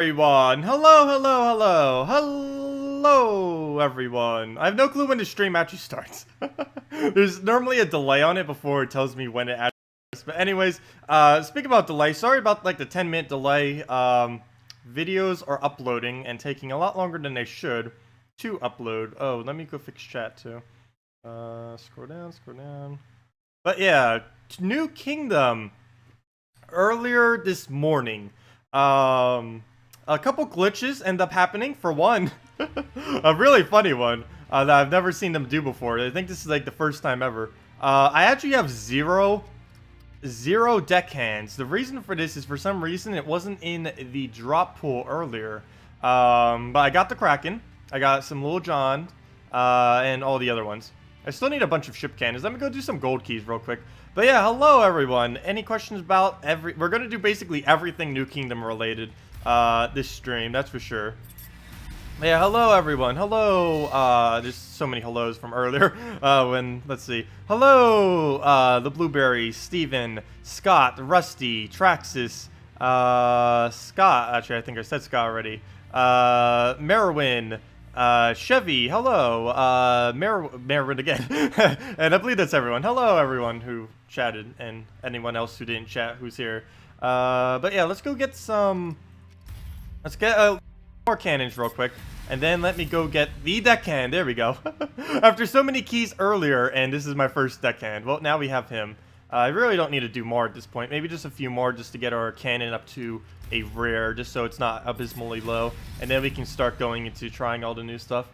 Everyone, hello everyone. I have no clue when the stream actually starts. There's normally a delay on it before it tells me when it actually starts. But anyways, speaking about delay, sorry about like the 10-minute delay. Videos are uploading and taking a lot longer than they should to upload. Oh, let me go fix chat too. Scroll down. But yeah, New Kingdom earlier this morning. A couple glitches end up happening. For one, a really funny one that I've never seen them do before. I think this is like the first time ever. I actually have zero deckhands. The reason for this is for some reason it wasn't in the drop pool earlier. But I got the Kraken. I got some Little John, and all the other ones. I still need a bunch of ship cannons. Let me go do some gold keys real quick. But yeah, hello everyone. Any questions about we're gonna do basically everything New Kingdom related this stream, that's for sure. Yeah, hello everyone. Hello. There's so many hellos from earlier. Let's see. Hello, the Blueberry, Steven, Scott, Rusty, Traxxas, Scott. Actually, I think I said Scott already. Merwin, Chevy. Hello. Merwin again. And I believe that's everyone. Hello everyone who chatted and anyone else who didn't chat who's here. But yeah, let's go get some. Let's get more cannons real quick, and then let me go get the deckhand. There we go. After so many keys earlier, and this is my first deckhand. Well, now we have him. I really don't need to do more at this point. Maybe just a few more just to get our cannon up to a rare, just so it's not abysmally low. And then we can start going into trying all the new stuff.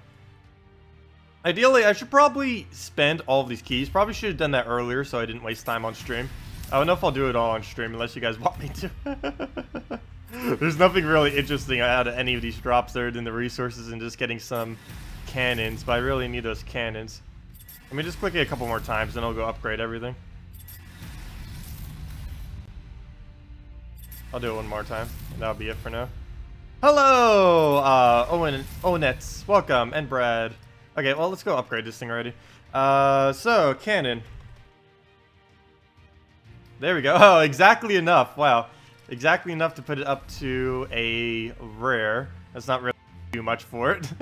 Ideally, I should probably spend all of these keys. Probably should have done that earlier so I didn't waste time on stream. I don't know if I'll do it all on stream unless you guys want me to. There's nothing really interesting out of any of these drops other than the resources and just getting some cannons, but I really need those cannons. Let me just click it a couple more times, then I'll go upgrade everything. I'll do it one more time, and that'll be it for now. Hello, Onets, welcome, and Brad. Okay, well, let's go upgrade this thing already. So, cannon. There we go. Oh, exactly enough. Wow. Exactly enough to put it up to a rare. That's not really too much for it.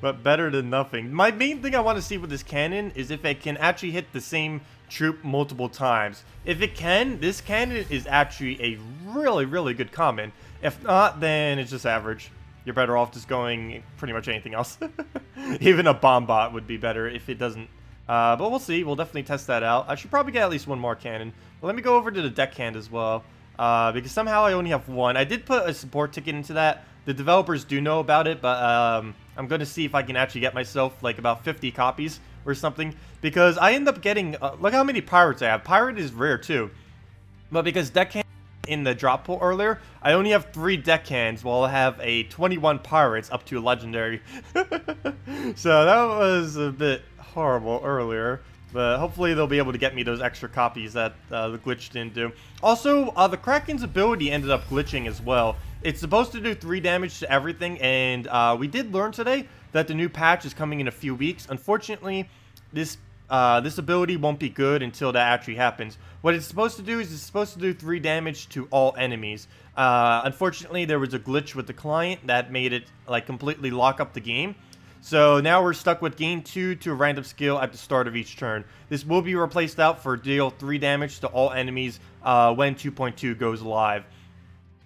But better than nothing. My main thing I want to see with this cannon is if it can actually hit the same troop multiple times. If it can, this cannon is actually a really, really good common. If not, then it's just average. You're better off just going pretty much anything else. Even a bomb bot would be better if it doesn't. But we'll see. We'll definitely test that out. I should probably get at least one more cannon. But let me go over to the deckhand as well. Because somehow I only have one. I did put a support ticket into that. The developers do know about it, but I'm going to see if I can actually get myself like about 50 copies or something. Because I end up getting, look how many pirates I have. Pirate is rare too. But because deckhand in the drop pool earlier, I only have 3 deckhands while I have a 21 pirates up to a legendary. So that was a bit horrible earlier. But hopefully they'll be able to get me those extra copies that the glitch didn't do. Also, the Kraken's ability ended up glitching as well. It's supposed to do 3 damage to everything, and we did learn today that the new patch is coming in a few weeks. Unfortunately, this ability won't be good until that actually happens. What it's supposed to do is it's supposed to do 3 damage to all enemies. Unfortunately, there was a glitch with the client that made it like completely lock up the game. So now we're stuck with gain 2 to a random skill at the start of each turn. This will be replaced out for deal 3 damage to all enemies when 2.2 goes live.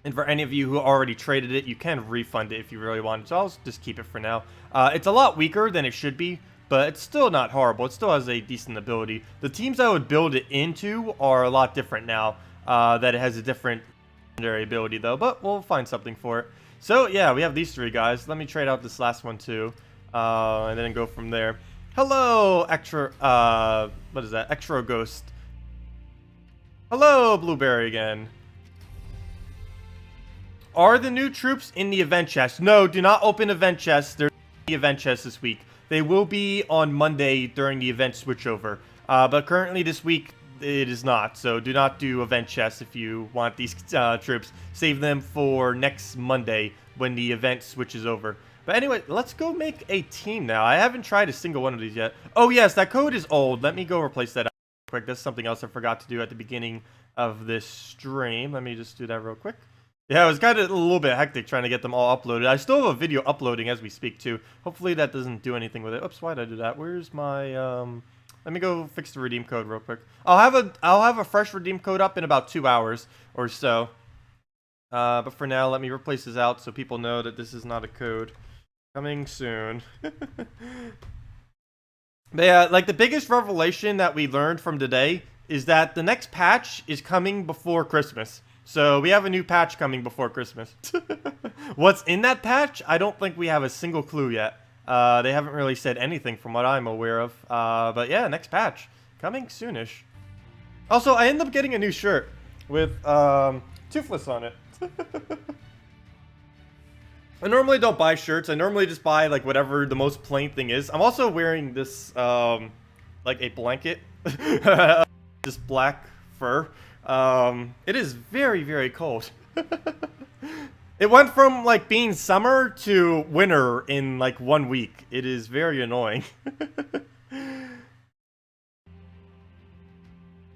And for any of you who already traded it, you can refund it if you really want. So I'll just keep it for now. It's a lot weaker than it should be, but it's still not horrible. It still has a decent ability. The teams I would build it into are a lot different now that it has a different legendary ability though, but we'll find something for it. So yeah, we have these 3 guys. Let me trade out this last one too. And then go from there. Hello, what is that? Extra Ghost. Hello, Blueberry again. Are the new troops in the event chest? No, do not open event chests. There's no event chests this week. They will be on Monday during the event switchover. But currently this week, it is not. So do not do event chests if you want these troops. Save them for next Monday when the event switches over. But anyway, let's go make a team now. I haven't tried a single one of these yet. Oh yes, that code is old. Let me go replace that quick. That's something else I forgot to do at the beginning of this stream. Let me just do that real quick. Yeah, it was kind of a little bit hectic trying to get them all uploaded. I still have a video uploading as we speak too. Hopefully that doesn't do anything with it. Oops, why did I do that? Where's my let me go fix the redeem code real quick. I'll have a fresh redeem code up in about 2 hours or so. But for now, let me replace this out so people know that this is not a code. Coming soon. But yeah, like the biggest revelation that we learned from today is that the next patch is coming before Christmas. So we have a new patch coming before Christmas. What's in that patch? I don't think we have a single clue yet. They haven't really said anything from what I'm aware of. But yeah, next patch. Coming soonish. Also, I ended up getting a new shirt with Toothless on it. I normally don't buy shirts. I normally just buy like whatever the most plain thing is. I'm also wearing this like a blanket. This black fur. It is very, very cold. It went from like being summer to winter in like 1 week. It is very annoying.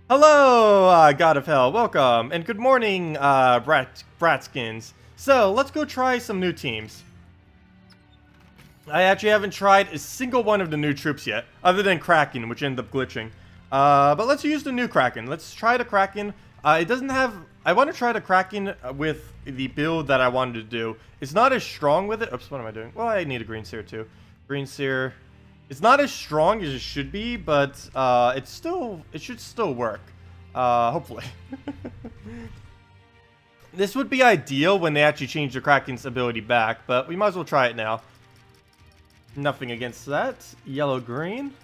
Hello, God of Hell. Welcome. And good morning, Bratskins. So, let's go try some new teams. I actually haven't tried a single one of the new troops yet, other than Kraken, which ended up glitching. But let's use the new Kraken. Let's try the Kraken. It doesn't have... I want to try the Kraken with the build that I wanted to do. It's not as strong with it. Oops, what am I doing? Well, I need a green seer too. Green seer. It's not as strong as it should be, but it should still work. Hopefully. This would be ideal when they actually change the Kraken's ability back, but we might as well try it now. Nothing against that. Yellow-green.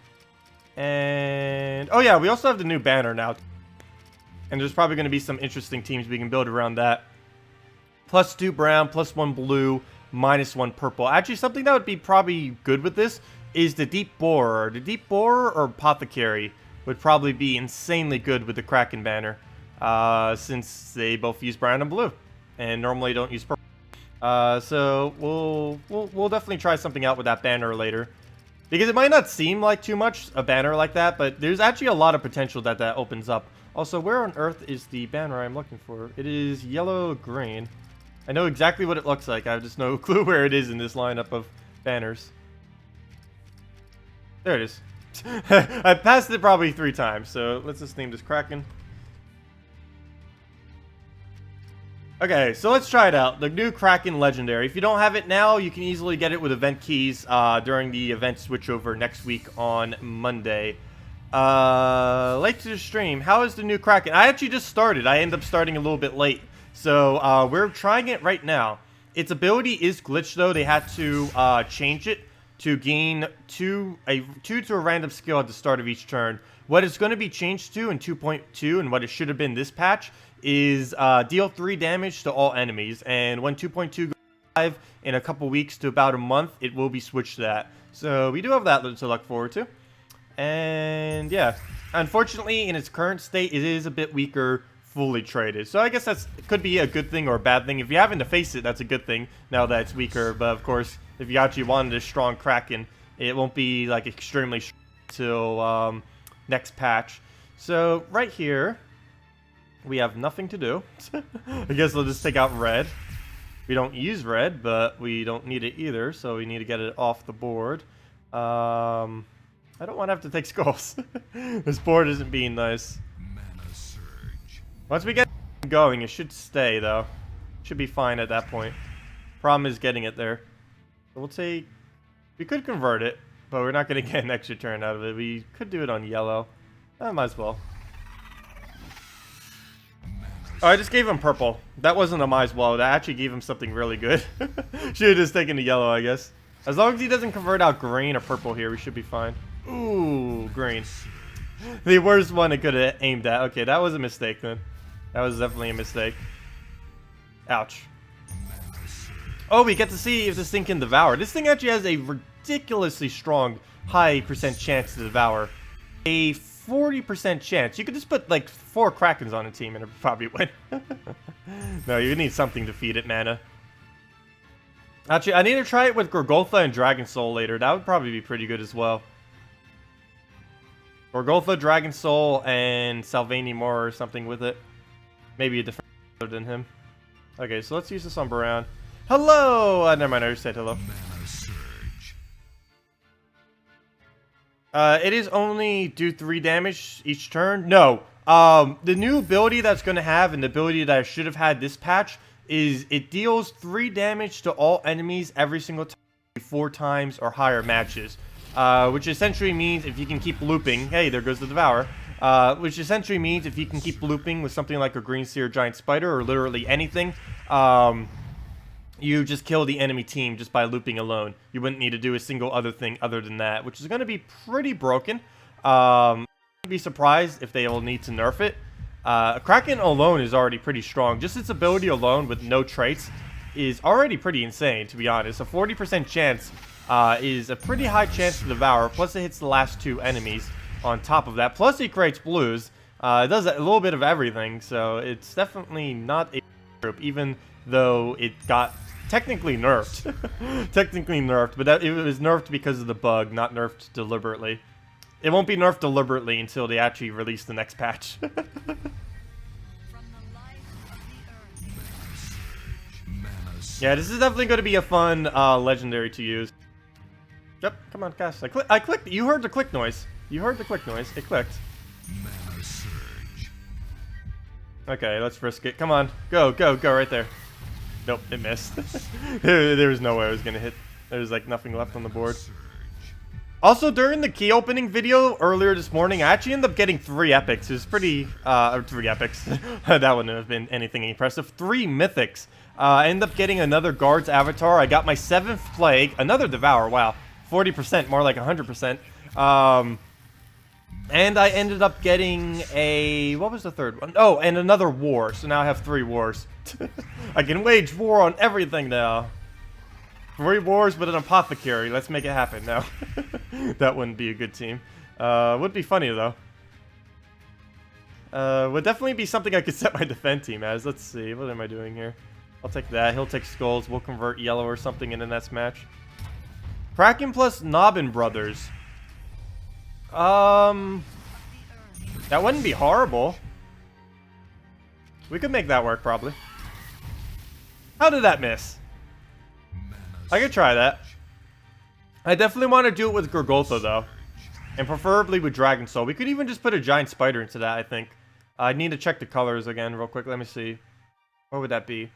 And... oh yeah, we also have the new banner now. And there's probably going to be some interesting teams we can build around that. +2 brown, +1 blue, -1 purple. Actually, something that would be probably good with this is the Deep Borer. The Deep Borer or Apothecary would probably be insanely good with the Kraken banner. Since they both use brown and blue. And normally don't use purple. So we'll definitely try something out with that banner later. Because it might not seem like too much, a banner like that, but there's actually a lot of potential that opens up. Also, where on earth is the banner I'm looking for? It is yellow-green. I know exactly what it looks like. I have just no clue where it is in this lineup of banners. There it is. I passed it probably 3 times, so let's just name this Kraken. Okay, so let's try it out. The new Kraken Legendary. If you don't have it now, you can easily get it with event keys during the event switchover next week on Monday. Late to the stream. How is the new Kraken? I actually just started. I ended up starting a little bit late. So, we're trying it right now. Its ability is glitched, though. They had to change it to gain 2 to a random skill at the start of each turn. What it's going to be changed to in 2.2 and what it should have been this patch is deal 3 damage to all enemies. And when 2.2 goes live in a couple weeks to about a month, it will be switched to that. So we do have that to look forward to. And yeah, unfortunately, in its current state, it is a bit weaker fully traded. So I guess that could be a good thing or a bad thing. If you're having to face it, that's a good thing now that it's weaker. But of course, if you actually wanted a strong Kraken, it won't be like extremely strong till next patch. So right here, we have nothing to do. I guess we'll just take out red. We don't use red, but we don't need it either, so we need to get it off the board. I don't want to have to take skulls. This board isn't being nice. Once we get going, it should stay, though. Should be fine at that point. Problem is getting it there. So we'll take... we could convert it, but we're not going to get an extra turn out of it. We could do it on yellow. Might as well. Oh, I just gave him purple. That wasn't a might as well. That actually gave him something really good. Should have just taken the yellow, I guess. As long as he doesn't convert out green or purple here, we should be fine. Ooh, green. The worst one it could have aimed at. Okay, that was a mistake then. That was definitely a mistake. Ouch. Oh, we get to see if this thing can devour. This thing actually has a ridiculously strong, high % chance to devour. A 40% chance. You could just put like 4 Krakens on a team and it would probably win. No, you need something to feed it mana. Actually, I need to try it with Gorgoltha and Dragon Soul later. That would probably be pretty good as well. Gorgoltha, Dragon Soul, and Salvani more or something with it. Maybe a different than him. Okay, so let's use this on Baron. Hello! Never mind, I already said hello. It is only do 3 damage each turn. No. The new ability that's going to have, and the ability that I should have had this patch, is it deals 3 damage to all enemies every single time, 4 times or higher matches. Which essentially means if you can keep looping, hey, there goes the Devour. Which essentially means if you can keep looping with something like a green seer giant spider or literally anything, you just kill the enemy team just by looping alone. You wouldn't need to do a single other thing other than that, which is going to be pretty broken. I'd be surprised if they will need to nerf it. Kraken alone is already pretty strong. Just its ability alone with no traits is already pretty insane, to be honest. A 40% chance is a pretty high chance to devour, plus it hits the last 2 enemies on top of that. Plus it creates blues. It does a little bit of everything, so it's definitely not a group, even though it got technically nerfed. Technically nerfed, but it was nerfed because of the bug, not nerfed deliberately. It won't be nerfed deliberately until they actually release the next patch. Yeah, this is definitely going to be a fun legendary to use. Yep, come on, cast. I clicked. You heard the click noise. You heard the click noise. It clicked. Okay, let's risk it. Come on. Go, go, go right there. Nope, it missed. there was no way I was going to hit. There was like nothing left on the board. Also, during the key opening video earlier this morning, I actually ended up getting 3 epics. It was pretty, 3 epics. That wouldn't have been anything impressive. 3 mythics. I ended up getting another guard's avatar. I got my 7th plague, another devour. Wow, 40%, more like 100%. And I ended up getting a, what was the 3rd one? Oh, and another war. So now I have 3 wars. I can wage war on everything now. 3 wars with an apothecary. Let's make it happen now. That wouldn't be a good team. Would be funny though. Would definitely be something I could set my defend team as. Let's see. What am I doing here? I'll take that. He'll take skulls. We'll convert yellow or something in the next match. Kraken plus Nobbin Brothers. That wouldn't be horrible. We could make that work probably. How did that miss? I could try that. I definitely want to do it with Gorgotha though. And preferably with Dragon Soul. We could even just put a giant spider into that, I think. I need to check the colors again real quick. Let me see. What would that be?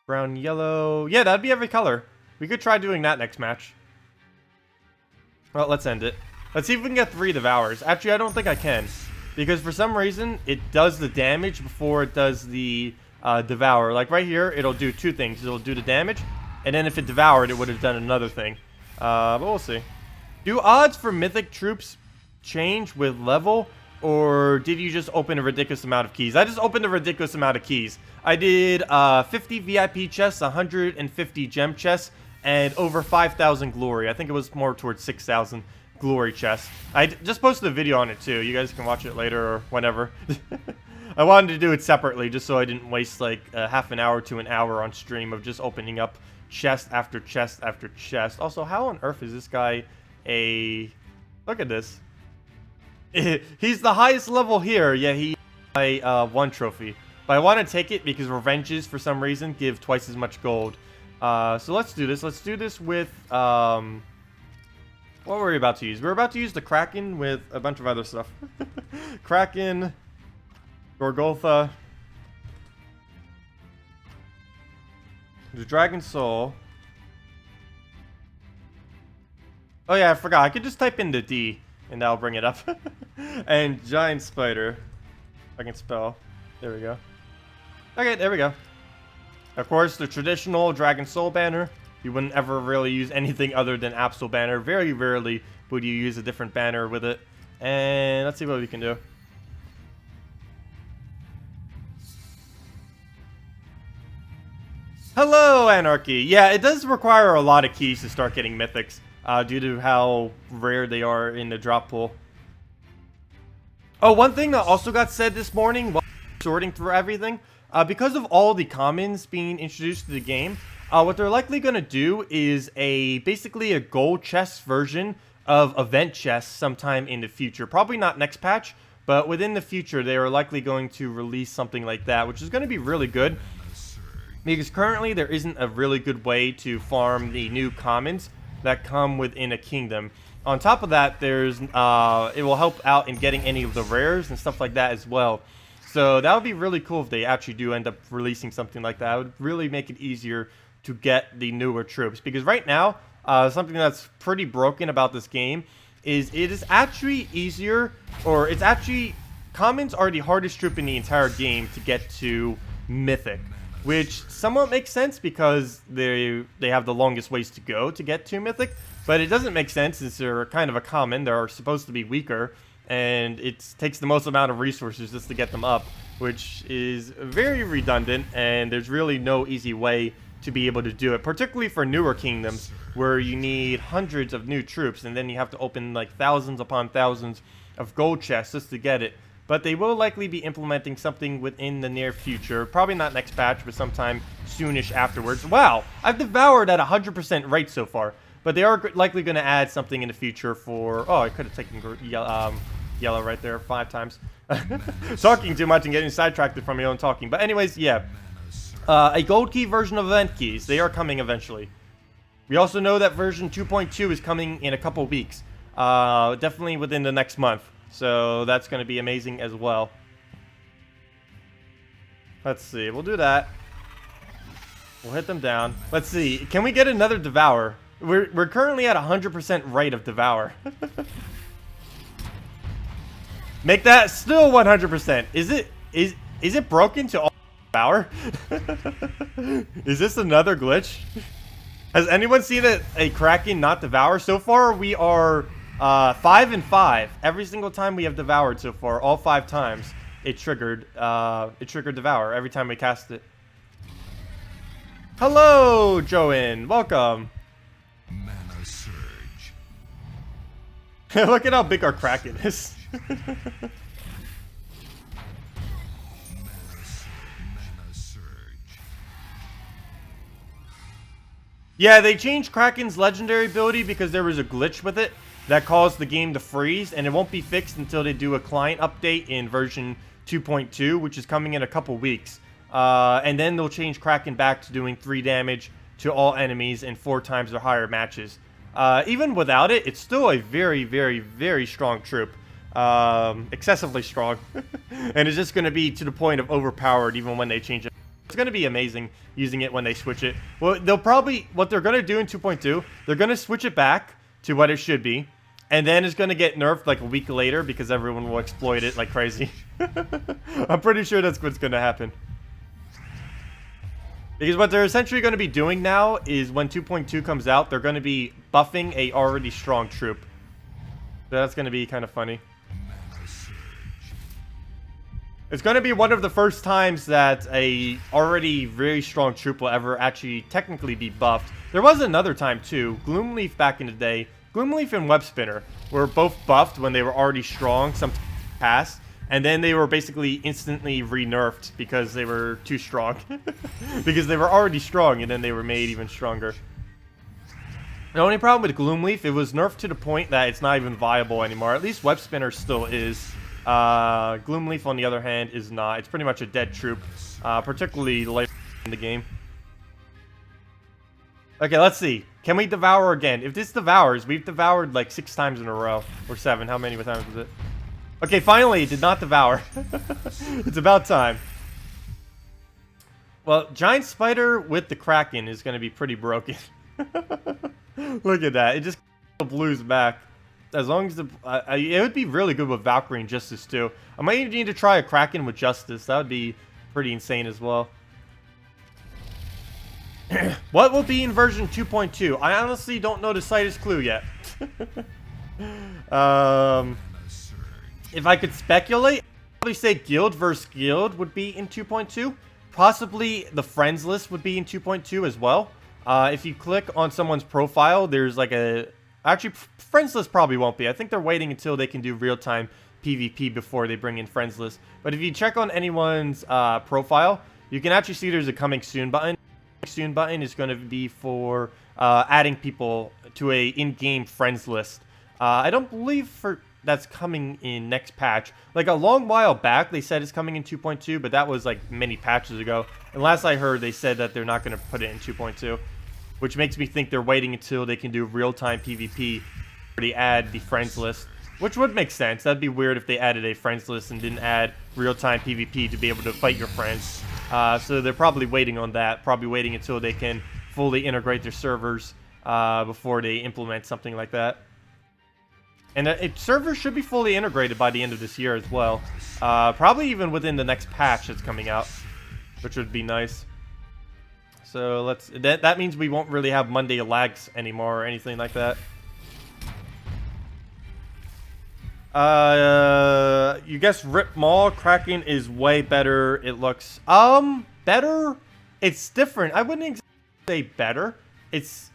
Brown, yellow. Yeah, that'd be every color. We could try doing that next match. Well, let's end it. Let's see if we can get 3 devours. Actually, I don't think I can. Because for some reason, it does the damage before it does the devour. Like right here, it'll do 2 things. It'll do the damage. And then if it devoured, it would have done another thing. But we'll see. Do odds for mythic troops change with level? Or did you just open a ridiculous amount of keys? I just opened a ridiculous amount of keys. I did 50 VIP chests, 150 gem chests, and over 5,000 glory. I think it was more towards 6,000 glory chests. I just posted a video on it too. You guys can watch it later or whenever. I wanted to do it separately just so I didn't waste like half an hour to an hour on stream of just opening up chest after chest after chest. Also, how on earth is this guy a... Look at this. He's the highest level here, yet he has 1 trophy. But I want to take it because revenges, for some reason, give twice as much gold. So let's do this. Let's do this with... what were we about to use? We're about to use the Kraken with a bunch of other stuff. Kraken, Gorgotha, the Dragon Soul. Oh yeah, I forgot. I could just type in the D, and that'll bring it up. And Giant Spider. If I can spell. There we go. Okay, there we go. Of course, the traditional Dragon Soul banner. You wouldn't ever really use anything other than Absol banner. Very rarely would you use a different banner with it. And let's see what we can do. Hello, Anarchy. Yeah, it does require a lot of keys to start getting mythics. Due to how rare they are in the drop pool. Oh, one thing that also got said this morning while sorting through everything. Because of all the commons being introduced to the game, what they're likely going to do is basically a gold chest version of event chests sometime in the future. Probably not next patch, but within the future they are likely going to release something like that, which is going to be really good. Because currently there isn't a really good way to farm the new commons that come within a kingdom. On top of that, there's it will help out in getting any of the rares and stuff like that as well. So that would be really cool if they actually do end up releasing something like that. It would really make it easier to get the newer troops. Because right now, something that's pretty broken about this game is it is actually easier, or it's actually, commons are the hardest troop in the entire game to get to Mythic. Which somewhat makes sense because they have the longest ways to go to get to Mythic. But it doesn't make sense since they're kind of a common. They're supposed to be weaker. And it takes the most amount of resources just to get them up, which is very redundant, and there's really no easy way to be able to do it, particularly for newer kingdoms where you need hundreds of new troops and then you have to open like thousands upon thousands of gold chests just to get it. But they will likely be implementing something within the near future, probably not next patch, but sometime soonish afterwards. Wow, I've devoured at 100% rate so far. But they are likely going to add something in the future for... Oh, I could have taken yellow right there 5 times. Talking too much and getting sidetracked from your own talking. But anyways, yeah. A gold key version of event keys. They are coming eventually. We also know that version 2.2 is coming in a couple weeks. Definitely within the next month. So that's going to be amazing as well. Let's see. We'll do that. We'll hit them down. Let's see. Can we get another Devour? We're currently at 100% rate of Devour. Make that still 100%. Is it broken to all Devour? Is this another glitch? Has anyone seen a Kraken not Devour? So far we are 5 and 5. Every single time we have devoured so far, all 5 times, it triggered Devour every time we cast it. Hello, Joanne. Welcome. Mana surge. Look at how big our Kraken is. Mana surge. Yeah, they changed Kraken's legendary ability because there was a glitch with it that caused the game to freeze, and it won't be fixed until they do a client update in version 2.2, which is coming in a couple weeks. And then they'll change Kraken back to doing 3 damage to all enemies in 4 times or higher matches. Even without it, it's still a very, very, very strong troop. Excessively strong. And it's just going to be to the point of overpowered even when they change it. It's going to be amazing using it when they switch it. Well, they'll probably, what they're going to do in 2.2, they're going to switch it back to what it should be. And then it's going to get nerfed like a week later because everyone will exploit it like crazy. I'm pretty sure that's what's going to happen. Because what they're essentially going to be doing now is when 2.2 comes out, they're going to be buffing a already strong troop. So that's going to be kind of funny. It's going to be one of the first times that a already very strong troop will ever actually technically be buffed. There was another time too. Gloomleaf back in the day. Gloomleaf and Web Spinner were both buffed when they were already strong some past. And then they were basically instantly re-nerfed because they were too strong. Because they were already strong and then they were made even stronger. The only problem with Gloomleaf, it was nerfed to the point that it's not even viable anymore. At least Web Spinner still is. Gloomleaf, on the other hand, is not. It's pretty much a dead troop. Particularly late in the game. Okay, let's see. Can we devour again? If this devours, we've devoured like 6 times in a row. Or 7. How many times was it? Okay, finally, it did not devour. It's about time. Well, Giant Spider with the Kraken is going to be pretty broken. Look at that. It just blues back. As long as the... it would be really good with Valkyrie and Justice, too. I might even need to try a Kraken with Justice. That would be pretty insane as well. What will be in version 2.2? I honestly don't know the slightest clue yet. If I could speculate, I'd probably say Guild versus Guild would be in 2.2. Possibly the Friends list would be in 2.2 as well. If you click on someone's profile, there's like a... Actually, Friends list probably won't be. I think they're waiting until they can do real-time PvP before they bring in Friends list. But if you check on anyone's profile, you can actually see there's a Coming Soon button. Soon button is going to be for adding people to a in-game Friends list. I don't believe that's coming in next patch. Like a long while back, they said it's coming in 2.2, but that was like many patches ago. And last I heard, they said that they're not going to put it in 2.2, which makes me think they're waiting until they can do real-time PvP or they add the friends list, which would make sense. That'd be weird if they added a friends list and didn't add real-time PvP to be able to fight your friends. So they're probably waiting on that, probably waiting until they can fully integrate their servers before they implement something like that. And servers should be fully integrated by the end of this year as well. Probably even within the next patch that's coming out, which would be nice. So that means we won't really have Monday lags anymore or anything like that. You guess Rip Maul Kraken is way better. It looks better. It's different. I wouldn't exactly say better. It's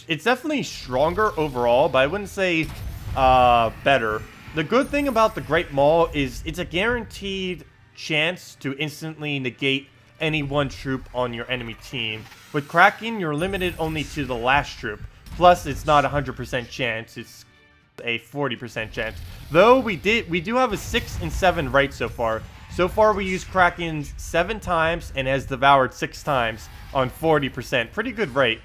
definitely stronger overall, but I wouldn't say better. The good thing about the Great Maul is it's a guaranteed chance to instantly negate any one troop on your enemy team. With Kraken, you're limited only to the last troop. Plus, it's not a 100% chance. It's a 40% chance. Though we do have a 6 and 7 rate so far. So far, we used Kraken 7 times and has devoured 6 times on 40%. Pretty good rate.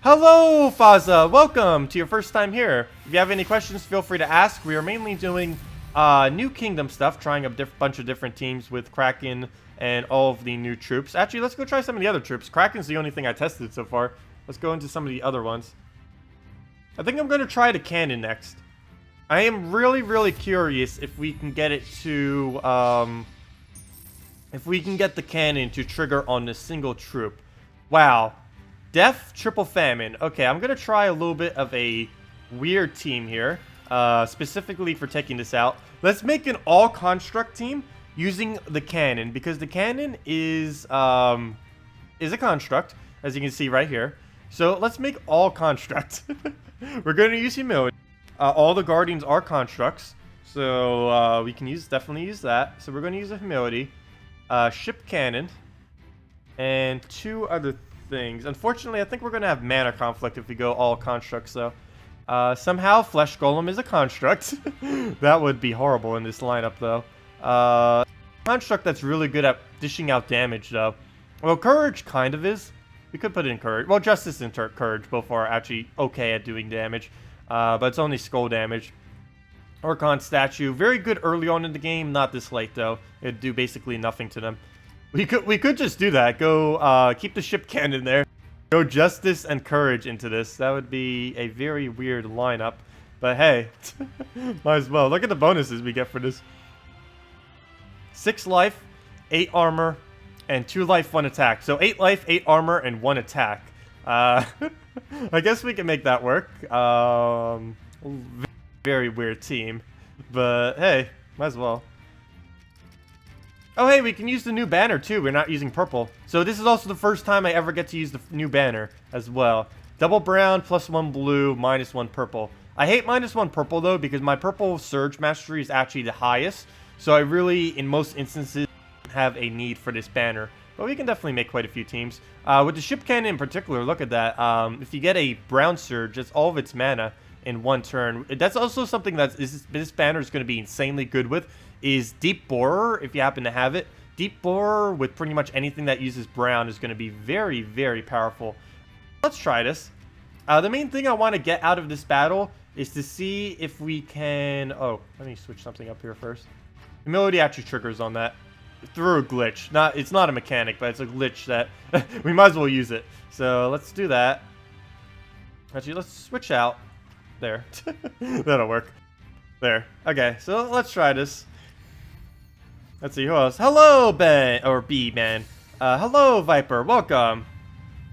Hello, Faza. Welcome to your first time here. If you have any questions, feel free to ask. We are mainly doing New Kingdom stuff, trying a bunch of different teams with Kraken and all of the new troops. Actually, let's go try some of the other troops. Kraken's the only thing I tested so far. Let's go into some of the other ones. I think I'm going to try the cannon next. I am really, really curious if we can get it to, if we can get the cannon to trigger on a single troop. Wow. Death, triple famine. Okay, I'm going to try a little bit of a weird team here, specifically for taking this out. Let's make an all-construct team using the cannon, because the cannon is a construct, as you can see right here. So let's make all construct. We're going to use humility. All the guardians are constructs, so we can definitely use that. So we're going to use a humility, ship cannon, and 2 other things. Unfortunately, I think we're going to have mana conflict if we go all constructs, though. Somehow, flesh golem is a construct. That would be horrible in this lineup, though. Construct that's really good at dishing out damage, though. Well, courage kind of is. We could put it in courage. Well, justice and courage both are actually okay at doing damage. But it's only skull damage. Orcon statue, very good early on in the game. Not this late, though. It'd do basically nothing to them. We could just do that. Go keep the ship cannon there. Go justice and courage into this. That would be a very weird lineup. But hey, might as well. Look at the bonuses we get for this. 6 life, 8 armor, and 2 life, 1 attack. So 8 life, 8 armor, and 1 attack. I guess we can make that work. Very weird team. But hey, might as well. Oh hey, we can use the new banner too. We're not using purple. So this is also the first time I ever get to use the new banner as well. Double brown, +1 blue, -1 purple. I hate -1 purple though, because my purple surge mastery is actually the highest. So I really, in most instances, have a need for this banner. But we can definitely make quite a few teams. With the ship cannon in particular, look at that. If you get a brown surge, that's all of its mana in 1 turn. That's also something that this banner is going to be insanely good with, is Deep Borer, if you happen to have it. Deep Borer with pretty much anything that uses brown is going to be very, very powerful. Let's try this. The main thing I want to get out of this battle is to see if we can... Oh, let me switch something up here first. Humility actually triggers on that. Through a glitch. It's not a mechanic, but it's a glitch that we might as well use it. So let's do that. Actually, let's switch out. There. That'll work. There. Okay, so let's try this. Let's see who else. Hello, Ben or B man. Hello, Viper. Welcome.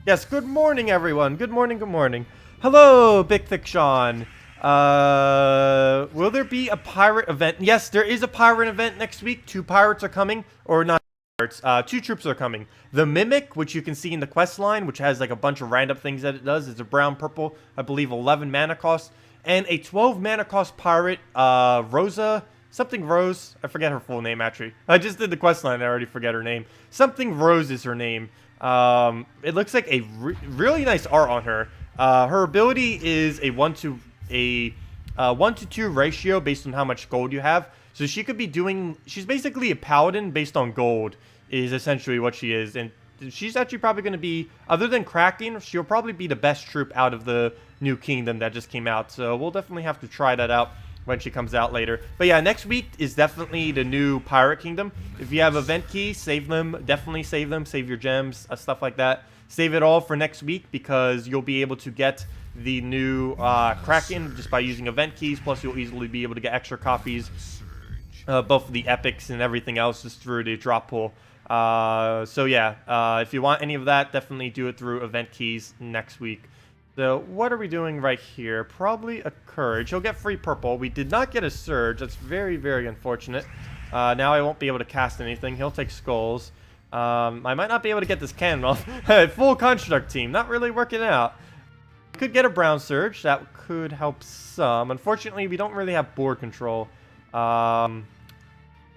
Yes. Good morning, everyone. Good morning. Good morning. Hello, Big Thick Sean. Will there be a pirate event? Yes, there is a pirate event next week. 2 pirates are coming, or not pirates. 2 troops are coming. The Mimic, which you can see in the quest line, which has like a bunch of random things that it does. It's a brown purple, I believe 11 mana cost, and a 12 mana cost pirate, Rosa. Something Rose. I forget her full name, actually. I just did the quest line. I already forget her name. Something Rose is her name. It looks like a really nice art on her. Her ability is a 1-to-2 ratio based on how much gold you have. So she could be doing... She's basically a paladin based on gold. is essentially what she is. And she's actually probably going to be, other than Kraken, she'll probably be the best troop out of the new kingdom that just came out. So we'll definitely have to try that out when she comes out later. But yeah, next week is definitely the new pirate kingdom. If you have event keys, save them. Definitely save them. Save your gems, stuff like that. Save it all for next week, because you'll be able to get the new Kraken just by using event keys. Plus, you'll easily be able to get extra copies, both the epics and everything else, just through the drop pool. So yeah, if you want any of that, definitely do it through event keys next week. So what are we doing right here? Probably a courage. He'll get free purple. We did not get a surge. That's very, very unfortunate. Now I won't be able to cast anything. He'll take skulls. I might not be able to get this cannon off. Full construct team. Not really working out. Could get a brown surge. That could help some. Unfortunately, we don't really have board control. I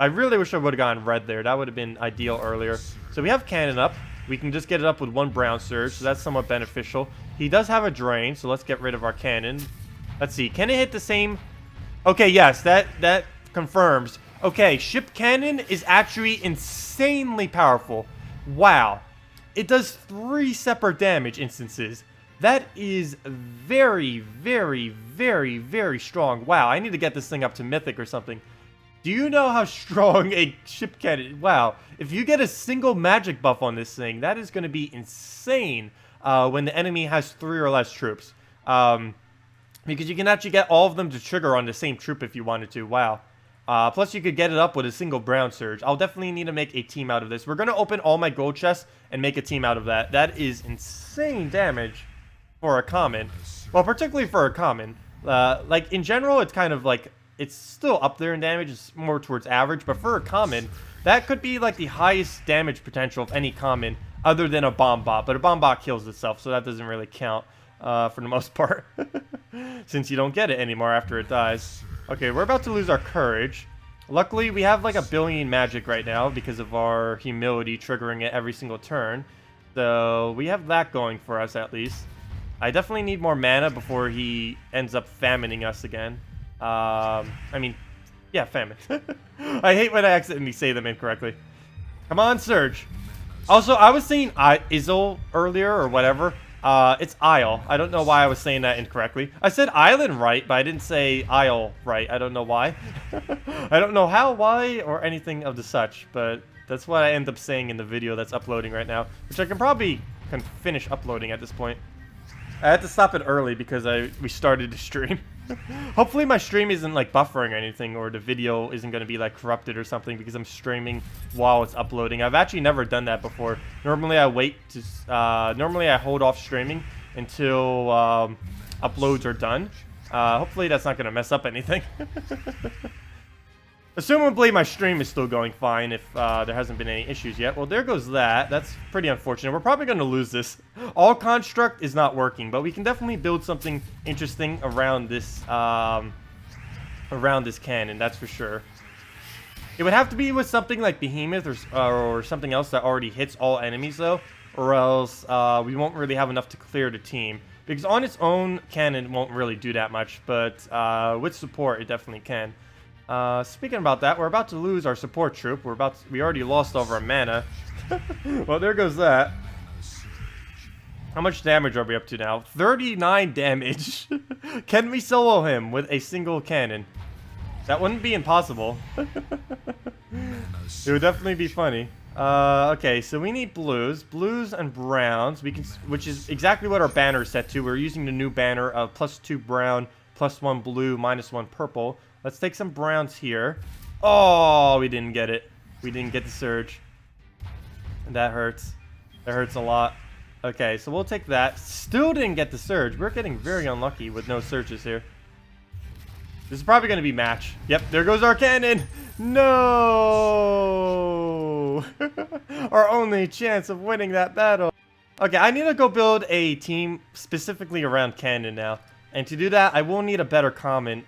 really wish I would have gotten red there. That would have been ideal earlier. So we have cannon up. We can just get it up with one brown surge, so that's somewhat beneficial. He does have a drain, so let's get rid of our cannon. Let's see. Can it hit the same? Okay, yes, that confirms. Okay, ship cannon is actually insanely powerful. Wow. It does 3 separate damage instances. That is very, very, very, very strong. Wow, I need to get this thing up to Mythic or something. Do you know how strong a ship cannon... Wow, if you get a single magic buff on this thing, that is going to be insane when the enemy has 3 or less troops. Because you can actually get all of them to trigger on the same troop if you wanted to. Wow. Plus, you could get it up with a single brown surge. I'll definitely need to make a team out of this. We're going to open all my gold chests and make a team out of that. That is insane damage for a common. Well, particularly for a common. Like, in general, it's kind of like... It's still up there in damage. It's more towards average. But for a common, that could be like the highest damage potential of any common other than a bomb bot. But a bomb bot kills itself, so that doesn't really count for the most part. Since you don't get it anymore after it dies. Okay, we're about to lose our courage. Luckily, we have like 1 billion magic right now because of our humility triggering it every single turn. So we have that going for us at least. I definitely need more mana before he ends up famining us again. I mean, yeah, famine. I hate when I accidentally say them incorrectly. Come on, Surge. Also, I was saying Izzle earlier or whatever. It's Isle. I don't know why I was saying that incorrectly. I said island right, but I didn't say Isle right. I don't know why. I don't know how, why, or anything of the such, but that's what I end up saying in the video that's uploading right now, which I can probably finish uploading at this point. I had to stop it early because we started the stream. Hopefully my stream isn't like buffering or anything, or the video isn't going to be like corrupted or something because I'm streaming while it's uploading. I've actually never done that before. Normally I wait to normally I hold off streaming until uploads are done. Hopefully that's not going to mess up anything. Assumably my stream is still going fine if there hasn't been any issues yet. Well, there goes that. That's pretty unfortunate. We're probably going to lose this. All construct is not working, but we can definitely build something interesting around this cannon, that's for sure. It would have to be with something like Behemoth or something else that already hits all enemies, though, or else we won't really have enough to clear the team. Because on its own, cannon won't really do that much, but with support, it definitely can. Speaking about that, we're about to lose our support troop. We already lost all of our mana. Well, there goes that. How much damage are we up to now? 39 damage. Can we solo him with a single cannon? That wouldn't be impossible. It would definitely be funny. Okay, so we need blues. Blues and browns, which is exactly what our banner is set to. We're using the new banner of +2 brown, +1 blue, -1 purple. Let's take some browns here. Oh, we didn't get it. We didn't get the surge. That hurts. That hurts a lot. Okay, so we'll take that. Still didn't get the surge. We're getting very unlucky with no surges here. This is probably going to be match. Yep, there goes our cannon. No! Our only chance of winning that battle. Okay, I need to go build a team specifically around cannon now. And to do that, I will need a better cannon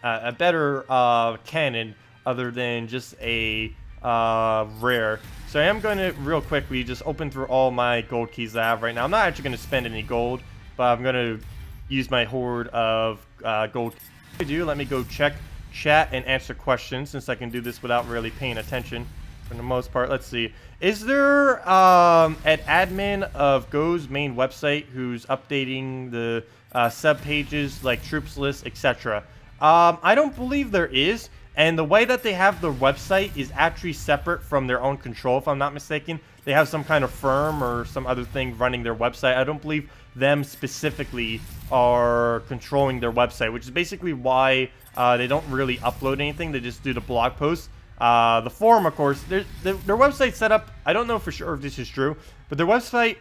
other than just a rare. So I am going to real quickly just open through all my gold keys that I have right now. I'm not actually going to spend any gold, but I'm going to use my horde of gold. Let me go check chat and answer questions, since I can do this without really paying attention. For the most part. Let's see. Is there an admin of Go's main website who's updating the sub pages like troops lists, etc.? I don't believe there is. And the way that they have their website is actually separate from their own control, if I'm not mistaken. They have some kind of firm or some other thing running their website. I don't believe them specifically are controlling their website, which is basically why they don't really upload anything. They just do the blog posts. The forum, of course, their website's set up. I don't know for sure if this is true, but their website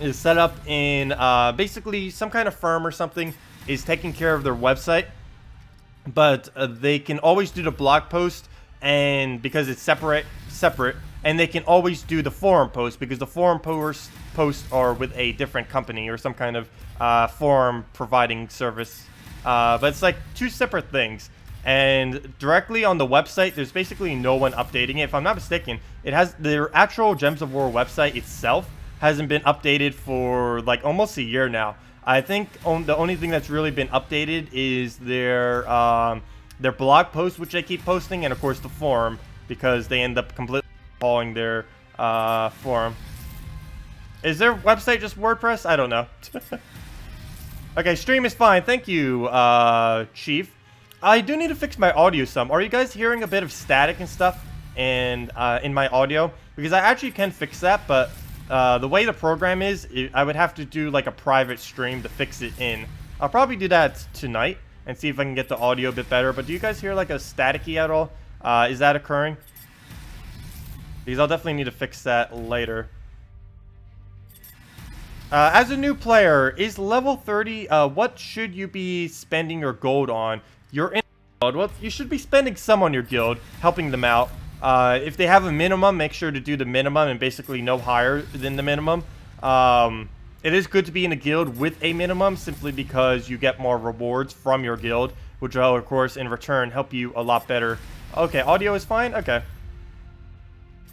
is set up in basically some kind of firm or something is taking care of their website. But they can always do the blog post, and because it's separate, and they can always do the forum post because the forum posts are with a different company or some kind of forum providing service. But it's like two separate things. And directly on the website, there's basically no one updating it. If I'm not mistaken, it has their actual Gems of War website itself hasn't been updated for like almost a year now. I think the only thing that's really been updated is their blog post, which they keep posting, and of course the forum, because they end up completely calling their forum. Is their website just WordPress? I don't know. Okay, stream is fine. Thank you, Chief. I do need to fix my audio some. Are you guys hearing a bit of static and stuff in my audio? Because I actually can fix that, but the way the program is, I would have to do like a private stream to fix it in. I'll probably do that tonight and see if I can get the audio a bit better. But do you guys hear like a staticky at all? Is that occurring? Because I'll definitely need to fix that later. As a new player, is level 30, what should you be spending your gold on? You're in a guild. Well, you should be spending some on your guild, helping them out. If they have a minimum, make sure to do the minimum and basically no higher than the minimum. It is good to be in a guild with a minimum simply because you get more rewards from your guild, which will, of course, in return help you a lot better. Okay, audio is fine? Okay.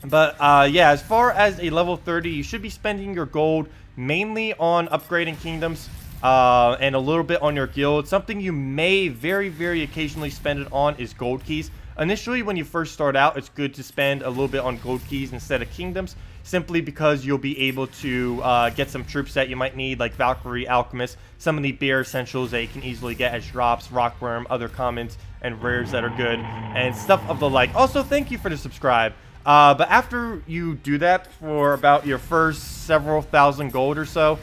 But, yeah, as far as a level 30, you should be spending your gold mainly on upgrading kingdoms and a little bit on your guild. Something you may very, very occasionally spend it on is gold keys. Initially, when you first start out, it's good to spend a little bit on gold keys instead of kingdoms, simply because you'll be able to get some troops that you might need, like Valkyrie, Alchemist, some of the bear essentials that you can easily get as drops, rockworm, other commons, and rares that are good, and stuff of the like. Also, thank you for the subscribe. But after you do that for about your first several thousand gold or so,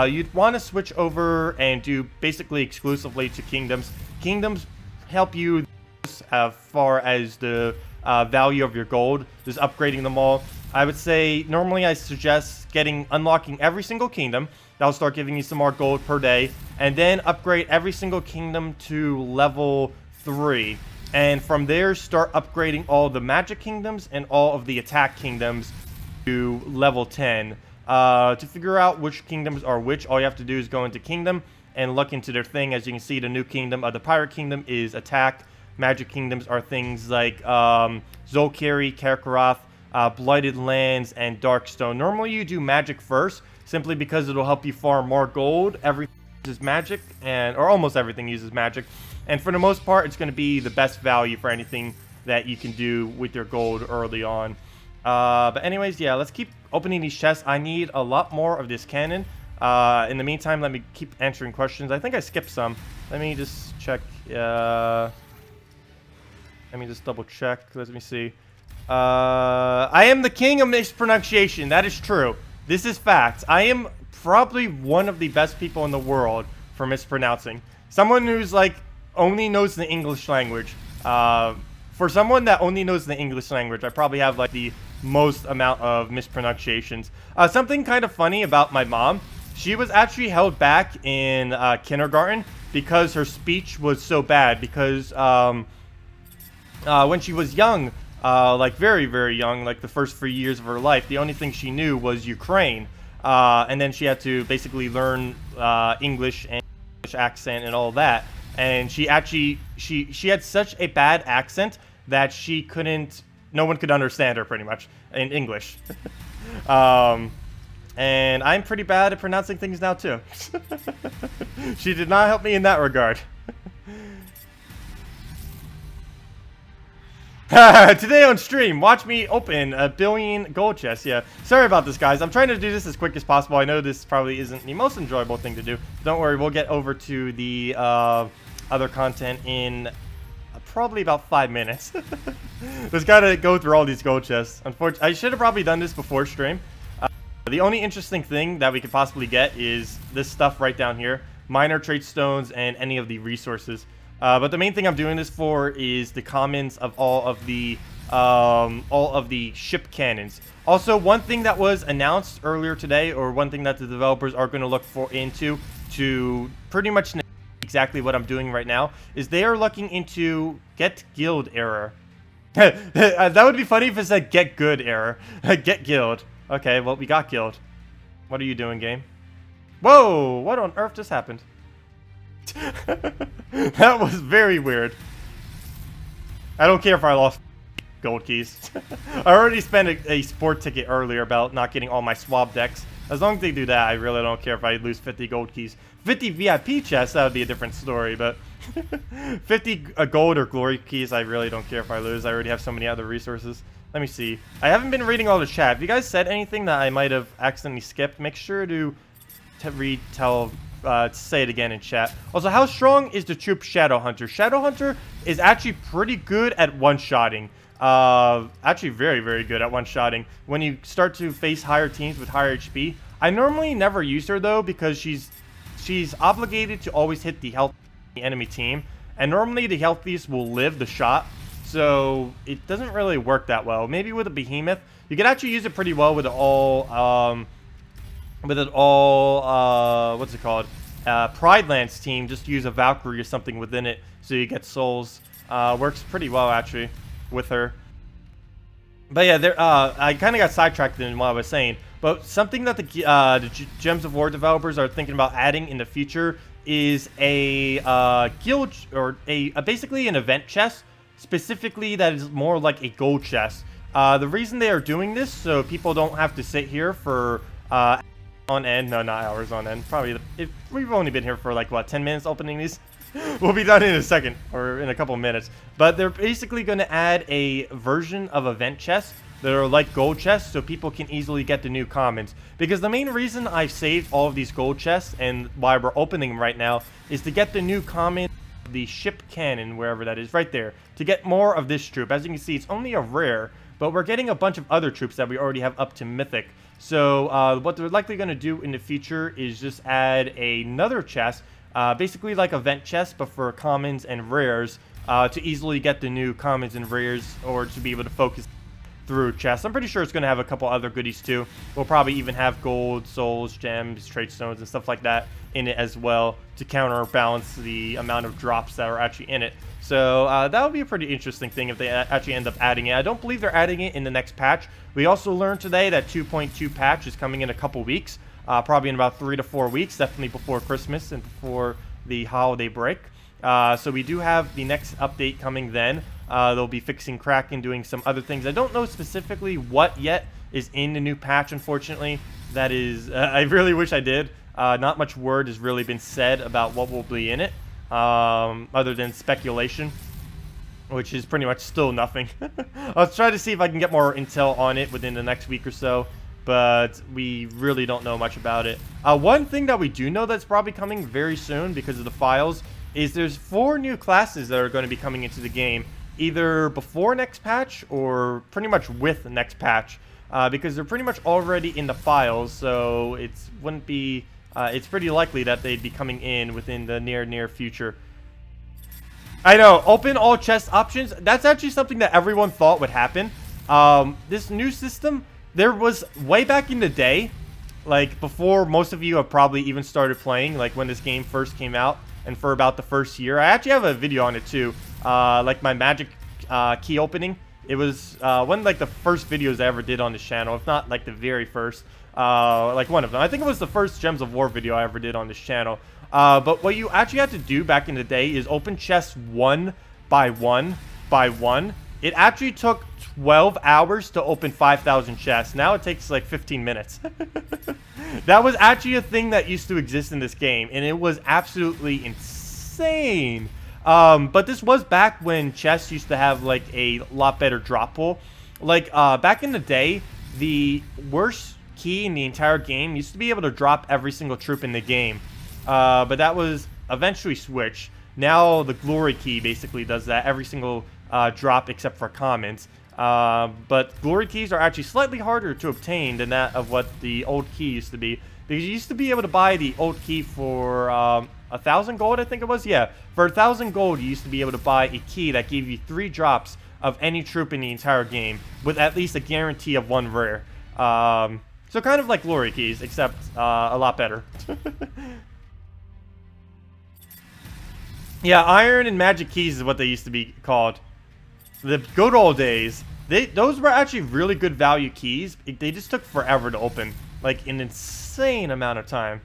you'd want to switch over and do basically exclusively to kingdoms. Kingdoms help you as far as the value of your gold, just upgrading them all. I would say normally I suggest unlocking every single kingdom. That'll start giving you some more gold per day, and then upgrade every single kingdom to level 3, and from there start upgrading all the magic kingdoms and all of the attack kingdoms to level 10. To figure out which kingdoms are which, all you have to do is go into kingdom and look into their thing. As you can see, the new kingdom of the pirate kingdom is attack. Magic kingdoms are things like Zolkiri, Karkaroth, Blighted Lands, and Darkstone. Normally you do magic first, simply because it'll help you farm more gold. Everything uses magic, or almost everything uses magic. And for the most part, it's going to be the best value for anything that you can do with your gold early on. But anyways, yeah, let's keep opening these chests. I need a lot more of this cannon. In the meantime, let me keep answering questions. I think I skipped some. Let me just check. Let me just double check. Let me see. I am the king of mispronunciation. That is true. This is fact. I am probably one of the best people in the world for mispronouncing. Someone who's like only knows the English language. For someone that only knows the English language, I probably have like the most amount of mispronunciations. Something kind of funny about my mom. She was actually held back in kindergarten because her speech was so bad. Because when she was young, like very, very young, like the first 3 years of her life, the only thing she knew was Ukraine. And then she had to basically learn English and English accent and all that. And she actually, she had such a bad accent that she couldn't, no one could understand her pretty much in English. And I'm pretty bad at pronouncing things now too. She did not help me in that regard. Today on stream, watch me open a 1 billion gold chest. Yeah, sorry about this, guys. I'm trying to do this as quick as possible. I know this probably isn't the most enjoyable thing to do. Don't worry, we'll get over to the other content in probably about 5 minutes. Just gotta go through all these gold chests. Unfortunately, I should have probably done this before stream. The only interesting thing that we could possibly get is this stuff right down here. Minor trait stones and any of the resources. But the main thing I'm doing this for is the commons of all of the ship cannons. Also, one thing that was announced earlier today, or one thing that the developers are going to look into to pretty much exactly what I'm doing right now, is they are looking into get guild error. That would be funny if it said get good error. Get guild. Okay, well, we got guild. What are you doing, game? Whoa! What on earth just happened? That was very weird. I don't care if I lost gold keys. I already spent a sport ticket earlier about not getting all my swab decks. As long as they do that, I really don't care if I lose 50 gold keys. 50 VIP chests, that would be a different story, but 50 gold or glory keys, I really don't care if I lose. I already have so many other resources. Let me see. I haven't been reading all the chat. If you guys said anything that I might have accidentally skipped, make sure to say it again in chat. Also, how strong is the troop Shadowhunter? Shadowhunter is actually pretty good at one-shotting. Actually very, very good at one-shotting. When you start to face higher teams with higher HP. I normally never use her, though, because she's obligated to always hit the health of the enemy team. And normally the healthiest will live the shot. So it doesn't really work that well. Maybe with a behemoth, you can actually use it pretty well with it all, what's it called? Pride Lance team, just use a Valkyrie or something within it so you get souls. Works pretty well actually with her. But yeah, I kind of got sidetracked in what I was saying. But something that the Gems of War developers are thinking about adding in the future is a guild, or basically an event chest, specifically that is more like a gold chest. The reason they are doing this, so people don't have to sit here for on end. No, not hours on end. Probably, if we've only been here for like, what, 10 minutes opening these? We'll be done in a second, or in a couple minutes. But they're basically going to add a version of event chests that are like gold chests, so people can easily get the new commons. Because the main reason I've saved all of these gold chests, and why we're opening them right now, is to get the new common, the ship cannon, wherever that is, right there. To get more of this troop. As you can see, it's only a rare, but we're getting a bunch of other troops that we already have up to mythic. So what they're likely going to do in the future is just add another chest, basically like event chest, but for commons and rares, to easily get the new commons and rares, or to be able to focus through chests. I'm pretty sure it's going to have a couple other goodies too. We'll probably even have gold, souls, gems, trait stones, and stuff like that in it as well, to counterbalance the amount of drops that are actually in it. So that would be a pretty interesting thing if they actually end up adding it. I don't believe they're adding it in the next patch. We also learned today that 2.2 patch is coming in a couple weeks, probably in about 3 to 4 weeks, definitely before Christmas and before the holiday break. So we do have the next update coming then. They'll be fixing Kraken, doing some other things. I don't know specifically what yet is in the new patch, unfortunately. That is, I really wish I did. Not much word has really been said about what will be in it, other than speculation, which is pretty much still nothing. I'll try to see if I can get more intel on it within the next week or so, but we really don't know much about it. One thing that we do know that's probably coming very soon because of the files is there's 4 new classes that are going to be coming into the game, either before next patch or pretty much with the next patch, because they're pretty much already in the files, so it's pretty likely that they'd be coming in within the near future. I know, open all chest options, that's actually something that everyone thought would happen. This new system, there was way back in the day, like before most of you have probably even started playing, like when this game first came out, and for about the first year. I actually have a video on it too, like my magic key opening. It was one of like the first videos I ever did on this channel, if not like the very first, like one of them. I think it was the first Gems of War video I ever did on this channel. But what you actually had to do back in the day is open chests one by one by one. It actually took 12 hours to open 5,000 chests. Now it takes like 15 minutes. That was actually a thing that used to exist in this game, and it was absolutely insane. But this was back when chests used to have like a lot better drop pool. Like back in the day, the worst key in the entire game used to be able to drop every single troop in the game. But that was eventually switched. Now the glory key basically does that every single drop except for commons. But glory keys are actually slightly harder to obtain than that of what the old key used to be. Because you used to be able to buy the old key for 1,000 gold, I think it was. Yeah, for 1,000 gold, you used to be able to buy a key that gave you 3 drops of any troop in the entire game with at least a guarantee of 1 rare. So kind of like glory keys, except a lot better. Yeah, iron and magic keys is what they used to be called. The good old days. Those were actually really good value keys. They just took forever to open. Like an insane amount of time.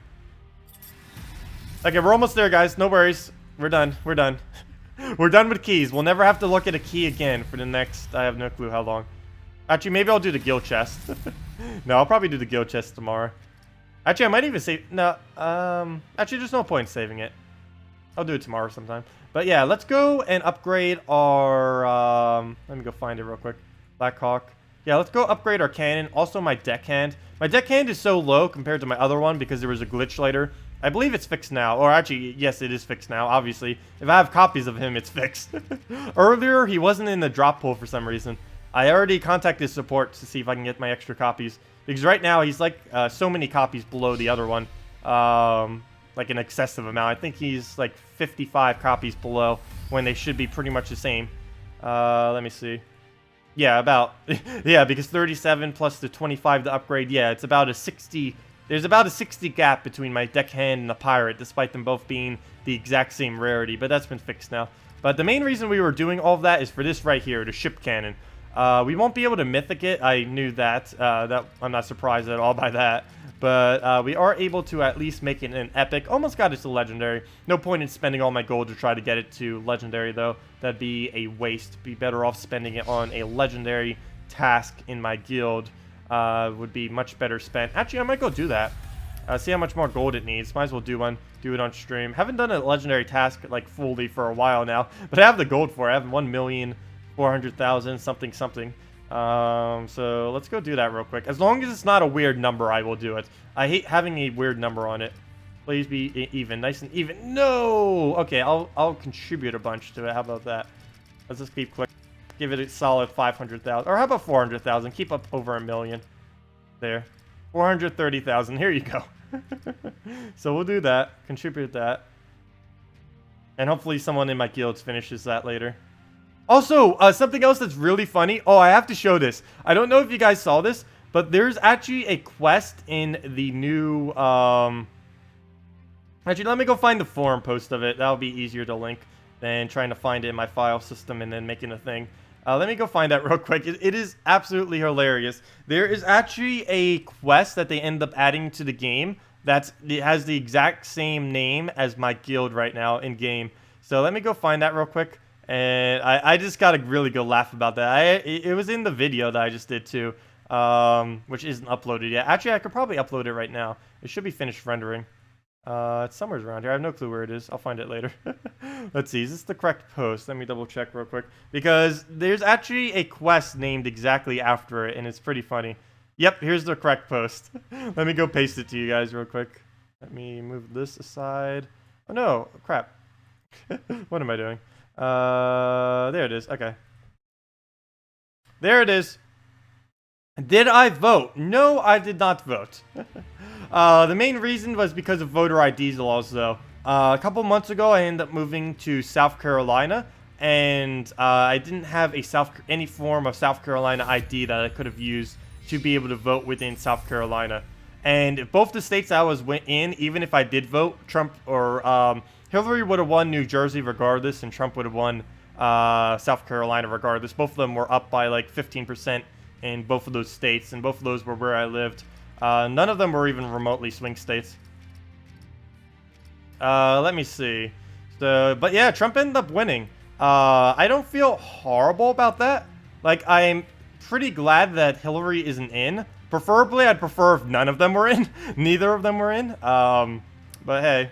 Okay, we're almost there, guys. No worries. We're done. We're done. We're done with keys. We'll never have to look at a key again for the next... I have no clue how long. Actually, maybe I'll do the guild chest. No, I'll probably do the guild chest tomorrow. Actually, I might even save... No, actually, there's no point in saving it. I'll do it tomorrow sometime. But yeah, let's go and upgrade our... let me go find it real quick. Black Hawk. Yeah, let's go upgrade our cannon. Also, my deckhand. My deckhand is so low compared to my other one because there was a glitch later. I believe it's fixed now. Or actually, yes, it is fixed now, obviously. If I have copies of him, it's fixed. Earlier, he wasn't in the drop pool for some reason. I already contacted support to see if I can get my extra copies. Because right now, he's like so many copies below the other one. Like an excessive amount. I think he's like 55 copies below when they should be pretty much the same. Let me see. Yeah, about... yeah, because 37 plus the 25 to upgrade. Yeah, it's about a 60... There's about a 60 gap between my deckhand and the pirate, despite them both being the exact same rarity. But that's been fixed now. But the main reason we were doing all of that is for this right here, the ship cannon. We won't be able to mythic it. I knew that. That I'm not surprised at all by that. But we are able to at least make it an epic. Almost got it to legendary. No point in spending all my gold to try to get it to legendary, though. That'd be a waste. Be better off spending it on a legendary task in my guild. Would be much better spent. Actually, I might go do that. See how much more gold it needs. Might as well do it on stream. Haven't done a legendary task like fully for a while now, but I have the gold for it. I have 1,400,000 something something. So let's go do that real quick. As long as it's not a weird number, I will do it. I hate having a weird number on it. Please be even, nice and even. No. Okay, I'll contribute a bunch to it. How about that? Let's just keep clicking. Give it a solid 500,000. Or how about 400,000? Keep up over 1 million. There. 430,000. Here you go. So we'll do that. Contribute that. And hopefully someone in my guild finishes that later. Also, something else that's really funny. Oh, I have to show this. I don't know if you guys saw this, but there's actually a quest in the new... Actually, let me go find the forum post of it. That'll be easier to link than trying to find it in my file system and then making a thing. Let me go find that real quick. It is absolutely hilarious. There is actually a quest that they end up adding to the game it has the exact same name as my guild right now in game. So let me go find that real quick. And I just got a really good laugh about that. It was in the video that I just did too, which isn't uploaded yet. Actually, I could probably upload it right now. It should be finished rendering. It's somewhere around here. I have no clue where it is. I'll find it later. Let's see. Is this the correct post? Let me double check real quick. Because there's actually a quest named exactly after it, and it's pretty funny. Yep, here's the correct post. Let me go paste it to you guys real quick. Let me move this aside. Oh no, crap. What am I doing? There it is. Okay. There it is. Did I vote? No, I did not vote. The main reason was because of voter ID laws, though. A couple months ago, I ended up moving to South Carolina, and I didn't have any form of South Carolina ID that I could have used to be able to vote within South Carolina. And both the states I was in, even if I did vote, Trump or Hillary would have won New Jersey regardless, and Trump would have won South Carolina regardless. Both of them were up by like 15% in both of those states, and both of those were where I lived. None of them were even remotely swing states. Let me see. So, but yeah, Trump ended up winning. I don't feel horrible about that. Like, I'm pretty glad that Hillary isn't in. Preferably, I'd prefer if none of them were in. Neither of them were in. But hey,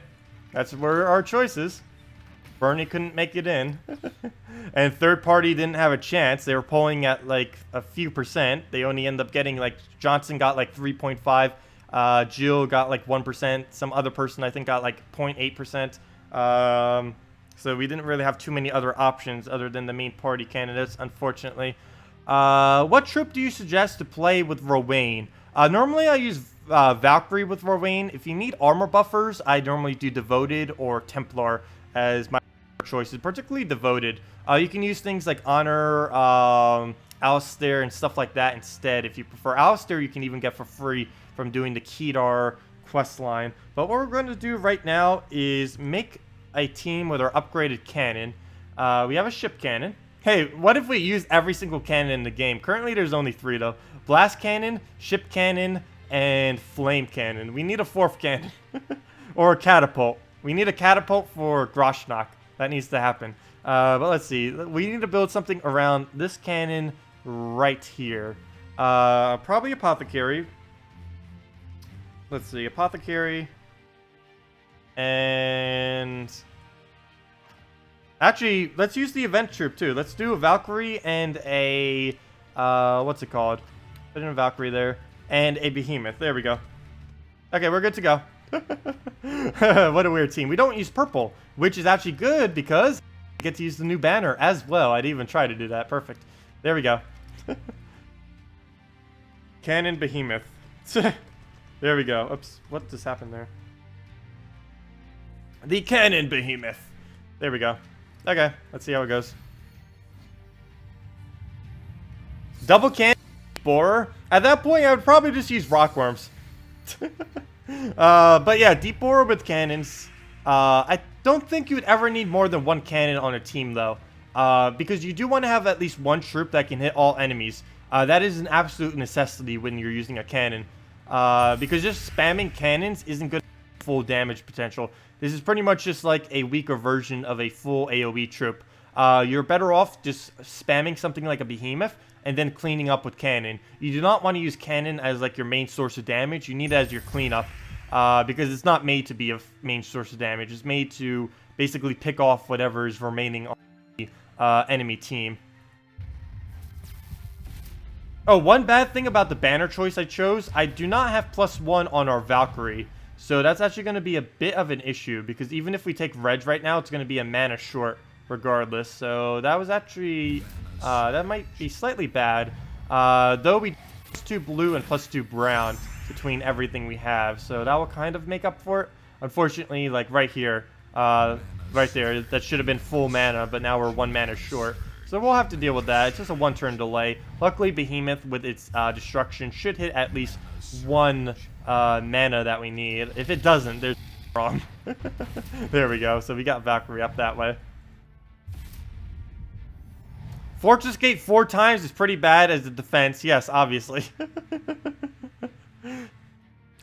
that's where our choice is. Bernie couldn't make it in. And third party didn't have a chance. They were polling at like a few percent. They only end up getting like Johnson got like 3.5. Jill got like 1%. Some other person I think got like 0.8%. So we didn't really have too many other options other than the main party candidates, unfortunately. What troop do you suggest to play with Rowain? Normally I use Valkyrie with Rowain. If you need armor buffers, I normally do Devoted or Templar as my choices, particularly Devoted. You can use things like Honor, Alistair, and stuff like that instead. If you prefer Alistair, you can even get for free from doing the Kedar quest line. But what we're going to do right now is make a team with our upgraded cannon. We have a ship cannon. Hey, what if we use every single cannon in the game? Currently, there's only 3, though. Blast cannon, ship cannon, and flame cannon. We need a 4th cannon. Or a catapult. We need a catapult for Groshnak. That needs to happen. But let's see. We need to build something around this cannon right here. Probably Apothecary. Let's see. Apothecary. And... actually, let's use the event troop, too. Let's do a Valkyrie and a... what's it called? Put in a Valkyrie there. And a Behemoth. There we go. Okay, we're good to go. What a weird team. We don't use purple, which is actually good because we get to use the new banner as well. I didn't even try to do that. Perfect. There we go. Cannon Behemoth. There we go. Oops. What just happened there? The Cannon Behemoth. There we go. Okay. Let's see how it goes. Double cannon borer. At that point, I would probably just use rockworms. But yeah, deep borer with cannons. I don't think you would ever need more than 1 cannon on a team, though. Because you do want to have at least 1 troop that can hit all enemies. That is an absolute necessity when you're using a cannon. Because just spamming cannons isn't good for full damage potential. This is pretty much just like a weaker version of a full AoE troop. You're better off just spamming something like a Behemoth and then cleaning up with cannon. You do not want to use cannon as like your main source of damage. You need it as your cleanup. Because it's not made to be a main source of damage. It's made to basically pick off whatever is remaining on the enemy team. Oh, one bad thing about the banner choice I chose, I do not have +1 on our Valkyrie. So that's actually going to be a bit of an issue, because even if we take Reg right now, it's going to be a mana short regardless. So that was actually, that might be slightly bad. Though we +2 blue and +2 brown between everything we have. So that will kind of make up for it. Unfortunately, like right here, right there, that should have been full mana, but now we're 1 mana short. So we'll have to deal with that. It's just a 1-turn delay. Luckily, Behemoth with its destruction should hit at least 1 mana that we need. If it doesn't, there's wrong. There we go. So we got Valkyrie up that way. Fortress Gate 4 times is pretty bad as a defense. Yes, obviously.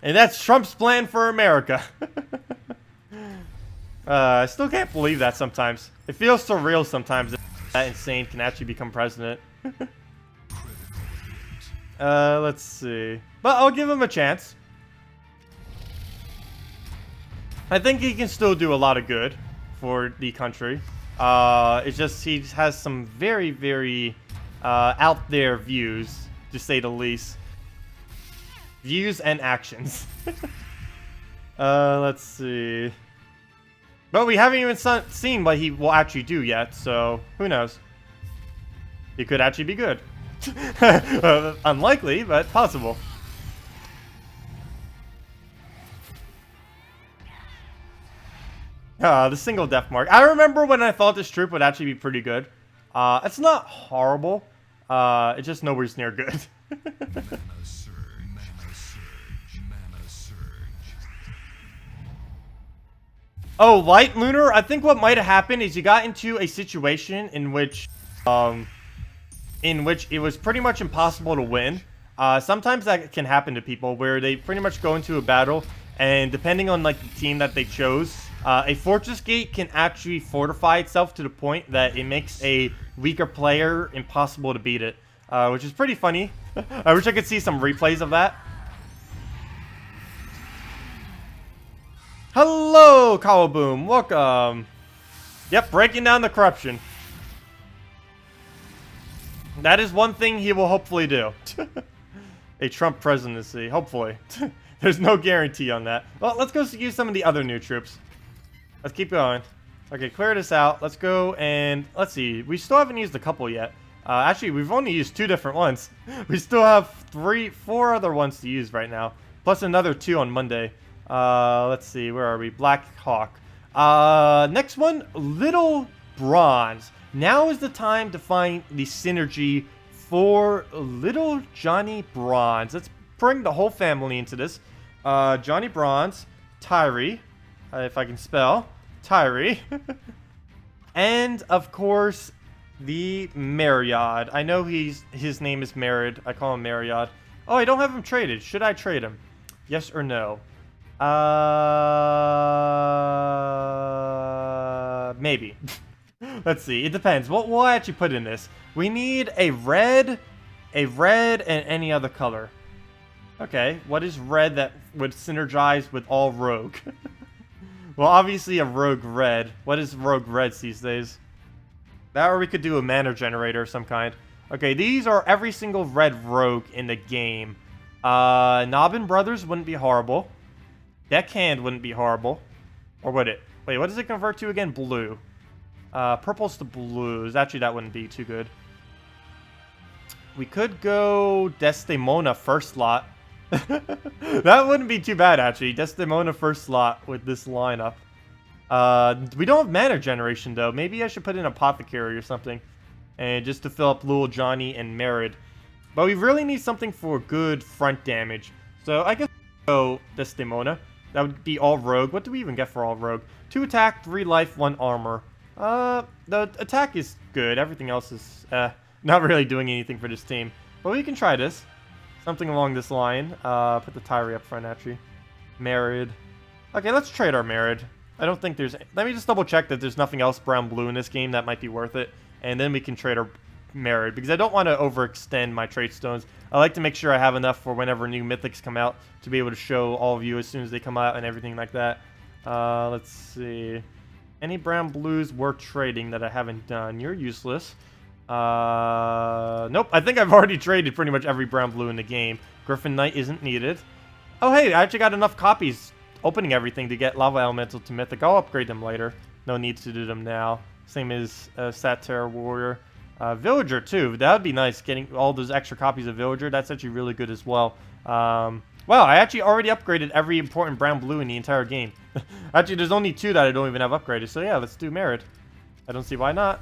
And that's Trump's plan for America. I still can't believe that sometimes. It feels surreal sometimes that insane can actually become president. Let's see. But I'll give him a chance. I think he can still do a lot of good for the country. It's just he has some very, very out there views, to say the least. Views and actions. Let's see. But we haven't even seen what he will actually do yet, so who knows? He could actually be good. Unlikely, but possible. The single death mark. I remember when I thought this troop would actually be pretty good. It's not horrible. It's just nowhere near good. Oh, Light Lunar? I think what might have happened is you got into a situation in which it was pretty much impossible to win. Sometimes that can happen to people where they pretty much go into a battle, and depending on like the team that they chose, a Fortress Gate can actually fortify itself to the point that it makes a weaker player impossible to beat it, which is pretty funny. I wish I could see some replays of that. Hello, Kawaboom. Welcome. Yep, breaking down the corruption. That is one thing he will hopefully do. A Trump presidency, hopefully. There's no guarantee on that. Well, let's go use some of the other new troops. Let's keep going. Okay, clear this out. Let's go and let's see. We still haven't used a couple yet. Actually, we've only used 2 different ones. We still have 4 other ones to use right now. Plus another 2 on Monday. Let's see. Where are we? Black Hawk. Next one, Little Bronze. Now is the time to find the synergy for Little Johnny Bronze. Let's bring the whole family into this. Johnny Bronze, Tyree, if I can spell, Tyree, and of course the Marriott. I know his name is Marriott. I call him Marriott. Oh, I don't have him traded. Should I trade him? Yes or no? Maybe. Let's see. It depends. What we'll actually put in this. We need a red, and any other color. Okay. What is red that would synergize with all rogue? Well, obviously a rogue red. What is rogue reds these days? That, or we could do a mana generator of some kind. Okay, these are every single red rogue in the game. Nobbin Brothers wouldn't be horrible. Deckhand wouldn't be horrible. Or would it? Wait, what does it convert to again? Blue. Purples to blues. Actually, that wouldn't be too good. We could go Desdemona first slot. That wouldn't be too bad, actually. Desdemona first slot with this lineup. We don't have mana generation, though. Maybe I should put in Apothecary or something. And just to fill up Little Johnny and Merid. But we really need something for good front damage. So I guess we'll go Desdemona. That would be all rogue. What do we even get for all rogue? 2 attack, 3 life, 1 armor. The attack is good. Everything else is, not really doing anything for this team. But we can try this. Something along this line. Put the Tyree up front, actually. Merid. Okay, let's trade our Merid. I don't think there's... Let me just double check that there's nothing else brown-blue in this game that might be worth it. And then we can trade our Merid. Because I don't want to overextend my trade stones. I like to make sure I have enough for whenever new mythics come out. To be able to show all of you as soon as they come out and everything like that. Let's see... Any brown blues worth trading that I haven't done? You're useless. Nope. I think I've already traded pretty much every brown blue in the game. Griffin Knight isn't needed. Oh, hey, I actually got enough copies opening everything to get Lava Elemental to Mythic. I'll upgrade them later. No need to do them now. Same as Satyr Warrior. Villager, too. That would be nice, getting all those extra copies of Villager. That's actually really good as well. Wow, I actually already upgraded every important brown blue in the entire game. Actually, there's only 2 that I don't even have upgraded. So yeah, let's do Merid. I don't see why not.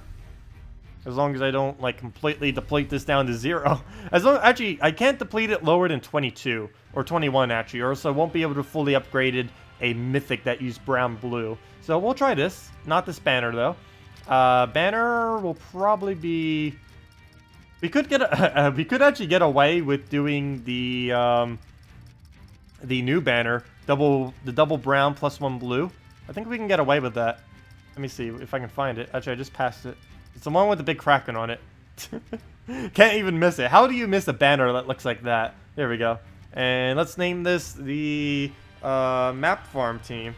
As long as I don't, like, completely deplete this down to 0. Actually, I can't deplete it lower than 22. Or 21, actually. Or else I won't be able to fully upgrade a mythic that used brown-blue. So we'll try this. Not this banner, though. Banner will probably be... We could get we could actually get away with doing the new banner. The double brown plus 1 blue. I think we can get away with that. Let me see if I can find it. Actually, I just passed it. It's the one with the big Kraken on it. Can't even miss it. How do you miss a banner that looks like that? There we go. And let's name this the map farm team.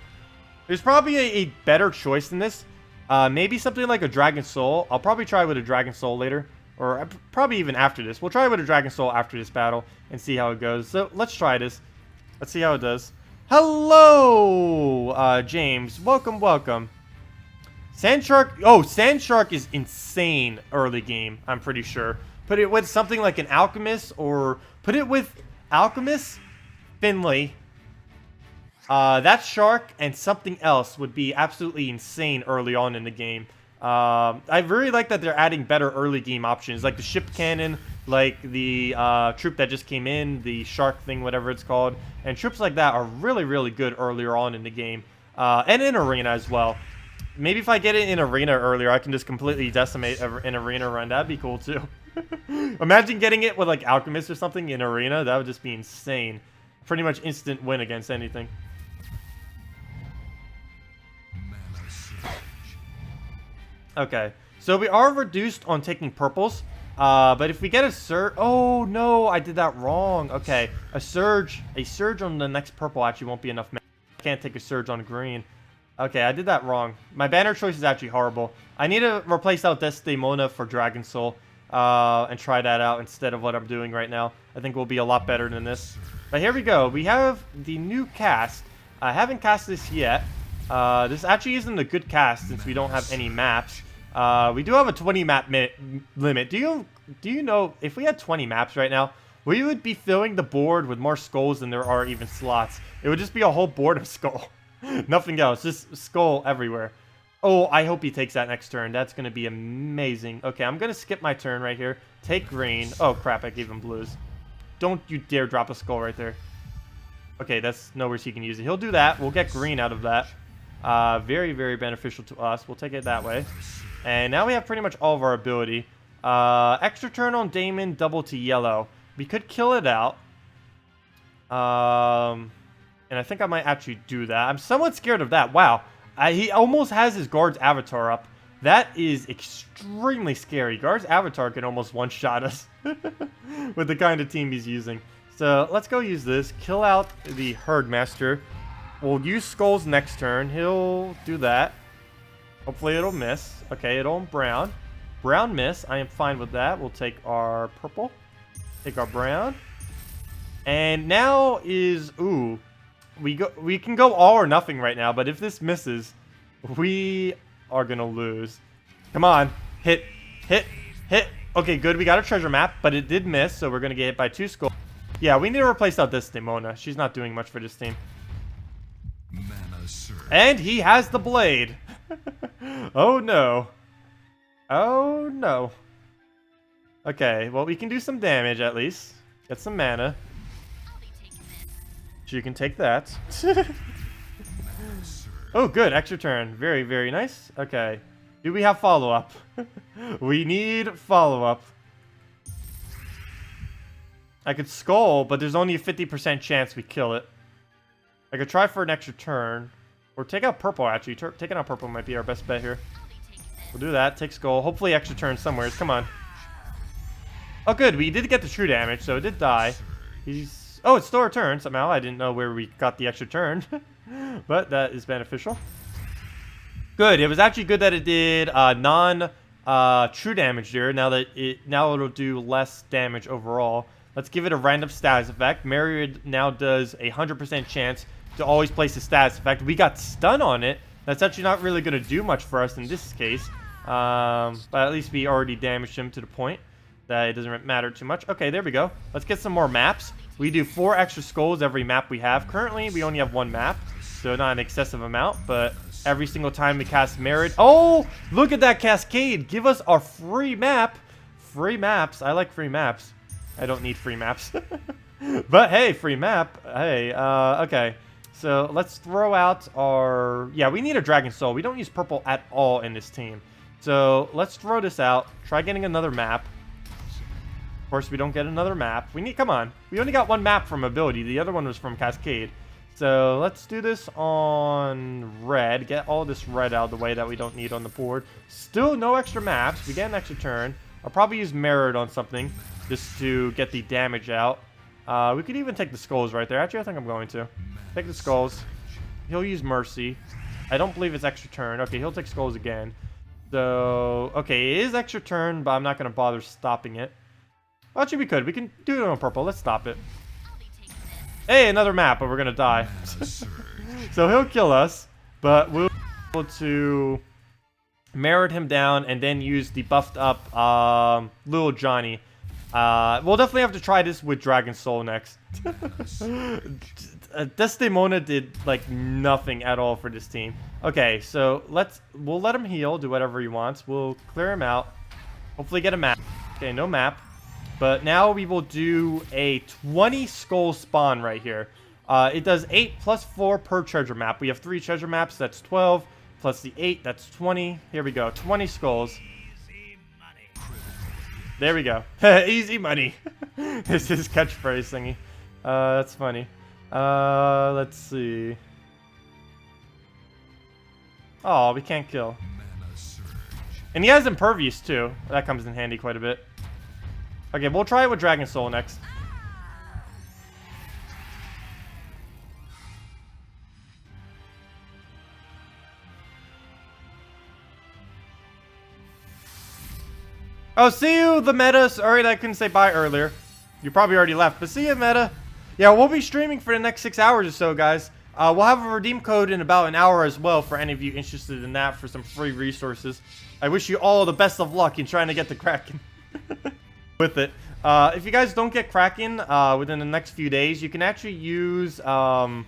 There's probably a better choice than this. Maybe something like a Dragon Soul. I'll probably try with a Dragon Soul later. Or probably even after this. We'll try with a Dragon Soul after this battle and see how it goes. So let's try this. Let's see how it does. Hello, James. Welcome, welcome. Sandshark. Oh, Sandshark is insane early game, I'm pretty sure. Put it with something like an Alchemist, or put it with Alchemist, Finley. That Shark and something else would be absolutely insane early on in the game. I really like that they're adding better early game options, like the ship cannon, like the troop that just came in, the shark thing, whatever it's called. And troops like that are really, really good earlier on in the game. And in Arena as well. Maybe if I get it in Arena earlier, I can just completely decimate an Arena run. That'd be cool, too. Imagine getting it with, like, Alchemist or something in Arena. That would just be insane. Pretty much instant win against anything. Okay. So we are reduced on taking purples. But if we get a surge... Oh, no. I did that wrong. Okay. A surge on the next purple actually won't be enough. I can't take a surge on green. Okay, I did that wrong. My banner choice is actually horrible. I need to replace out Desdemona for Dragon Soul. And try that out instead of what I'm doing right now. I think we'll be a lot better than this. But here we go. We have the new cast. I haven't cast this yet. This actually isn't a good cast since we don't have any maps. We do have a 20 map limit. Do you know if we had 20 maps right now, we would be filling the board with more skulls than there are even slots. It would just be a whole board of skull. Nothing else. Just skull everywhere. Oh, I hope he takes that next turn. That's going to be amazing. Okay, I'm going to skip my turn right here. Take green. Oh, crap. I gave him blues. Don't you dare drop a skull right there. Okay, that's nowhere he can use it. He'll do that. We'll get green out of that. Very, very beneficial to us. We'll take it that way. And now we have pretty much all of our ability. Extra turn on Damon, double to yellow. We could kill it out. And I think I might actually do that. I'm somewhat scared of that. Wow. He almost has his guard's avatar up. That is extremely scary. Guard's avatar can almost one-shot us with the kind of team he's using. So let's go use this. Kill out the Herdmaster. We'll use skulls next turn. He'll do that. Hopefully it'll miss. Okay, it'll brown. Brown miss. I am fine with that. We'll take our purple. Take our brown. And now is... Ooh. We can go all or nothing right now, but if this misses, we are going to lose. Come on. Hit. Hit. Hit. Okay, good. We got a treasure map, but it did miss, so we're going to get hit by 2 skulls. Yeah, we need to replace out this Demona. She's not doing much for this team. And he has the blade. Oh, no. Oh, no. Okay, well, we can do some damage at least. Get some mana. You can take that. Oh, good. Extra turn. Very, very nice. Okay. Do we have follow-up? We need follow-up. I could skull, but there's only a 50% chance we kill it. I could try for an extra turn. Or take out purple, actually. Taking out purple might be our best bet here. We'll do that. Take skull. Hopefully extra turn somewhere. Come on. Oh, good. We did get the true damage, so it did die. He's... Oh, it's still a turn somehow. I didn't know where we got the extra turn. But that is beneficial. Good. It was actually good that it did true damage there. Now it'll do less damage overall. Let's give it a random status effect. Myriad now does a 100% chance to always place a status effect. We got stun on it. That's actually not really going to do much for us in this case. But at least we already damaged him to the point that it doesn't matter too much. Okay, there we go. Let's get some more maps. We do 4 extra skulls every map we have. Currently, we only have 1 map, so not an excessive amount, but every single time we cast Merit... Oh, look at that cascade. Give us our free map. Free maps. I like free maps. I don't need free maps. But hey, free map. Hey, okay. So let's throw out our... Yeah, we need a Dragon Soul. We don't use purple at all in this team. So let's throw this out. Try getting another map. Of course, we don't get another map. Come on. We only got 1 map from ability. The other one was from Cascade. So let's do this on red. Get all this red out of the way that we don't need on the board. Still no extra maps. We get an extra turn. I'll probably use Mirrored on something just to get the damage out. We could even take the skulls right there. Actually, I think I'm going to. Take the skulls. He'll use Mercy. I don't believe it's extra turn. Okay, he'll take skulls again. So, okay, it is extra turn, but I'm not going to bother stopping it. Actually, we could. We can do it on purple. Let's stop it. Hey, another map, but we're going to die. So he'll kill us, but we'll be able to merit him down and then use the buffed up Little Johnny. We'll definitely have to try this with Dragon Soul next. Desdemona did, like, nothing at all for this team. Okay, so we'll let him heal, do whatever he wants. We'll clear him out. Hopefully get a map. Okay, no map. But now we will do a 20 skull spawn right here. It does 8 plus 4 per treasure map. We have 3 treasure maps. That's 12. Plus the 8, that's 20. Here we go. 20 skulls. There we go. Easy money. This is catchphrase thingy. That's funny. Let's see. Oh, we can't kill. And he has Impervious too. That comes in handy quite a bit. Okay, we'll try it with Dragon Soul next. Oh, see you, the meta. Sorry that I couldn't say bye earlier. You probably already left, but see you, meta. Yeah, we'll be streaming for the next 6 hours or so, guys. We'll have a redeem code in about an hour as well for any of you interested in that for some free resources. I wish you all the best of luck in trying to get the Kraken with it. If you guys don't get Kraken within the next few days, you can actually use... oh,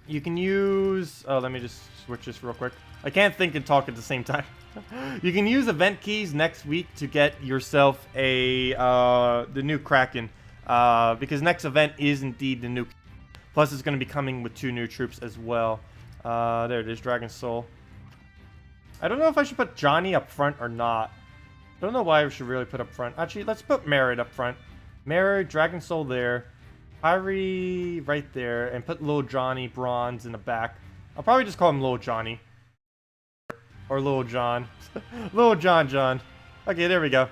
let me just switch this real quick. I can't think and talk at the same time. You can use event keys next week to get yourself the new Kraken. Because next event is indeed the new... Plus, it's going to be coming with 2 new troops as well. There it is, Dragon Soul. I don't know if I should put Johnny up front or not. Don't know why I should really put up front. Actually, let's put Merit up front. Merit, Dragon Soul there. Pyrie right there. And put Little Johnny Bronze in the back. I'll probably just call him Little Johnny. Or Little John. Little John. Okay, there we go.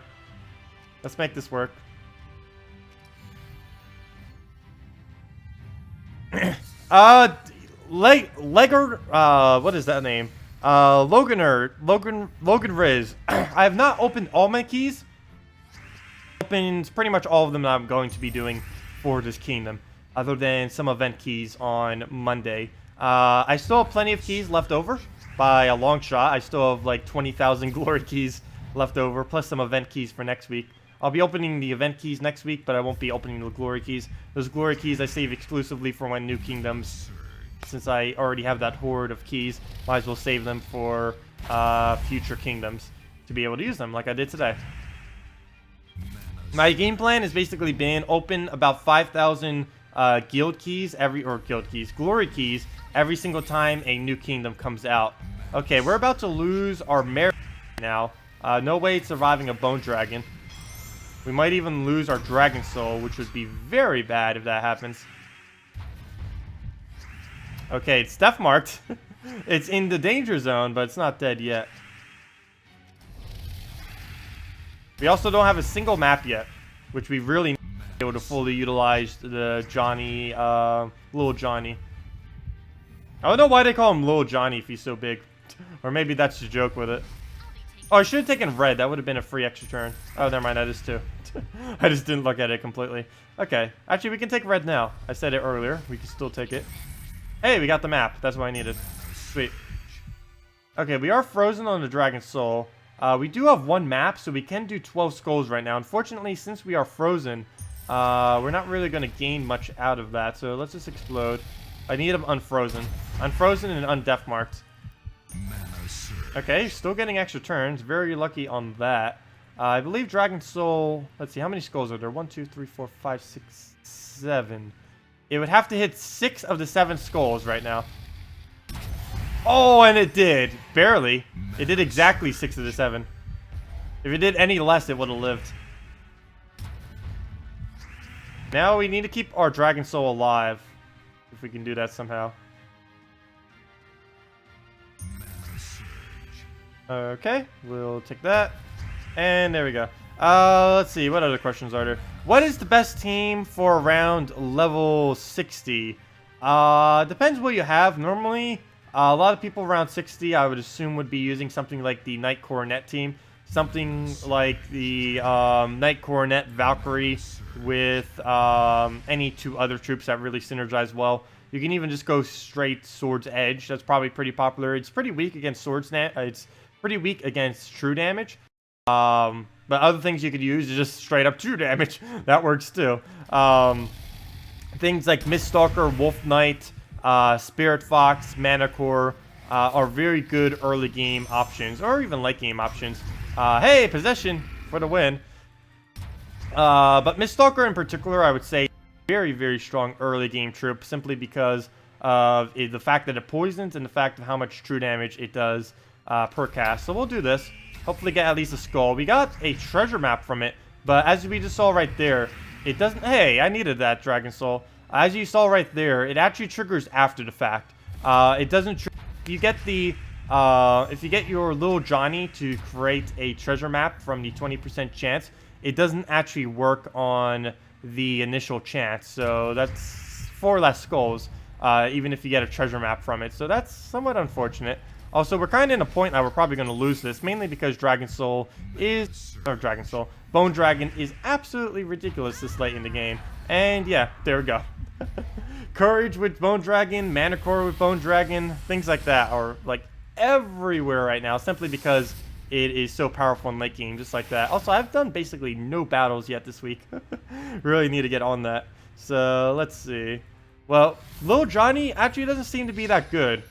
Let's make this work. What is that name? Logan Riz. I have not opened all my keys. Opened pretty much all of them that I'm going to be doing for this kingdom, other than some event keys on Monday. I still have plenty of keys left over by a long shot. I still have like 20,000 glory keys left over, plus some event keys for next week. I'll be opening the event keys next week, but I won't be opening the glory keys. Those glory keys I save exclusively for my new kingdoms. Since I already have that horde of keys, might as well save them for future kingdoms to be able to use them like I did today. My game plan has basically been open about 5,000 glory keys every single time a new kingdom comes out. Okay, we're about to lose our merit now. No way it's surviving a bone dragon. We might even lose our Dragon Soul, which would be very bad if that happens. Okay, it's death marked. It's in the danger zone, but it's not dead yet. We also don't have a single map yet, which we really need to be able to fully utilize the Johnny, Little Johnny. I don't know why they call him Little Johnny if he's so big. Or maybe that's the joke with it. Oh, I should have taken red. That would have been a free extra turn. Oh, never mind. That is too. I just didn't look at it completely. Okay. Actually, we can take red now. I said it earlier. We can still take it. Hey, we got the map. That's what I needed. Sweet. Okay, we are frozen on the Dragon Soul. We do have 1 map, so we can do 12 skulls right now. Unfortunately, since we are frozen, we're not really going to gain much out of that. So let's just explode. I need them unfrozen. Unfrozen and undeath marked. Okay, still getting extra turns. Very lucky on that. I believe Dragon Soul... Let's see, how many skulls are there? 1, 2, 3, 4, 5, 6, 7. It would have to hit 6 of the 7 skulls right now. Oh, and it did. Barely. It did exactly 6 of the 7. If it did any less, it would have lived. Now we need to keep our Dragon Soul alive. If we can do that somehow. Okay, we'll take that. And there we go. Let's see, what other questions are there? What is the best team for around level 60? Depends what you have. Normally, a lot of people around 60, I would assume, would be using something like the Knight Coronet team. Something like the Knight Coronet Valkyrie with any 2 other troops that really synergize well. You can even just go straight Sword's Edge. That's probably pretty popular. It's pretty weak against it's pretty weak against true damage. But other things you could use is just straight up true damage. That works too. Things like Miststalker, Wolf Knight, Spirit Fox, Mana Core are very good early game options, or even late game options. Hey, possession for the win. But Miststalker in particular, I would say, very, very strong early game troop, simply because of the fact that it poisons and the fact of how much true damage it does per cast. So we'll do this. Hopefully get at least a skull. We got a treasure map from it, but as we just saw right there, it doesn't... Hey, I needed that Dragon Soul. As you saw right there, it actually triggers after the fact. It doesn't... If you get the... if you get your little Johnny to create a treasure map from the 20% chance, it doesn't actually work on the initial chance. So that's 4 less skulls, even if you get a treasure map from it. So that's somewhat unfortunate. Also, we're kind of in a point that we're probably going to lose this, mainly because Bone Dragon is absolutely ridiculous this late in the game. And yeah, there we go. Courage with Bone Dragon, Mana Core with Bone Dragon, things like that are like everywhere right now, simply because it is so powerful in late game, just like that. Also, I've done basically no battles yet this week. Really need to get on that. So, let's see. Well, Lil Johnny actually doesn't seem to be that good.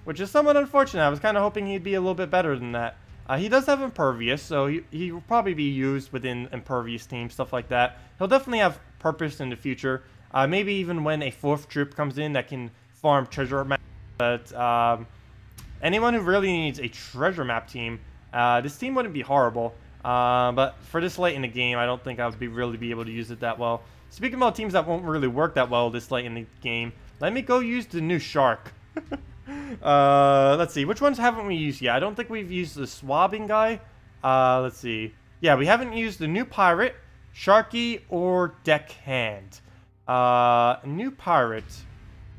Which is somewhat unfortunate. I was kind of hoping he'd be a little bit better than that. He does have Impervious, so he will probably be used within Impervious teams, stuff like that. He'll definitely have purpose in the future. Maybe even when a 4th troop comes in that can farm treasure map. But anyone who really needs a treasure map team, this team wouldn't be horrible. But for this late in the game, I don't think I would really be able to use it that well. Speaking about teams that won't really work that well this late in the game, let me go use the new Shark. Let's see. Which ones haven't we used yet? I don't think we've used the Swabbing guy. Let's see. Yeah, we haven't used the new Pirate, Sharky, or Deckhand. New Pirate.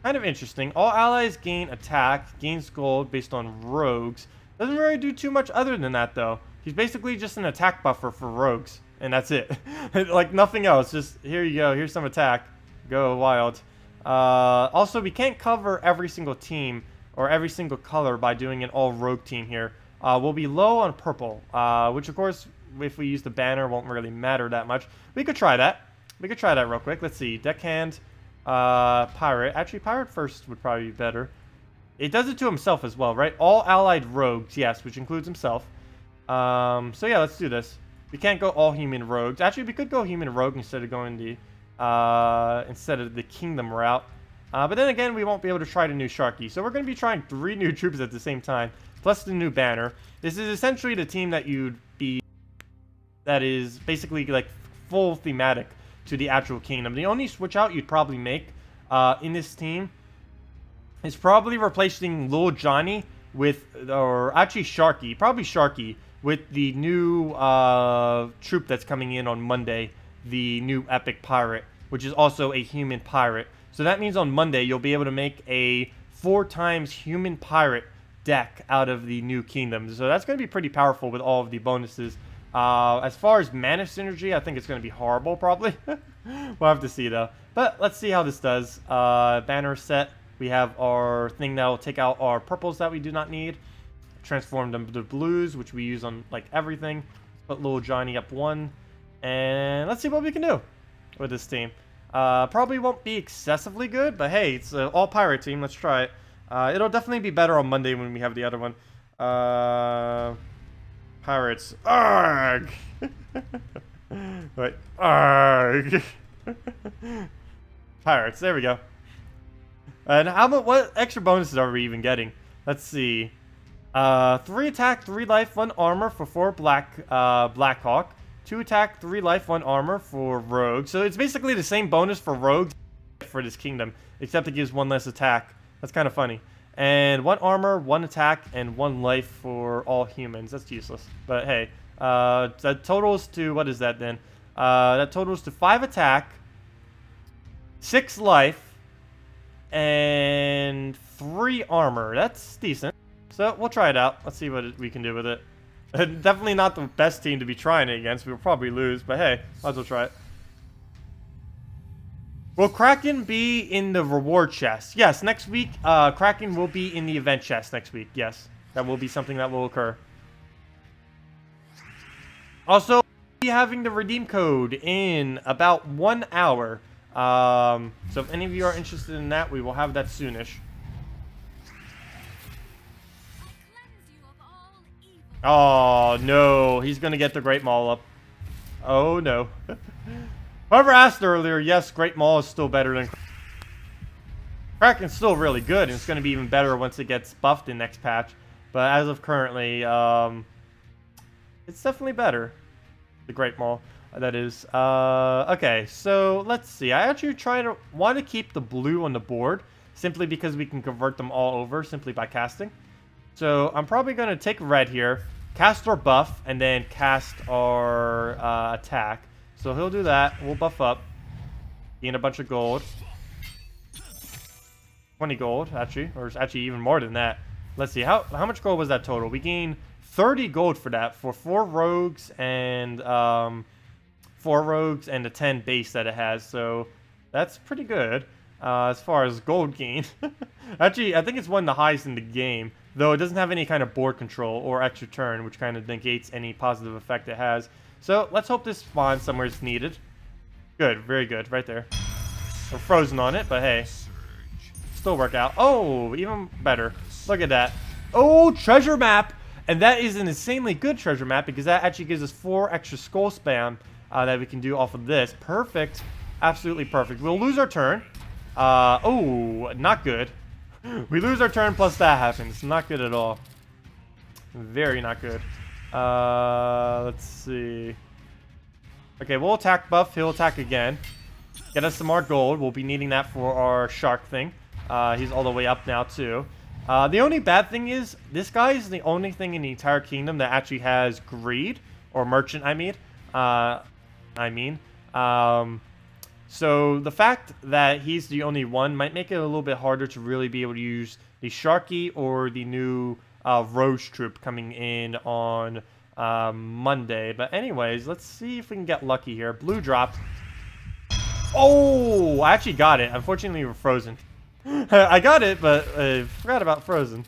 Kind of interesting. All allies gain attack, gains gold based on rogues. Doesn't really do too much other than that, though. He's basically just an attack buffer for rogues. And that's it. Like, nothing else. Just, here you go. Here's some attack. Go wild. Also, we can't cover every single team or every single color by doing an all-rogue team here. We'll be low on purple, which, of course, if we use the banner, won't really matter that much. We could try that. We could try that real quick. Let's see. Deckhand, Pirate. Actually, Pirate first would probably be better. It does it to himself as well, right? All allied rogues, yes, which includes himself. So, yeah, let's do this. We can't go all human rogues. Actually, we could go human rogue instead of going the kingdom route. But then again, we won't be able to try the new Sharky. So we're going to be trying 3 new troops at the same time, plus the new banner. This is essentially the team that that is basically like full thematic to the actual kingdom. The only switch out you'd probably make in this team is probably replacing Lil Johnny with, or actually Sharky, probably Sharky, with the new troop that's coming in on Monday, the new Epic Pirate, which is also a human pirate. So that means on Monday, you'll be able to make a 4 times human pirate deck out of the new kingdom. So that's going to be pretty powerful with all of the bonuses. As far as mana synergy, I think it's going to be horrible, probably. We'll have to see, though. But let's see how this does. Banner set. We have our thing that will take out our purples that we do not need. Transform them to blues, which we use on, like, everything. Put Little Johnny up 1. And let's see what we can do with this team. Probably won't be excessively good, but hey, it's an all-pirate team. Let's try it. It'll definitely be better on Monday when we have the other one. Pirates. Arg! Wait. Arg! Pirates. There we go. And what extra bonuses are we even getting? Let's see. 3 attack, 3 life, 1 armor for 4 Blackhawk. 2 attack, 3 life, 1 armor for rogues. So it's basically the same bonus for rogues for this kingdom, except it gives 1 less attack. That's kind of funny. And 1 armor, 1 attack, and 1 life for all humans. That's useless. But hey, that totals to, what is that then? That totals to 5 attack, 6 life, and 3 armor. That's decent. So we'll try it out. Let's see what we can do with it. Definitely not the best team to be trying it against. We'll probably lose, but hey, might as well try it. Will Kraken be in the reward chest? Yes, next week, Kraken will be in the event chest next week. Yes, that will be something that will occur. Also, we'll be having the redeem code in about 1 hour. So if any of you are interested in that, we will have that soonish. Oh, no. He's going to get the Great Maul up. Oh, no. Whoever asked earlier, yes, Great Maul is still better than Kraken's still really good, and it's going to be even better once it gets buffed in next patch. But as of currently, it's definitely better. The Great Maul, that is. Okay, so let's see. I actually want to keep the blue on the board, simply because we can convert them all over simply by casting. So I'm probably going to take red here, cast our buff, and then cast our attack. So he'll do that. We'll buff up. Gain a bunch of gold. 20 gold, actually. Or it's actually even more than that. Let's see. How much gold was that total? We gained 30 gold for that. For 4 rogues and... 4 rogues and a 10 base that it has. So, that's pretty good. As far as gold gain. Actually, I think it's one of the highest in the game. Though it doesn't have any kind of board control or extra turn, which kind of negates any positive effect it has. So, let's hope this spawns somewhere it's needed. Good, very good, right there. We're frozen on it, but hey. Still work out. Oh, even better. Look at that. Oh, treasure map! And that is an insanely good treasure map because that actually gives us 4 extra skull spam that we can do off of this. Perfect. Absolutely perfect. We'll lose our turn. Oh, not good. We lose our turn plus that happens. Not good at all. Very not good. Let's see. Okay, we'll attack buff. He'll attack again. Get us some more gold. We'll be needing that for our shark thing. He's all the way up now, too. The only bad thing is, this guy is the only thing in the entire kingdom that actually has greed. Or merchant, I mean. So the fact that he's the only one might make it a little bit harder to really be able to use the Sharky or the new Roche troop coming in on Monday. But anyways, let's see if we can get lucky here. Blue drop. Oh, I actually got it. Unfortunately, we're frozen. I got it, but I forgot about frozen.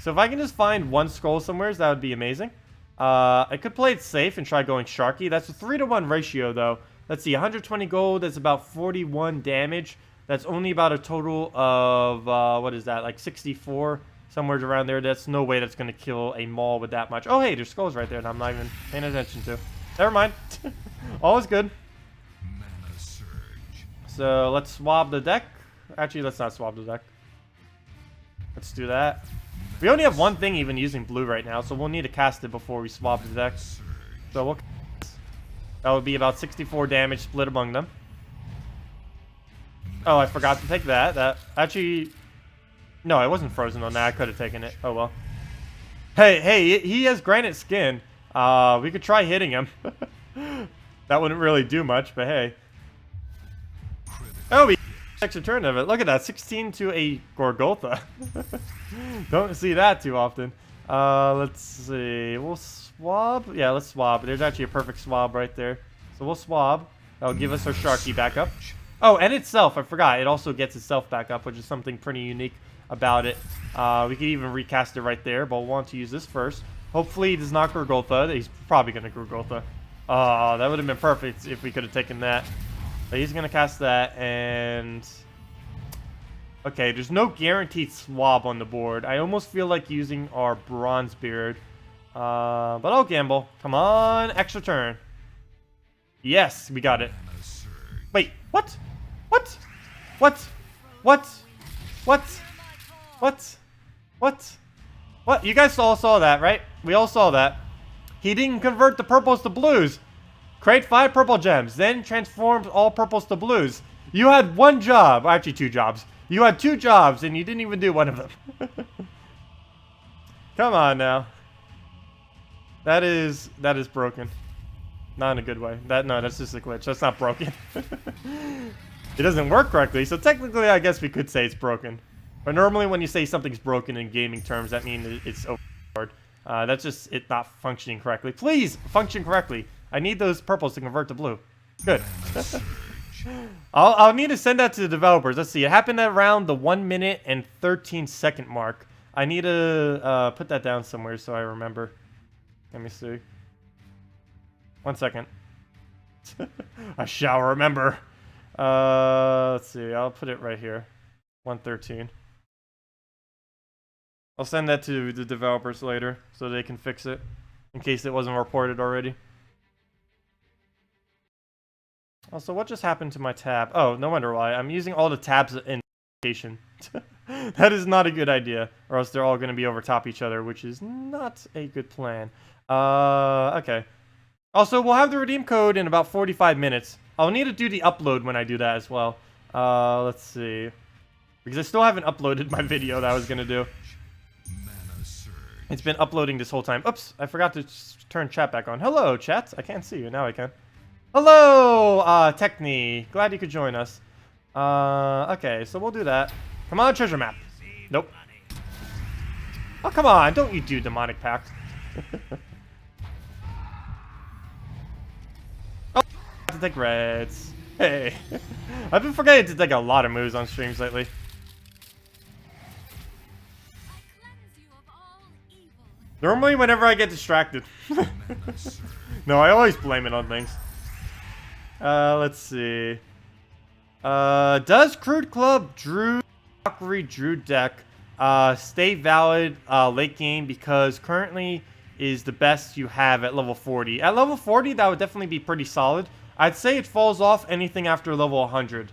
So if I can just find 1 skull somewhere, that would be amazing. I could play it safe and try going Sharky. That's a 3-to-1 ratio, though. Let's see, 120 gold. That's about 41 damage. That's only about a total of, what is that, like 64? Somewhere around there. That's no way that's going to kill a maul with that much. Oh, hey, there's skulls right there that I'm not even paying attention to. Never mind. All is good. So, let's swab the deck. Actually, let's not swab the deck. Let's do that. We only have 1 thing even using blue right now, so we'll need to cast it before we swap the deck. So we'll cast. That would be about 64 damage split among them. Oh, I forgot to take that. That actually... No, I wasn't frozen on that. I could have taken it. Oh, well. Hey, he has granite skin. We could try hitting him. That wouldn't really do much, but hey. Oh, we extra turn of it. Look at that. 16 to a Gorgotha. Don't see that too often. Let's see. We'll swab. Yeah, let's swab. There's actually a perfect swab right there. So we'll swab. That'll give us our Sharky back up. Oh, and itself. I forgot. It also gets itself back up, which is something pretty unique about it. We could even recast it right there, but we'll want to use this first. Hopefully he does not Gorgotha. He's probably going to Gorgotha. Oh, that would have been perfect if we could have taken that. But he's going to cast that, and... Okay, there's no guaranteed swab on the board. I almost feel like using our Bronze Beard. But I'll gamble. Come on, extra turn. Yes, we got it. Wait, what? What? What? What? What? What? What? What? You guys all saw that, right? We all saw that. He didn't convert the purples to blues. Create 5 purple gems, then transformed all purples to blues. You had 1 job. Actually, 2 jobs. You had 2 jobs, and you didn't even do 1 of them. Come on now. That is broken. Not in a good way. No, that's just a glitch. That's not broken. It doesn't work correctly, so technically I guess we could say it's broken. But normally when you say something's broken in gaming terms, that means it's overpowered. That's just it not functioning correctly. Please, function correctly. I need those purples to convert to blue. Good. I'll need to send that to the developers. Let's see. It happened at around the 1 minute and 13 second mark. I need to put that down somewhere so I remember. Let me see. 1 second. I shall remember. Let's see. I'll put it right here. 113. I'll send that to the developers later so they can fix it in case it wasn't reported already. Also, what just happened to my tab? Oh, no wonder why. I'm using all the tabs in application. That is not a good idea, or else they're all going to be over top each other, which is not a good plan. Okay. Also, we'll have the redeem code in about 45 minutes. I'll need to do the upload when I do that as well. Let's see. Because I still haven't uploaded my video that I was going to do. It's been uploading this whole time. Oops, I forgot to turn chat back on. Hello, chat. I can't see you. Now I can. Hello, Techni. Glad you could join us. Okay, so we'll do that. Come on, treasure map. Nope. Oh, come on. Don't you do demonic pact. Oh, to take reds. Hey. I've been forgetting to take a lot of moves on streams lately. Normally, whenever I get distracted. No, I always blame it on things. Let's see. Does Crude Club Druid Valkyrie Druid deck stay valid late game because currently is the best you have at level 40? At level 40, that would definitely be pretty solid. I'd say it falls off anything after level 100.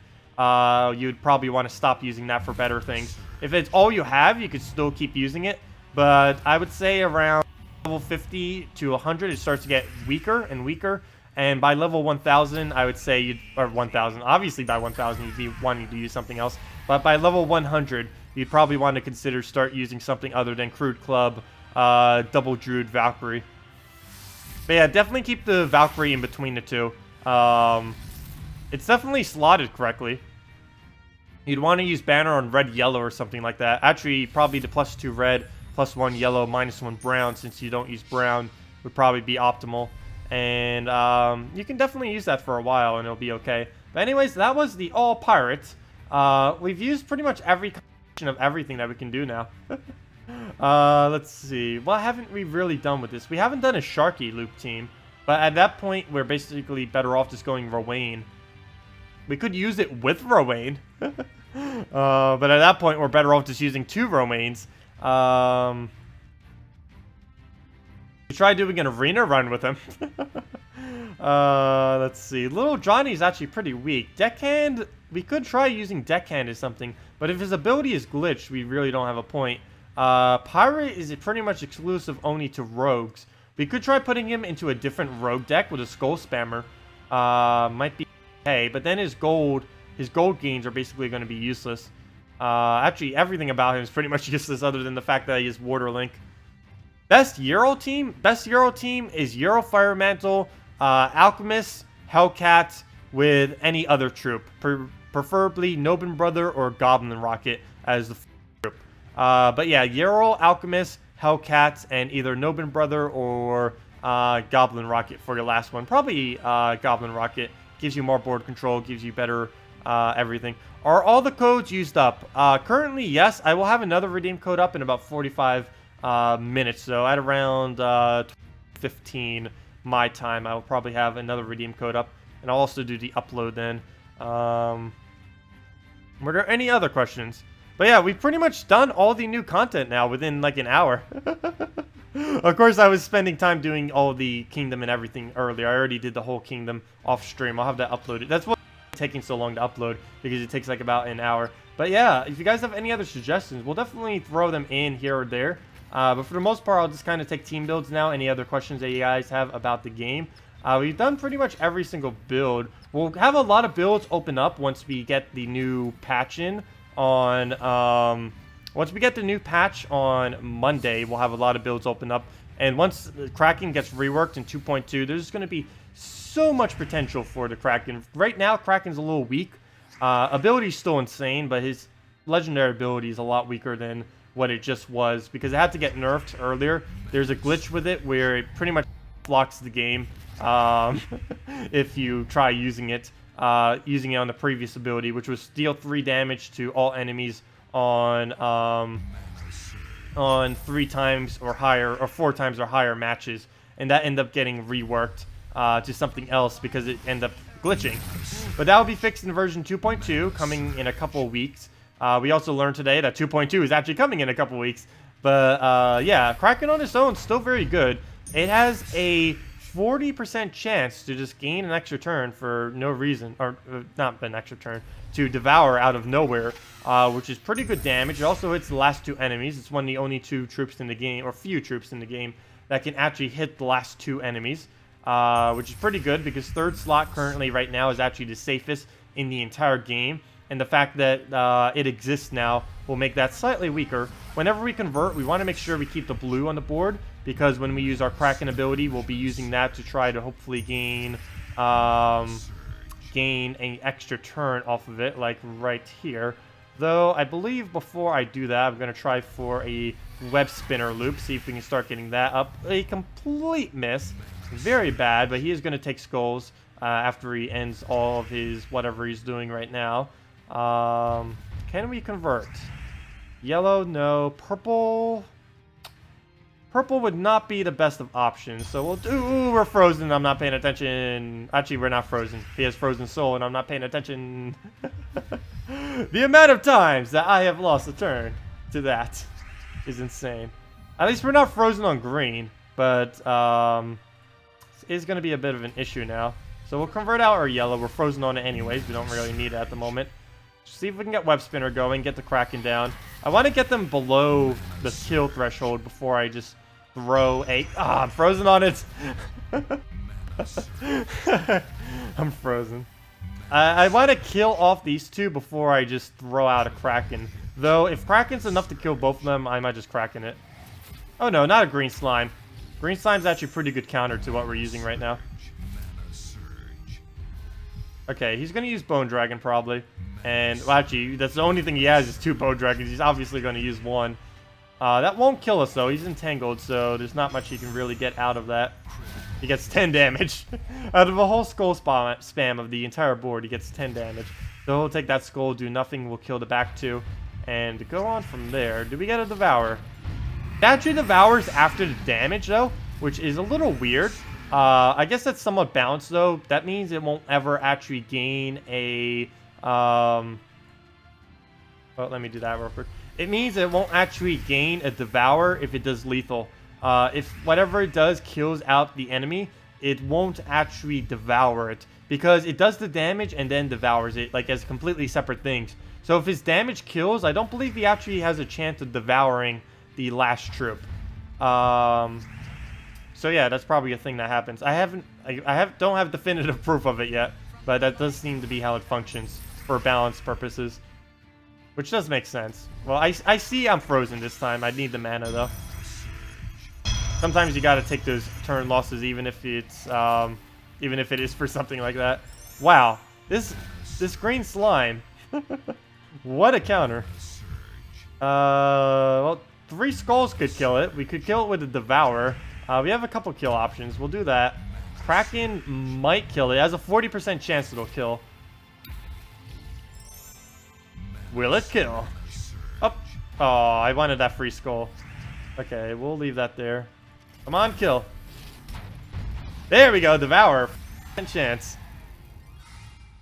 You'd probably want to stop using that for better things. If it's all you have, you could still keep using it. But I would say around level 50 to 100, it starts to get weaker and weaker. And by level 1000, I would say you'd, or 1000, obviously by 1000, you'd be wanting to use something else. But by level 100, you'd probably want to consider start using something other than Crude Club, Double Druid Valkyrie. But yeah, definitely keep the Valkyrie in between the two. It's definitely slotted correctly. You'd want to use Banner on red, yellow, or something like that. Actually, probably the +2 red, +1 yellow, -1 brown, since you don't use brown, would probably be optimal. And you can definitely use that for a while and it'll be okay. But anyways, that was the all pirate. We've used pretty much every combination of everything that we can do now. Let's see. What haven't we really done with this? We haven't done a Sharky loop team. But at that point, we're basically better off just going Rowain. We could use it with Rowain. But at that point, we're better off just using 2 Rowains. We tried doing an arena run with him. Let's see. Little Johnny's actually pretty weak. Deckhand, we could try using Deckhand as something, but if his ability is glitched, we really don't have a point. Pirate is pretty much exclusive only to rogues. We could try putting him into a different rogue deck with a Skull Spammer. Might be okay, but then his gold gains are basically going to be useless. Actually, everything about him is pretty much useless other than the fact that he is Water Link. Best Euro team is Euro Fire Mantle, Alchemist, Hellcat with any other troop. Preferably Nobin Brother or Goblin Rocket as the troop. But yeah, Euro, Alchemist, Hellcat, and either Nobin Brother or Goblin Rocket for your last one. Probably Goblin Rocket. Gives you more board control, gives you better everything. Are all the codes used up? Currently, yes. I will have another redeem code up in about 45 minutes. So at around 15 my time, I will probably have another redeem code up. And I'll also do the upload then. Were there any other questions? But yeah, we've pretty much done all the new content now within like an hour. Of course, I was spending time doing all the kingdom and everything earlier. I already did the whole kingdom off stream. I'll have that uploaded. That's what it's taking so long to upload, because it takes like about an hour. But yeah, if you guys have any other suggestions, we'll definitely throw them in here or there. But for the most part, I'll just kind of take team builds now. Any other questions that you guys have about the game? We've done pretty much every single build. We'll have a lot of builds open up once we get the new patch in on once we get the new patch on Monday. We'll have a lot of builds open up, and once the Kraken gets reworked in 2.2, there's going to be so much potential for the Kraken. Right now, Kraken's a little weak. Ability's still insane, but his legendary ability is a lot weaker than what it just was, because it had to get nerfed earlier. There's a glitch with it where it pretty much blocks the game if you try using it on the previous ability, which was deal 3 damage to all enemies on 3 times or higher, or 4 times or higher matches, and that ended up getting reworked to something else because it ended up glitching. But that will be fixed in version 2.2 coming in a couple of weeks. We also learned today that 2.2 is actually coming in a couple of weeks. But yeah, Kraken on its own is still very good. It has a 40% chance to just gain an extra turn for no reason, or not an extra turn, to devour out of nowhere, which is pretty good damage. It also hits the last 2 enemies. It's one of the only 2 troops in the game, or few troops in the game, that can actually hit the last 2 enemies, which is pretty good, because 3rd slot currently right now is actually the safest in the entire game. And the fact that it exists now will make that slightly weaker. Whenever we convert, we want to make sure we keep the blue on the board, because when we use our Kraken ability, we'll be using that to try to hopefully gain gain an extra turn off of it, like right here. Though, I believe before I do that, I'm going to try for a web spinner loop, see if we can start getting that up. A complete miss. Very bad, but he is going to take skulls after he ends all of his whatever he's doing right now. Can we convert? Yellow, no. Purple... Purple would not be the best of options, so we'll do... Ooh, we're frozen, I'm not paying attention. Actually, we're not frozen. He has frozen soul, and I'm not paying attention. The amount of times that I have lost a turn to that is insane. At least we're not frozen on green, but it's going to be a bit of an issue now. So we'll convert out our yellow. We're frozen on it anyways. We don't really need it at the moment. See if we can get web spinner going, get the Kraken down. I want to get them below the kill threshold before I just throw a... Ah, I'm frozen on it. I'm frozen. I want to kill off these two before I just throw out a Kraken. Though, if Kraken's enough to kill both of them, I might just Kraken it. Oh no, not a green slime. Green slime's actually a pretty good counter to what we're using right now. Okay, he's going to use Bone Dragon probably. And, well, actually, that's the only thing he has is 2 Bone Dragons. He's obviously going to use 1. That won't kill us, though. He's entangled, so there's not much he can really get out of that. He gets 10 damage. Out of a whole skull spam of the entire board, he gets 10 damage. So he'll take that skull, do nothing, we'll kill the back 2. And go on from there. Do we get a Devour? It actually devours after the damage, though, which is a little weird. I guess that's somewhat balanced, though. That means it won't ever actually gain a... well, let me do that real quick. It means it won't actually gain a Devour if it does lethal. If whatever it does kills out the enemy, it won't actually devour it. Because it does the damage and then devours it, like as completely separate things. So if his damage kills, I don't believe he actually has a chance of devouring the last troop. So yeah, that's probably a thing that happens. I don't have definitive proof of it yet, but that does seem to be how it functions for balance purposes. Which does make sense. Well, I see I'm frozen this time. I need the mana though. Sometimes you gotta take those turn losses even if it's even if it is for something like that. Wow, this green slime. What a counter. Well, 3 skulls could kill it. We could kill it with a Devour. We have a couple kill options. We'll do that. Kraken might kill it. It has a 40% chance it'll kill. Will it kill? Oh, I wanted that free skull. Okay, we'll leave that there. Come on, kill. There we go, Devour. Chance.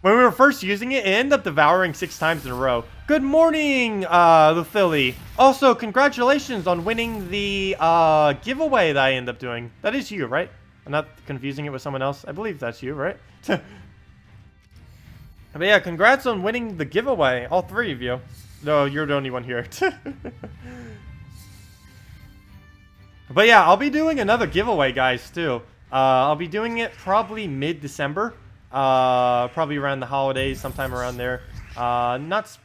When we were first using it, it ended up devouring 6 times in a row. Good morning, the Philly. Also, congratulations on winning the giveaway that I ended up doing. That is you, right? I'm not confusing it with someone else. I believe that's you, right? But yeah, congrats on winning the giveaway. All 3 of you. No, you're the only one here. But yeah, I'll be doing another giveaway, guys, too. I'll be doing it probably mid-December. Probably around the holidays, sometime around there. Not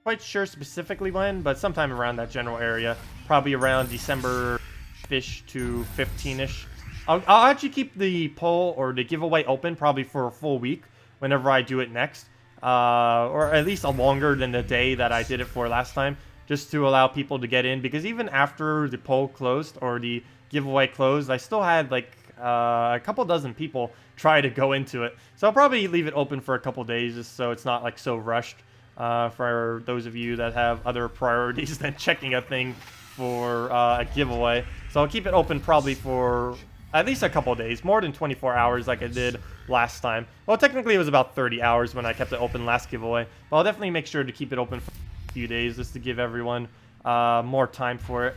quite sure specifically when, but sometime around that general area. Probably around December-ish to 15-ish. I'll actually keep the poll or the giveaway open probably for a full week whenever I do it next. Or at least longer than the day that I did it for last time. Just to allow people to get in. Because even after the poll closed or the giveaway closed, I still had like a couple dozen people try to go into it. So I'll probably leave it open for a couple days just so it's not like so rushed for those of you that have other priorities than checking a thing for a giveaway. So I'll keep it open probably for at least a couple days, more than 24 hours like I did last time. Well, technically it was about 30 hours when I kept it open last giveaway, but I'll definitely make sure to keep it open for a few days just to give everyone more time for it.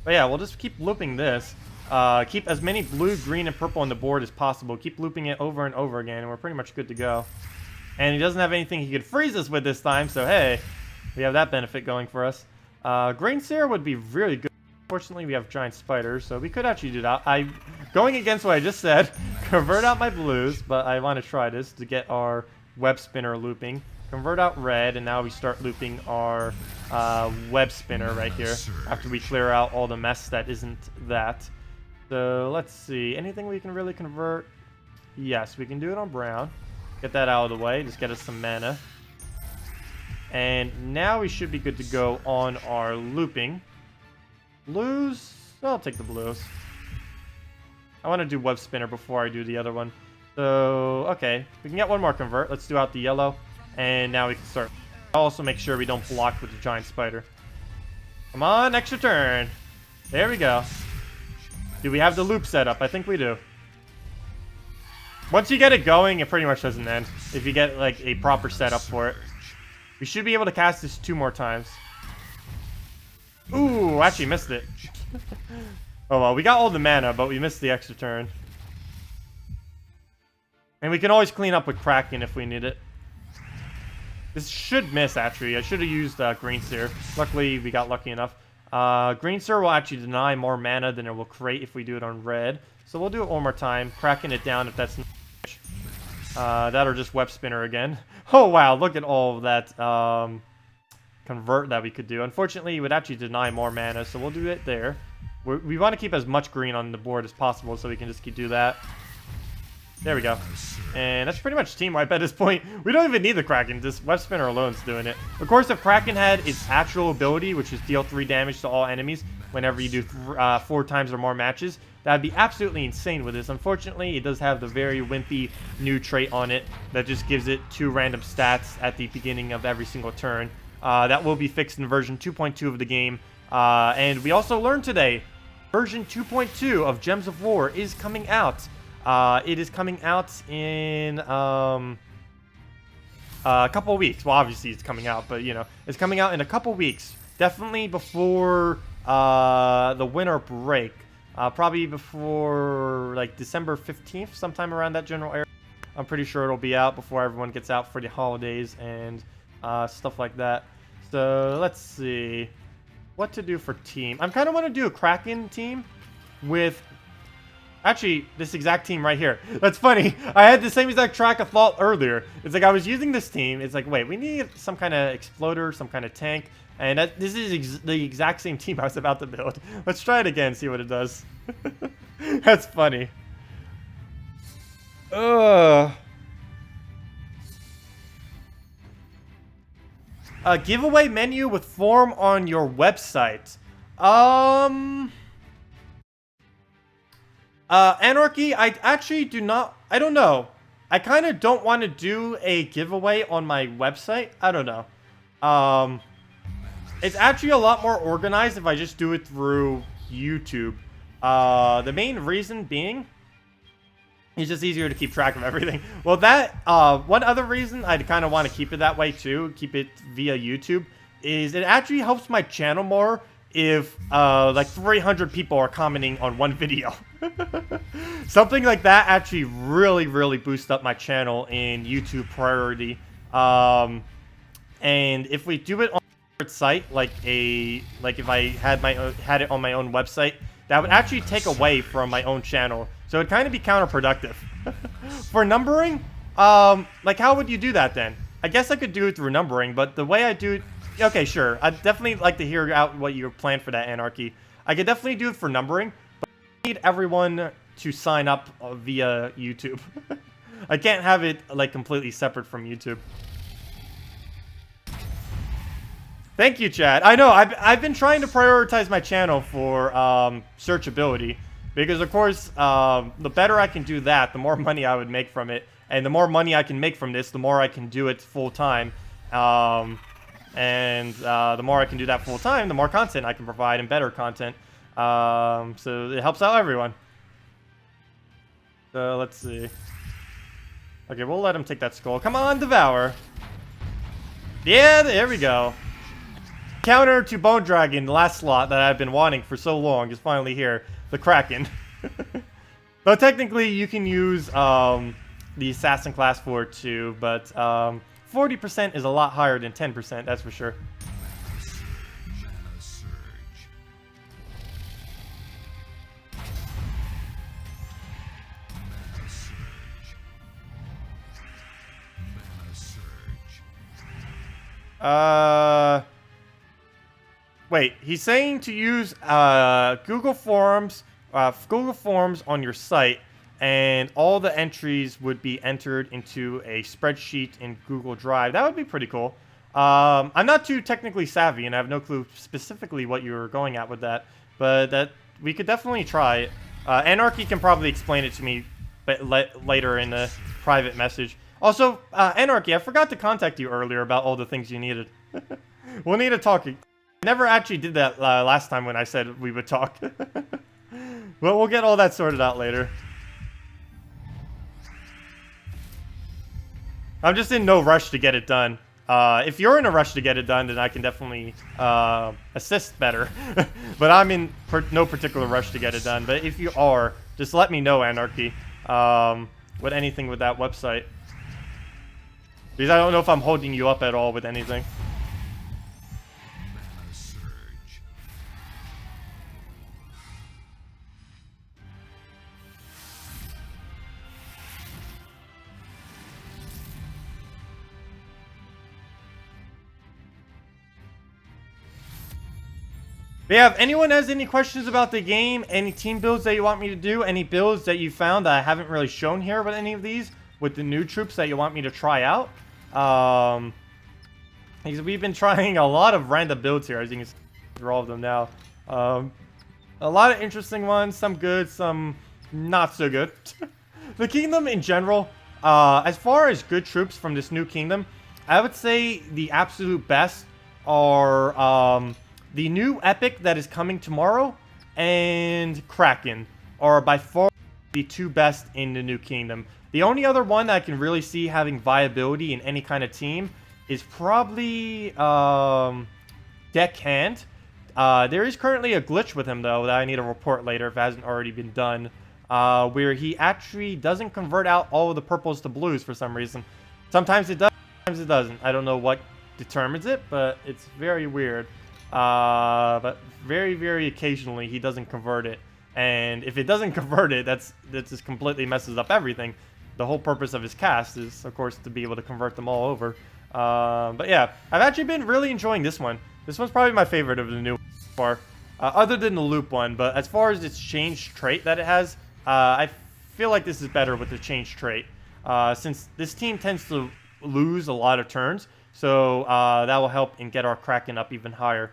But yeah, we'll just keep looping this. Keep as many blue, green, and purple on the board as possible. Keep looping it over and over again, and we're pretty much good to go. And he doesn't have anything he could freeze us with this time, so hey, we have that benefit going for us. Grain Seer would be really good. Unfortunately, we have giant spiders, so we could actually do that. Going against what I just said, convert out my blues, but I want to try this to get our web spinner looping. Convert out red, and now we start looping our web spinner right here after we clear out all the mess that isn't that. So let's see, anything we can really convert? Yes, we can do it on brown. Get that out of the way. Just get us some mana. And now we should be good to go on our looping. Blues? I'll take the blues. I want to do web spinner before I do the other one. So, okay. We can get one more convert. Let's do out the yellow. And now we can start. I'll also make sure we don't block with the giant spider. Come on, extra turn. There we go. Do we have the loop set up? I think we do. Once you get it going, it pretty much doesn't end. If you get, like, a proper setup for it. We should be able to cast this 2 more times. Ooh, actually missed it. Oh well, we got all the mana, but we missed the extra turn. And we can always clean up with Kraken if we need it. This should miss, actually. I should have used Green Seer. Luckily, we got lucky enough. Green Seer will actually deny more mana than it will create if we do it on red. So we'll do it one more time. Cracking it down if that's... that or just web spinner again. Oh wow, look at all of that convert that we could do. Unfortunately, it would actually deny more mana, so we'll do it there. We want to keep as much green on the board as possible, so we can just do that. There we go. And that's pretty much team wipe at this point. We don't even need the Kraken. This web spinner alone is doing it. Of course, if Kraken had its actual ability, which is deal 3 damage to all enemies whenever you do 4 times or more matches, that'd be absolutely insane with this. Unfortunately, it does have the very wimpy new trait on it that just gives it 2 random stats at the beginning of every single turn. That will be fixed in version 2.2 of the game. And we also learned today, version 2.2 of Gems of War is coming out. It is coming out in a couple of weeks. Well, obviously it's coming out, but you know, it's coming out in a couple of weeks. Definitely before the winter break. Probably before like December 15th, sometime around that general area. I'm pretty sure it'll be out before everyone gets out for the holidays and stuff like that. So let's see what to do for team. I kind of want to do a Kraken team with actually this exact team right here. That's funny. I had the same exact track of thought earlier. It's like I was using this team. It's like, wait, we need some kind of exploder, some kind of tank. And this is the exact same team I was about to build. Let's try it again, see what it does. That's funny. Giveaway menu with form on your website. Anarchy, I actually do not... I don't know. I kind of don't want to do a giveaway on my website. I don't know. It's actually a lot more organized if I just do it through YouTube. The main reason being, it's just easier to keep track of everything. Well, that, one other reason I'd kind of want to keep it that way too, keep it via YouTube, is it actually helps my channel more if, like 300 people are commenting on one video. Something like that actually really boosts up my channel in YouTube priority. And if we do it on site like if I had it on my own website, that would actually take away from my own channel, so it'd kind of be counterproductive. For numbering, like how would you do that then? I guess I could do it through numbering, but the way I do it, okay, sure, I'd definitely like to hear out what your plan for that, Anarchy. I could definitely do it for numbering, but I need everyone to sign up via YouTube. I can't have it like completely separate from YouTube. Thank you, Chad. I know, I've been trying to prioritize my channel for searchability. Because, of course, the better I can do that, the more money I would make from it. And the more money I can make from this, the more I can do it full-time. The more I can do that full-time, the more content I can provide and better content. So it helps out everyone. So, let's see. Okay, we'll let him take that skull. Come on, Devour. Yeah, there we go. Counter to Bone Dragon, the last slot that I've been wanting for so long is finally here. The Kraken. But technically, you can use the Assassin class for it too, but 40% is a lot higher than 10%, that's for sure. Wait, he's saying to use Google Forms on your site, and all the entries would be entered into a spreadsheet in Google Drive. That would be pretty cool. I'm not too technically savvy, and I have no clue specifically what you were going at with that, but that we could definitely try it. Anarchy can probably explain it to me later in a private message. Also, Anarchy, I forgot to contact you earlier about all the things you needed. We'll need to talk. I never actually did that last time when I said we would talk. Well, we'll get all that sorted out later. I'm just in no rush to get it done. If you're in a rush to get it done, then I can definitely assist better. But I'm in no particular rush to get it done. But if you are, just let me know, Anarchy, with anything with that website. Because I don't know if I'm holding you up at all with anything. Mana surge. But yeah, if anyone has any questions about the game, any team builds that you want me to do, any builds that you found that I haven't really shown here with any of these, with the new troops that you want me to try out, because we've been trying a lot of random builds here, as you can see through all of them now. A lot of interesting ones, some good, some not so good. The kingdom in general, as far as good troops from this new kingdom, I would say the absolute best are the new epic that is coming tomorrow and Kraken are by far the two best in the new kingdom. The only other one that I can really see having viability in any kind of team is probably Deckhand. There is currently a glitch with him, though, that I need to report later if it hasn't already been done, where he actually doesn't convert out all of the purples to blues for some reason. Sometimes it does, sometimes it doesn't. I don't know what determines it, but it's very weird. But very, very occasionally he doesn't convert it. And if it doesn't convert it, that just completely messes up everything. The whole purpose of his cast is, of course, to be able to convert them all over. But yeah, I've actually been really enjoying this one. This one's probably my favorite of the new far, other than the loop one. But as far as its change trait that it has, I feel like this is better with the change trait. Since this team tends to lose a lot of turns, so that will help and get our Kraken up even higher.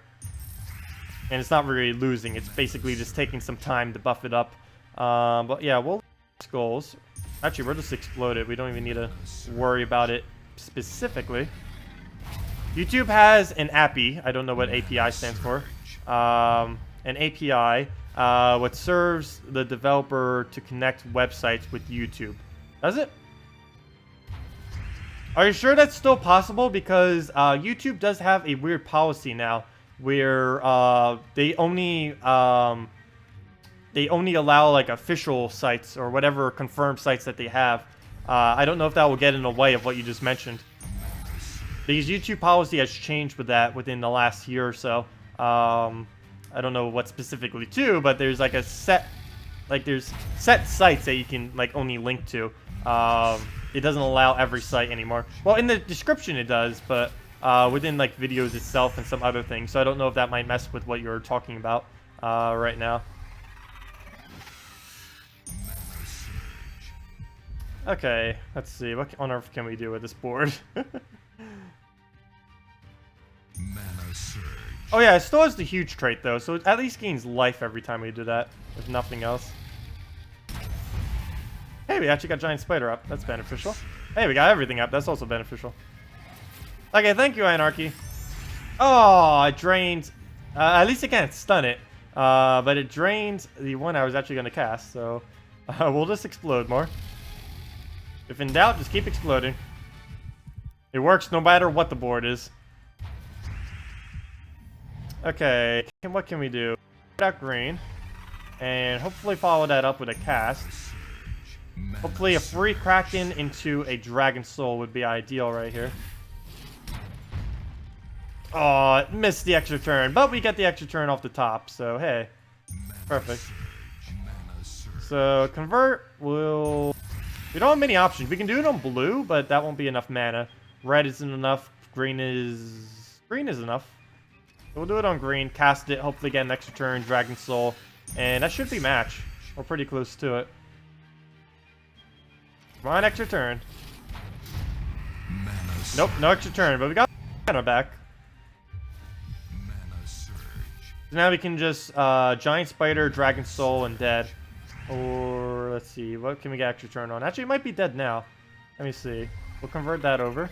And it's not really losing, it's basically just taking some time to buff it up. But yeah, we'll skulls. Actually, we're just exploded. We don't even need to worry about it specifically. YouTube has an API. I don't know what API stands for. An API, what serves the developer to connect websites with YouTube. Does it? Are you sure that's still possible? Because YouTube does have a weird policy now where they only allow like official sites or whatever confirmed sites that they have. I don't know if that will get in the way of what you just mentioned. Because YouTube policy has changed with that within the last year or so. I don't know what specifically to, but there's like a set, like there's set sites that you can like only link to. It doesn't allow every site anymore. Well, in the description it does, but within like videos itself and some other things. So I don't know if that might mess with what you're talking about right now. Okay, let's see. What on earth can we do with this board? Mana surge. Oh yeah, it still has the huge trait though, so it at least gains life every time we do that, if nothing else. Hey, we actually got Giant Spider up. That's beneficial. Hey, we got everything up. That's also beneficial. Okay, thank you, Anarchy. Oh, it drained. At least it can't stun it. But it drained the one I was actually going to cast, so we'll just explode more. If in doubt, just keep exploding. It works no matter what the board is. Okay, what can we do? Put out green, and hopefully follow that up with a cast. Hopefully a free Kraken into a Dragon Soul would be ideal right here. Oh, it missed the extra turn, but we get the extra turn off the top, so hey. Perfect. So convert will... We don't have many options. We can do it on blue, but that won't be enough mana. Red isn't enough. Green is enough. So we'll do it on green, cast it, hopefully get an extra turn, Dragon Soul, and that should be match. We're pretty close to it. Come on, extra turn. Mana Nope, no extra turn, but we got mana back. Mana surge. So now we can just Giant Spider, Dragon Soul, and Dead. Or, let's see, what can we get extra turn on? Actually, it might be Dead now. Let me see. We'll convert that over.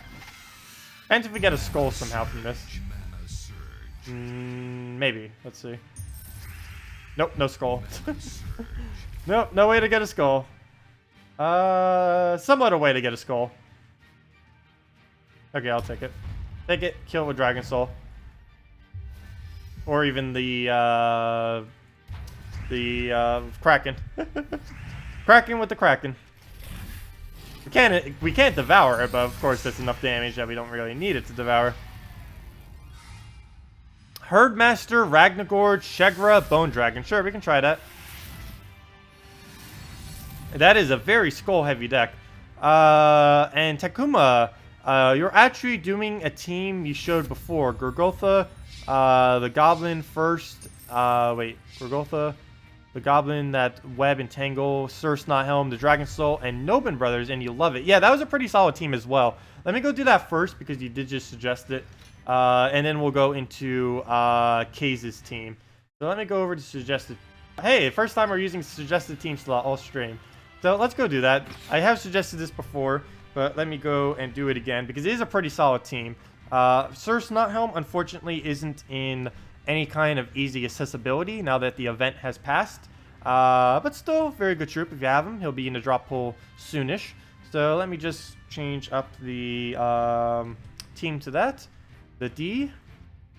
Depends if we get a Skull somehow from this. Mana surge. Maybe. Let's see. Nope, no Skull. Mana surge. Nope, no way to get a Skull. Somewhat a way to get a Skull. Okay, I'll take it. Take it, kill it with Dragon Soul. Or even the Kraken. Kraken with the Kraken. We can't devour it, but of course that's enough damage that we don't really need it to devour. Herdmaster, Ragnagord, Shegra, Bone Dragon. Sure, we can try that. That is a very skull-heavy deck. And Takuma, you're actually doing a team you showed before. Gorgotha, the Goblin first. Gorgotha, the Goblin, that Web and Tangle, Sir Snothelm, the Dragon Soul, and Nobin Brothers, and you love it. Yeah, that was a pretty solid team as well. Let me go do that first because you did just suggest it. And then we'll go into Kaze's team. So let me go over to suggested. Hey, first time we're using suggested team slot all stream. So let's go do that. I have suggested this before, but let me go and do it again because it is a pretty solid team. Sir Snothelm, unfortunately, isn't in any kind of easy accessibility now that the event has passed. But still, very good troop if you have him. He'll be in the drop pool soonish. So let me just change up the team to that. The D.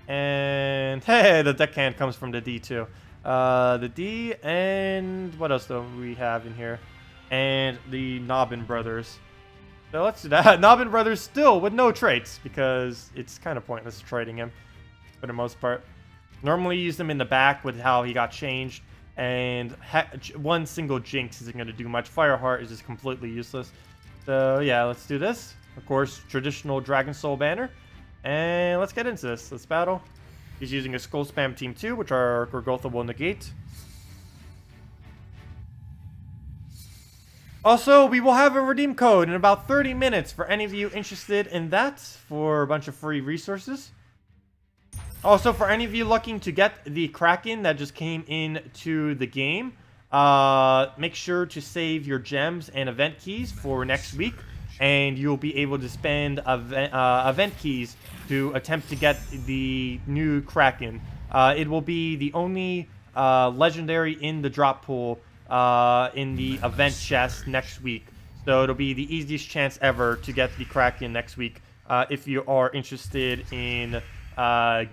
And hey, the deckhand comes from the D too. The D, and what else do we have in here? And the Nobbin Brothers. So let's do that. Nobbin Brothers still with no traits because it's kind of pointless trading him for the most part. Normally use them in the back with how he got changed, and one single Jinx isn't going to do much. Fireheart is just completely useless. So yeah, let's do this. Of course, traditional Dragon Soul banner. And let's get into this. Let's battle. He's using a Skull Spam Team 2, which our Gorgotha will negate. Also, we will have a redeem code in about 30 minutes for any of you interested in that for a bunch of free resources. Also, for any of you looking to get the Kraken that just came into the game, make sure to save your gems and event keys for next week, and you'll be able to spend event keys to attempt to get the new Kraken. It will be the only legendary in the drop pool in the event chest next week. So it'll be the easiest chance ever to get the Kraken next week if you are interested in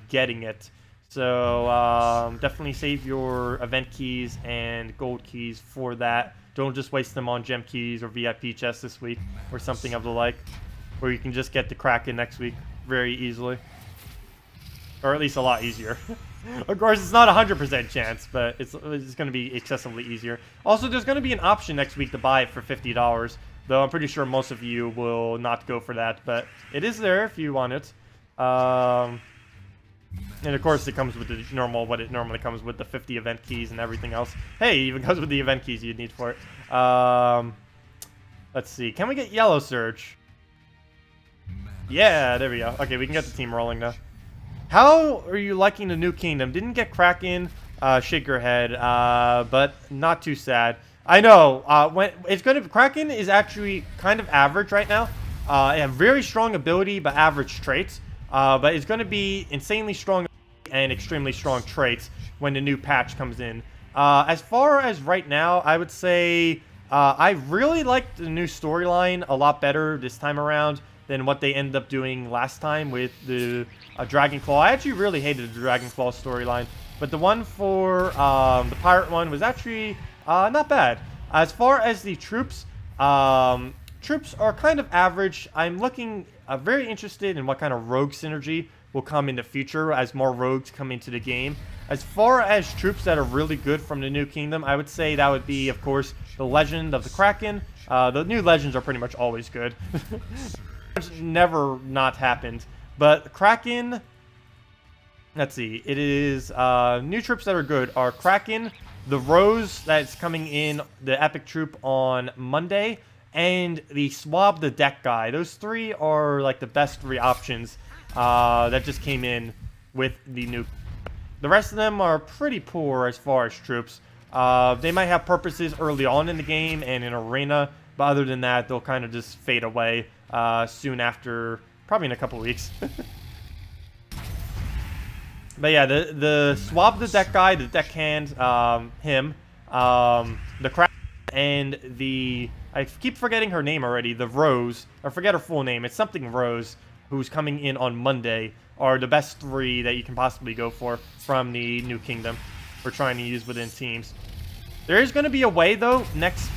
getting it. So definitely save your event keys and gold keys for that. Don't just waste them on gem keys or VIP chests this week or something of the like, where you can just get the Kraken next week very easily, or at least a lot easier. Of course, it's not a 100% chance, but it's going to be excessively easier. Also, there's going to be an option next week to buy it for $50, though I'm pretty sure most of you will not go for that, but it is there if you want it. And of course, it comes with the normal, what it normally comes with, the 50 event keys and everything else. Hey, it even comes with the event keys you'd need for it. Let's see. Can we get Yellow Surge? Yeah, there we go. Okay, we can get the team rolling now. How are you liking the new kingdom? Didn't get Kraken, shake your head, but not too sad. I know, when it's going to, Kraken is actually kind of average right now. It has very strong ability, but average traits. But it's going to be insanely strong and extremely strong traits when the new patch comes in. As far as right now, I would say I really liked the new storyline a lot better this time around than what they ended up doing last time with the Dragon Claw. I actually really hated the Dragon Claw storyline, but the one for the pirate one was actually not bad. As far as the troops, troops are kind of average. I'm looking very interested in what kind of rogue synergy will come in the future as more rogues come into the game. As far as troops that are really good from the new kingdom, I would say that would be, of course, the Legend of the Kraken. The new legends are pretty much always good. It's never not happened. But Kraken, let's see, it is new troops that are good are Kraken, the Rose that's coming in, the Epic Troop on Monday, and the swab the deck guy. Those 3 are like the best 3 options that just came in with the new. The rest of them are pretty poor as far as troops. They might have purposes early on in the game and in arena, but other than that, they'll kind of just fade away soon after, probably in a couple weeks. But yeah, the swab the deck guy, the deck hand, him, the Kraken, and the, I keep forgetting her name already, the Rose, I forget her full name, it's something Rose, who's coming in on Monday, are the best 3 that you can possibly go for from the new kingdom we're trying to use within teams. There is going to be a way, though, next,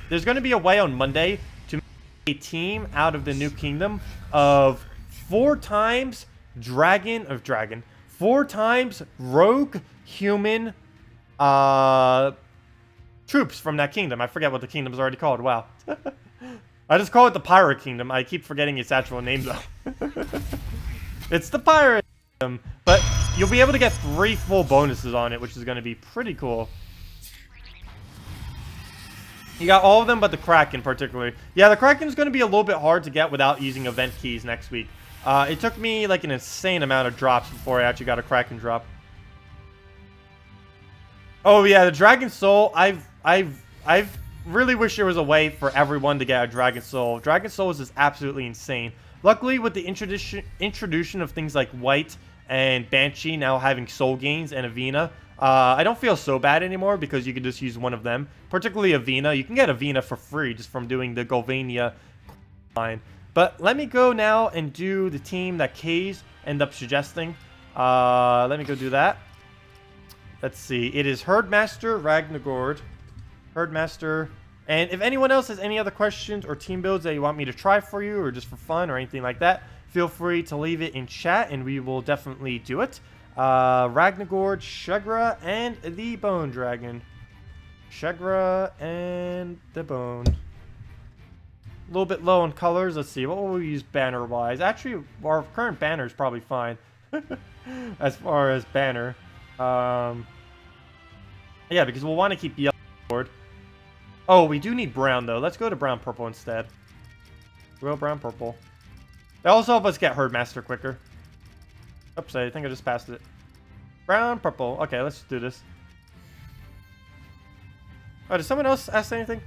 there's going to be a way on Monday to make a team out of the new kingdom of 4 times 4 times rogue human troops from that kingdom. I forget what the kingdom's already called. Wow. I just call it the Pirate Kingdom. I keep forgetting its actual name, though. It's the Pirate Kingdom. But you'll be able to get 3 full bonuses on it, which is going to be pretty cool. You got all of them but the Kraken, particularly. Yeah, the Kraken's going to be a little bit hard to get without using event keys next week. It took me like an insane amount of drops before I actually got a Kraken drop. Oh yeah, the Dragon Soul. I've really wish there was a way for everyone to get a Dragon Soul. Dragon Soul is just absolutely insane. Luckily, with the introduction of things like White and Banshee now having soul gains and Avena, I don't feel so bad anymore because you can just use one of them. Particularly Avena. You can get Avena for free just from doing the Golvania line. But let me go now and do the team that K's end up suggesting. Let me go do that. Let's see. It is Herdmaster Ragnagord. Herdmaster. And if anyone else has any other questions or team builds that you want me to try for you or just for fun or anything like that, feel free to leave it in chat and we will definitely do it. Ragnagord, Shegra, and the Bone Dragon. Shegra and the Bone. A little bit low on colors. Let's see. What will we use banner-wise? Actually, our current banner is probably fine. As far as banner. Yeah, because we'll want to keep yellow board. Oh, we do need brown, though. Let's go to brown-purple instead. We'll go brown-purple. That also help us get Herdmaster quicker. Oops, I think I just passed it. Brown-purple. Okay, let's do this. Oh, did someone else ask anything?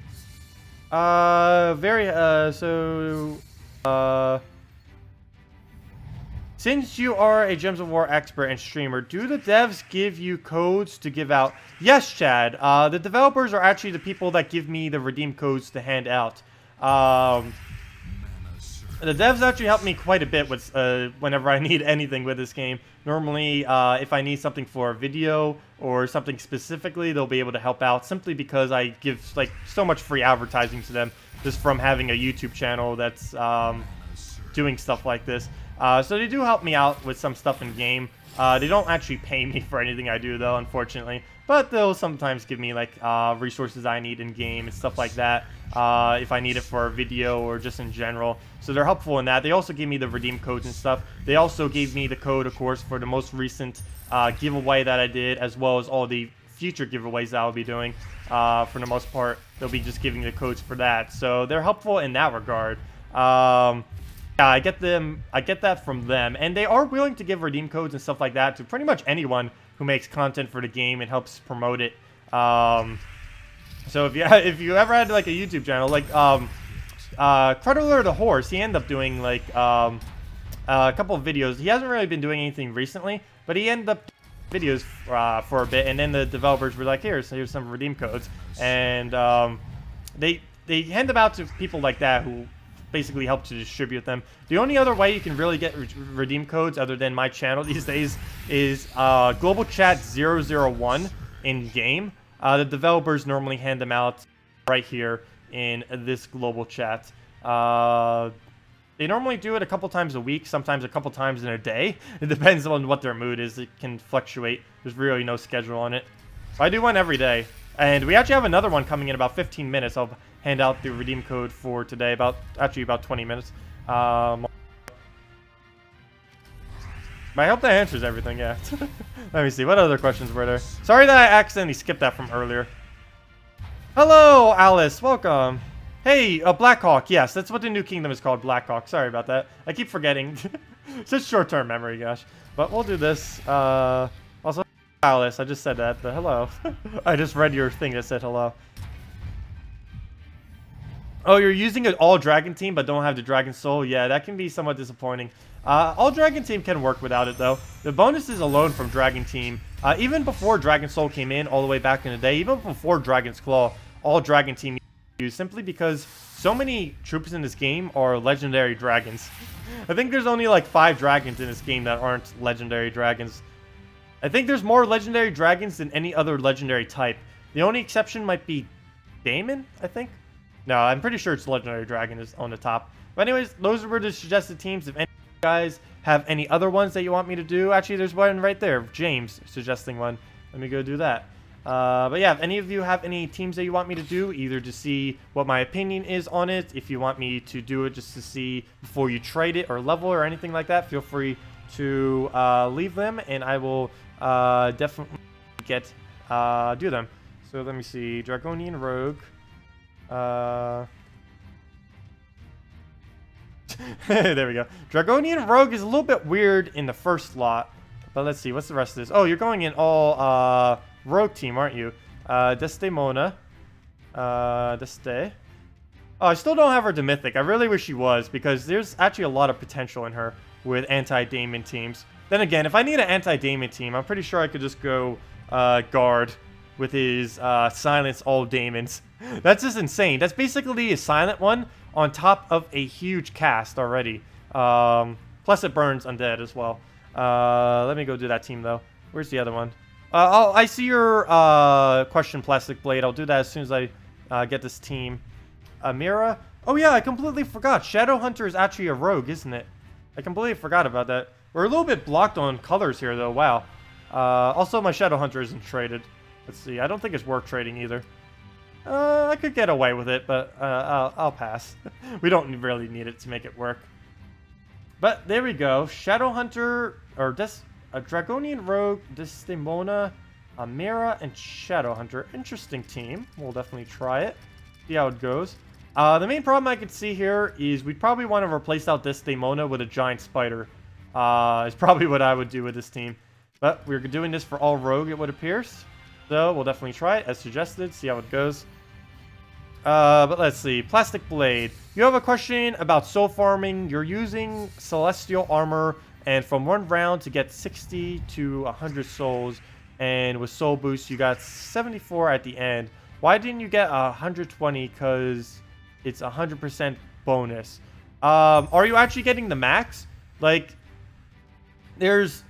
Since you are a Gems of War expert and streamer, do the devs give you codes to give out? Yes, Chad. The developers are actually the people that give me the redeem codes to hand out. The devs actually help me quite a bit with whenever I need anything with this game. Normally, if I need something for a video or something specifically, they'll be able to help out simply because I give like so much free advertising to them just from having a YouTube channel that's doing stuff like this. So they do help me out with some stuff in game. They don't actually pay me for anything I do though, unfortunately. But they'll sometimes give me like resources I need in game and stuff like that. If I need it for a video or just in general. So they're helpful in that. They also give me the redeem codes and stuff. They also gave me the code, of course, for the most recent giveaway that I did, as well as all the future giveaways that I'll be doing. For the most part, they'll be just giving the codes for that. So they're helpful in that regard. Yeah, I get that from them, and they are willing to give redeem codes and stuff like that to pretty much anyone who makes content for the game and helps promote it. So if you ever had like a YouTube channel, like Cruddler the Horse, he ended up doing like a couple of videos. He hasn't really been doing anything recently, but he ended up doing videos for a bit, and then the developers were like, here's some redeem codes, and they hand them out to people like that who basically help to distribute them. The only other way you can really get redeem codes other than my channel these days is Global Chat 001 in game. The developers normally hand them out right here in this global chat. They normally do it a couple times a week, sometimes a couple times in a day. It depends on what their mood is. It can fluctuate. There's really no schedule on it. I do one every day. And we actually have another one coming in about 15 minutes. I'll hand out the redeem code for today, about 20 minutes. But I hope that answers everything, yeah. Let me see, what other questions were there? Sorry that I accidentally skipped that from earlier. Hello, Alice. Welcome. Hey, Blackhawk. Yes, that's what the new kingdom is called, Blackhawk. Sorry about that. I keep forgetting. It's just short-term memory, gosh. But we'll do this. Also, Alice. I just said that, but hello. I just read your thing that said hello. Oh, you're using an all-dragon team, but don't have the dragon soul? Yeah, that can be somewhat disappointing. All-dragon team can work without it, though. The bonuses alone from dragon team, even before dragon soul came in all the way back in the day, even before dragon's claw, all-dragon team used simply because so many troops in this game are legendary dragons. I think there's only like 5 dragons in this game that aren't legendary dragons. I think there's more legendary dragons than any other legendary type. The only exception might be Daemon, I think. No, I'm pretty sure it's legendary dragon is on the top. But anyways, those were the suggested teams. If any of you guys have any other ones that you want me to do, actually there's one right there, James suggesting one. Let me go do that. But yeah, if any of you have any teams that you want me to do, either to see what my opinion is on it, if you want me to do it just to see before you trade it or level or anything like that, feel free to leave them and I will definitely do them. So let me see, Dragonian Rogue. There we go. Dragonian Rogue is a little bit weird in the first lot, but let's see, what's the rest of this? Oh, you're going in all Rogue team, aren't you? Desdemona. Deste. Oh, I still don't have her to Mythic. I really wish she was, because there's actually a lot of potential in her with anti-Daemon teams. Then again, if I need an anti-Daemon team, I'm pretty sure I could just go Guard with his silence all Daemons. That's just insane. That's basically a silent one on top of a huge cast already. Plus it burns undead as well. Let me go do that team though. Where's the other one? I see your question, Plastic Blade. I'll do that as soon as I get this team. Amira. Oh yeah, I completely forgot. Shadowhunter is actually a rogue, isn't it? I completely forgot about that. We're a little bit blocked on colors here though. Wow. Also, my Shadowhunter isn't traded. Let's see. I don't think it's worth trading either. I could get away with it, but I'll pass. We don't really need it to make it work. But there we go. Shadowhunter, or a Dragonian Rogue, Desdemona, Amira, and Shadowhunter. Interesting team. We'll definitely try it. See how it goes. The main problem I could see here is we'd probably want to replace out Desdemona with a giant spider. Is probably what I would do with this team. But we're doing this for all Rogue, it would appear. So we'll definitely try it as suggested, see how it goes. But let's see. Plastic Blade. You have a question about soul farming. You're using celestial armor, and from one round to get 60 to 100 souls, and with soul boost you got 74 at the end. Why didn't you get 120? Because it's 100% bonus. Are you actually getting the max? Like, there's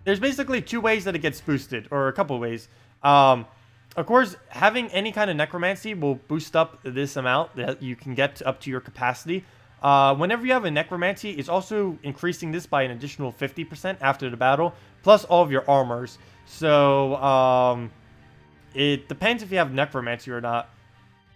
basically 2 ways that it gets boosted, or a couple ways. Of course, having any kind of necromancy will boost up this amount that you can get up to your capacity. Whenever you have a necromancy, it's also increasing this by an additional 50% after the battle, plus all of your armors. So, it depends if you have necromancy or not.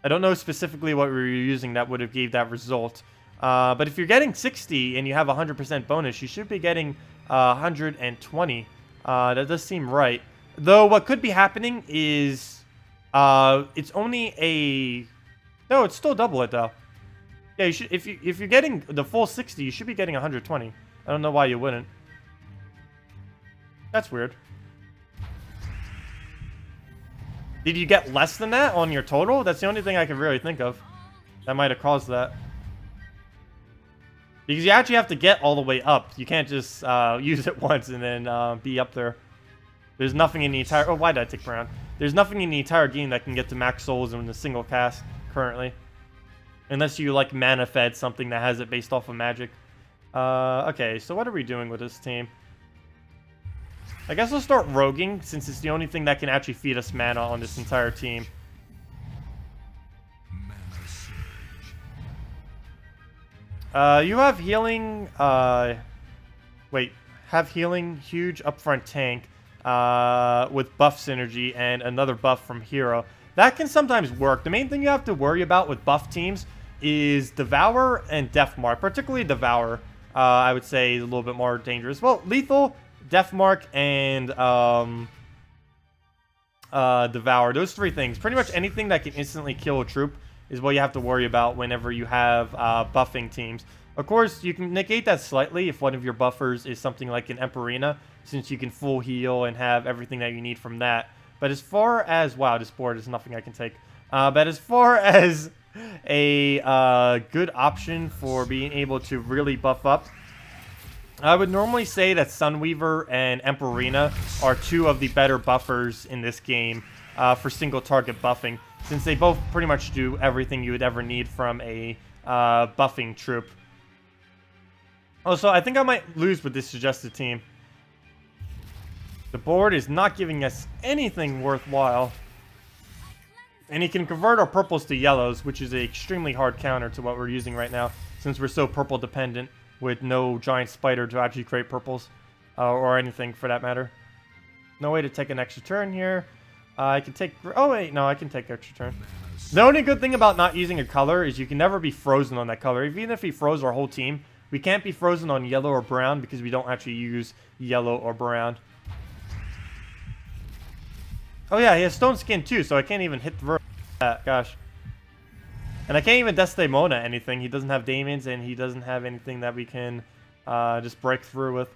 I don't know specifically what we were using that would have gave that result. But if you're getting 60 and you have 100% bonus, you should be getting 120. That does seem right. Though what could be happening is it's only a... No, it's still double it though. Yeah, you should, if you're getting the full 60, you should be getting 120. I don't know why you wouldn't. That's weird. Did you get less than that on your total? That's the only thing I can really think of that might have caused that. Because you actually have to get all the way up. You can't just use it once and then be up there. There's nothing in the entire... Oh, why did I take Brown? There's nothing in the entire game that can get to max souls in a single cast currently. Unless you, like, mana fed something that has it based off of magic. Okay, so what are we doing with this team? I guess we'll start roguing, since it's the only thing that can actually feed us mana on this entire team. You have healing... Wait. Have healing, huge upfront tank. With buff synergy and another buff from hero. That can sometimes work. The main thing you have to worry about with buff teams is Devour and Deathmark. Particularly Devour, I would say, is a little bit more dangerous. Well, Lethal, Deathmark, and Devour. Those three things. Pretty much anything that can instantly kill a troop is what you have to worry about whenever you have buffing teams. Of course, you can negate that slightly if one of your buffers is something like an Emperina, since you can full heal and have everything that you need from that. But as far as... Wow, this board is nothing I can take. But as far as a good option for being able to really buff up, I would normally say that Sunweaver and Emperina are two of the better buffers in this game for single target buffing, since they both pretty much do everything you would ever need from a buffing troop. Also, I think I might lose with this suggested team. The board is not giving us anything worthwhile. And he can convert our purples to yellows, which is an extremely hard counter to what we're using right now, since we're so purple dependent with no giant spider to actually create purples, or anything for that matter. No way to take an extra turn here. I can take... Oh, wait, no, I can take extra turn. The only good thing about not using a color is you can never be frozen on that color. Even if he froze our whole team, we can't be frozen on yellow or brown because we don't actually use yellow or brown. Oh yeah, he has stone skin too, so I can't even hit the gosh. And I can't even Desdemona anything. He doesn't have Daemons, and he doesn't have anything that we can just break through with.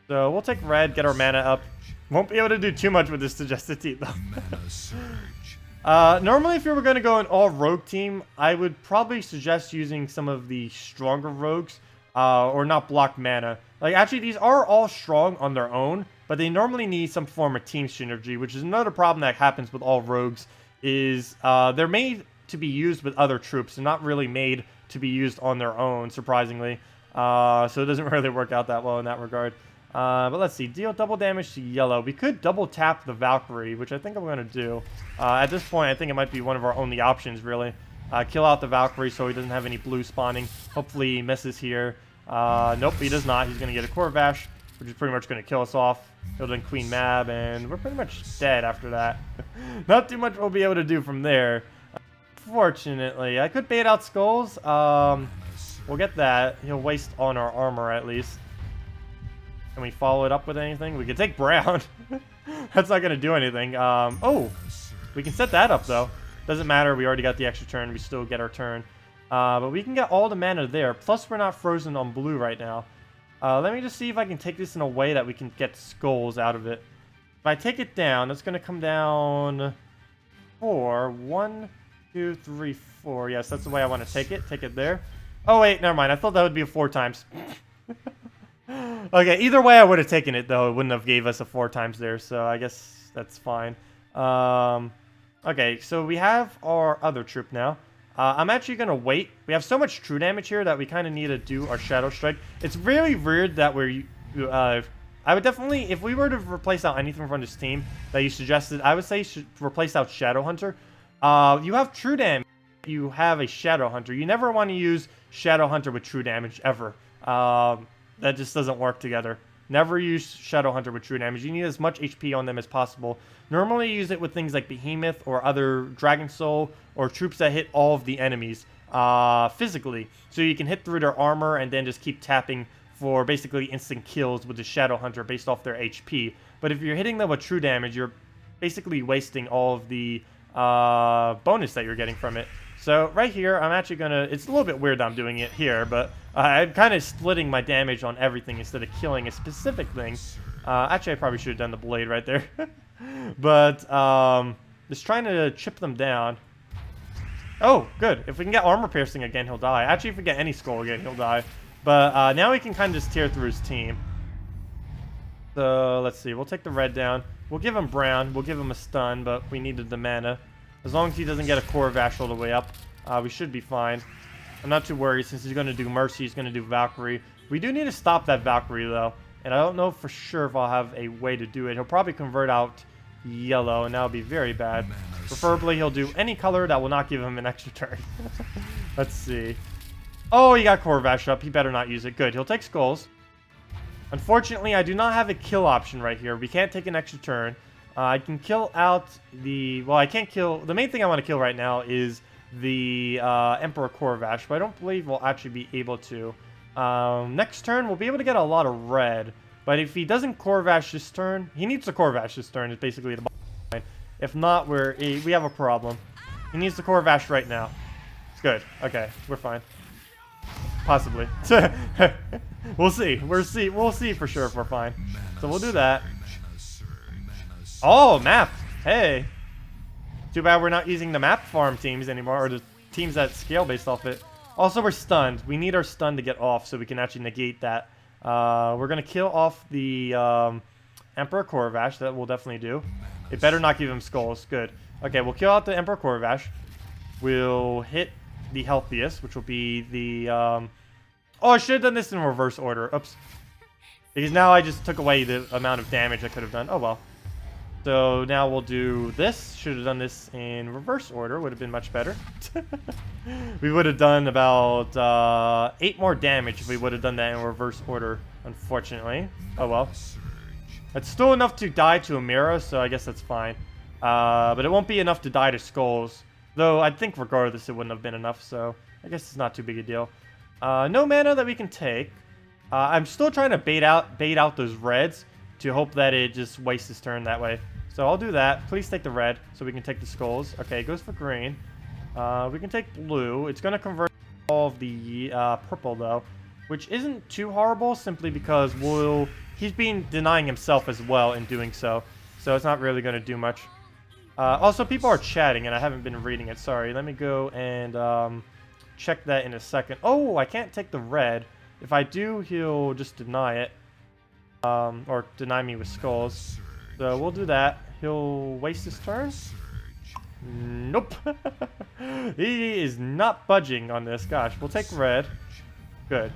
So we'll take red, get our mana up. Won't be able to do too much with this suggested team though. Normally if you were going to go an all rogue team, I would probably suggest using some of the stronger rogues, or not block mana. Like actually these are all strong on their own, but they normally need some form of team synergy, which is another problem that happens with all rogues, is they're made to be used with other troops. They're not really made to be used on their own, surprisingly. So it doesn't really work out that well in that regard. But let's see. Deal double damage to yellow. We could double tap the Valkyrie, which I think I'm going to do. At this point, I think it might be one of our only options, really. Kill out the Valkyrie so he doesn't have any blue spawning. Hopefully he misses here. Nope, he does not. He's going to get a Corvash, which is pretty much going to kill us off. He'll then Queen Mab, and we're pretty much dead after that. Not too much we'll be able to do from there. Fortunately, I could bait out skulls. We'll get that. He'll waste on our armor at least. Can we follow it up with anything? We could take brown. That's not going to do anything. Oh, we can set that up though. Doesn't matter. We already got the extra turn. We still get our turn. But we can get all the mana there. Plus, we're not frozen on blue right now. Let me just see if I can take this in a way that we can get skulls out of it. If I take it down, that's going to come down 4. 1, 2, 3, 4. Yes, that's the way I want to take it. Take it there. Oh, wait, never mind. I thought that would be a 4 times. Okay, either way I would have taken it, though. It wouldn't have gave us a 4 times there, so I guess that's fine. Okay, so we have our other troop now. I'm actually going to wait. We have so much true damage here that we kind of need to do our Shadow Strike. It's really weird that we're... I would definitely... If we were to replace out anything from this team that you suggested, I would say replace out Shadow Hunter. You have true damage. You have a Shadow Hunter. You never want to use Shadow Hunter with true damage, ever. That just doesn't work together. Never use Shadow Hunter with true damage. You need as much HP on them as possible. Normally use it with things like Behemoth or other Dragon Soul or troops that hit all of the enemies physically. So you can hit through their armor and then just keep tapping for basically instant kills with the Shadow Hunter based off their HP. But if you're hitting them with true damage, you're basically wasting all of the bonus that you're getting from it. So right here, I'm actually going to... It's a little bit weird that I'm doing it here, but I'm kind of splitting my damage on everything instead of killing a specific thing. Actually, I probably should have done the blade right there. But just trying to chip them down. Oh, good. If we can get armor piercing again, he'll die. Actually, if we get any skull again, he'll die. But now we can kind of just tear through his team. So let's see. We'll take the red down. We'll give him brown. We'll give him a stun, but we needed the mana. As long as he doesn't get a Corvash all the way up, we should be fine. I'm not too worried since he's going to do Mercy. He's going to do Valkyrie. We do need to stop that Valkyrie, though. And I don't know for sure if I'll have a way to do it. He'll probably convert out yellow, and that'll be very bad. Preferably, he'll do any color that will not give him an extra turn. Let's see. Oh, he got Corvash up. He better not use it. Good. He'll take skulls. Unfortunately, I do not have a kill option right here. We can't take an extra turn. I can kill out the... Well, I can't kill... The main thing I want to kill right now is the Emperor Corvash, but I don't believe we'll actually be able to. Next turn, we'll be able to get a lot of red. But if he doesn't Corvash this turn... He needs to Corvash this turn, is basically the bottom line. If not, we have a problem. He needs the Corvash right now. It's good. Okay, we're fine. Possibly. We'll see. We'll see for sure if we're fine. So we'll do that. Oh, map. Hey. Too bad we're not using the map farm teams anymore, or the teams that scale based off it. Also, we're stunned. We need our stun to get off so we can actually negate that. We're going to kill off the Emperor Corvash. That will definitely do. It better not give him skulls. Good. Okay, we'll kill out the Emperor Corvash. We'll hit the healthiest, which will be the... oh, I should have done this in reverse order. Oops. Because now I just took away the amount of damage I could have done. Oh, well. So now we'll do this. Should have done this in reverse order. Would have been much better. We would have done about 8 more damage if we would have done that in reverse order, unfortunately. Oh, well. It's still enough to die to a mirror, so I guess that's fine. But it won't be enough to die to skulls. Though I think regardless it wouldn't have been enough, so I guess it's not too big a deal. No mana that we can take. I'm still trying to bait out those reds to hope that it just wastes his turn that way. So I'll do that. Please take the red so we can take the skulls. Okay, it goes for green. We can take blue. It's going to convert all of the purple, though, which isn't too horrible simply because he's been denying himself as well in doing so. So it's not really going to do much. Also, people are chatting, and I haven't been reading it. Sorry. Let me go and check that in a second. Oh, I can't take the red. If I do, he'll just deny it. Or deny me with skulls. So we'll do that. He'll waste his turn. Nope. He is not budging on this. Gosh, we'll take red. Good.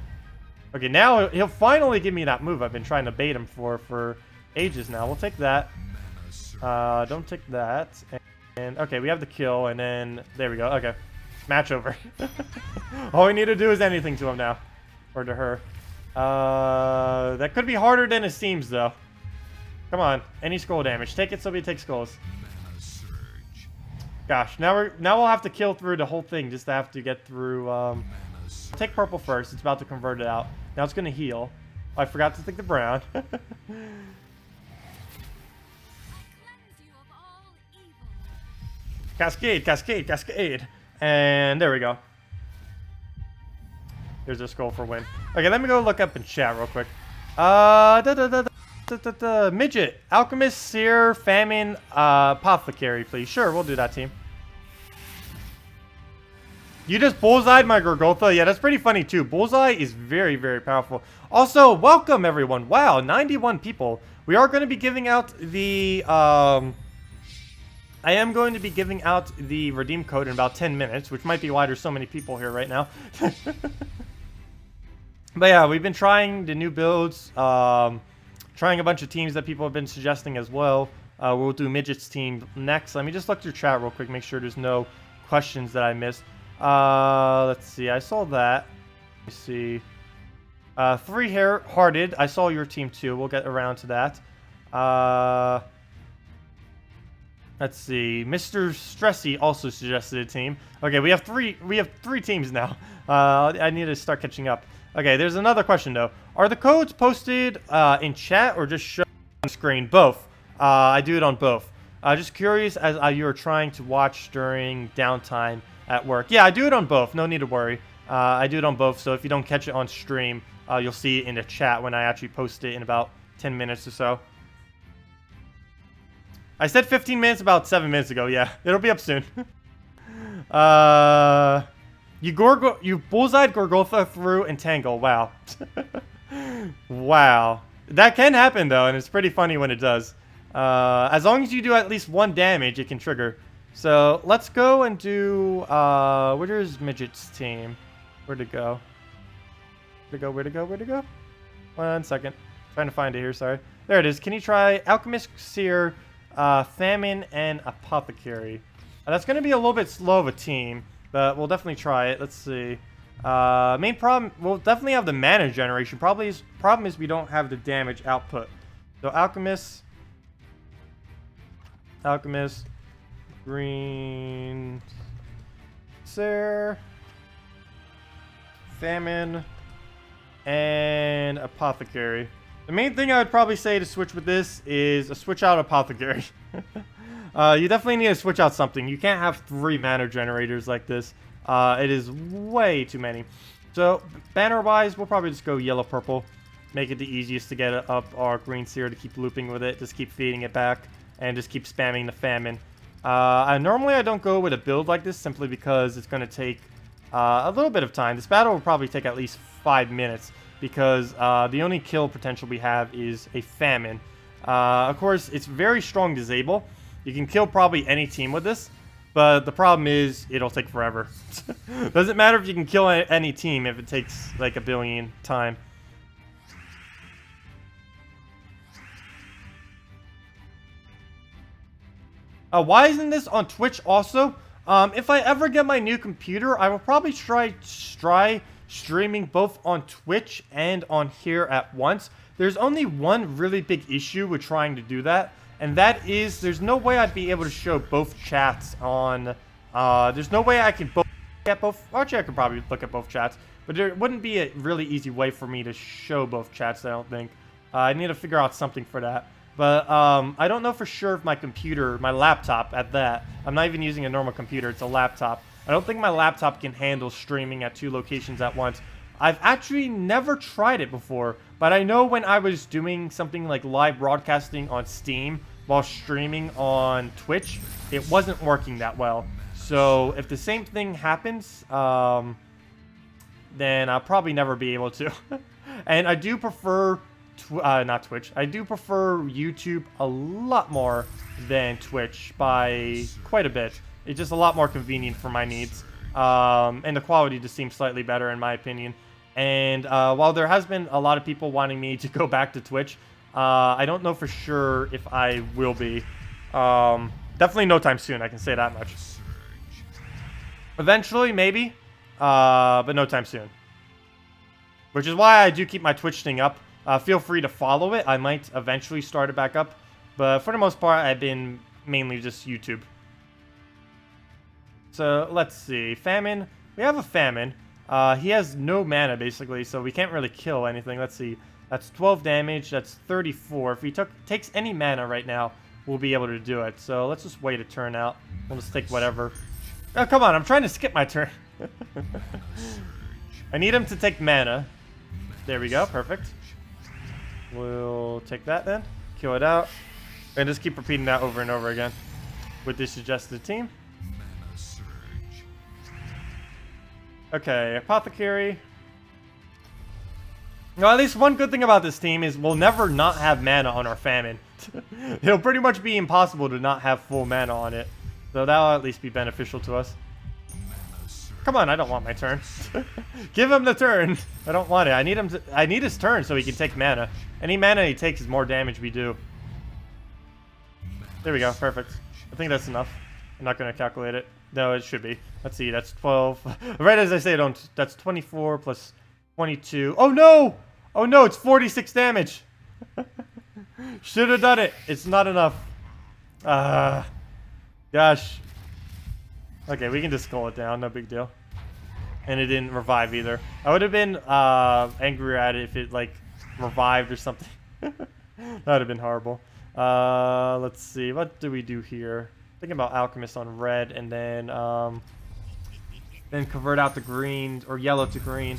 Okay, now he'll finally give me that move I've been trying to bait him for ages now. We'll take that. Don't take that. And okay, we have the kill, and then there we go. Okay, match over. All we need to do is anything to him now, or to her. That could be harder than it seems, though. Come on, any skull damage. Take it so we take skulls. Gosh, now we'll have to kill through the whole thing just to have to get through. Take purple first. It's about to convert it out. Now it's gonna heal. Oh, I forgot to take the brown. Cascade, cascade, cascade. And there we go. There's a skull for win. Okay, let me go look up in chat real quick. Midget, alchemist, seer, famine, apothecary, please. Sure, we'll do that, team. You just bullseyed my Gorgotha. Yeah, that's pretty funny too. Bullseye is very, very powerful. Also, welcome everyone. Wow, 91 people. We are going to be giving out the I am going to be giving out the redeem code in about 10 minutes, which might be why there's so many people here right now. But yeah, we've been trying the new builds, trying a bunch of teams that people have been suggesting as well. We'll do Midget's team next. Let me just look through chat real quick, make sure there's no questions that I missed. Let's see, I saw that. Let me see. 3-hearted, I saw your team too. We'll get around to that. Let's see. Mr. Stressy also suggested a team. Okay, we have three teams now. I need to start catching up. Okay, there's another question though. Are the codes posted in chat or just shown on screen? Both. I do it on both. Just curious as you are trying to watch during downtime at work. Yeah, I do it on both. No need to worry. I do it on both, so if you don't catch it on stream, you'll see it in the chat when I actually post it in about 10 minutes or so. I said 15 minutes about 7 minutes ago. Yeah, it'll be up soon. You bullseyed Gorgotha through Entangle. Wow. Wow. That can happen, though, and it's pretty funny when it does. As long as you do at least 1 damage, it can trigger. So, let's go and do... where's Midget's team? Where'd it go? Where'd it go? 1 second. Trying to find it here, sorry. There it is. Can you try Alchemist, Seer, Famine, and Apothecary? That's going to be a little bit slow of a team. But we'll definitely try it. Let's see. Main problem, we'll definitely have the mana generation. Problem is we don't have the damage output. So Alchemist, Green, Sir, Famine, and Apothecary. The main thing I would probably say to switch with this is a switch out Apothecary. You definitely need to switch out something. You can't have 3 mana generators like this. It is way too many. So, banner-wise, we'll probably just go yellow-purple. Make it the easiest to get up our green seer to keep looping with it. Just keep feeding it back. And just keep spamming the Famine. Normally, I don't go with a build like this simply because it's going to take a little bit of time. This battle will probably take at least 5 minutes. Because the only kill potential we have is a Famine. Of course, it's very strong disable. You can kill probably any team with this. But the problem is, it'll take forever. Doesn't matter if you can kill any team if it takes like a billion time. Why isn't this on Twitch also? If I ever get my new computer, I will probably try streaming both on Twitch and on here at once. There's only one really big issue with trying to do that. And that is, there's no way I'd be able to show both chats on, there's no way I can get both, actually I could probably look at both chats, but there wouldn't be a really easy way for me to show both chats, I don't think. I need to figure out something for that. But, I don't know for sure if my computer, my laptop at that, I'm not even using a normal computer, it's a laptop. I don't think my laptop can handle streaming at 2 locations at once. I've actually never tried it before, but I know when I was doing something like live broadcasting on Steam, while streaming on Twitch, it wasn't working that well. So if the same thing happens, then I'll probably never be able to. And I do prefer, not Twitch, I do prefer YouTube a lot more than Twitch by quite a bit. It's just a lot more convenient for my needs. And the quality just seems slightly better in my opinion. And while there has been a lot of people wanting me to go back to Twitch, I don't know for sure if I will be. Definitely no time soon, I can say that much. Eventually, maybe. But no time soon. Which is why I do keep my Twitch thing up. Feel free to follow it. I might eventually start it back up. But for the most part, I've been mainly just YouTube. So, let's see. Famine. We have a Famine. He has no mana, basically, so we can't really kill anything. Let's see. That's 12 damage. That's 34. If he takes any mana right now, we'll be able to do it. So let's just wait a turn out. We'll just take whatever. Oh, come on. I'm trying to skip my turn. I need him to take mana. There we go. Perfect. We'll take that then. Kill it out. And just keep repeating that over and over again with the suggested team. Okay. Apothecary. Well, at least one good thing about this team is we'll never not have mana on our Famine. It'll pretty much be impossible to not have full mana on it. So that'll at least be beneficial to us. Come on, I don't want my turn. Give him the turn. I don't want it. I need his turn so he can take mana. Any mana he takes is more damage we do. There we go, perfect. I think that's enough. I'm not going to calculate it. No, it should be. Let's see, that's 12. Right as I say, that's 24 plus 22. Oh no! Oh no, it's 46 damage. Should have done it. It's not enough. Gosh. Okay, we can just skull it down. No big deal. And it didn't revive either. I would have been angrier at it if it like revived or something. That would have been horrible. Let's see. What do we do here? Thinking about alchemist on red, and then convert out the green or yellow to green.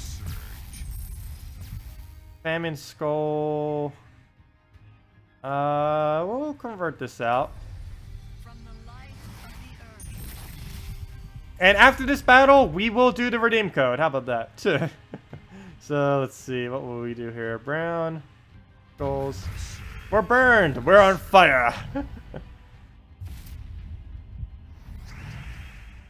Famine skull. We'll convert this out. And after this battle, we will do the redeem code. How about that? So let's see. What will we do here? Brown skulls. We're burned. We're on fire.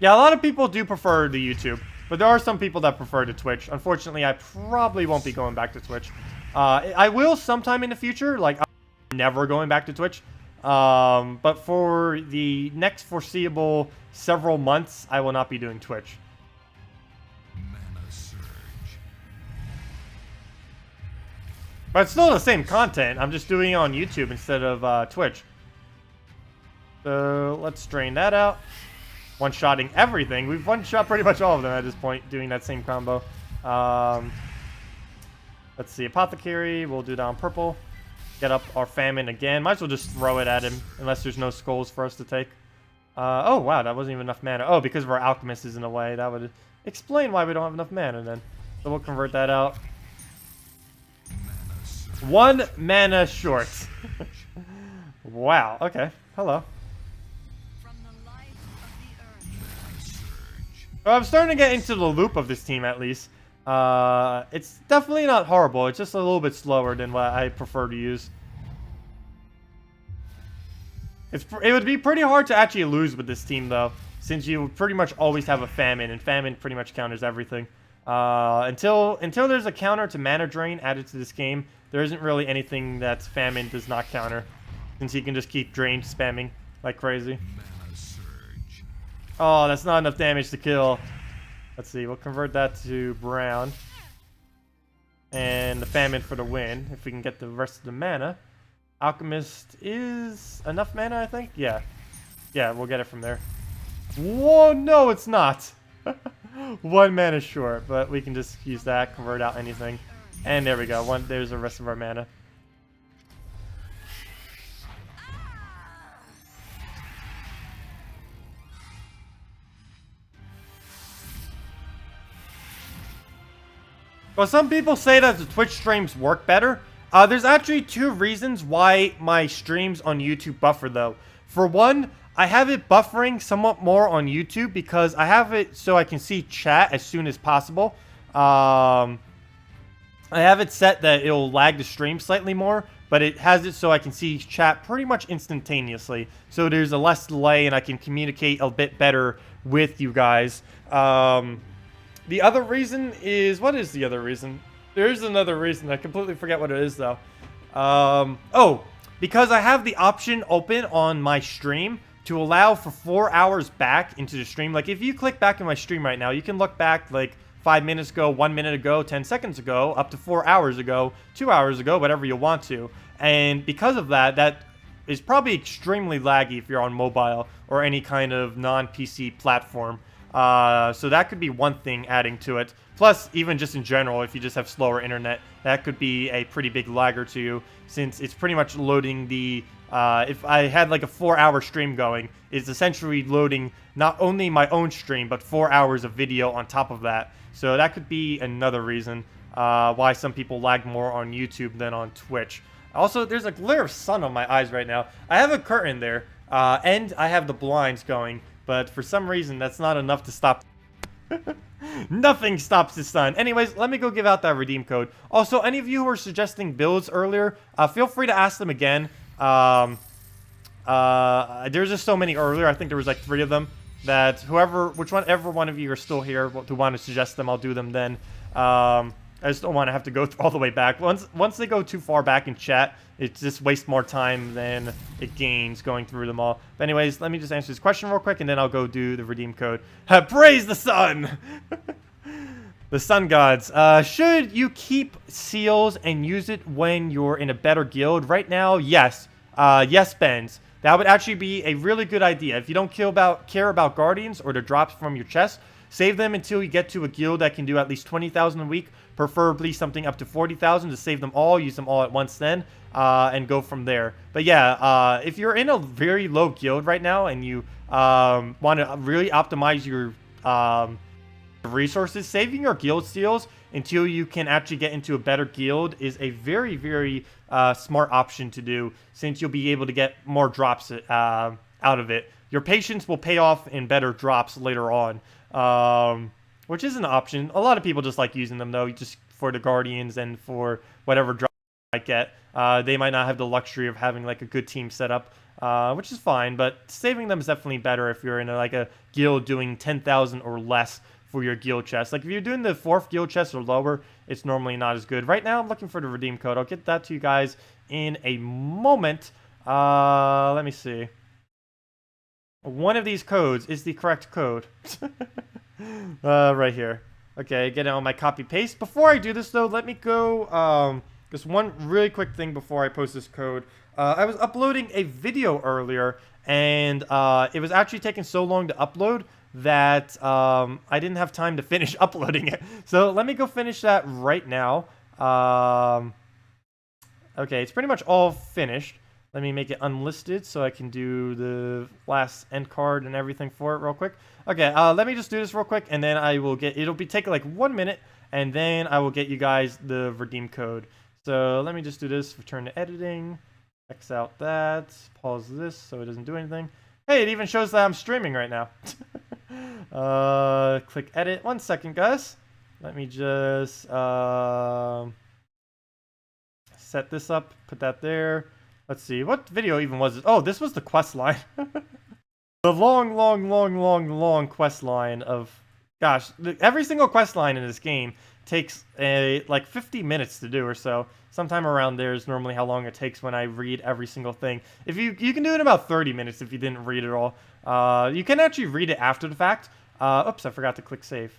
Yeah, a lot of people do prefer the YouTube, but there are some people that prefer the Twitch. Unfortunately, I probably won't be going back to Twitch. I will sometime in the future, like I'm never going back to Twitch. But for the next foreseeable several months, I will not be doing Twitch. But it's still the same content. I'm just doing it on YouTube instead of Twitch. So let's drain that out. One-shotting everything. We've one-shot pretty much all of them at this point, doing that same combo. Let's see, Apothecary. We'll do that on purple. get up our Famine again. Might as well just throw it at him, unless there's no skulls for us to take. Oh, wow, that wasn't even enough mana. Oh, because of our alchemist is in the way. That would explain why we don't have enough mana then. So we'll convert that out. 1 mana short. Wow, okay. Hello. Well, I'm starting to get into the loop of this team, at least. It's definitely not horrible. It's just a little bit slower than what I prefer to use. It would be pretty hard to actually lose with this team, though, since you pretty much always have a Famine, and Famine pretty much counters everything. Until there's a counter to mana drain added to this game, there isn't really anything that Famine does not counter, since he can just keep drain spamming like crazy. Oh, that's not enough damage to kill. Let's see, we'll convert that to brown. And the Famine for the win, if we can get the rest of the mana. Alchemist is enough mana, I think? Yeah. Yeah, we'll get it from there. Whoa, no, it's not. 1 mana short, but we can just use that, convert out anything. And there we go. There's the rest of our mana. Well, some people say that the Twitch streams work better. There's actually 2 reasons why my streams on YouTube buffer, though. For one, I have it buffering somewhat more on YouTube because I have it so I can see chat as soon as possible. I have it set that it'll lag the stream slightly more, but it has it so I can see chat pretty much instantaneously. So there's a less delay and I can communicate a bit better with you guys. The other reason is... What is the other reason? There's another reason. I completely forget what it is, though. Oh, because I have the option open on my stream to allow for 4 hours back into the stream. Like, if you click back in my stream right now, you can look back, like, 5 minutes ago, 1 minute ago, 10 seconds ago, up to 4 hours ago, 2 hours ago, whatever you want to. And because of that, that is probably extremely laggy if you're on mobile or any kind of non-PC platform. So that could be one thing adding to it. Plus, even just in general, if you just have slower internet, that could be a pretty big lagger to you, since it's pretty much loading the... if I had like a 4-hour stream going, it's essentially loading not only my own stream, but 4 hours of video on top of that. So that could be another reason why some people lag more on YouTube than on Twitch. Also, there's a glare of sun on my eyes right now. I have a curtain there, and I have the blinds going, but for some reason, that's not enough to stop. Nothing stops the sun. Anyways, let me go give out that redeem code. Also, any of you who were suggesting builds earlier, feel free to ask them again. There's just so many earlier. I think there was like 3 of them. That whichever one of you are still here to want to suggest them, I'll do them then. I just don't want to have to go all the way back. Once they go too far back in chat, it just wastes more time than it gains going through them all. But anyways, let me just answer this question real quick, and then I'll go do the redeem code. Praise the sun! The sun gods. Should you keep seals and use it when you're in a better guild? Right now, yes. Yes, Benz. That would actually be a really good idea. If you don't care about guardians or the drops from your chest, save them until you get to a guild that can do at least 20,000 a week, preferably something up to 40,000 to save them all, use them all at once then, and go from there. But yeah, if you're in a very low guild right now and you want to really optimize your resources, saving your guild steals until you can actually get into a better guild is a very, very smart option to do, since you'll be able to get more drops out of it. Your patience will pay off in better drops later on. Which is an option. A lot of people just like using them, though, just for the guardians and for whatever drop they might get. They might not have the luxury of having like a good team set up, which is fine, but saving them is definitely better if you're in a guild doing 10,000 or less for your guild chest. Like if you're doing the 4th guild chest or lower, it's normally not as good. Right now, I'm looking for the redeem code. I'll get that to you guys in a moment. Let me see. One of these codes is the correct code. Right here. Okay, get it on my copy paste. Before I do this though, let me go just one really quick thing before I post this code. I was uploading a video earlier, and it was actually taking so long to upload that I didn't have time to finish uploading it. So let me go finish that right now. Okay, it's pretty much all finished. Let me make it unlisted so I can do the last end card and everything for it real quick. Okay, let me just do this real quick, and then I will get... It'll be taking like 1 minute, and then I will get you guys the redeem code. So let me just do this. Return to editing. X out that. Pause this so it doesn't do anything. Hey, it even shows that I'm streaming right now. Click edit. 1 second, guys. Let me just set this up. Put that there. Let's see. What video even was it? Oh, this was the quest line. The long quest line of... Gosh, every single quest line in this game takes like 50 minutes to do or so. Sometime around there is normally how long it takes when I read every single thing. If you can do it in about 30 minutes if you didn't read it all. You can actually read it after the fact. Oops, I forgot to click save.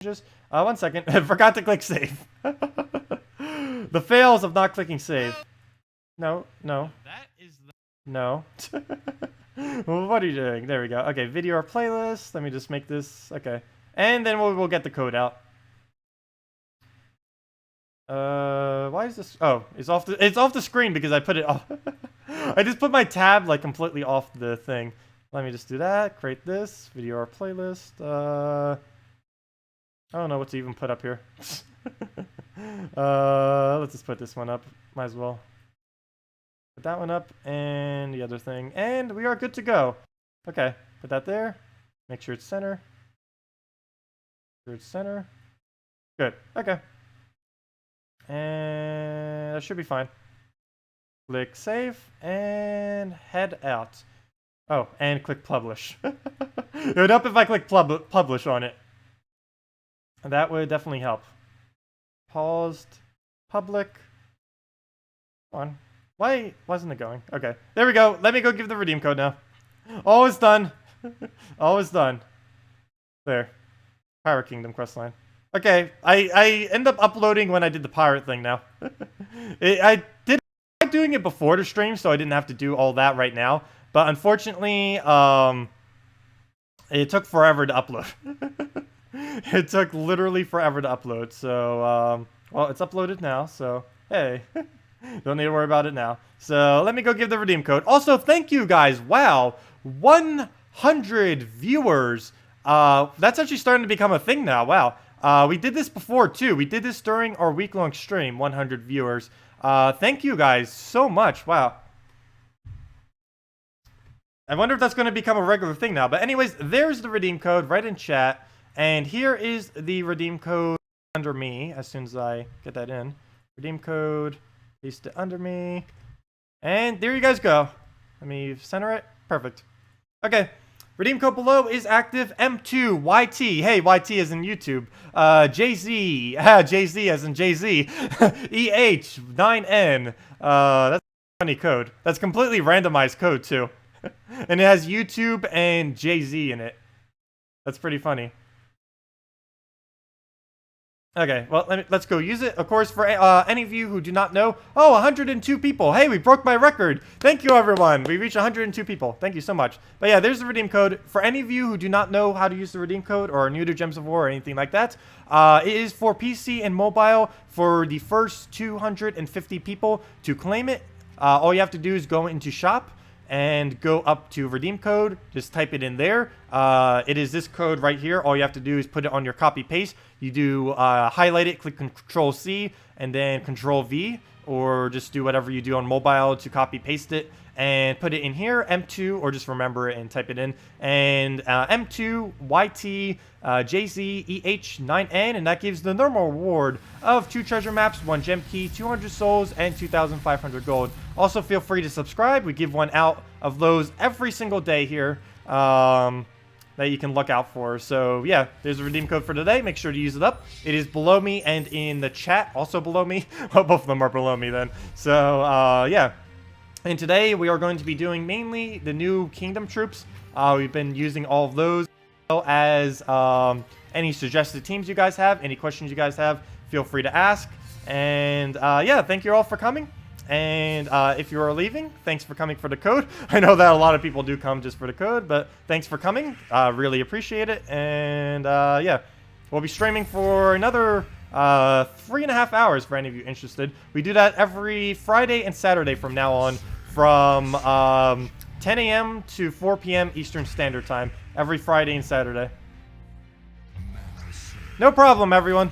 Just 1 second. I forgot to click save. The fails of not clicking save. No. That is the... No. Well, what are you doing? There we go. Okay, video or playlist. Let me just make this. Okay. And then we'll get the code out. Why is this? Oh, it's off the screen because I put it off. I just put my tab like completely off the thing. Let me just do that. Create this video or playlist. I don't know what to even put up here. Let's just put this one up. Might as well. Put that one up and the other thing. And we are good to go. Okay, put that there. Make sure it's center. Make sure it's center. Good. Okay. And that should be fine. Click save and head out. Oh, and click publish. It would help if I click publish on it. That would definitely help. Paused. Public. Come on. Why wasn't it going? Okay. There we go. Let me go give the redeem code now. All is done. All is done. There. Pirate Kingdom questline. Okay. I end up uploading when I did the pirate thing now. I did doing it before the stream, so I didn't have to do all that right now. But unfortunately, it took forever to upload. It took literally forever to upload. So, well, it's uploaded now. So, hey. Don't need to worry about it now. So let me go give the redeem code. Also, thank you guys. Wow, 100 viewers. That's actually starting to become a thing now. Wow. We did this before too. We did this during our week-long stream. 100 viewers. Thank you guys so much. Wow. I wonder if that's going to become a regular thing now. But anyways, there's the redeem code right in chat. And here is the redeem code under me as soon as I get that in. Redeem code. Paste it under me. And there you guys go. Let me center it. Perfect. Okay. Redeem code below is active. M2YT. Hey, YT as in YouTube. JZ. JZ as in JZ. EH9N. That's a funny code. That's completely randomized code too. And it has YouTube and JZ in it. That's pretty funny. Okay, well, let's go use it. Of course, for any of you who do not know, oh, 102 people. Hey, we broke my record. Thank you, everyone. We reached 102 people. Thank you so much. But yeah, there's the redeem code. For any of you who do not know how to use the redeem code or are new to Gems of War or anything like that, it is for PC and mobile for the first 250 people to claim it. All you have to do is go into shop and go up to redeem code. Just type it in there. It is this code right here. All you have to do is put it on your copy paste. You do highlight it, click Control C, and then Control V, or just do whatever you do on mobile to copy paste it and put it in here, M2, or just remember it and type it in. And M2 YT JZ EH9N, and that gives the normal reward of 2 treasure maps, 1 gem key, 200 souls, and 2,500 gold. Also, feel free to subscribe. We give one out of those every single day here that you can look out for. So yeah, there's a redeem code for today. Make sure to use it up. It is below me and in the chat, also below me. Well, both of them are below me then. So yeah. And today we are going to be doing mainly the new kingdom troops. We've been using all of those, as well as any suggested teams you guys have, any questions you guys have, feel free to ask. And yeah, thank you all for coming. And if you are leaving, thanks for coming for the code. I know that a lot of people do come just for the code, but thanks for coming. Really appreciate it. And yeah, we'll be streaming for another 3.5 hours for any of you interested. We do that every Friday and Saturday from now on from 10 a.m. to 4 p.m. Eastern Standard Time every Friday and Saturday. No problem, everyone.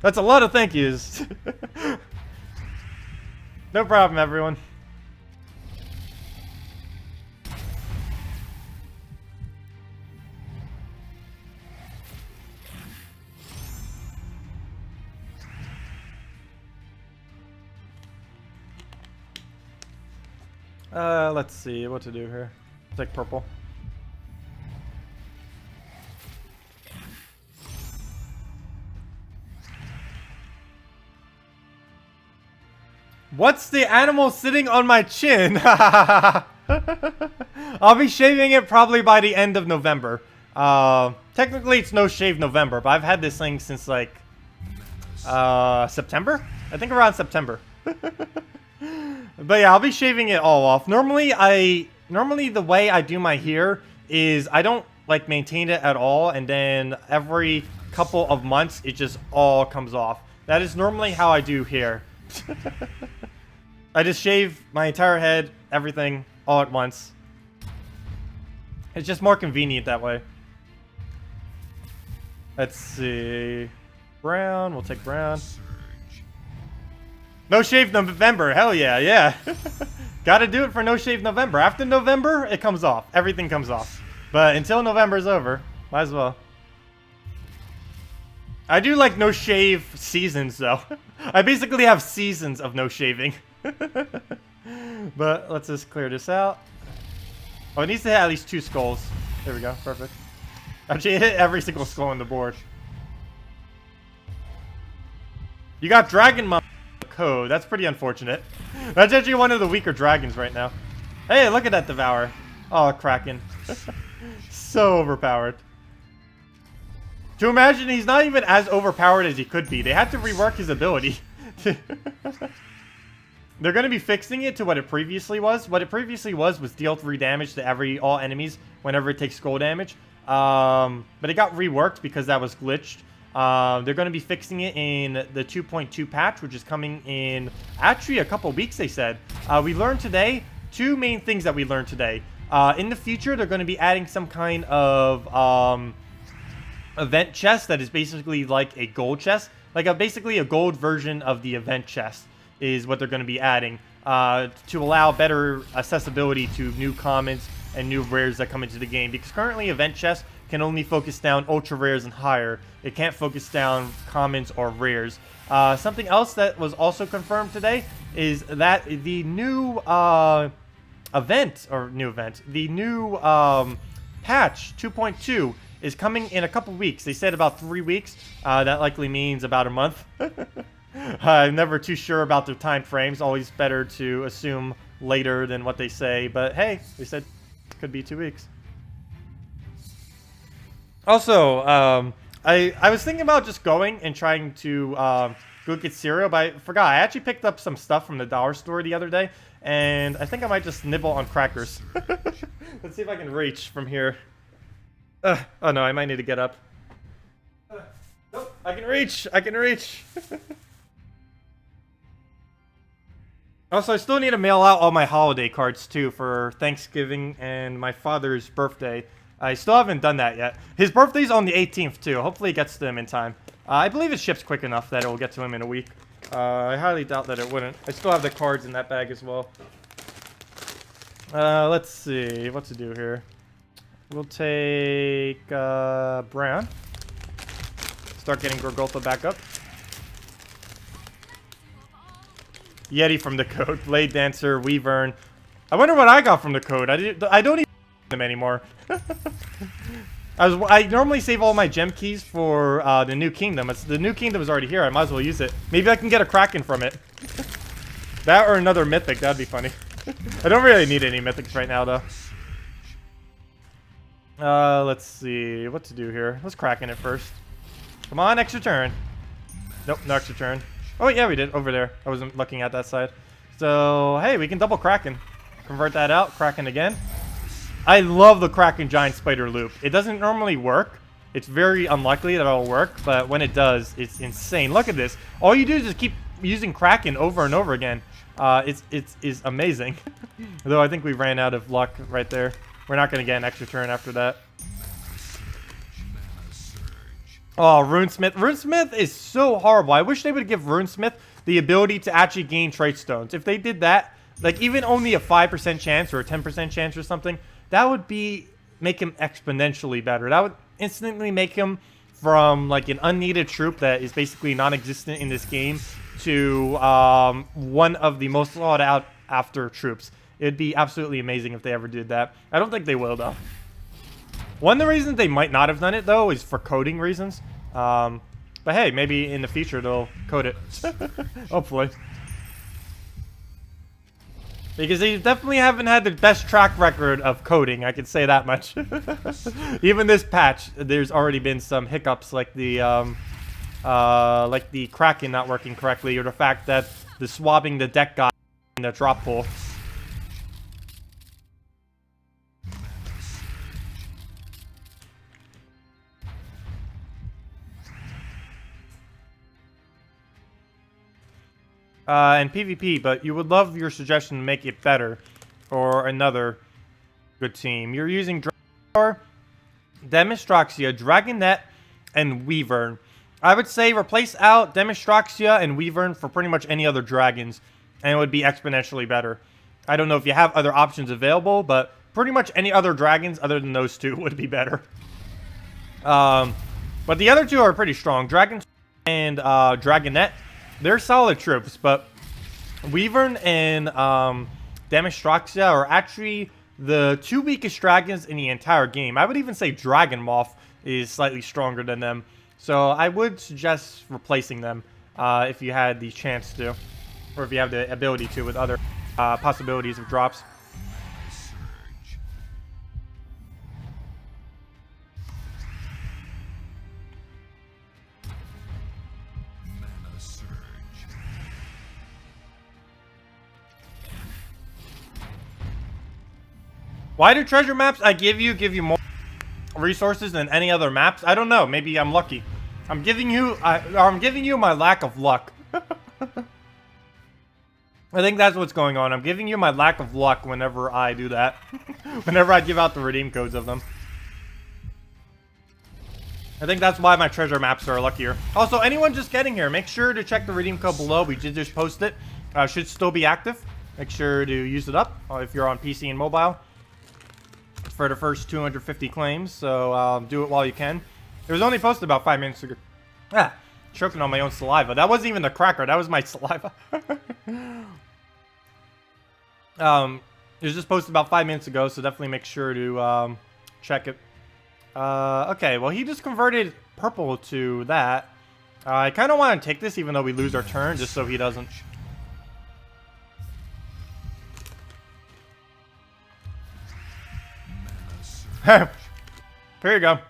That's a lot of thank yous. No problem, everyone. Let's see what to do here. Take purple. What's the animal sitting on my chin? I'll be shaving it probably by the end of November. Technically it's no shave November, but I've had this thing since like September? I think around September. But yeah, I'll be shaving it all off. Normally the way I do my hair is I don't like maintain it at all, and then every couple of months it just all comes off. That is normally how I do hair. I just shave my entire head, everything, all at once. It's just more convenient that way. Let's see. Brown, we'll take brown. No shave November, hell yeah, yeah. Gotta do it for no shave November. After November, it comes off. Everything comes off. But until November's over, might as well. I do like no shave seasons though. I basically have seasons of no shaving. But let's just clear this out. Oh, it needs to hit at least 2 skulls. There we go, perfect. Actually, it hit every single skull on the board. You got Dragon Mom code. That's pretty unfortunate. That's actually one of the weaker dragons right now. Hey, look at that Devour. Oh, Kraken. So overpowered. To imagine he's not even as overpowered as he could be. They had to rework his ability. They're going to be fixing it to what it previously was. What it previously was deal 3 damage to all enemies whenever it takes skull damage. But it got reworked because that was glitched. They're going to be fixing it in the 2.2 patch, which is coming in actually a couple weeks, they said. We learned today 2 main things that we learned today. In the future, they're going to be adding some kind of event chest that is basically like a gold chest. Like basically a gold version of the event chest is what they're going to be adding to allow better accessibility to new commons and new rares that come into the game. Because currently event chests can only focus down ultra rares and higher. It can't focus down commons or rares. Something else that was also confirmed today is that the new the new patch 2.2 is coming in a couple weeks. They said about 3 weeks. That likely means about a month. I'm never too sure about their time frames. Always better to assume later than what they say. But hey, they said it could be 2 weeks. Also, I was thinking about just going and trying to go get cereal, but I forgot. I actually picked up some stuff from the dollar store the other day, and I think I might just nibble on crackers. Let's see if I can reach from here. Oh no, I might need to get up. Nope, I can reach! I can reach! Also, I still need to mail out all my holiday cards too for Thanksgiving and my father's birthday. I still haven't done that yet. His birthday's on the 18th too. Hopefully it gets to him in time. I believe it ships quick enough that it will get to him in a week. I highly doubt that it wouldn't. I still have the cards in that bag as well. Let's see what to do here. We'll take brown. Start getting Gorgoltha back up. Yeti from the code. Blade Dancer, Weavern. I wonder what I got from the code. I don't even them anymore. I normally save all my gem keys for the new kingdom. The new kingdom is already here. I might as well use it. Maybe I can get a Kraken from it. That or another mythic. That'd be funny. I don't really need any mythics right now, though. Let's see what to do here. Let's Kraken it first. Come on, extra turn. Nope, no extra turn. Oh, yeah, we did. Over there. I wasn't looking at that side. So, hey, we can double Kraken. Convert that out. Kraken again. I love the Kraken Giant Spider loop. It doesn't normally work, It's very unlikely that it'll work, but when it does, it's insane. Look at this. All you do is just keep using Kraken over and over again. It's amazing. Though I think we ran out of luck right there. We're not going to get an extra turn after that. Oh, Runesmith. Runesmith is so horrible. I wish they would give Runesmith the ability to actually gain trait stones. If they did that, like even only a 5% chance or a 10% chance or something, that would make him exponentially better. That would instantly make him from like an unneeded troop that is basically non-existent in this game to one of the most sought out after troops. It'd be absolutely amazing if they ever did that. I don't think they will though. One of the reasons they might not have done it though is for coding reasons. But hey, maybe in the future they'll code it. Hopefully. Because they definitely haven't had the best track record of coding, I can say that much. Even this patch, there's already been some hiccups like the Kraken not working correctly, or the fact that the swapping the deck guy in the drop pool. And PvP, but you would love your suggestion to make it better or another good team. You're using Dragonor, Demistroxia, Dragonet, and Weavern. I would say replace out Demistroxia and Weavern for pretty much any other dragons, and it would be exponentially better. I don't know if you have other options available, but pretty much any other dragons other than those two would be better. But the other two are pretty strong. Dragon and Dragonet. They're solid troops, but Weavern and Demistroxia are actually the two weakest dragons in the entire game. I would even say Dragon Moth is slightly stronger than them. So I would suggest replacing them if you had the chance to, or if you have the ability to with other possibilities of drops. Why do treasure maps I give you more resources than any other maps? I don't know. Maybe I'm lucky. I'm giving you my lack of luck. I think that's what's going on. I'm giving you my lack of luck whenever I do that. Whenever I give out the redeem codes of them. I think that's why my treasure maps are luckier. Also, anyone just getting here, make sure to check the redeem code below. We did just post it. Should still be active. Make sure to use it up if you're on PC and mobile. For the first 250 claims, so do it while you can. It was only posted about 5 minutes ago. Ah, choking on my own saliva. That wasn't even the cracker, that was my saliva. It was just posted about 5 minutes ago, so definitely make sure to check it. Okay, well he just converted purple to that. I kind of want to take this even though we lose our turn, just so he doesn't. Here you go.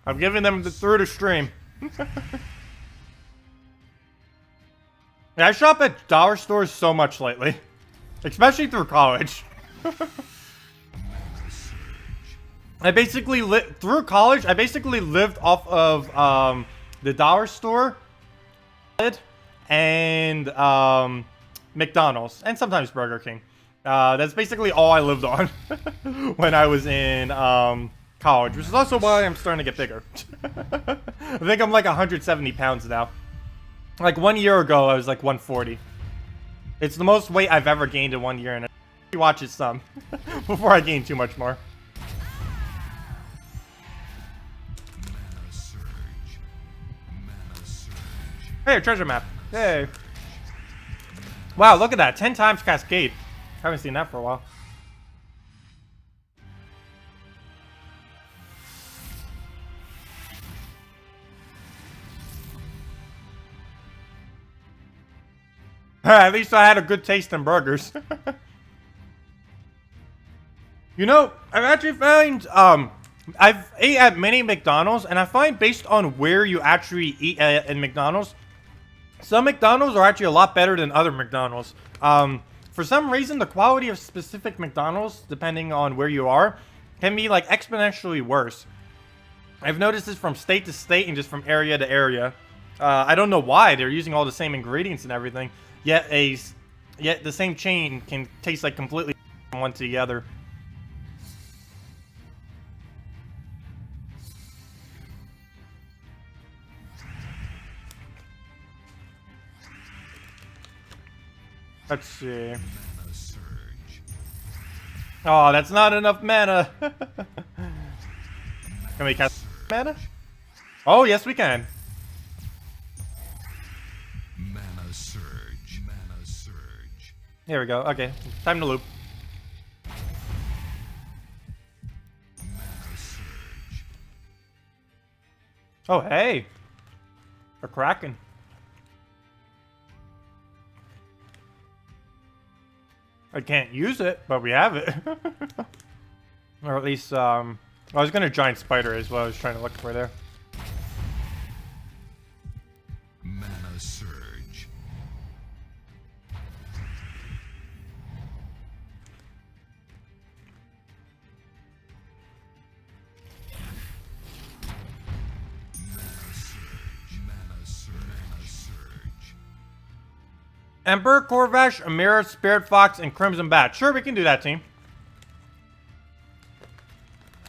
I'm giving them through the stream. I shop at dollar stores so much lately. Especially through college. Through college, I basically lived off of the dollar store and McDonald's and sometimes Burger King. That's basically all I lived on when I was in college, which is also why I'm starting to get bigger. I think I'm like 170 pounds now. Like 1 year ago, I was like 140. It's the most weight I've ever gained in 1 year, and I watch it some before I gain too much more. Hey, a treasure map. Hey. Wow, look at that. 10 times Cascade. Haven't seen that for a while. At least I had a good taste in burgers. You know, I've actually found, I've ate at many McDonald's, and I find based on where you actually eat in McDonald's, some McDonald's are actually a lot better than other McDonald's. For some reason, the quality of specific McDonald's, depending on where you are, can be like exponentially worse. I've noticed this from state to state and just from area to area. I don't know why they're using all the same ingredients and everything, yet the same chain can taste like completely from one to the other. Let's see. Oh, that's not enough mana. Can we cast mana? Oh, yes, we can. Mana surge. Mana surge. Here we go. Okay, time to loop. Mana surge. Oh, hey. A Kraken. I can't use it, but we have it. Or at least, I was gonna giant spider is what I was trying to look for there. Mana surge. Mana surge. Mana surge. Mana surge. Emperor, Corvash, Amira, Spirit Fox, and Crimson Bat. Sure, we can do that team.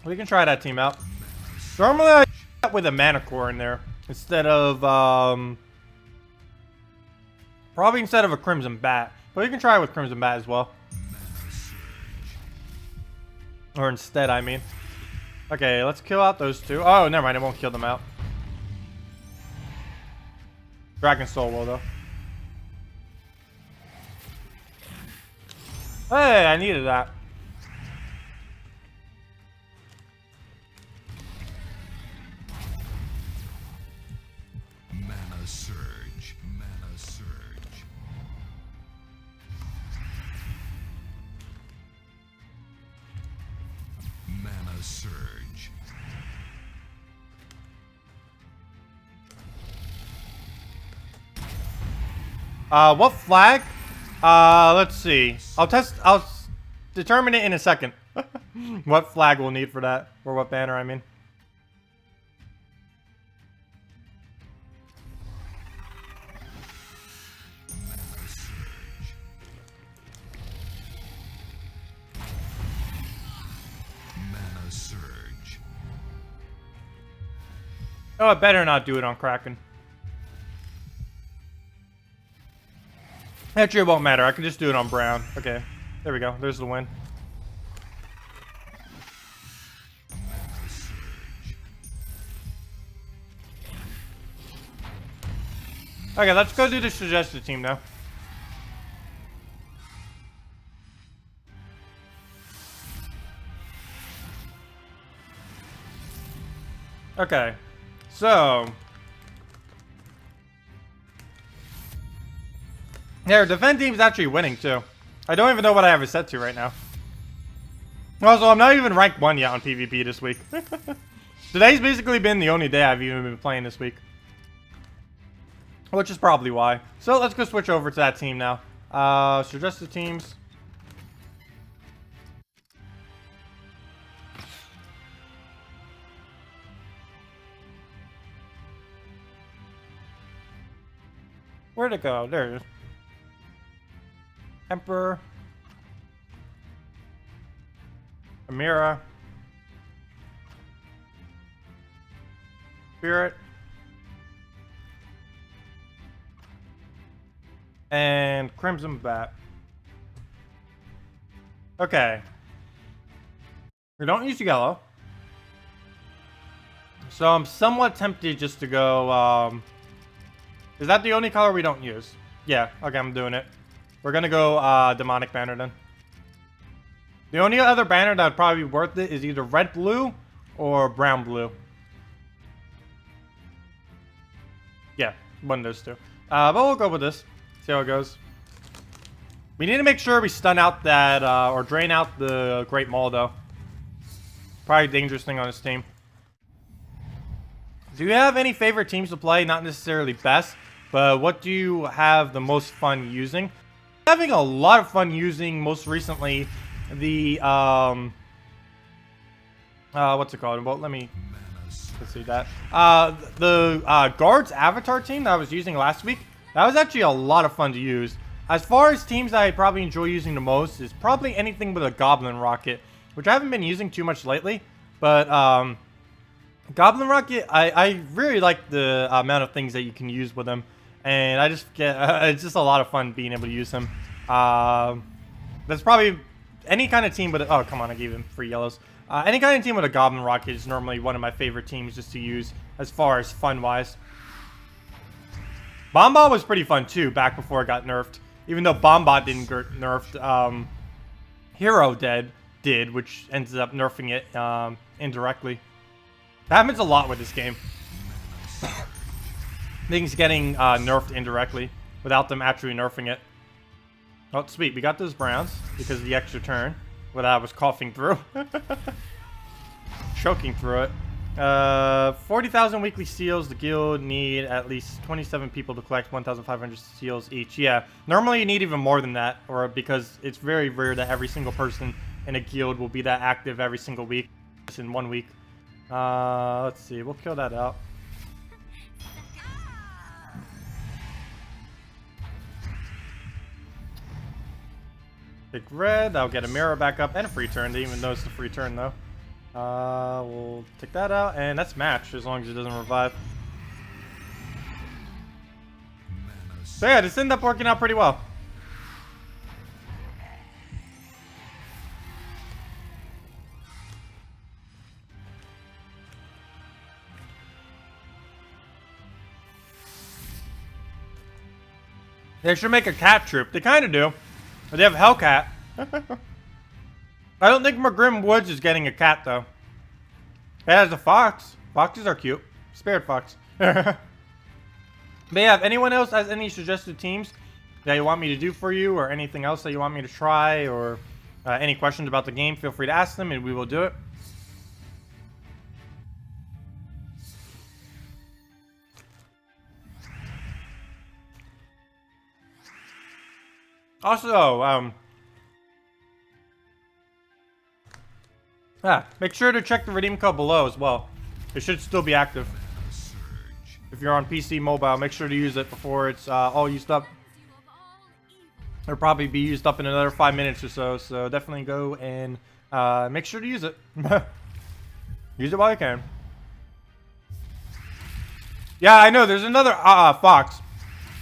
We can try that team out. Normally I do that with a mana core in there instead of probably instead of a Crimson Bat. But we can try it with Crimson Bat as well. Or instead, I mean. Okay, let's kill out those two. Oh, never mind, it won't kill them out. Dragon Soul will though. Hey, I needed that. Mana surge. Mana surge. Mana surge. What flag? Let's see. I'll determine it in a second. What flag we'll need for that. Or what banner, I mean. Mana surge. Mana surge. Oh, I better not do it on Kraken. Actually, it won't matter. I can just do it on Brown. Okay. There we go. There's the win. Mana surge. Okay, let's go do the suggested team now. Okay. So... yeah, our defend team's actually winning, too. I don't even know what I have it set to right now. Also, I'm not even ranked 1 yet on PvP this week. Today's basically been the only day I've even been playing this week. Which is probably why. So, let's go switch over to that team now. Suggested teams. Where'd it go? There it is. Emperor, Amira, Spirit, and Crimson Bat. Okay. We don't use yellow. So I'm somewhat tempted just to go, is that the only color we don't use? Yeah, okay, I'm doing it. We're gonna go demonic banner then. The only other banner that would probably be worth it is either red blue or brown blue. Yeah, one of those two. But we'll go with this. See how it goes. We need to make sure we stun out that or drain out the Great Maul though. Probably a dangerous thing on this team. Do you have any favorite teams to play? Not necessarily best, but what do you have the most fun using? Having a lot of fun using most recently the what's it called? Well, let me Mana surge. Let's see that. The guards avatar team that I was using last week, that was actually a lot of fun to use. As far as teams I probably enjoy using the most is probably anything with a goblin rocket, which I haven't been using too much lately. But goblin rocket, I really like the amount of things that you can use with them, and I just get it's just a lot of fun being able to use them. That's probably any kind of team with oh come on, I gave him free yellows. Any kind of team with a goblin rocket is normally one of my favorite teams just to use as far as fun wise. Bomba was pretty fun too back before it got nerfed. Even though Bomba didn't get nerfed, Hero did, which ends up nerfing it indirectly. That happens a lot with this game. Things getting nerfed indirectly without them actually nerfing it. Oh, sweet. We got those browns because of the extra turn. What I was coughing through. Choking through it. 40,000 weekly seals. The guild need at least 27 people to collect 1,500 seals each. Yeah, normally you need even more than that, or because it's very rare that every single person in a guild will be that active every single week. Just in 1 week. Let's see. We'll kill that out. Pick red. I'll get a mirror back up and a free turn. They even know it's a free turn though. We'll take that out, and that's match as long as it doesn't revive. So yeah, this ended up working out pretty well. They should make a cat troop. They kind of do. But they have Hellcat. I don't think Magrim Woods is getting a cat, though. It has a fox. Foxes are cute. Spirit fox. But yeah, if anyone else has any suggested teams that you want me to do for you, or anything else that you want me to try, or any questions about the game, feel free to ask them, and we will do it. Also, make sure to check the redeem code below as well. It should still be active. If you're on PC mobile, make sure to use it before it's all used up. It'll probably be used up in another 5 minutes or so, so definitely go and make sure to use it. Use it while you can. Yeah, I know, there's another fox.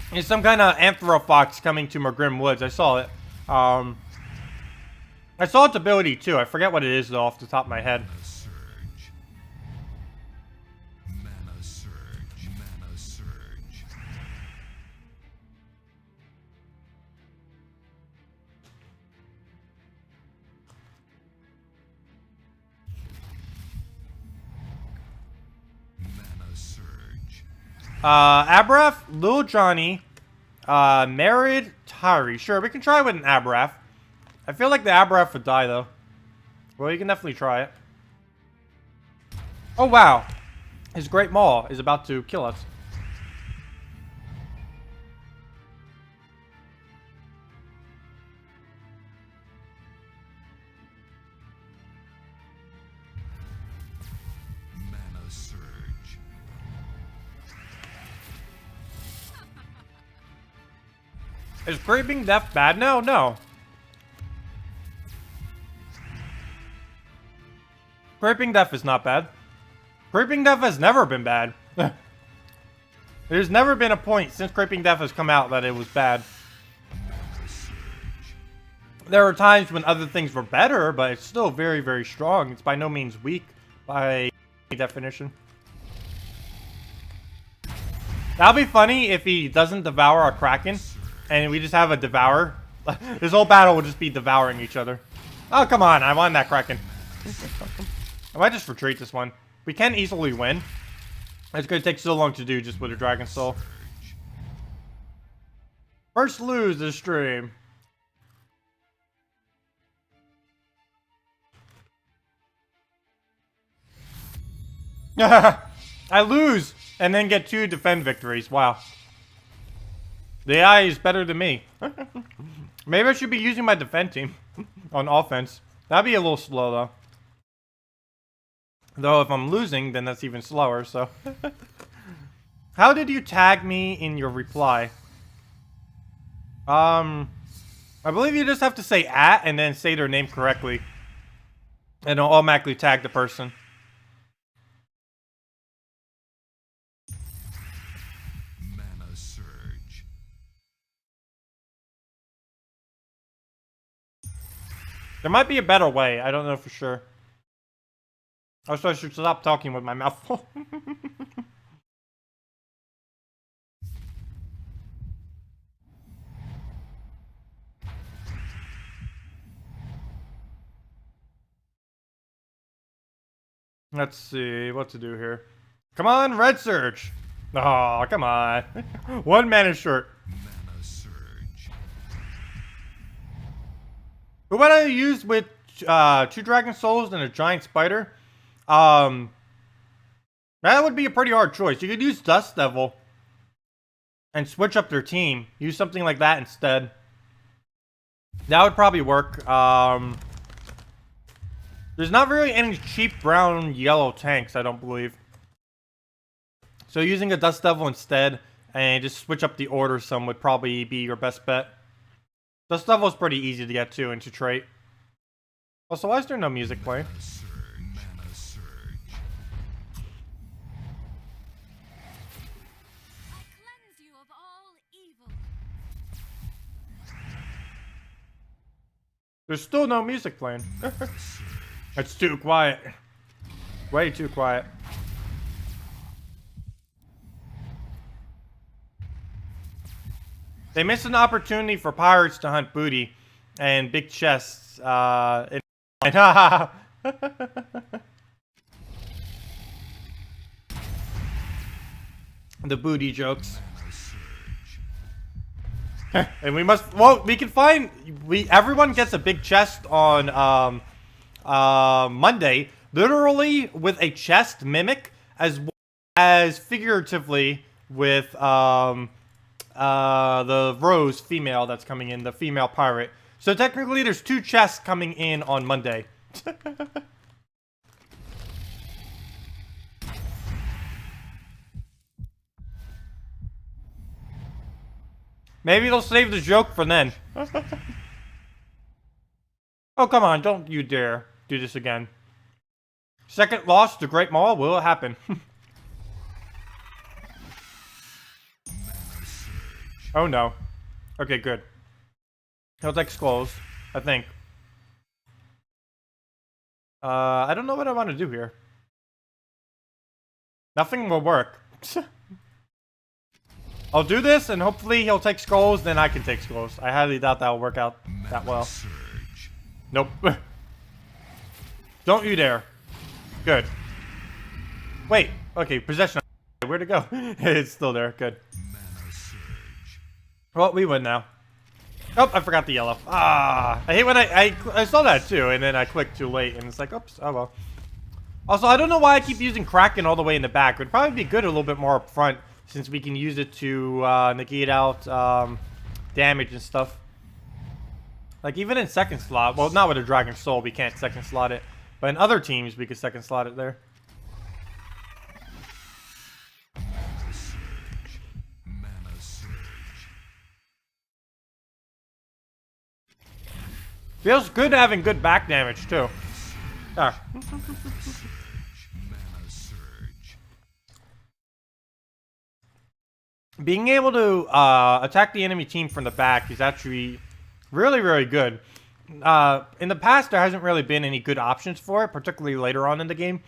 It's some kind of Anthro fox coming to Magrim Woods. I saw it. I saw its ability too. I forget what it is though off the top of my head. Mana surge. Mana surge. Mana surge. Abraf, Lil Johnny, Married, Tyree. Sure, we can try with an Abraf. I feel like the Abraf would die, though. Well, you can definitely try it. Oh, wow. His Great Maul is about to kill us. Mana surge. Is Creeping Death bad now? No. Creeping Death is not bad. Creeping Death has never been bad. There's never been a point since Creeping Death has come out that it was bad. There are times when other things were better, but it's still very, very strong. It's by no means weak by any definition. That'll be funny if he doesn't devour a Kraken, and we just have a Devour. This whole battle will just be devouring each other. Oh, come on. I won that Kraken. I might just retreat this one. We can easily win. It's going to take so long to do just with a Dragon Soul. First lose this stream. I lose and then get 2 defend victories. Wow. The AI is better than me. Maybe I should be using my defend team on offense. That'd be a little slow though. Though if I'm losing, then that's even slower, so. How did you tag me in your reply? I believe you just have to say @ and then say their name correctly. And it'll automatically tag the person. Mana surge. There might be a better way. I don't know for sure. Also, I should stop talking with my mouth full. Let's see what to do here. Come on, Red Surge. Oh, come on. 1 mana short. Mana surge. But what I used with 2 Dragon Souls and a Giant Spider, that would be a pretty hard choice. You could use Dust Devil and switch up their team. Use something like that instead. That would probably work. There's not really any cheap brown yellow tanks, I don't believe. So using a Dust Devil instead and just switch up the order some would probably be your best bet. Dust Devil is pretty easy to get to and to trait. Also, why is there no music playing? Mana surge. Mana surge. I cleanse you of all evil. There's still no music playing. It's too quiet. Way too quiet. They missed an opportunity for pirates to hunt booty and big chests. The booty jokes. And we must. Well, we can find. Everyone gets a big chest on Monday, literally with a chest mimic, as well as figuratively with the Rose female that's coming in, the female pirate. So technically, there's 2 chests coming in on Monday. Maybe they'll save the joke for then. Oh, come on, don't you dare do this again. Second loss to Great Maul, will it happen? Oh no. Okay, good. He'll take skulls, I think. I don't know what I want to do here. Nothing will work. I'll do this, and hopefully he'll take skulls, then I can take skulls. I highly doubt that'll work out that well. Surge. Nope. Don't you dare. Good. Wait. Okay, possession. Where'd it go? It's still there. Good. Mana surge. Well, we win now. Oh, I forgot the yellow. Ah, I hate when I saw that too, and then I clicked too late, and it's like, oops, oh well. Also, I don't know why I keep using Kraken all the way in the back. It would probably be good a little bit more up front, since we can use it to negate out damage and stuff. Like, even in second slot, well, not with a Dragon Soul, we can't second slot it. But in other teams, we could second slot it there. Mana surge. Mana surge. Feels good having good back damage, too. Ah. Mana surge. Being able to attack the enemy team from the back is actually really, really good. In the past, there hasn't really been any good options for it, particularly later on in the game.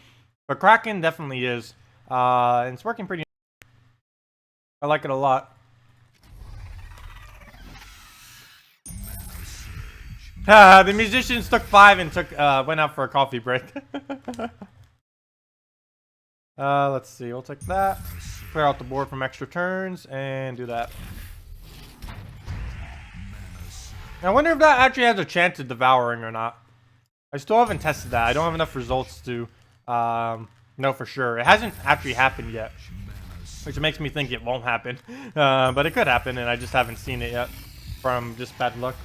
But Kraken definitely is. And it's working pretty. I like it a lot. The musicians took 5 and went out for a coffee break. Let's see. We'll take that. Clear out the board from extra turns and do that. I wonder if that actually has a chance of devouring or not. I still haven't tested that. I don't have enough results to know for sure. It hasn't actually happened yet, which makes me think it won't happen. But it could happen, and I just haven't seen it yet from just bad luck.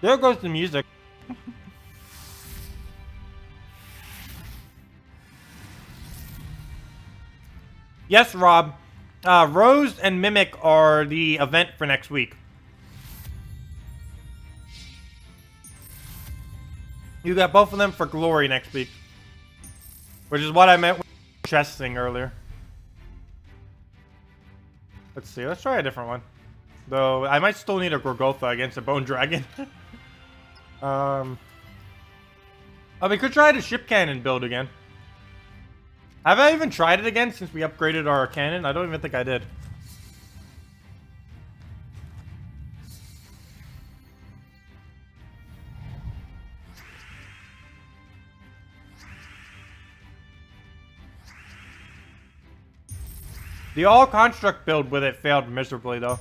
There goes the music. Yes, Rob. Rose and Mimic are the event for next week. You got both of them for Glory next week. Which is what I meant with chest thing earlier. Let's see. Let's try a different one. Though, I might still need a Gorgotha against a Bone Dragon. Oh, we could try the ship cannon build again. Have I even tried it again since we upgraded our cannon? I don't even think I did. The all-construct build with it failed miserably, though.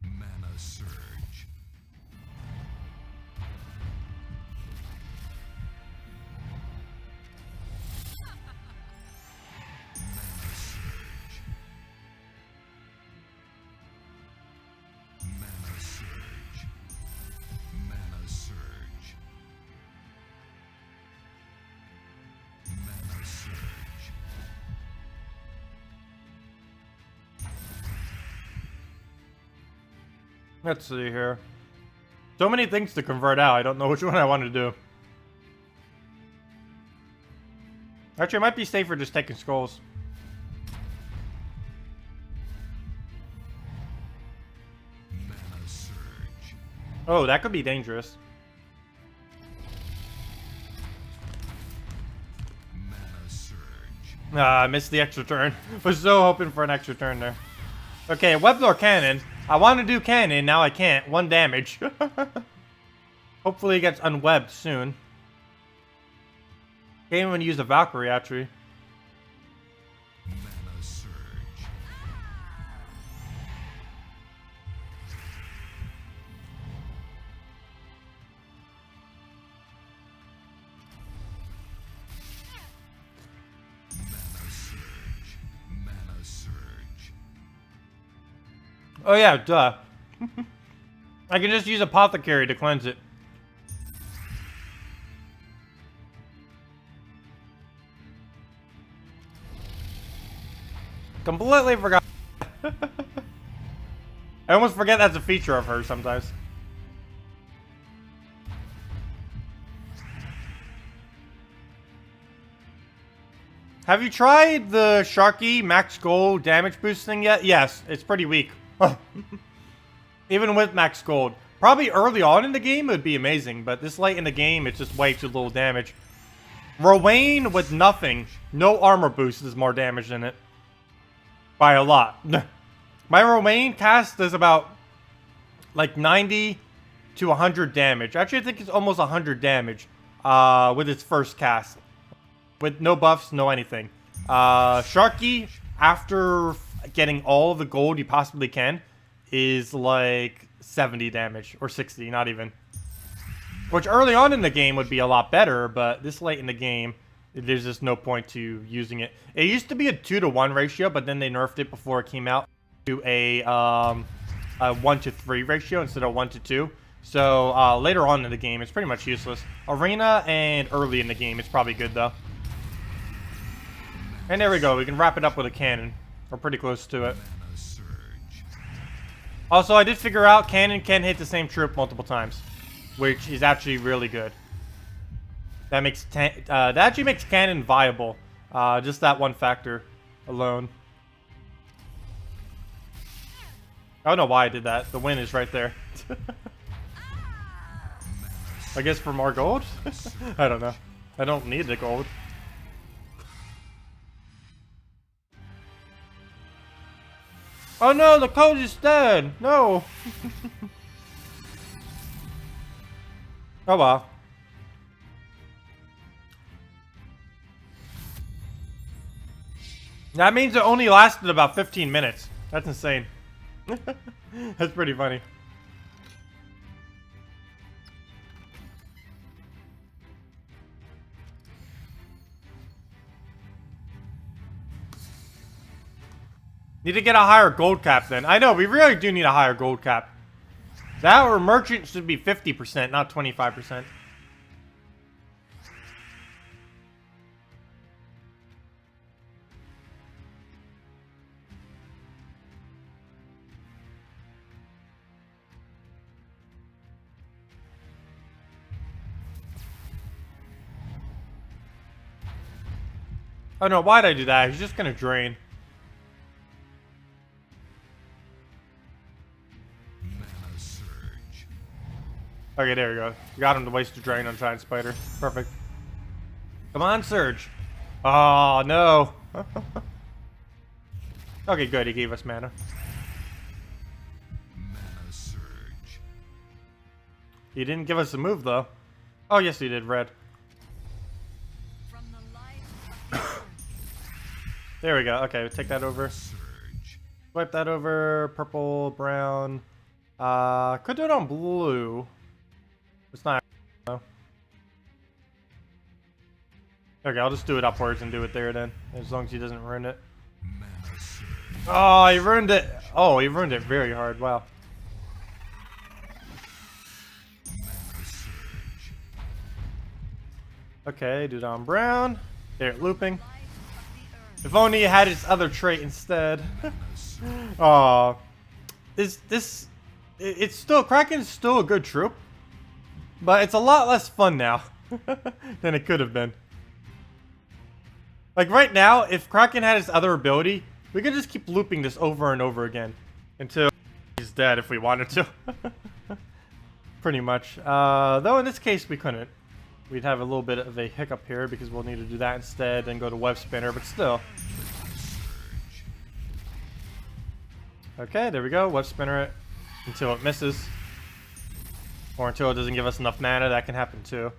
Mana surge. Mana surge. Mana surge. Mana surge. Mana surge. Let's see here. So many things to convert out. I don't know which one I want to do. Actually, it might be safer just taking skulls. Mana surge. Oh, that could be dangerous. Mana surge. Ah, I missed the extra turn. Was so hoping for an extra turn there. Okay, Weblor Cannon. I want to do cannon, now I can't. 1 damage. Hopefully it gets unwebbed soon. Can't even use the Valkyrie, actually. Mana surge. Mana surge. Mana surge. Oh yeah, duh. I can just use Apothecary to cleanse it. Completely forgot. I almost forget that's a feature of hers sometimes. Have you tried the Sharky Max Gold damage boost thing yet? Yes, it's pretty weak. Even with Max Gold. Probably early on in the game it would be amazing, but this late in the game it's just way too little damage. Rowan with nothing, no armor boost is more damage than it. By a lot. My Rowan cast does about like 90 to 100 damage. Actually, I think it's almost 100 damage with its first cast. With no buffs, no anything. Sharky, after getting all the gold you possibly can, is like 70 damage. Or 60, not even. Which early on in the game would be a lot better, but this late in the game, there's just no point to using it. It used to be a 2-to-1 ratio, but then they nerfed it before it came out to a 1-to-3 ratio instead of 1-to-2. So later on in the game, it's pretty much useless. Arena and early in the game, it's probably good though. And there we go. We can wrap it up with a cannon. We're pretty close to it. Mana surge. Also, I did figure out cannon can hit the same troop multiple times, which is actually really good. That makes that actually makes cannon viable. Just that one factor alone. I don't know why I did that. The win is right there. I guess for more gold? I don't know. I don't need the gold. Oh no, the code is dead! No! Oh well. That means it only lasted about 15 minutes. That's insane. That's pretty funny. Need to get a higher gold cap then. I know, we really do need a higher gold cap. That or merchant should be 50%, not 25%. Oh no, why'd I do that? He's just gonna drain. Mana surge. Okay, there we go. Got him to waste a drain on Giant Spider. Perfect. Come on, Surge. Oh, no. Okay, good. He gave us mana. Mana surge. He didn't give us a move, though. Oh, yes, he did. Red. From the life of There we go. Okay, take that over. Surge. Wipe that over. Purple, brown. Could do it on blue. It's not. No. Okay, I'll just do it upwards and do it there then. As long as he doesn't ruin it. Mana surge. Oh, he ruined it. Oh, he ruined it very hard. Wow. Mana surge. Okay, do it on brown. There, looping. life of the earth. If only he had his other trait instead. Mana surge. Aw. It's still, Kraken's still a good troop. But it's a lot less fun now than it could have been. Like right now, if Kraken had his other ability, we could just keep looping this over and over again until he's dead if we wanted to. Pretty much. Though in this case, we couldn't. We'd have a little bit of a hiccup here because we'll need to do that instead and go to Web Spinner, but still. Okay, there we go. Web Spinner it until it misses. Or until it doesn't give us enough mana. That can happen too.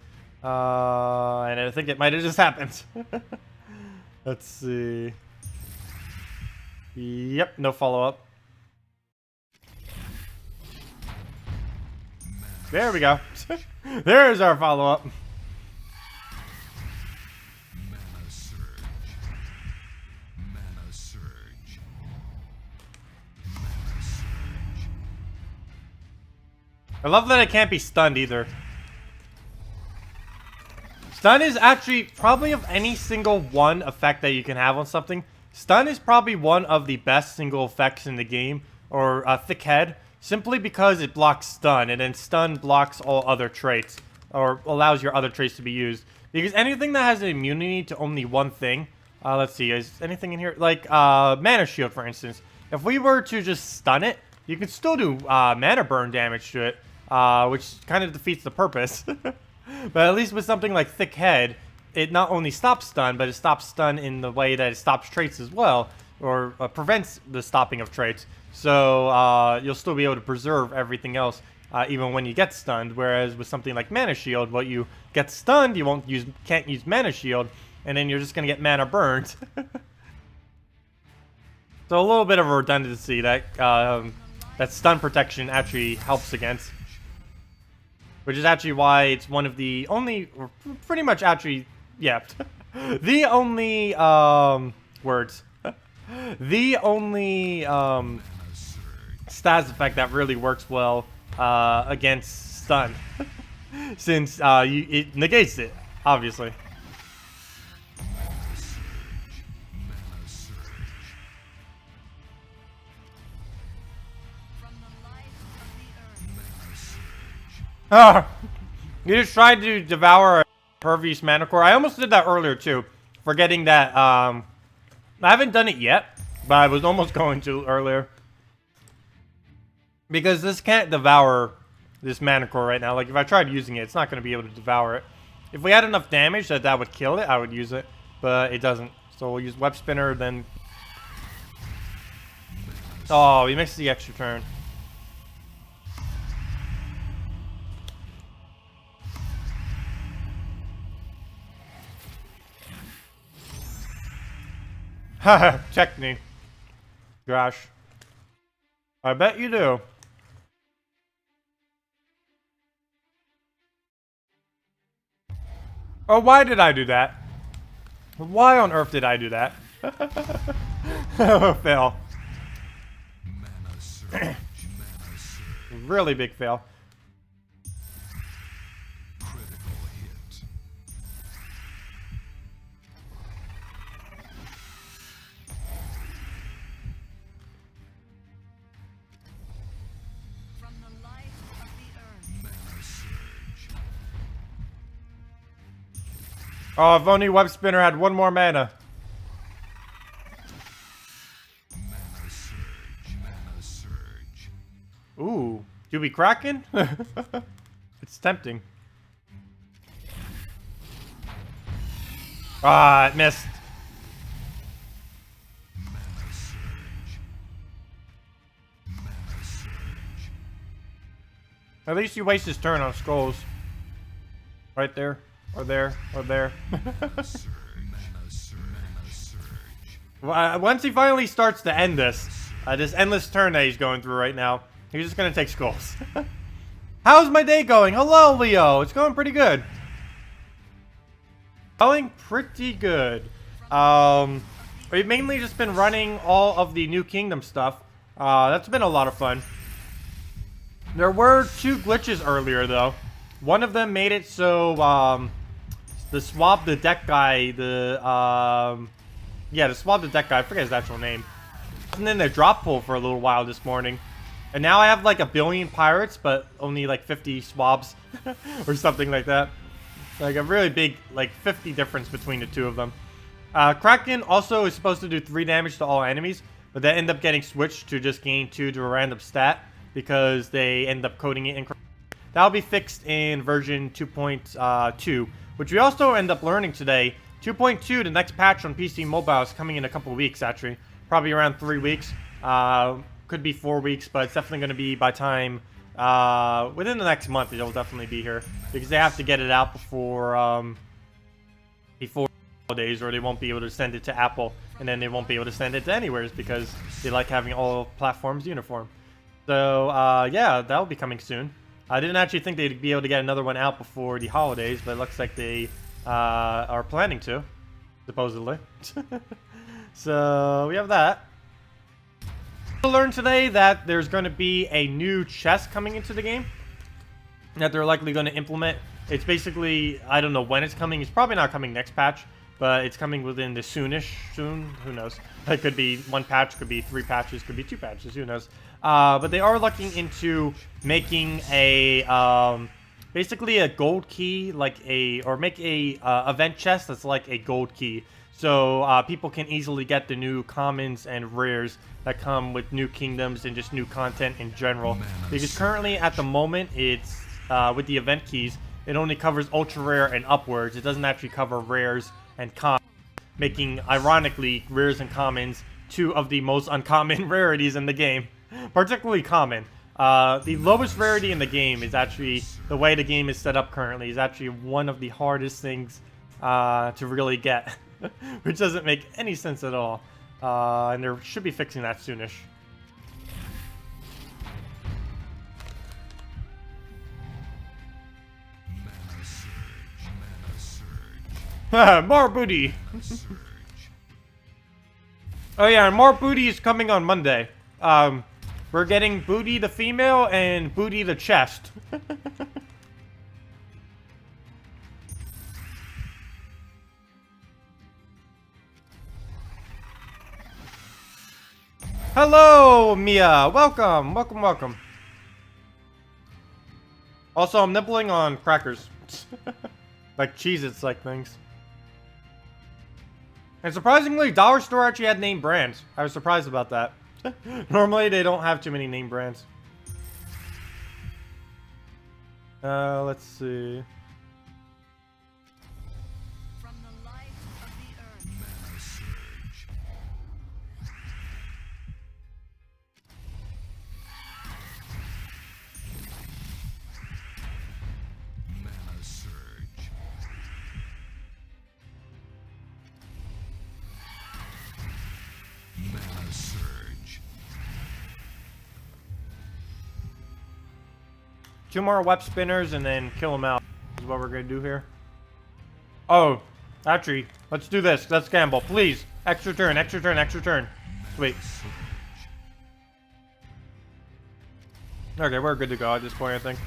And I think it might have just happened. Let's see. Yep, no follow-up. There we go. There's our follow-up. Mana surge. Mana surge. Mana surge. I love that it can't be stunned either. Stun is actually probably of any single one effect that you can have on something. Stun is probably one of the best single effects in the game, or Thick Head, simply because it blocks stun, and then stun blocks all other traits, or allows your other traits to be used. Because anything that has an immunity to only one thing, let's see, is anything in here? Like Mana Shield, for instance. If we were to just stun it, you can still do mana burn damage to it, which kind of defeats the purpose. But at least with something like Thick Head, it not only stops stun, but it stops stun in the way that it stops traits as well, or prevents the stopping of traits. So you'll still be able to preserve everything else, even when you get stunned. Whereas with something like Mana Shield, what you get stunned, you can't use Mana Shield, and then you're just gonna get mana burned. So a little bit of a redundancy that that stun protection actually helps against. Which is actually why it's one of the only, or pretty much actually, yeah, the only, words. The only, stats effect that really works well, against stun. Since, it negates it, obviously. Mana surge. Mana surge. From the life of the earth. Mana surge. Ah, you just tried to devour a Pervious Mana Core. I almost did that earlier too, forgetting that I haven't done it yet, but I was almost going to earlier. Because this can't devour this Mana Core right now. Like if I tried using it, it's not going to be able to devour it. If we had enough damage that would kill it, I would use it, but it doesn't. So we'll use Web Spinner, then... Oh, we missed the extra turn. Haha, check me. Gosh. I bet you do. Oh, why did I do that? Why on earth did I do that? Fail. Mana surge. Mana surge. Really big fail. Critical hit. From the life of the earth. Mana surge. Oh, if only Web Spinner had one more mana. Ooh, do we Kraken? It's tempting. Ah, it missed. Mana surge. Mana surge. At least he wastes his turn on skulls. Right there, or there, or there. Mana surge. Mana surge. Mana surge. Once he finally starts to end this endless turn that he's going through right now, he's just gonna take skulls. How's my day going? Hello, Leo. It's going pretty good. Going pretty good. We've mainly just been running all of the New Kingdom stuff. That's been a lot of fun. There were 2 glitches earlier, though. One of them made it so, the swap the deck guy, yeah, the swap the deck guy, I forget his actual name. And then the drop pull for a little while this morning. And now I have like 1 billion pirates, but only like 50 swabs or something like that. Like a really big, like 50 difference between the 2 of them. Kraken also is supposed to do 3 damage to all enemies, but they end up getting switched to just gain 2 to a random stat because they end up coding it in. That'll be fixed in version 2.2, which we also end up learning today. 2.2, the next patch on PC Mobile is coming in a couple weeks, actually. Probably around 3 weeks. Could be 4 weeks, but it's definitely going to be by time within the next month. It'll definitely be here because they have to get it out before holidays, or they won't be able to send it to Apple, and then they won't be able to send it to anywhere because they like having all platforms uniform. So yeah, that'll be coming soon. I didn't actually think they'd be able to get another one out before the holidays, but it looks like they are planning to, supposedly. So we have that. We learned today that there's going to be a new chest coming into the game that they're likely going to implement. It's basically, I don't know when it's coming. It's probably not coming next patch, but it's coming within the soon. Who knows? It could be 1 patch, could be 3 patches, could be 2 patches. Who knows? But they are looking into making a basically a gold key, like make a event chest that's like a gold key. So people can easily get the new commons and rares that come with new kingdoms and just new content in general. Because currently, at the moment, it's with the event keys, it only covers ultra rare and upwards. It doesn't actually cover rares and commons, making, ironically, rares and commons 2 of the most uncommon rarities in the game. Particularly common. The lowest rarity in the game is actually, the way the game is set up currently, is actually one of the hardest things to really get. Which doesn't make any sense at all. And they should be fixing that soonish. Mana surge. Mana surge. More booty! Surge. Oh yeah, and more booty is coming on Monday. We're getting Booty the female and Booty the chest. Hello, Mia. Welcome, welcome, welcome. Also, I'm nibbling on crackers. Like Cheez-Its like things. And surprisingly, Dollar Store actually had name brands. I was surprised about that. Normally, they don't have too many name brands. Let's see. From the life of the earth. Mana surge. Mana surge. Mana surge. 2 more web spinners and then kill them out. Is what we're gonna do here. Oh, actually, let's do this. Let's gamble, please. Extra turn, extra turn, extra turn. Sweet. Okay, we're good to go at this point, I think.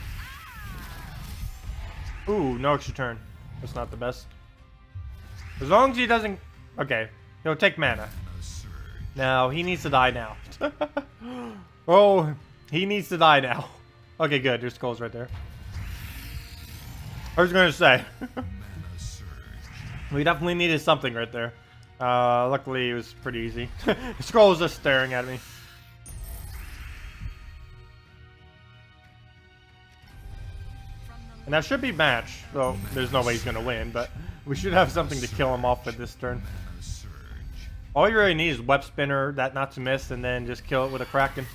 Ooh, no extra turn. That's not the best. As long as he doesn't... Okay, he'll take mana. Mana surge. Now, he needs to die now. Oh, he needs to die now. Okay, good. There's skulls right there. I was gonna say. Mana surge. We definitely needed something right there. Luckily, it was pretty easy. The scroll was just staring at me. And that should be match. Well, there's no way he's gonna win, but we should have something to kill him off with this turn. All you really need is web spinner, that not to miss, and then just kill it with a Kraken.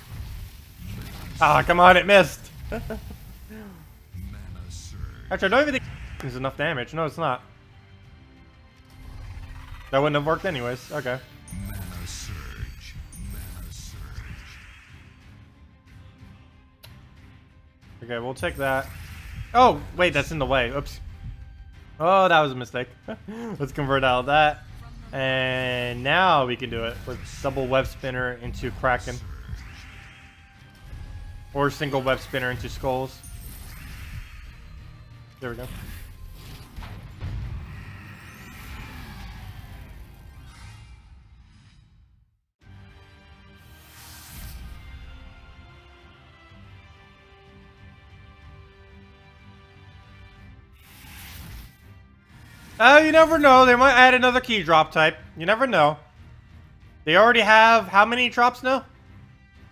Ah, come on, it missed. Actually, I don't even think it's enough damage. No, it's not. That wouldn't have worked anyways. Okay. Okay, we'll take that. Oh, wait, that's in the way. Oops. Oh, that was a mistake. Let's convert out of that. And now we can do it with double web spinner into Kraken. Or single web spinner into skulls. There we go. You never know. They might add another key drop type. You never know. They already have how many drops now?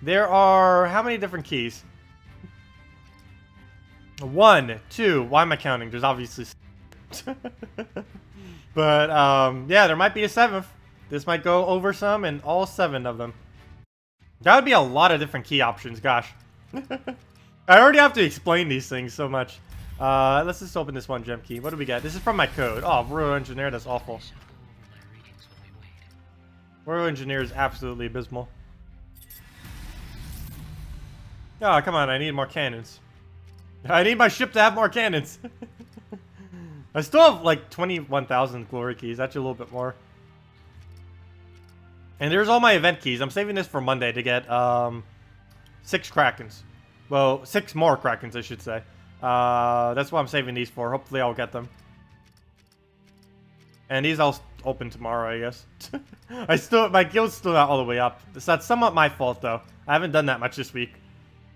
There are how many different keys? 1, 2. Why am I counting? There's obviously. But yeah, there might be a 7th. This might go over some, and all 7 of them. That would be a lot of different key options. Gosh, I already have to explain these things so much. Let's just open this one gem key. What do we get? This is from my code. Oh, Royal Engineer, that's awful. Royal Engineer is absolutely abysmal. Oh, come on, I need more cannons. I need my ship to have more cannons. I still have like 21,000 glory keys. That's a little bit more. And there's all my event keys. I'm saving this for Monday to get 6 Krakens. Well, 6 more Krakens, I should say. That's what I'm saving these for. Hopefully I'll get them. And these I'll open tomorrow, I guess. My guild's still not all the way up. That's somewhat my fault, though. I haven't done that much this week.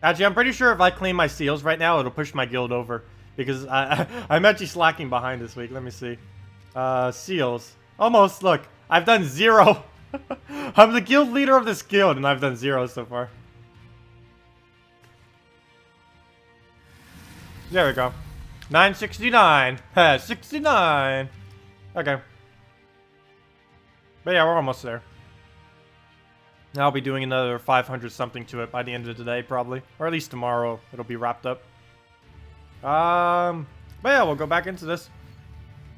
Actually, I'm pretty sure if I claim my seals right now, it'll push my guild over. Because I'm actually slacking behind this week. Let me see. Seals. Almost, look. I've done 0. I'm the guild leader of this guild, and I've done 0 so far. There we go. 969. 69. Okay. But yeah, we're almost there. Now I'll be doing another 500 something to it by the end of the day, probably. Or at least tomorrow, it'll be wrapped up. But yeah, we'll go back into this.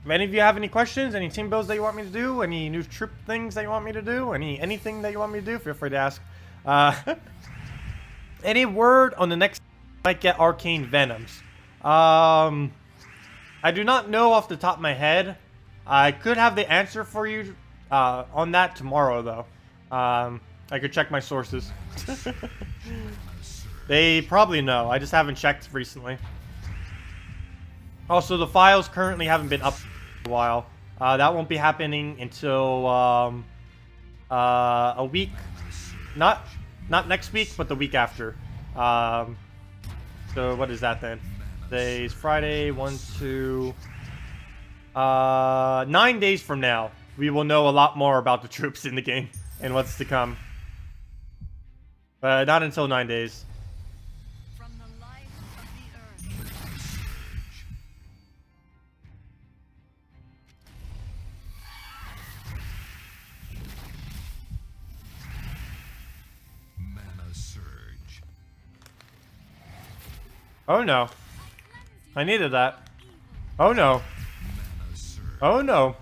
If any of you have any questions, any team builds that you want me to do, any new troop things that you want me to do, anything that you want me to do, feel free to ask. Any word on the next might get arcane venoms? I do not know off the top of my head. I could have the answer for you on that tomorrow, though. I could check my sources. They probably know. I just haven't checked recently. Also, the files currently haven't been up for a while. That won't be happening until a week. Not next week, but the week after. So what is that then? Today's Friday. 1, 2. 9 days from now, we will know a lot more about the troops in the game and what's to come. But not until 9 days. From the life of the earth. Mana surge. Oh no. I needed that. Oh no. Mana surge. Oh no.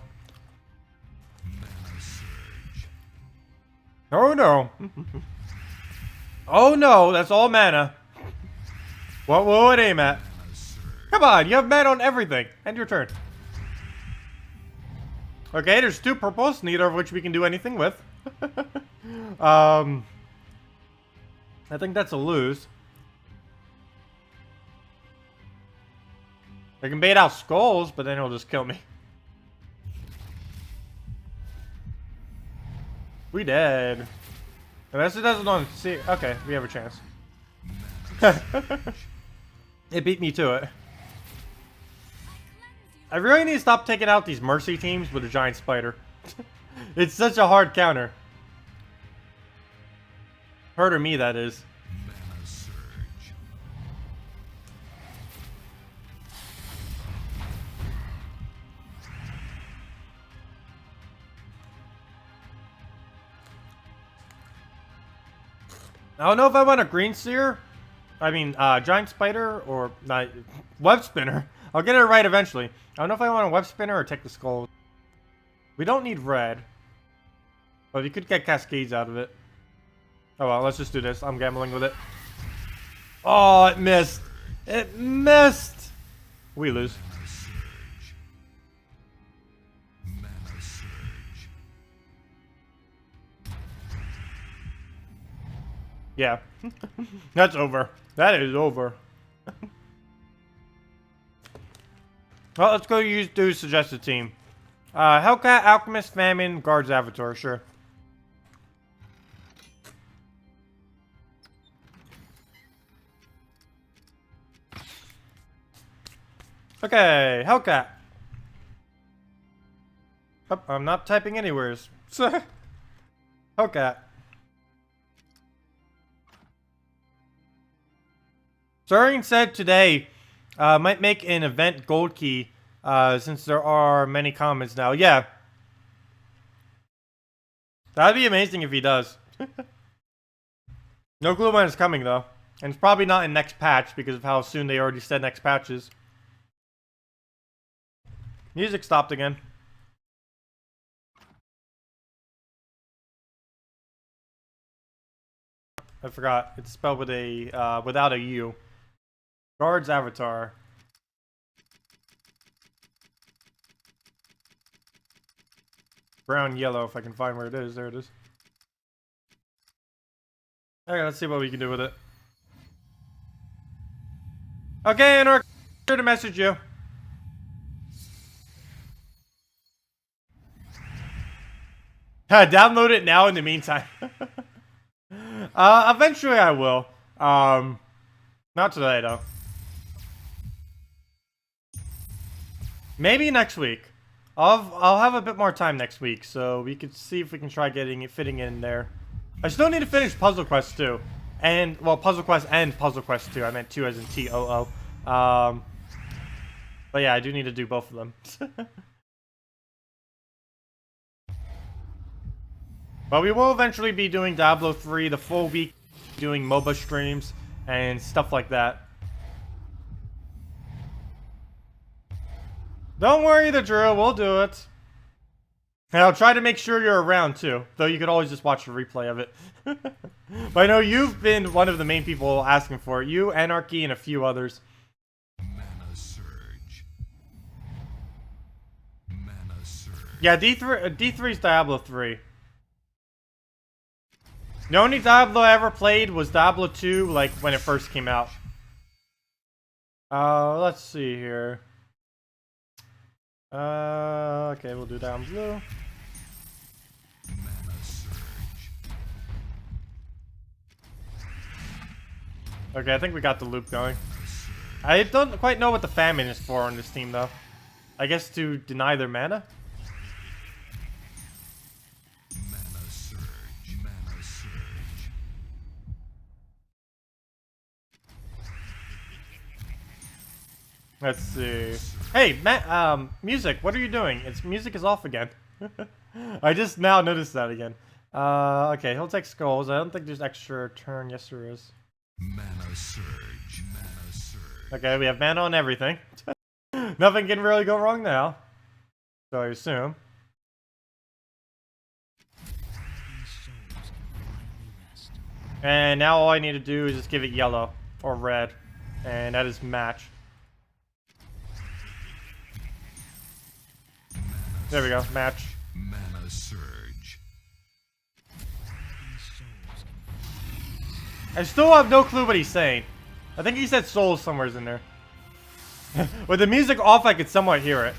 Mana surge. Oh no. Oh no, that's all mana. What will it aim at? Mana surge. Come on, you have mana on everything. End your turn. Okay, there's 2 purples, neither of which we can do anything with. I think that's a lose. I can bait out skulls, but then he'll just kill me. We dead. Unless it doesn't on see. Okay, we have a chance. It beat me to it. I really need to stop taking out these mercy teams with a giant spider. It's such a hard counter. Her to me, that is. Mana surge. I don't know if I want a green seer. I mean, giant spider or web spinner. I'll get it right eventually. I don't know if I want a web spinner or take the skull. We don't need red. But you could get cascades out of it. Oh well, let's just do this. I'm gambling with it. Oh, it missed. It missed. We lose. Mana surge. Yeah. That's over. That is over. Well, let's go do suggested team. Hellcat, Alchemist, Famine, Guards, Avatar, sure. Okay, Hellcat. Oh, I'm not typing anywheres. Hellcat. Sorin said today might make an event gold key since there are many comments now. Yeah. That'd be amazing if he does. No clue when it's coming though. And it's probably not in next patch because of how soon they already said next patches. Music stopped again. I forgot. It's spelled with a without a U. Guards Avatar. Brown yellow if I can find where it is. There it is. Okay, let's see what we can do with it. Okay, Anarch, here to message you. Download it now in the meantime. Eventually I will. Not today though. Maybe next week. I'll have a bit more time next week, so we could see if we can try getting it fitting in there. I still need to finish Puzzle Quest 2. And, well, Puzzle Quest and Puzzle Quest 2. I meant 2 as in T-O-O. But yeah, I do need to do both of them. But we will eventually be doing Diablo 3 the full week, doing MOBA streams and stuff like that. Don't worry, the Drew, we'll do it. And I'll try to make sure you're around too, though you could always just watch a replay of it. But I know you've been one of the main people asking for it. You, Anarchy, and a few others. Mana surge. Mana surge. Yeah, D3 is Diablo 3. The only Diablo I ever played was Diablo 2, like, when it first came out. Let's see here. Okay, we'll do down blue. Mana surge. Okay, I think we got the loop going. I don't quite know what the Famine is for on this team, though. I guess to deny their mana? Mana surge. Mana surge. Let's see. Hey, Matt, music, what are you doing? Music is off again. I just now noticed that again. Okay, he'll take skulls. I don't think there's extra turn. Yes, there is. Mana surge. Mana surge. Okay, we have mana on everything. Nothing can really go wrong now. So I assume. And now all I need to do is just give it yellow or red. And that is match. There we go, match. Mana surge. I still have no clue what he's saying. I think he said souls somewhere in there. With the music off, I could somewhat hear it.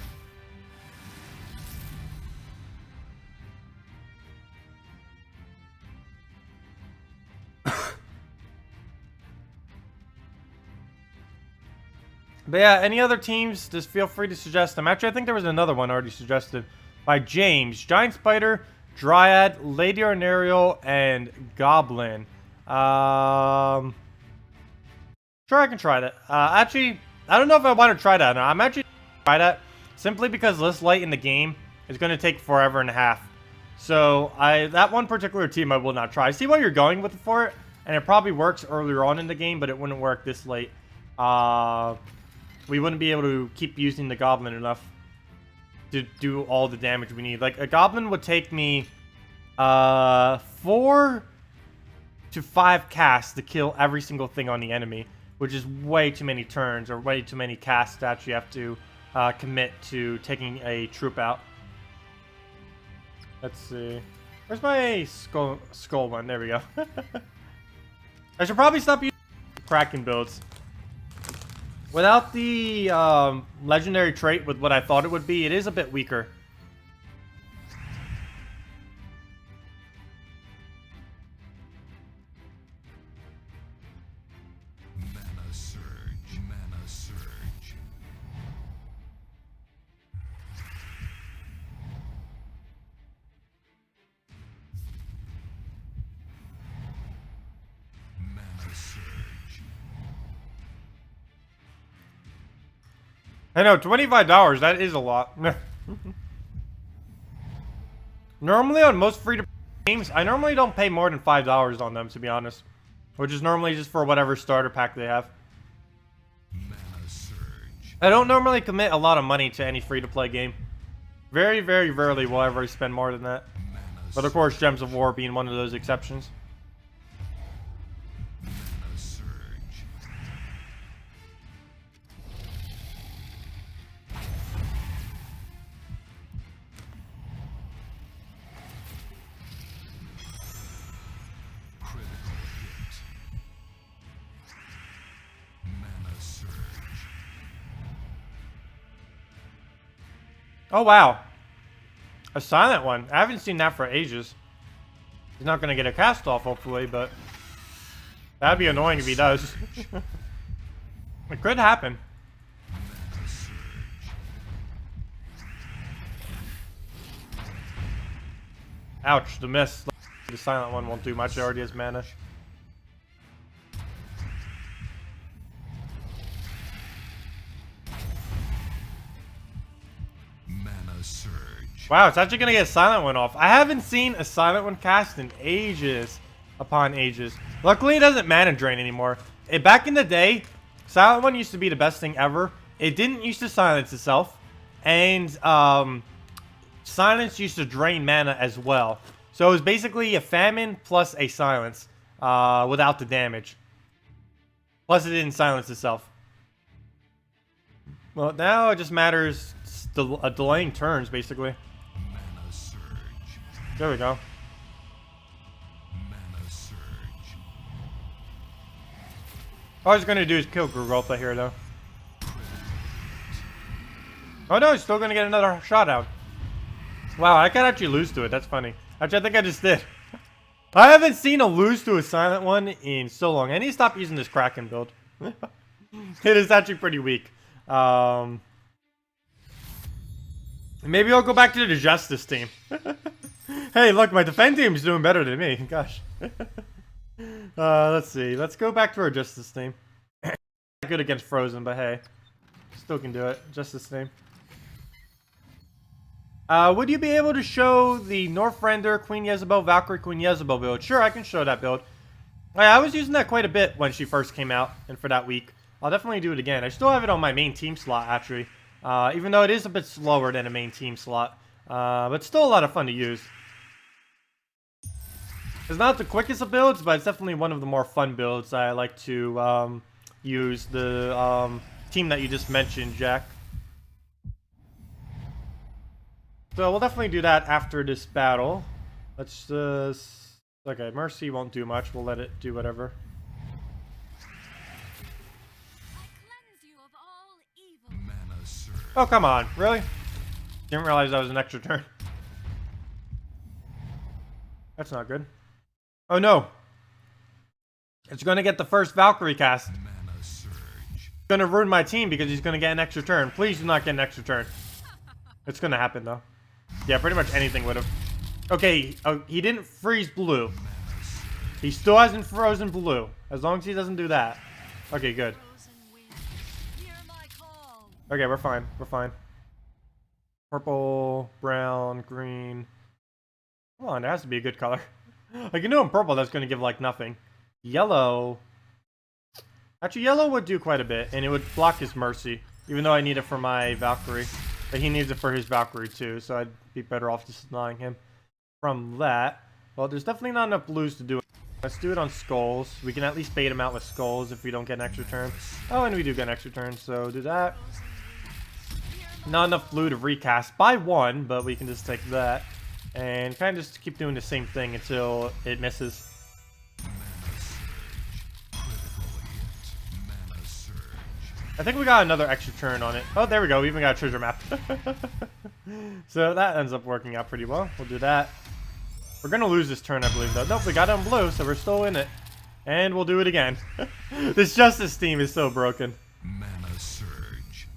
But yeah, any other teams, just feel free to suggest them. Actually, I think there was another one already suggested by James. Giant Spider, Dryad, Lady Arnarial, and Goblin. Sure, I can try that. Actually, I don't know if I want to try that. I'm actually going to try that simply because this light in the game is going to take forever and a half. So, that one particular team I will not try. I see why you're going with it for it, and it probably works earlier on in the game, but it wouldn't work this late. We wouldn't be able to keep using the goblin enough to do all the damage we need. Like, a goblin would take me 4 to 5 casts to kill every single thing on the enemy, which is way too many turns or way too many casts to actually have to commit to taking a troop out. Let's see. Where's my skull one? There we go. I should probably stop using Kraken builds. Without the legendary trait with what I thought it would be, it is a bit weaker. Mana surge, mana surge. Mana surge. I know, $25, that is a lot. Normally on most free-to-play games, I normally don't pay more than $5 on them, to be honest. Which is normally just for whatever starter pack they have. Mana surge. I don't normally commit a lot of money to any free-to-play game. Very, very rarely will I ever spend more than that. Mana But of course, Gems of War being one of those exceptions. surge. Critical hit. Mana surge. Oh, wow. A silent one. I haven't seen that for ages. He's not going to get a cast off, hopefully, but that'd be annoying if he does. It could happen. Mana surge. Ouch, the miss. The silent one won't do much. It already has mana. Mana surge. Wow, it's actually going to get a silent one off. I haven't seen a silent one cast in ages upon ages. Luckily, it doesn't mana drain anymore. Back in the day, silent one used to be the best thing ever. It didn't used to silence itself. And silence used to drain mana as well. So it was basically a famine plus a silence without the damage. Plus it didn't silence itself. Well, now it just matters delaying turns, basically. Mana surge. There we go. Mana surge. All he's going to do is kill Grugoltha here, though. Oh no, he's still going to get another shot out. Wow, I could actually lose to it. That's funny. Actually, I think I just did. I haven't seen a lose to a silent one in so long. I need to stop using this Kraken build. It is actually pretty weak. Maybe I'll go back to the Justice team. Hey, look, my defend team's doing better than me. Gosh. Let's see. Let's go back to our Justice team. Good against Frozen, but hey. Still can do it. Justice team. Would you be able to show the Northrender, Queen Jezebel, Valkyrie, Queen Jezebel build? Sure, I can show that build. I was using that quite a bit when she first came out, and for that week. I'll definitely do it again. I still have it on my main team slot, actually. Even though it is a bit slower than a main team slot. But still a lot of fun to use. It's not the quickest of builds, but it's definitely one of the more fun builds. I like to use the team that you just mentioned, Jack. So we'll definitely do that after this battle. Let's just... Okay, Mercy won't do much. We'll let it do whatever. Mana surge. Oh, come on. Really? Didn't realize that was an extra turn. That's not good. Oh, no. It's going to get the first Valkyrie cast. Mana surge. It's going to ruin my team because he's going to get an extra turn. Please do not get an extra turn. It's going to happen, though. Yeah, pretty much anything would have. Okay, he didn't freeze blue. He still hasn't frozen blue. As long as he doesn't do that. Okay, good. Okay, we're fine. We're fine. Purple, brown, green. Come on, there has to be a good color. Like, you know in purple that's going to give, like, nothing. Yellow. Actually, yellow would do quite a bit, and it would block his mercy. Even though I need it for my Valkyrie. But he needs it for his Valkyrie too, so I'd be better off just denying him from that. Well, there's definitely not enough blues to do it. Let's do it on skulls. We can at least bait him out with skulls if we don't get an extra turn. Oh, and we do get an extra turn, so do that. Not enough blue to recast by 1, but we can just take that. And kind of just keep doing the same thing until it misses. I think we got another extra turn on it. Oh, there we go. We even got a treasure map. So that ends up working out pretty well. We'll do that. We're going to lose this turn, I believe, though. Nope, we got it on blue, so we're still in it. And we'll do it again. This Justice team is so broken. Mana surge.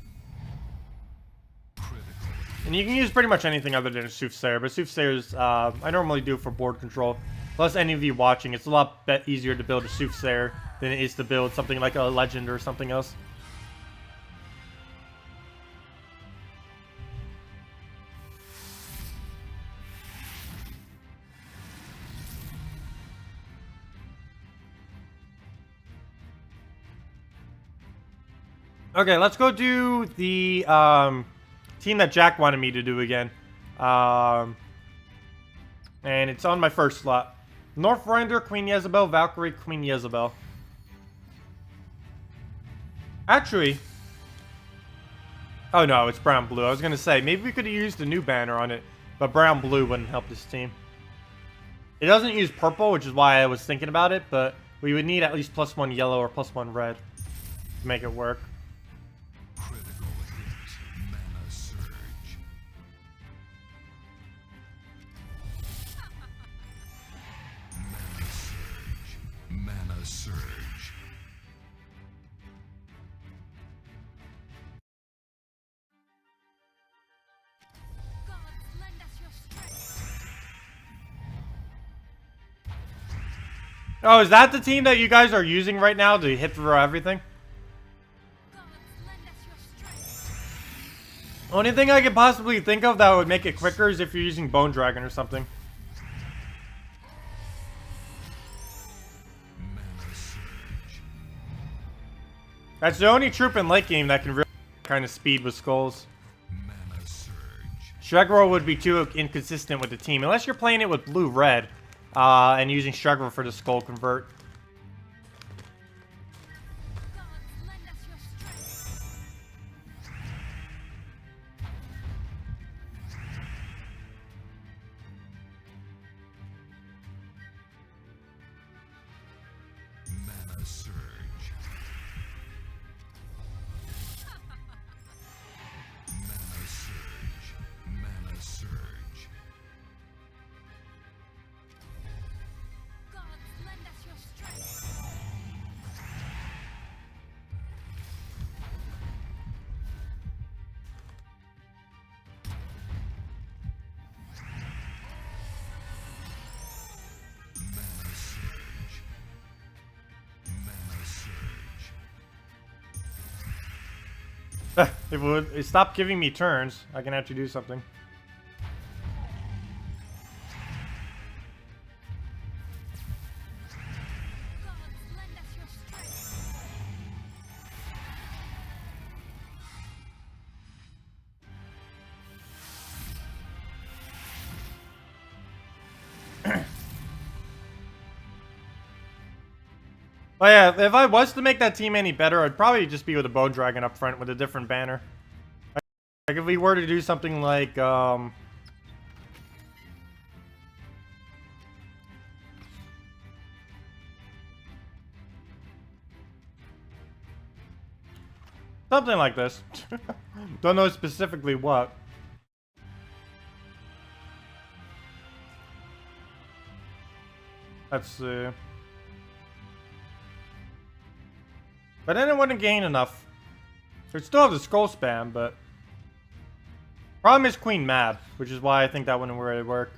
And you can use pretty much anything other than a Soothsayer. But Soothsayers, I normally do for board control. Plus, any of you watching, it's a lot easier to build a Soothsayer than it is to build something like a Legend or something else. Okay, let's go do the team that Jack wanted me to do again. And it's on my first slot. Northrinder, Queen Jezebel, Valkyrie, Queen Jezebel. Actually... Oh no, it's brown-blue. I was going to say, maybe we could have used a new banner on it, but brown-blue wouldn't help this team. It doesn't use purple, which is why I was thinking about it, but we would need at least +1 yellow or +1 red to make it work. Oh, is that the team that you guys are using right now to hit through everything? Only thing I could possibly think of that would make it quicker is if you're using Bone Dragon or something. That's the only troop in late game that can really kind of speed with skulls. Shregro would be too inconsistent with the team, unless you're playing it with blue-red. And using Shregro for the skull convert. Mana surge. Mana surge. Mana surge. If it would stop giving me turns, I can actually do something. But yeah, if I was to make that team any better, I'd probably just be with a Bone Dragon up front with a different banner. Like if we were to do something like, something like this. Don't know specifically what. Let's see. But then it wouldn't gain enough. It'd still have the skull spam, but... Problem is Queen Mab, which is why I think that wouldn't really work.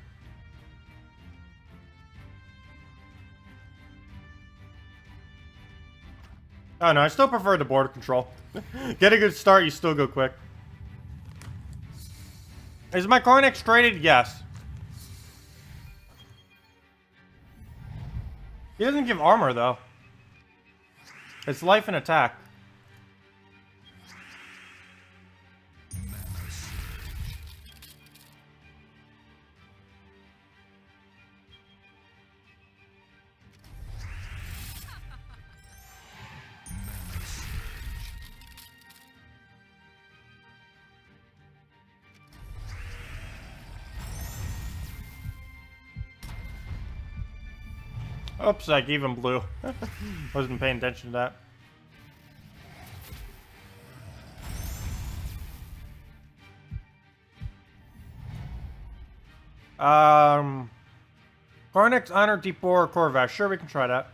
Oh no, I still prefer the border control. Get a good start, you still go quick. Is my Cornex traded? Yes. He doesn't give armor, though. It's life and attack. Oops, I gave him blue. Wasn't paying attention to that. Carnix, Honor, D4, Corvash. Sure, we can try that.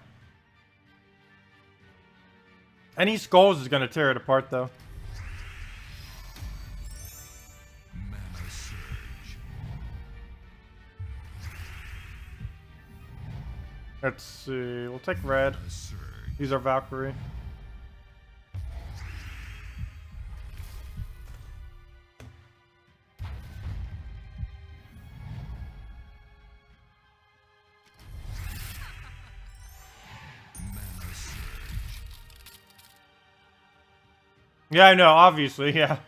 Any skulls is gonna tear it apart, though. Mana surge. Let's see. We'll take red. Mana surge. These are Valkyrie. Mana surge. Yeah, I know. Obviously, yeah.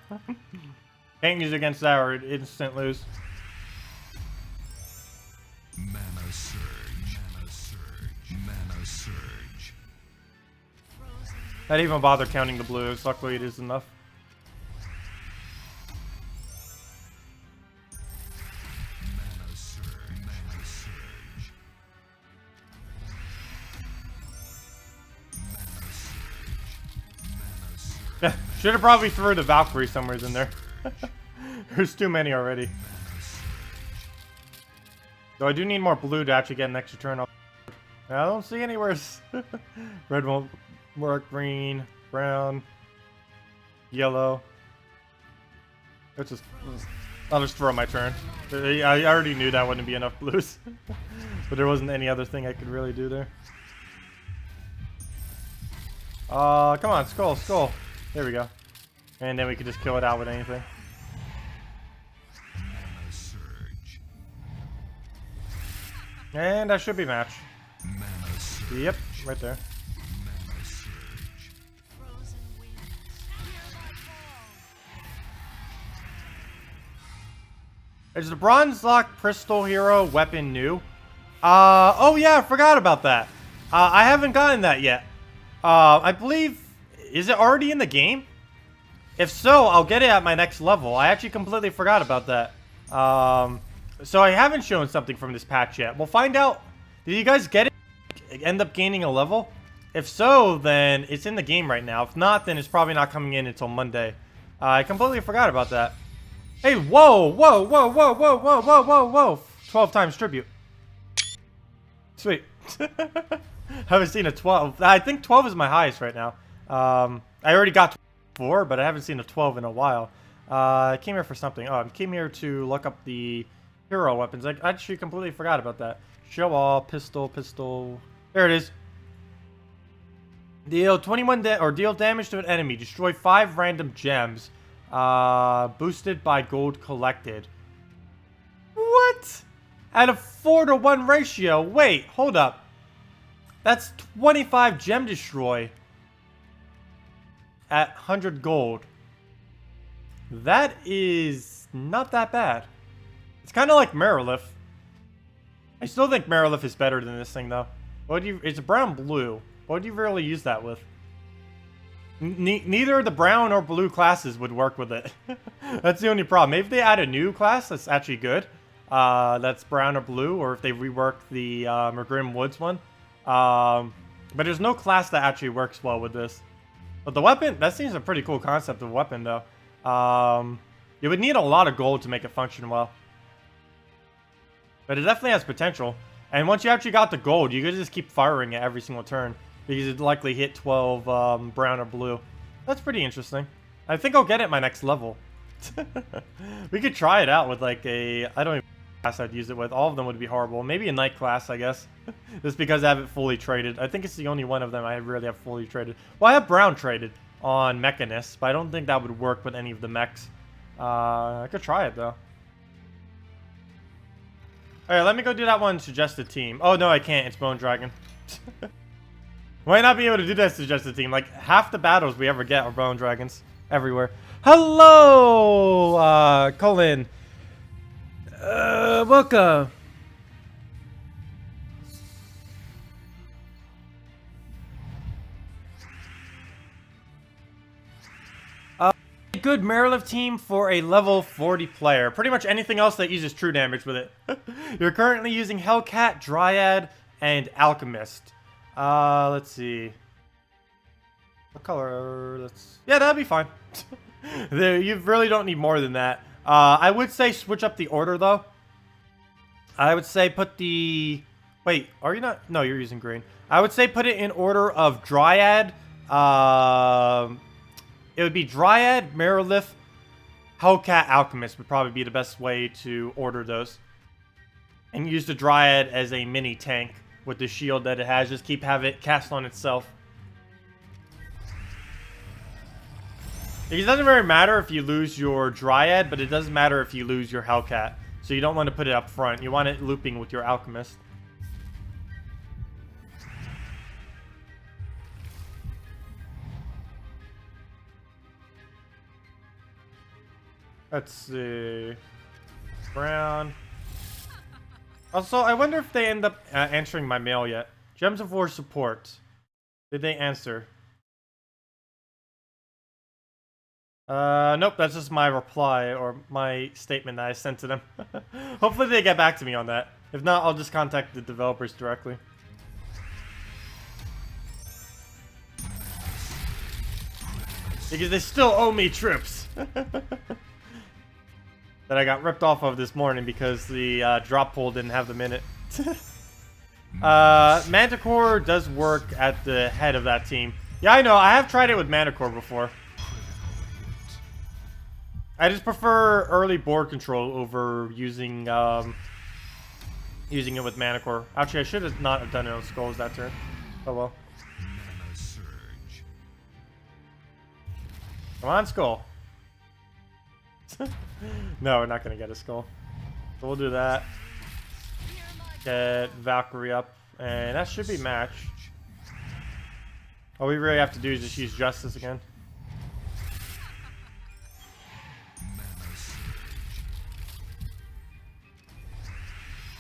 Can't use against that or instant lose. Mana surge. Mana surge. Mana surge. I didn't even bother counting the blues. Luckily, it is enough. Mana surge. Mana surge. Mana surge. Mana surge. Yeah, should have probably threw the Valkyrie somewhere in there. There's too many already. Though I do need more blue to actually get an extra turn off. I don't see anywhere. Red won't work. Green, brown, yellow. Let's just. I'll just throw my turn. I already knew that wouldn't be enough blues, but there wasn't any other thing I could really do there. Come on, skull, skull. There we go. And then we could just kill it out with anything. Mana surge. And that should be match. Mana surge. Yep, right there. Mana surge. Frozen winds. Hear my call. Is the Bronze Lock Crystal Hero weapon new? Oh yeah, I forgot about that. I haven't gotten that yet. I believe, is it already in the game? If so, I'll get it at my next level. I actually completely forgot about that. So I haven't shown something from this patch yet. We'll find out. Did you guys get it? End up gaining a level? If so, then it's in the game right now. If not, then it's probably not coming in until Monday. I completely forgot about that. Hey, whoa, whoa, whoa, whoa, whoa, whoa, whoa, whoa, whoa. 12 times tribute. Sweet. Haven't seen a 12. I think 12 is my highest right now. I already got 4, but I haven't seen a 12 in a while. I came here for something. Oh, I came here to look up the hero weapons. I actually completely forgot about that. Show all, pistol, pistol. There it is. Deal 21 deal damage to an enemy. Destroy 5 random gems. Boosted by gold collected. What? At a 4-to-1 ratio. Wait, hold up. That's 25 gem destroy. At 100 gold. That is not that bad. It's kind of like Merilith. I still think Merilith is better than this thing, though. What do you? It's brown blue. What do you really use that with? Neither the brown or blue classes would work with it. That's the only problem. Maybe if they add a new class that's actually good. That's brown or blue, or if they rework the Grim Woods one. But there's no class that actually works well with this. But the weapon, that seems a pretty cool concept of weapon, though. You would need a lot of gold to make it function well. But it definitely has potential. And once you actually got the gold, you could just keep firing it every single turn. Because it'd likely hit 12 brown or blue. That's pretty interesting. I think I'll get it my next level. We could try it out with like a... I don't even know what class I'd use it with. All of them would be horrible. Maybe a night class, I guess. Just because I haven't fully traded. I think it's the only one of them I really have fully traded. Well, I have brown traded on Mechanist, but I don't think that would work with any of the mechs. I could try it, though. Alright, let me go do that one suggested team. Oh, no, I can't. It's Bone Dragon. Might not be able to do that to just a team. Like, half the battles we ever get are bone dragons. Everywhere. Hello, Colin. Welcome. Good Marilith team for a level 40 player. Pretty much anything else that uses true damage with it. You're currently using Hellcat, Dryad, and Alchemist. Let's see. What color? Yeah, that'd be fine. You really don't need more than that. I would say switch up the order, though. I would say put the... Wait, are you not? No, you're using green. I would say put it in order of Dryad, it would be Dryad, Marilith, Hellcat, Alchemist would probably be the best way to order those. And use the Dryad as a mini tank with the shield that it has. Just have it cast on itself. It doesn't really matter if you lose your Dryad, but it doesn't matter if you lose your Hellcat. So you don't want to put it up front. You want it looping with your Alchemist. Let's see. Brown. Also, I wonder if they end up answering my mail yet. Gems of War support. Did they answer? Nope, that's just my reply or my statement that I sent to them. Hopefully they get back to me on that. If not, I'll just contact the developers directly. Because they still owe me troops. That I got ripped off of this morning because the drop pool didn't have them in it. Manticore does work at the head of that team. Yeah, I know. I have tried it with Manticore before. I just prefer early board control over using using it with Manticore. Actually, I should have not have done it on Skulls that turn. Oh well. Come on, Skull. No, we're not gonna get a Skull. So we'll do that. Get Valkyrie up, and that should be match. All we really have to do is just use Justice again.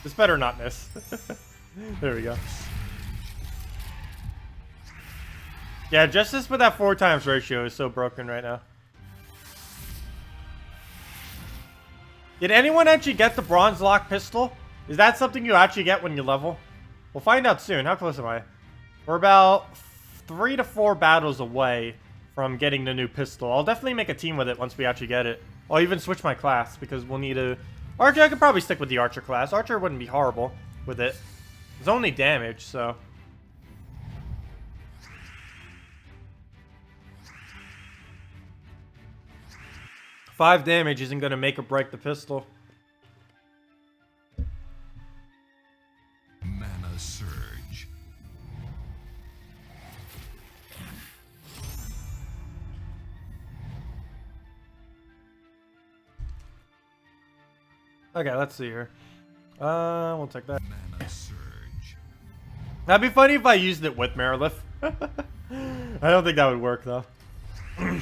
This better not miss. There we go. Yeah, Justice with that 4x ratio is so broken right now. Did anyone actually get the Bronze Lock pistol? Is that something you actually get when you level? We'll find out soon. How close am I? We're about 3 to 4 battles away from getting the new pistol. I'll definitely make a team with it once we actually get it. I'll even switch my class because we'll need a... Archer, I could probably stick with the Archer class. Archer wouldn't be horrible with it. It's only damage, so... 5 damage isn't going to make or break the pistol. Mana surge. Okay, let's see here. We'll take that. Mana surge. That'd be funny if I used it with Marilith. I don't think that would work, though. Mana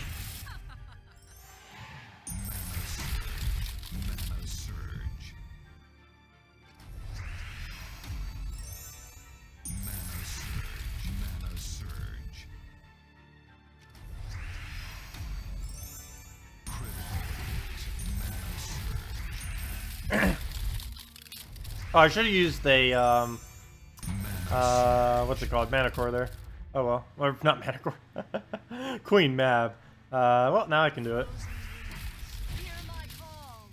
surge. Mana surge. Mana surge. Critical hit. Mana surge. Oh, I should have used a, what's it called? Manticore there. Oh well. Or not Manticore. Queen Mab. Well, now I can do it. Hear my call.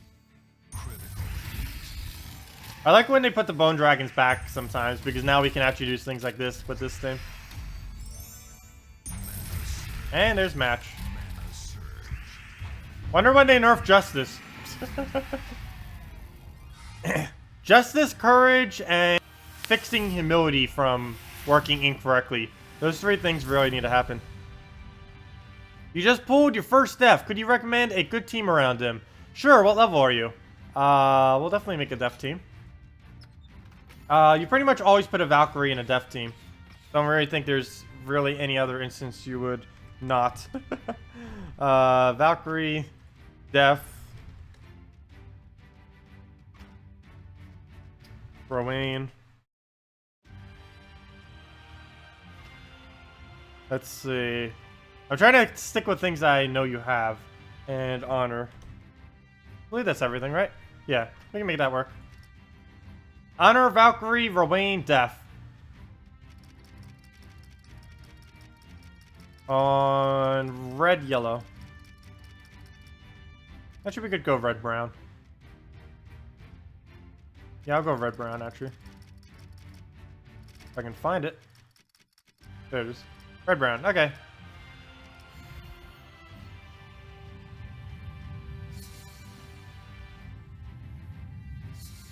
Critical hit. I like when they put the Bone Dragons back sometimes, because now we can actually do things like this with this thing. And there's match. Mana surge. Wonder when they nerf Justice. Justice, Courage, and fixing Humility from working incorrectly. Those 3 things really need to happen. You just pulled your first Def. Could you recommend a good team around him? Sure, what level are you? We'll definitely make a Def team. You pretty much always put a Valkyrie in a Def team. Don't really think there's really any other instance you would not. Valkyrie, Def, Rowan. Let's see. I'm trying to stick with things I know you have. And honor. I believe that's everything, right? Yeah, we can make that work. Honor, Valkyrie, Rowan, Def. On red, yellow. Actually, we could go red, brown. Yeah, I'll go red, brown, actually. If I can find it. There it is. Red, brown. Okay.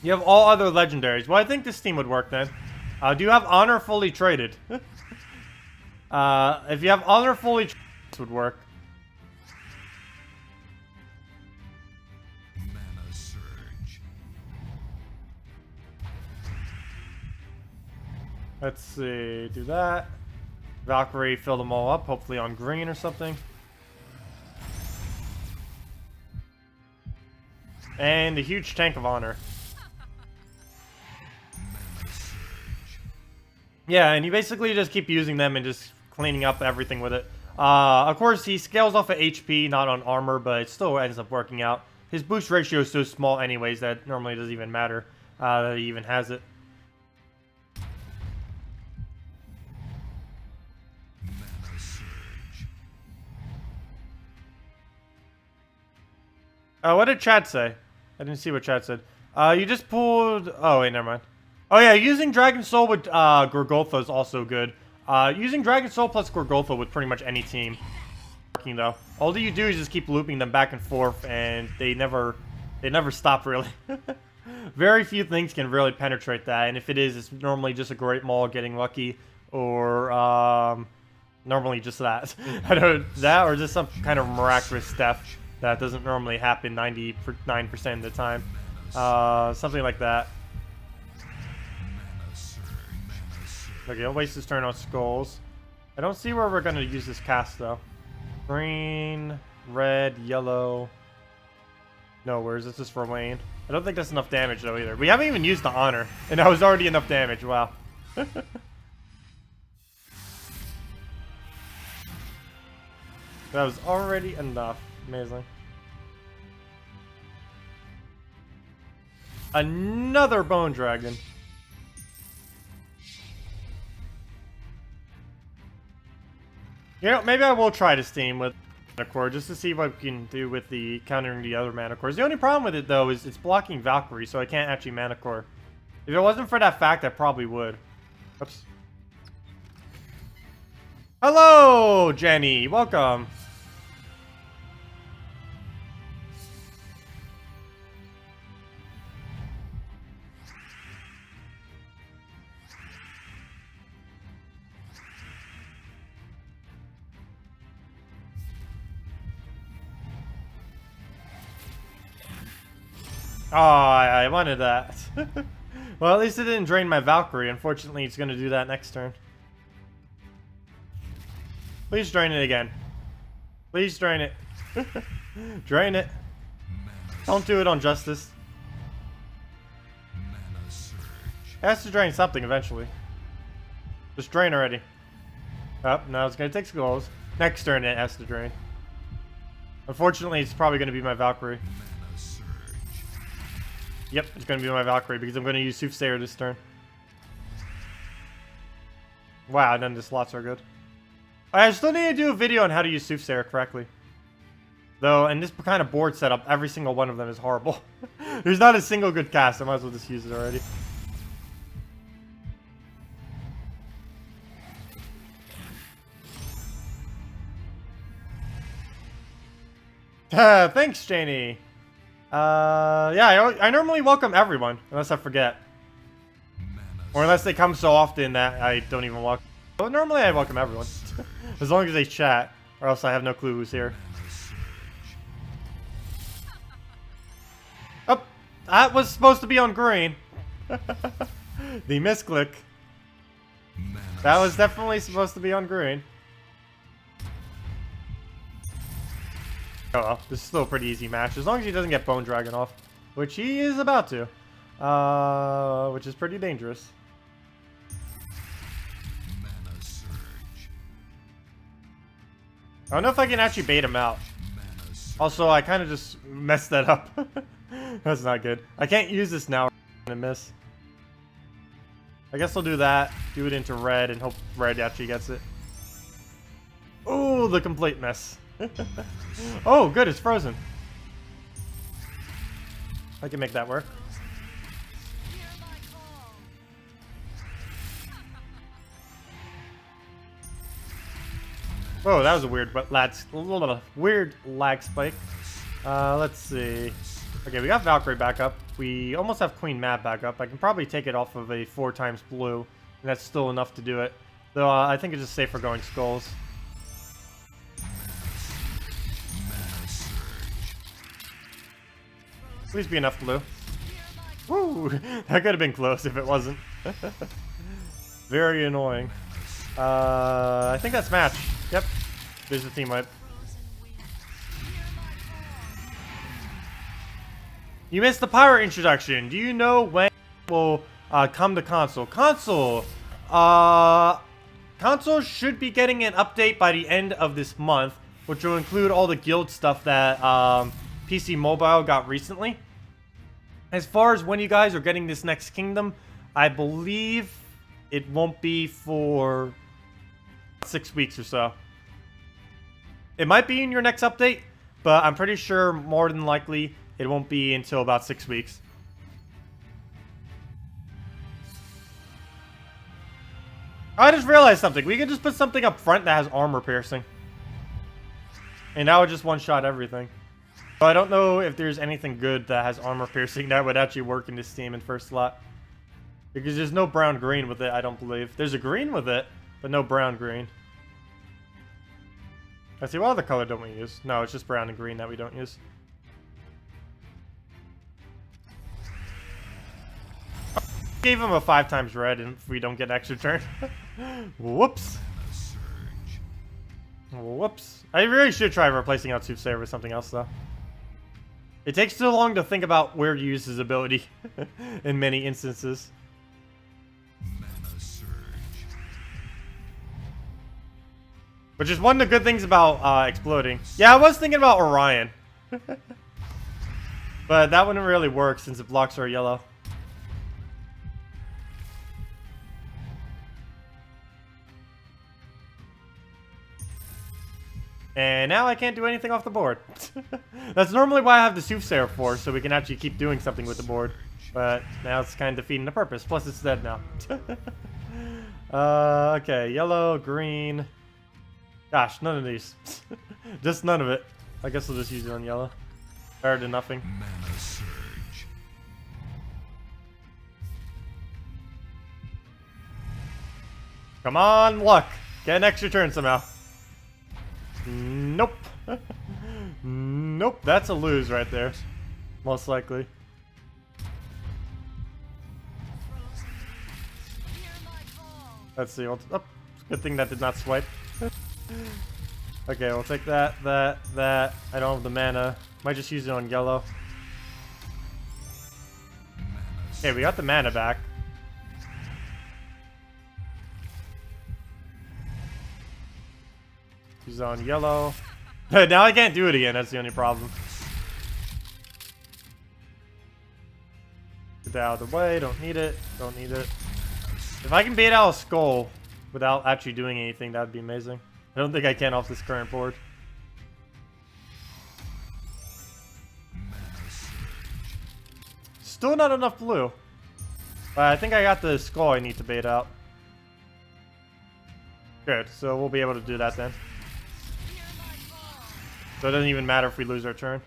You have all other legendaries. Well, I think this team would work then. Do you have honor fully traded? If you have honor fully traded, this would work. Mana surge. Let's see. Do that. Valkyrie, fill them all up. Hopefully on green or something. And a huge tank of honor. Yeah, and you basically just keep using them and just cleaning up everything with it. Of course, he scales off of HP, not on armor, but it still ends up working out. His boost ratio is so small anyways that normally doesn't even matter that he even has it. Mana surge. What did chat say? I didn't see what chat said. You just pulled... Oh, wait, never mind. Oh, yeah, using Dragon Soul with Gorgoltha is also good. Using Dragon Soul plus Gorgoltha with pretty much any team. Working, though. All you do is just keep looping them back and forth, and they never stop, really. Very few things can really penetrate that, and if it is, it's normally just a Great Maul getting lucky, or normally just that. I don't that, or just some kind of miraculous stuff that doesn't normally happen 99% of the time. Something like that. Okay, he'll waste his turn on skulls. I don't see where we're going to use this cast, though. Green, red, yellow. No, where's this? Is for Wayne. I don't think that's enough damage, though, either. We haven't even used the honor, and that was already enough damage. Wow. That was already enough. Amazing. Another bone dragon. You know, maybe I will try this team with Mana Core just to see what we can do with the countering the other Mana Cores. The only problem with it, though, is it's blocking Valkyrie, so I can't actually Mana Core. If it wasn't for that fact, I probably would. Oops. Hello, Jenny. Welcome. Oh, I wanted that. Well, at least it didn't drain my Valkyrie. Unfortunately, it's going to do that next turn. Please drain it again. Please drain it. Drain it. Don't do it on Justice. Mana surge. It has to drain something eventually. Just drain already. Oh, now it's going to take skulls. Next turn it has to drain. Unfortunately, it's probably going to be my Valkyrie. Mana surge. Yep, it's going to be my Valkyrie because I'm going to use Soothsayer this turn. Wow, none of the slots are good. I still need to do a video on how to use Soothsayer correctly. Though, in this kind of board setup, every single one of them is horrible. There's not a single good cast, I might as well just use it already. Thanks, Janie. Yeah, I normally welcome everyone, unless I forget. Or unless they come so often that I don't even welcome. But normally I welcome everyone. As long as they chat, or else I have no clue who's here. Oh, that was supposed to be on green. The misclick. Mana That was definitely supposed to be on green. Oh well, this is still a pretty easy match. As long as he doesn't get Bone Dragon off. Which he is about to. Which is pretty dangerous. Mana surge. I don't know if I can actually bait him out. Mana surge. Also, I kind of just messed that up. That's not good. I can't use this now. I'm gonna miss. I guess I'll do that. Do it into red and hope red actually gets it. Oh, the complete mess. Oh, good. It's frozen. I can make that work. Hear my call. Whoa, that was a weird weird lag spike. Let's see. Okay, we got Valkyrie back up. We almost have Queen Mab back up. I can probably take it off of a 4 times blue, and that's still enough to do it. Though I think it's just safer going skulls. Mana surge. Please be enough blue. Woo! That could have been close if it wasn't. Very annoying. I think that's match. Yep. There's the team wipe. You missed the pirate introduction. Do you know when it will come to console? Console should be getting an update by the end of this month, which will include all the guild stuff that PC Mobile got recently. As far as when you guys are getting this next kingdom, I believe it won't be for 6 weeks or so. It might be in your next update, but I'm pretty sure more than likely it won't be until about 6 weeks. I just realized something. We can just put something up front that has armor piercing. And that would just one-shot everything. But I don't know if there's anything good that has armor piercing that would actually work in this team in first slot. Because there's no brown-green with it, I don't believe. There's a green with it, but no brown-green. I see, what other color don't we use? No, it's just brown and green that we don't use. Gave him a 5 times red and if we don't get an extra turn. Whoops. Mana surge. Whoops. I really should try replacing out Soothsayer with something else though. It takes too long to think about where to use his ability in many instances. Mana surge. Which is one of the good things about exploding. Yeah, I was thinking about Orion. But that wouldn't really work since it blocks our yellow. And now I can't do anything off the board. That's normally why I have the Soothsayer for, so we can actually keep doing something with the board. But now it's kind of defeating the purpose. Plus it's dead now. Okay, yellow, green. Gosh, none of these. Just none of it. I guess we'll just use it on yellow. Better than nothing. Mana surge. Come on, luck. Get an extra turn somehow. Nope. Nope, that's a lose right there. Most likely. Hear my call. Let's see. Oh, good thing that did not swipe. Okay, we'll take that. I don't have the mana. Might just use it on yellow. Okay, we got the mana back. Use it on yellow. Now I can't do it again. That's the only problem. Get that out of the way. Don't need it. Don't need it. If I can bait out a skull without actually doing anything, that would be amazing. I don't think I can off this current board. Still not enough blue. But I think I got the skull I need to bait out. Good, so we'll be able to do that then. So it doesn't even matter if we lose our turn.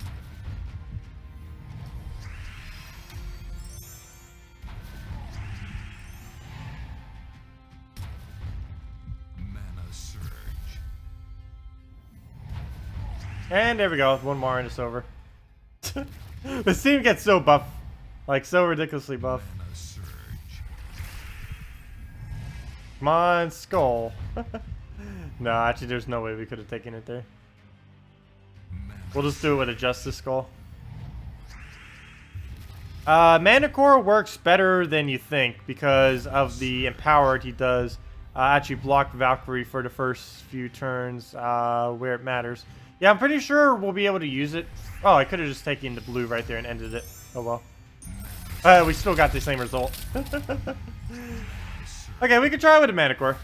Mana surge. And there we go, one more and it's over. This team gets so buff. Like, so ridiculously buff. Mana surge. Come on, skull. No, actually, there's no way we could have taken it there. We'll just do it with a justice skull. Mana core works better than you think because of the empowered he does. Actually block Valkyrie for the first few turns where it matters. Yeah, I'm pretty sure we'll be able to use it. Oh, I could have just taken the blue right there and ended it. Oh well. We still got the same result. Okay, we can try with a mana core.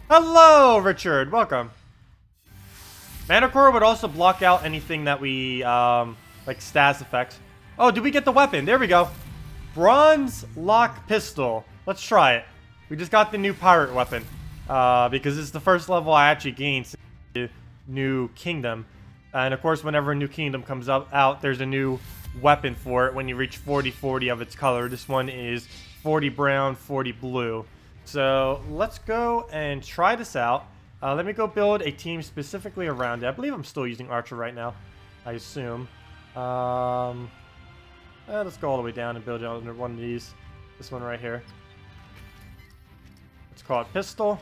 Hello, Richard. Welcome. Mana core would also block out anything that we, like stats effects. Oh, did we get the weapon? There we go. Bronze lock pistol. Let's try it. We just got the new pirate weapon. Because it's the first level I actually gained since the new kingdom. And of course, whenever a new kingdom comes out, there's a new weapon for it when you reach 40-40 of its color. This one is 40 brown, 40 blue. So let's go and try this out. Let me go build a team specifically around it. I believe I'm still using Archer right now, I assume. Let's go all the way down and build it under one of these. This one right here. Let's call it Pistol.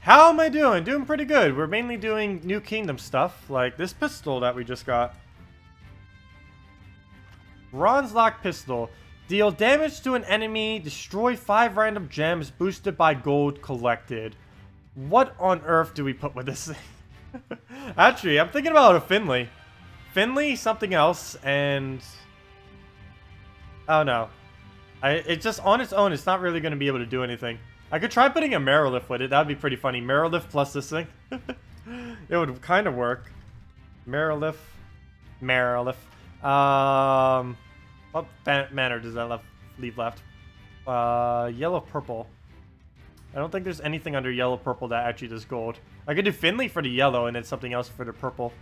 How am I doing? Doing pretty good. We're mainly doing New Kingdom stuff, like this pistol that we just got. Bronze Lock Pistol. Deal damage to an enemy, destroy 5 random gems, boosted by gold collected. What on earth do we put with this thing? Actually, I'm thinking about a Finley. Finley, something else, and... oh no. It just, on its own, it's not really going to be able to do anything. I could try putting a Marrowlift with it. That would be pretty funny. Marrowlift plus this thing. It would kind of work. Marrowlift. What manner does that leave left? Yellow purple. I don't think there's anything under yellow purple that actually does gold. I could do Finley for the yellow and then something else for the purple.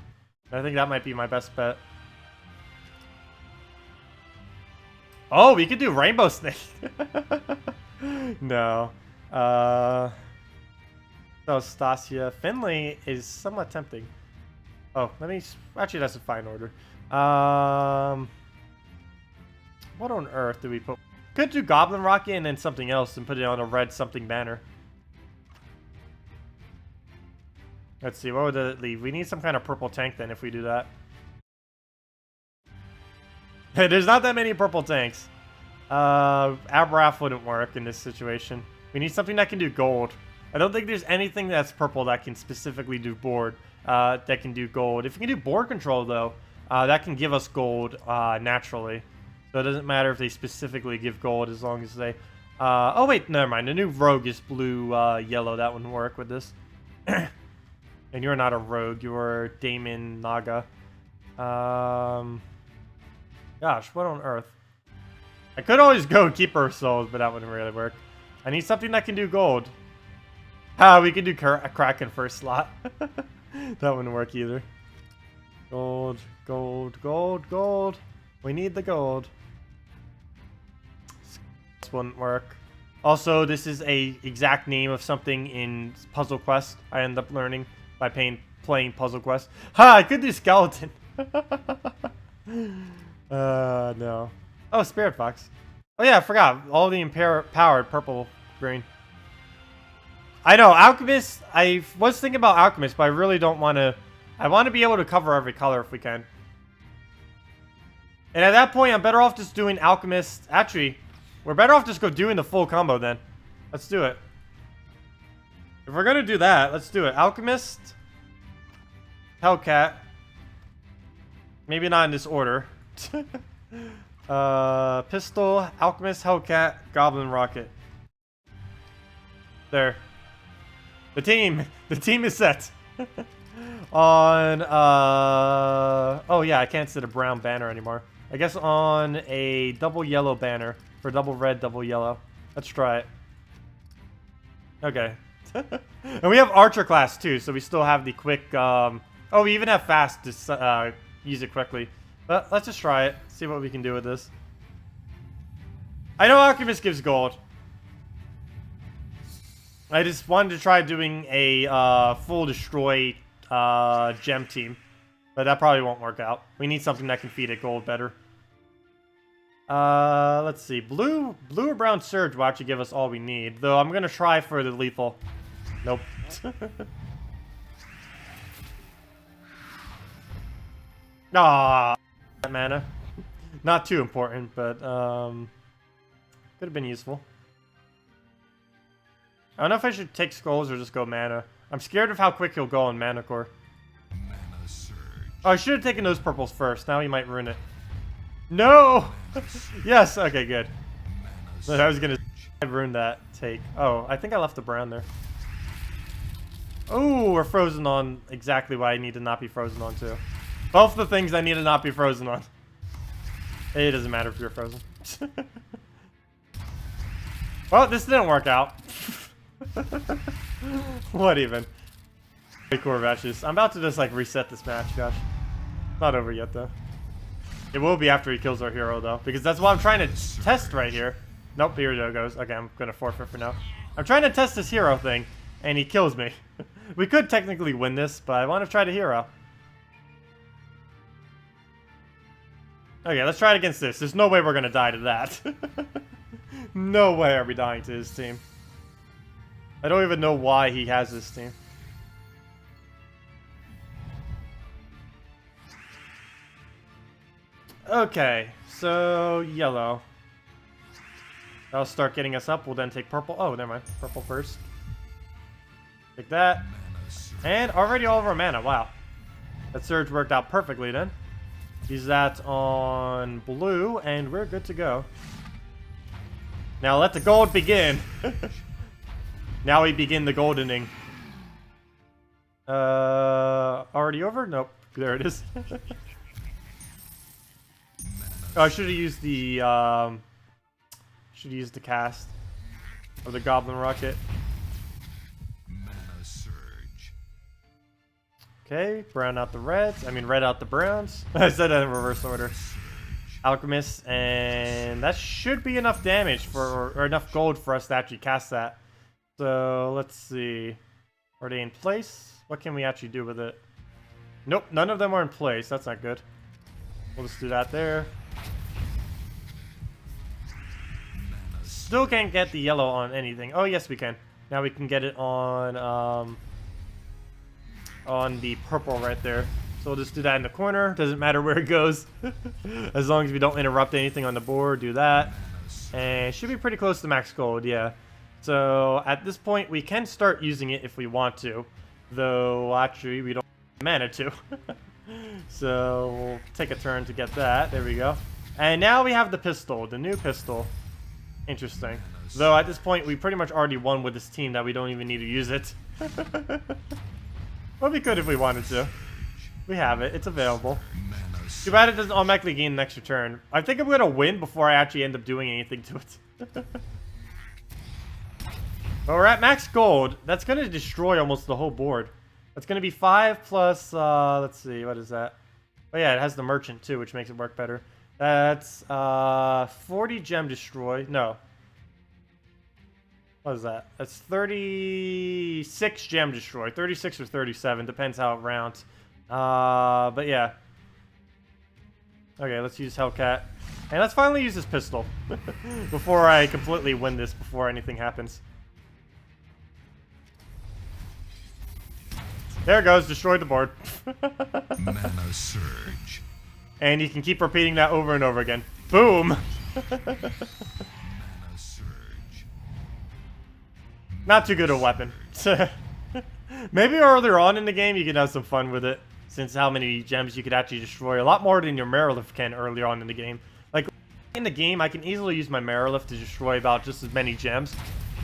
I think that might be my best bet. Oh, we could do Rainbow Snake. No. So Stasia. Finley is somewhat tempting. Oh, let me... actually, that's a fine order. What on earth do we put? Could do Goblin Rocket and then something else and put it on a red something banner. Let's see, what would it leave? We need some kind of purple tank then if we do that. There's not that many purple tanks. Abrath wouldn't work in this situation. We need something that can do gold. I don't think there's anything that's purple that can specifically do board. That can do gold. If we can do board control though, that can give us gold naturally. So it doesn't matter if they specifically give gold as long as they... oh wait, never mind. The new rogue is blue, yellow. That wouldn't work with this. And you're not a rogue. You're Damon Naga. Gosh, what on earth? I could always go Keeper of Souls, but that wouldn't really work. I need something that can do gold. We could do Kraken first slot. That wouldn't work either. Gold, gold, gold, gold. We need the gold. This wouldn't work. Also, this is a exact name of something in Puzzle Quest. I end up learning by playing Puzzle Quest. I could do Skeleton. No. Oh, Spirit Fox. Oh yeah, I forgot. All the powered purple, green. I know, Alchemist. I was thinking about Alchemist, but I really don't want to. I want to be able to cover every color if we can. And at that point, I'm better off just doing Alchemist. Actually, we're better off just doing the full combo then. Let's do it. If we're going to do that, let's do it. Alchemist. Hellcat. Maybe not in this order. Pistol, Alchemist, Hellcat, Goblin Rocket. There. The team is set. On, oh yeah, I can't set a brown banner anymore. I guess on a double yellow banner for double red, double yellow. Let's try it. Okay. And we have Archer class too, so we still have the quick, oh, we even have fast to use it quickly. But let's just try it, see what we can do with this. I know Alchemist gives gold. I just wanted to try doing a full destroy gem team. But that probably won't work out. We need something that can feed it gold better. Let's see. Blue or brown surge will actually give us all we need. Though I'm gonna try for the lethal. Nope. Ah, that mana. Not too important, but could have been useful. I don't know if I should take skulls or just go mana. I'm scared of how quick he'll go on mana core. Oh, I should have taken those purples first. Now he might ruin it. No! Yes, okay, good. I was gonna ruin that take. Oh, I think I left the brown there. Oh, we're frozen on exactly what I need to not be frozen on too. Both the things I need to not be frozen on. It doesn't matter if you're frozen. Well, this didn't work out. What even? Core of Ashes. I'm about to just like reset this match, gosh. Not over yet though. It will be after he kills our hero though, because that's what I'm trying to test right here. Nope, here it goes. Okay, I'm gonna forfeit for now. I'm trying to test this hero thing, and he kills me. We could technically win this, but I want to try the hero. Okay, let's try it against this. There's no way we're gonna die to that. No way are we dying to his team. I don't even know why he has this team. Okay, so yellow. That'll start getting us up. We'll then take purple. Oh, never mind. Purple first. Take that. And already all of our mana. Wow. That surge worked out perfectly then. Use that on blue, and we're good to go. Now let the gold begin. Now we begin the goldening. Already over? Nope. There it is. Oh, I should have used the cast of the Goblin Rocket. Mana surge. Okay, brown out the reds. I mean, red out the browns. I said that in reverse order. Alchemist, and that should be enough damage for, or enough gold for us to actually cast that. So let's see. Are they in place? What can we actually do with it? Nope, none of them are in place. That's not good. We'll just do that there. Still can't get the yellow on anything. Oh, yes, we can. Now we can get it on the purple right there. So we'll just do that in the corner. Doesn't matter where it goes. As long as we don't interrupt anything on the board, do that. And it should be pretty close to max gold, yeah. So at this point, we can start using it if we want to. Though, actually, we don't have mana to. So we'll take a turn to get that. There we go. And now we have the pistol, the new pistol. Interesting. Though at this point, we pretty much already won with this team that we don't even need to use it. Well, we could if we wanted to. We have it. It's available. Too bad it doesn't automatically gain an extra turn. I think I'm going to win before I actually end up doing anything to it. But we're at max gold. That's going to destroy almost the whole board. That's going to be 5 plus, let's see, what is that? Oh yeah, it has the merchant too, which makes it work better. That's 40 gem destroy. No. What is that? That's 36 gem destroy. 36 or 37, depends how it rounds. But yeah. Okay, let's use Hellcat. And let's finally use this pistol. Before I completely win this, before anything happens. There it goes, destroyed the board. Mana surge. And you can keep repeating that over and over again. Boom! Mana surge. Not too good a weapon. Maybe earlier on in the game you can have some fun with it. Since how many gems you could actually destroy. A lot more than your Marilift can earlier on in the game. Like, in the game, I can easily use my Marilift to destroy about just as many gems.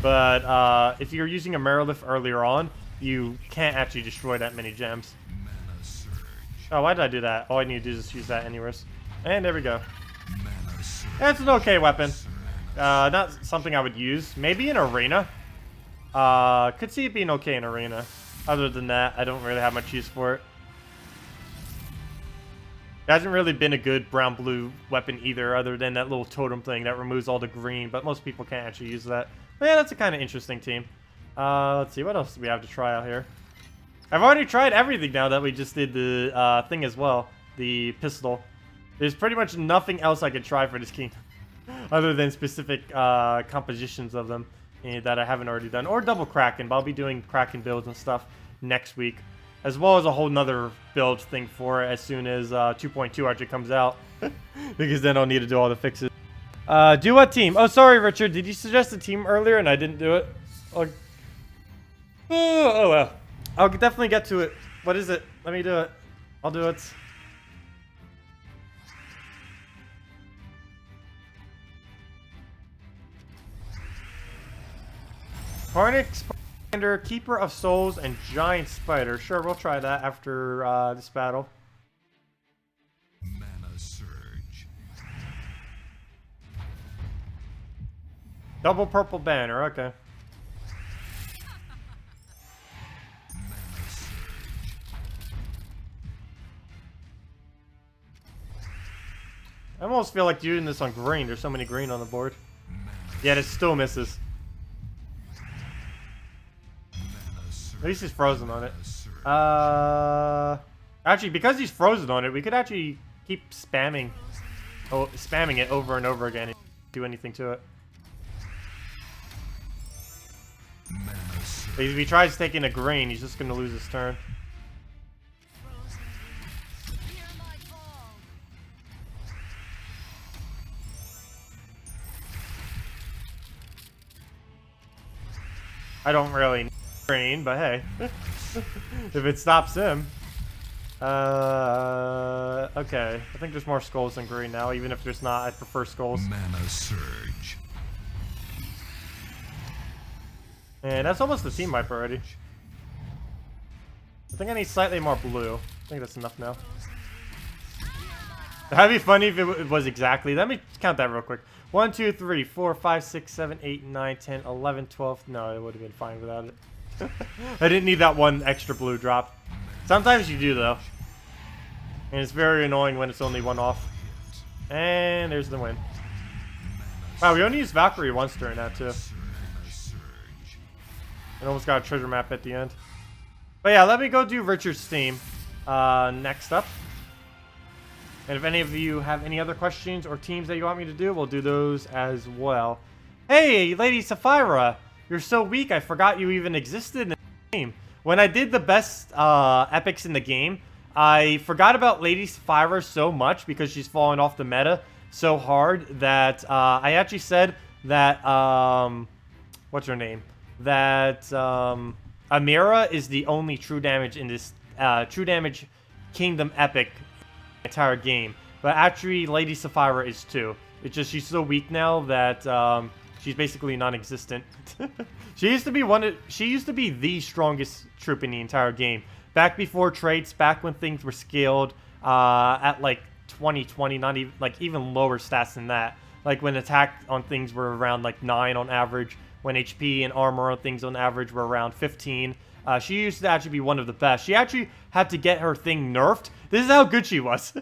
But if you're using a Marilift earlier on, you can't actually destroy that many gems. Mana surge. Oh, why did I do that? All I need to do is just use that anyways. And there we go. Mana surge. That's an okay weapon. Not something I would use. Maybe in arena. Could see it being okay in arena. Other than that, I don't really have much use for it. It hasn't really been a good brown-blue weapon either, other than that little totem thing that removes all the green, but most people can't actually use that. But yeah, that's a kind of interesting team. Let's see, what else do we have to try out here? I've already tried everything now that we just did the thing as well. The pistol. There's pretty much nothing else I could try for this other than specific compositions of them that I haven't already done. Or double Kraken, but I'll be doing Kraken builds and stuff next week. As well as a whole nother build thing for it as soon as 2.2 actually comes out. Because then I'll need to do all the fixes. Do what team? Oh, sorry, Richard. Did you suggest a team earlier and I didn't do it? Oh well. I'll definitely get to it. What is it? Let me do it. I'll do it. Carnix, Keeper of Souls, and Giant Spider. Sure, we'll try that after this battle. Mana surge. Double purple banner, okay. Mana surge. I almost feel like doing this on green. There's so many green on the board. Yet it still misses. At least he's frozen on it. Actually, because he's frozen on it, we could actually keep spamming it over and over again and do anything to it. But if he tries taking a green, he's just going to lose his turn. Hear my call. I don't really need green, but hey. If it stops him. Okay. I think there's more skulls than green now. Even if there's not, I prefer skulls. Mana surge. And that's almost the team wipe already. I think I need slightly more blue. I think that's enough now. That'd be funny if it was exactly. Let me count that real quick. 1, 2, 3, 4, 5, 6, 7, 8, 9, 10, 11, 12. No, it would have been fine without it. I didn't need that one extra blue drop. Sometimes you do, though. And it's very annoying when it's only one off. And there's the win. Wow, we only used Valkyrie once during that, too. And almost got a treasure map at the end. But yeah, let me go do Richard's team next up. And if any of you have any other questions or teams that you want me to do, we'll do those as well. Hey, Lady Sapphira! You're so weak, I forgot you even existed in the game. When I did the best epics in the game, I forgot about Lady Sapphira so much because she's fallen off the meta so hard that I actually said that, what's her name? That Amira is the only true damage in this true damage kingdom epic entire game. But actually, Lady Sapphira is too. It's just she's so weak now that she's basically non-existent. She used to be the strongest troop in the entire game. Back before traits, back when things were scaled at like 2020, not even like even lower stats than that. Like when attack on things were around like 9 on average, when HP and armor on things on average were around 15. She used to actually be one of the best. She actually had to get her thing nerfed. This is how good she was.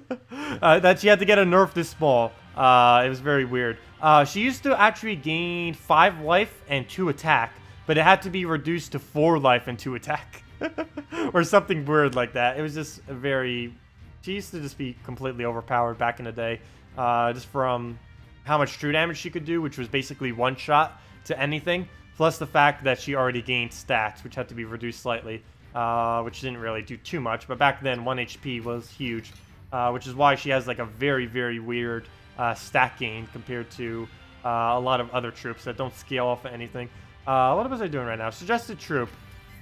That she had to get a nerf this small. It was very weird. She used to actually gain 5 life and 2 attack, but it had to be reduced to 4 life and 2 attack. Or something weird like that. It was just a very... She used to just be completely overpowered back in the day. Just from how much true damage she could do, which was basically one shot to anything. Plus the fact that she already gained stats, which had to be reduced slightly. Which didn't really do too much. But back then, 1 HP was huge. Which is why she has like a very, very weird stat gain compared to a lot of other troops that don't scale off of anything. What was I doing right now? Suggested troop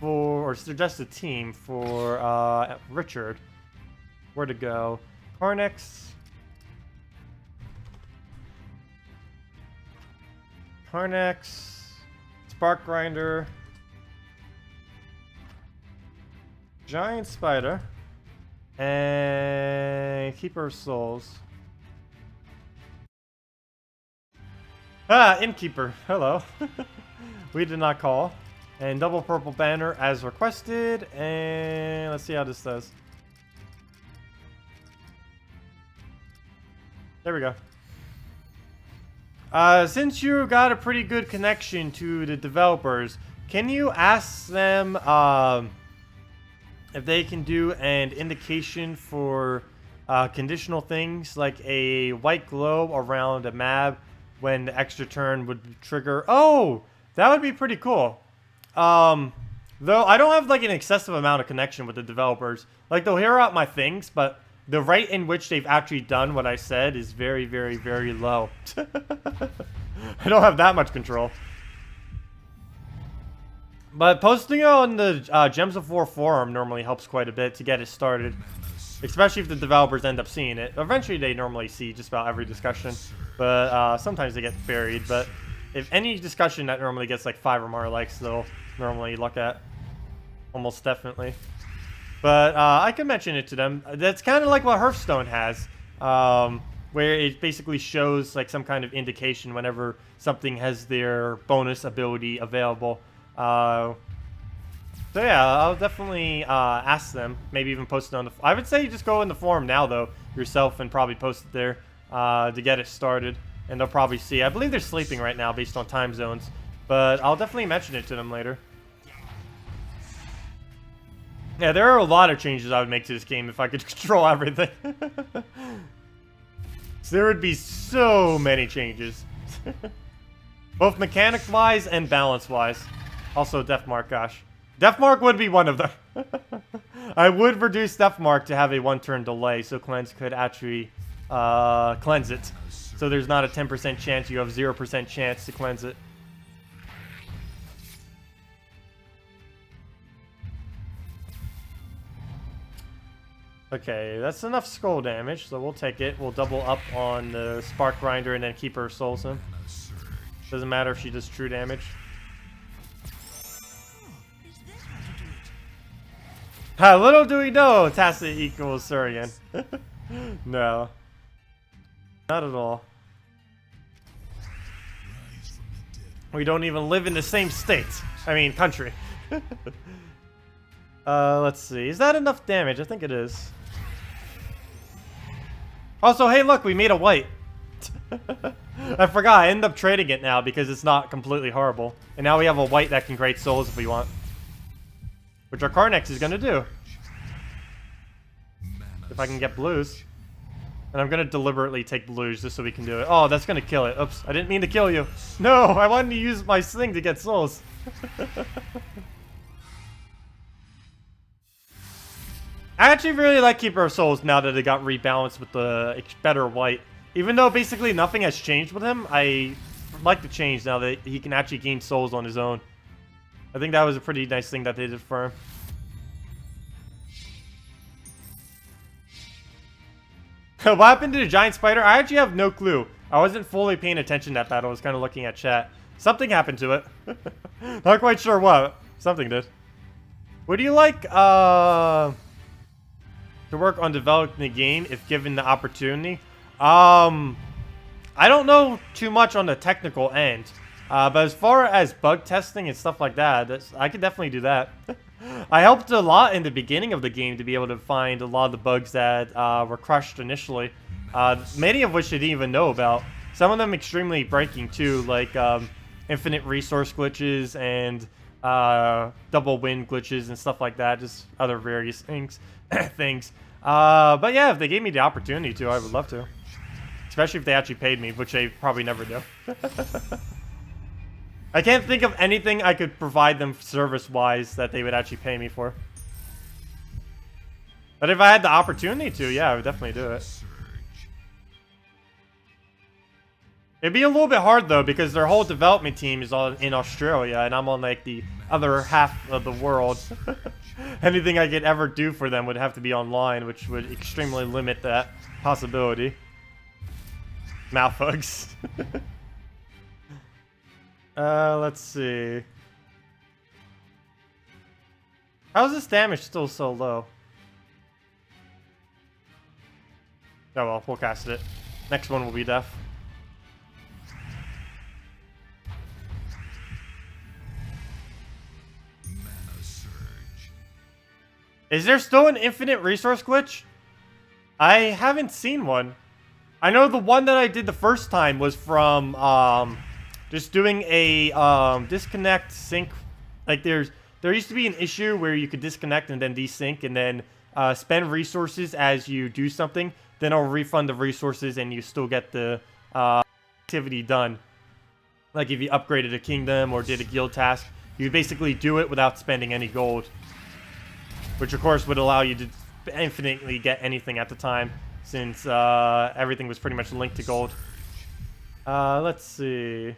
for, or suggested team for Richard. Where to go? Carnix. Spark Grinder. Giant Spider. And Keeper of Souls. Innkeeper. Hello. We did not call. And double purple banner as requested. And let's see how this does. There we go. Since you got a pretty good connection to the developers, can you ask them if they can do an indication for conditional things like a white glow around a map when the extra turn would trigger. Oh, that would be pretty cool. Though I don't have like an excessive amount of connection with the developers. Like they'll hear out my things, but the rate in which they've actually done what I said is very, very, very low. I don't have that much control. But posting it on the Gems of War forum normally helps quite a bit to get it started. Especially if the developers end up seeing it. Eventually they normally see just about every discussion. But sometimes they get buried. But if any discussion that normally gets like 5 or more likes, they'll normally look at. Almost definitely. But I can mention it to them. That's kind of like what Hearthstone has. Where it basically shows like some kind of indication whenever something has their bonus ability available. So yeah, I'll definitely ask them. Maybe even post it on the... I would say you just go in the forum now, though, yourself, and probably post it there to get it started. And they'll probably see. I believe they're sleeping right now based on time zones. But I'll definitely mention it to them later. Yeah, there are a lot of changes I would make to this game if I could control everything. So there would be so many changes. Both mechanic-wise and balance-wise. Also, Deathmark, gosh. Deathmark would be one of them. I would reduce Deathmark to have a 1-turn delay, so Cleanse could actually cleanse it. So there's not a 10% chance, you have 0% chance to cleanse it. Okay, that's enough skull damage, so we'll take it. We'll double up on the Spark Grinder and then keep her souls in. Doesn't matter if she does true damage. Little do we know Tacet equals Surian. No. Not at all. We don't even live in the same state. I mean, country. Let's see. Is that enough damage? I think it is. Also, hey, look, we made a white. I forgot. I ended up trading it now because it's not completely horrible. And now we have a white that can create souls if we want. Which our Carnex is going to do. If I can get blues. And I'm going to deliberately take blues just so we can do it. Oh, that's going to kill it. Oops, I didn't mean to kill you. No, I wanted to use my thing to get souls. I actually really like Keeper of Souls now that it got rebalanced with the better white. Even though basically nothing has changed with him, I like the change now that he can actually gain souls on his own. I think that was a pretty nice thing that they did for him. What happened to the giant spider? I actually have no clue. I wasn't fully paying attention to that battle. I was kind of looking at chat. Something happened to it. Not quite sure what. Something did. Would you like to work on developing the game if given the opportunity? I don't know too much on the technical end. But as far as bug testing and stuff like that, I could definitely do that. I helped a lot in the beginning of the game to be able to find a lot of the bugs that were crushed initially. Many of which I didn't even know about. Some of them extremely breaking too, like infinite resource glitches and double wind glitches and stuff like that. Just other various things. But yeah, if they gave me the opportunity to, I would love to. Especially if they actually paid me, which they probably never do. I can't think of anything I could provide them service-wise that they would actually pay me for. But if I had the opportunity to, yeah, I would definitely do it. It'd be a little bit hard, though, because their whole development team is all in Australia, and I'm on, like, the other half of the world. Anything I could ever do for them would have to be online, which would extremely limit that possibility. Mouth hugs. Let's see. How is this damage still so low? Oh well, we'll cast it. Next one will be death. Is there still an infinite resource glitch? I haven't seen one. I know the one that I did the first time was from just doing a disconnect sync. Like there used to be an issue where you could disconnect and then desync and then spend resources as you do something. Then I'll refund the resources and you still get the activity done. Like if you upgraded a kingdom or did a guild task, you basically do it without spending any gold. Which of course would allow you to infinitely get anything at the time, since everything was pretty much linked to gold. Let's see.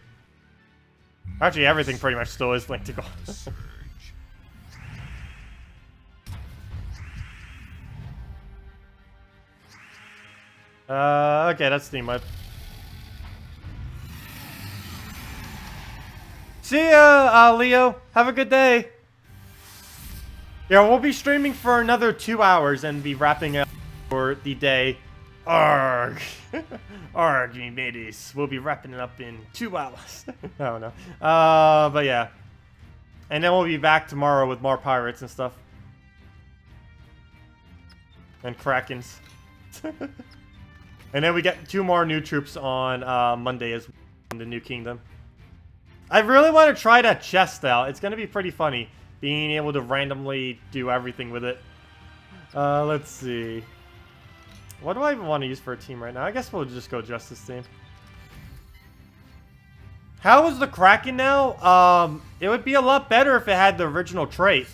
Actually, everything pretty much still is linked to gold. Okay, that's Steam Web. See ya, Leo. Have a good day. Yeah, we'll be streaming for another 2 hours and be wrapping up for the day. Arg. Arg, me mateys. We'll be wrapping it up in 2 hours. I don't know. But yeah. And then we'll be back tomorrow with more pirates and stuff. And Krakens. And then we get 2 more new troops on Monday as well in the new kingdom. I really want to try that chest out. It's going to be pretty funny, being able to randomly do everything with it. Let's see. What do I even want to use for a team right now? I guess we'll just go Justice team. How is the Kraken now? It would be a lot better if it had the original trait.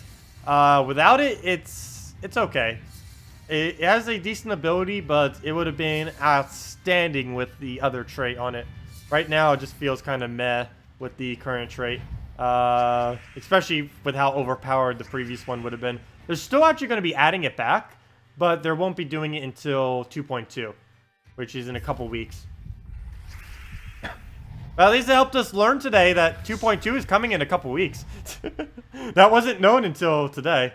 Without it, it's okay. It has a decent ability, but it would have been outstanding with the other trait on it. Right now, it just feels kind of meh with the current trait. Especially with how overpowered the previous one would have been. They're still actually going to be adding it back, but they won't be doing it until 2.2, which is in a couple weeks. Well, at least it helped us learn today that 2.2 is coming in a couple weeks. That wasn't known until today.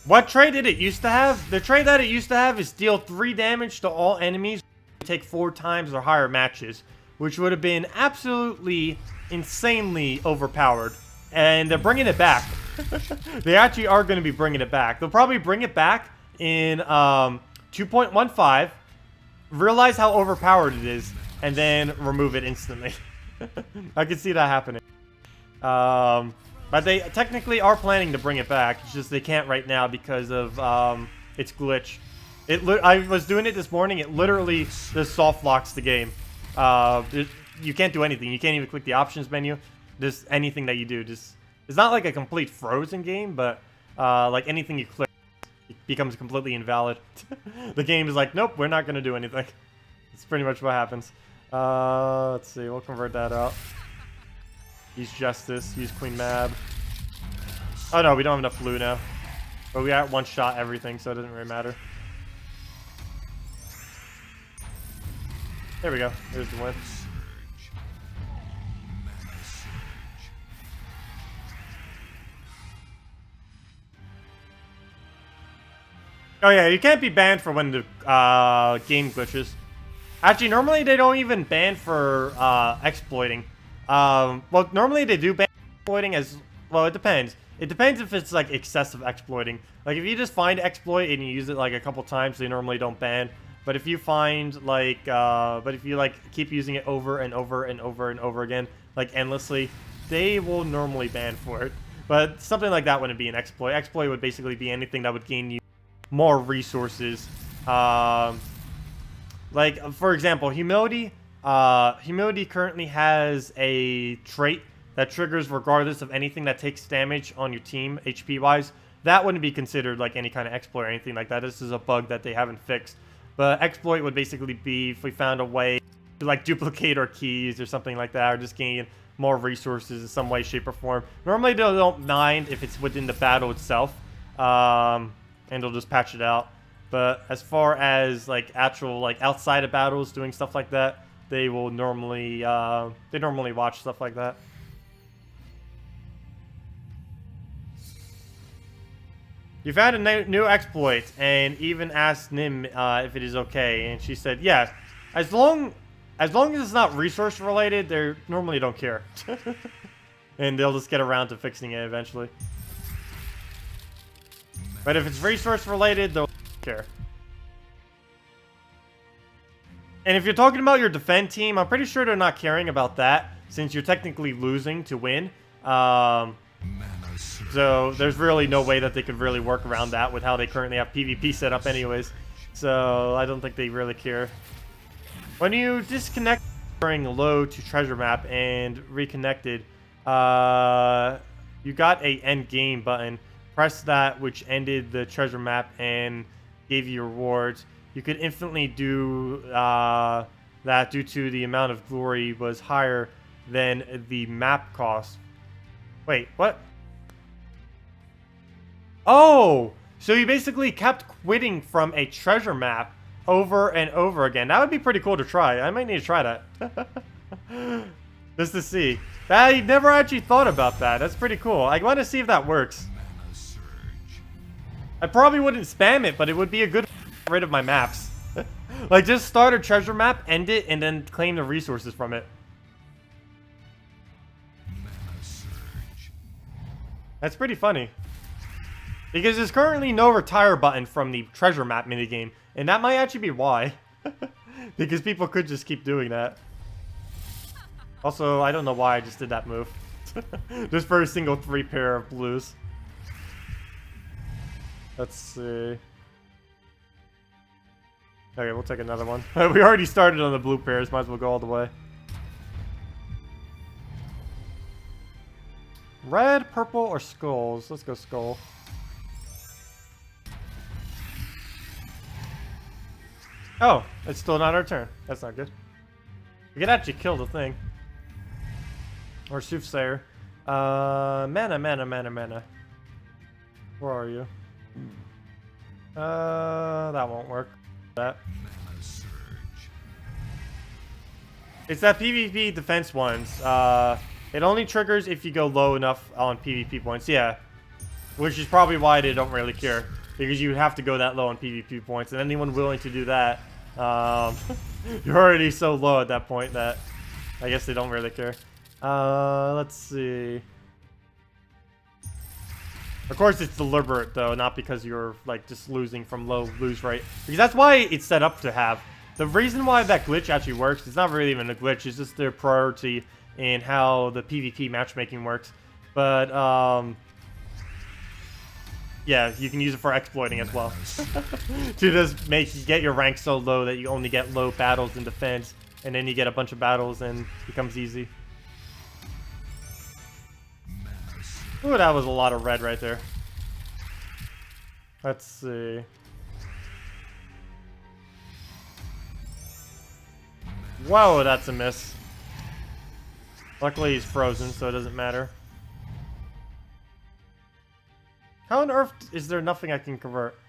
What trait did it used to have? The trait that it used to have is deal 3 damage to all enemies, take 4 times or higher matches, which would have been absolutely insanely overpowered. And they're bringing it back. They actually are going to be bringing it back. They'll probably bring it back in 2.15, realize how overpowered it is, and then remove it instantly. I can see that happening. But they technically are planning to bring it back. It's just they can't right now because of its glitch. I was doing it this morning. It literally just soft locks the game. You can't do anything. You can't even click the options menu. Just anything that you do. It's not like a complete frozen game, but like anything you click it becomes completely invalid. The game is like, nope, we're not going to do anything. That's pretty much what happens. Let's see. We'll convert that out. Use Justice, use Queen Mab. Oh no, we don't have enough blue now. But we got one-shot everything, so it doesn't really matter. There we go. There's the win. Oh yeah, you can't be banned for when the game glitches. Actually, normally they don't even ban for exploiting. Well, normally they do ban exploiting as... Well, it depends. It depends if it's, like, excessive exploiting. Like, if you just find exploit and you use it, like, a couple times, they normally don't ban. But if you find, like, but if you, like, keep using it over and over and over and over again, like, endlessly, they will normally ban for it. But something like that wouldn't be an exploit. Exploit would basically be anything that would gain you more resources. Like, for example, Humility... Humility currently has a trait that triggers regardless of anything that takes damage on your team, HP-wise. That wouldn't be considered like any kind of exploit or anything like that. This is a bug that they haven't fixed. But exploit would basically be if we found a way to like duplicate our keys or something like that, or just gain more resources in some way, shape, or form. Normally they don't mind if it's within the battle itself, and they'll just patch it out. But as far as like actual like outside of battles doing stuff like that, they will normally, they normally watch stuff like that. You found a new exploit and even asked Nim if it is okay, and she said yes. As long as it's not resource related, they normally don't care. And they'll just get around to fixing it eventually. But if it's resource related, they'll care. And if you're talking about your defend team, I'm pretty sure they're not caring about that, since you're technically losing to win. So there's really no way that they could really work around that with how they currently have PvP set up anyways. So I don't think they really care. When you disconnect during low to treasure map and reconnected, you got a end game button. Press that, which ended the treasure map and gave you rewards. You could infinitely do that due to the amount of glory was higher than the map cost. Wait, what? Oh, so you basically kept quitting from a treasure map over and over again. That would be pretty cool to try. I might need to try that. Just to see. I never actually thought about that. That's pretty cool. I want to see if that works. I probably wouldn't spam it, but it would be a good get rid of my maps. Like, just start a treasure map, end it, and then claim the resources from it. That's pretty funny. Because there's currently no retire button from the treasure map minigame. And that might actually be why. Because people could just keep doing that. Also, I don't know why I just did that move. Just for a single 3 pair of blues. Let's see. Okay, we'll take another one. We already started on the blue pairs. Might as well go all the way. Red, purple, or skulls? Let's go skull. Oh, it's still not our turn. That's not good. We could actually kill the thing. Or Soothsayer. Mana. Where are you? That won't work. That. It's that PvP defense ones. It only triggers if you go low enough on PvP points. Yeah. Which is probably why they don't really care. Because you have to go that low on PvP points. And anyone willing to do that, you're already so low at that point that I guess they don't really care. Let's see. Of course it's deliberate though, not because you're like just losing from low lose rate. Because that's why it's set up to have. The reason why that glitch actually works, it's not really even a glitch, it's just their priority in how the PvP matchmaking works. But yeah, you can use it for exploiting as well. To just get your rank so low that you only get low battles in defense, and then you get a bunch of battles and it becomes easy. Ooh, that was a lot of red right there. Let's see. Whoa, that's a miss. Luckily he's frozen, so it doesn't matter. How on earth is there nothing I can convert?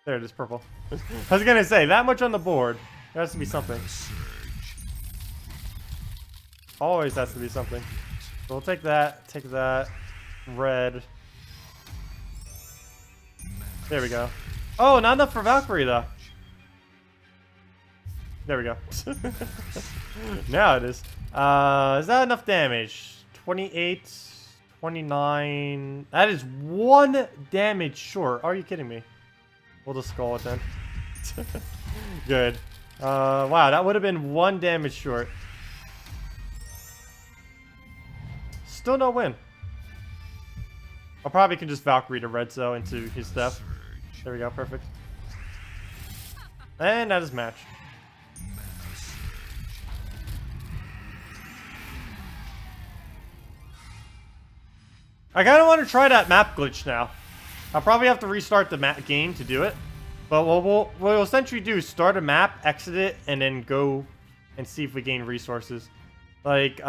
There it is, purple. I was gonna say, that much on the board. There has to be something. Always has to be something. So we'll take that, red. There we go. Oh, not enough for Valkyrie though. There we go. Now it is. Is that enough damage? 28, 29. That is 1 damage short. Are you kidding me? We'll just skull it then. Good. Wow, that would have been 1 damage short. Still no win. I probably can just Valkyrie the red zo into his stuff. There we go, perfect. And that is match. I kind of want to try that map glitch now. I'll probably have to restart the map game to do it. But what we'll essentially do is start a map, exit it, and then go and see if we gain resources. Like,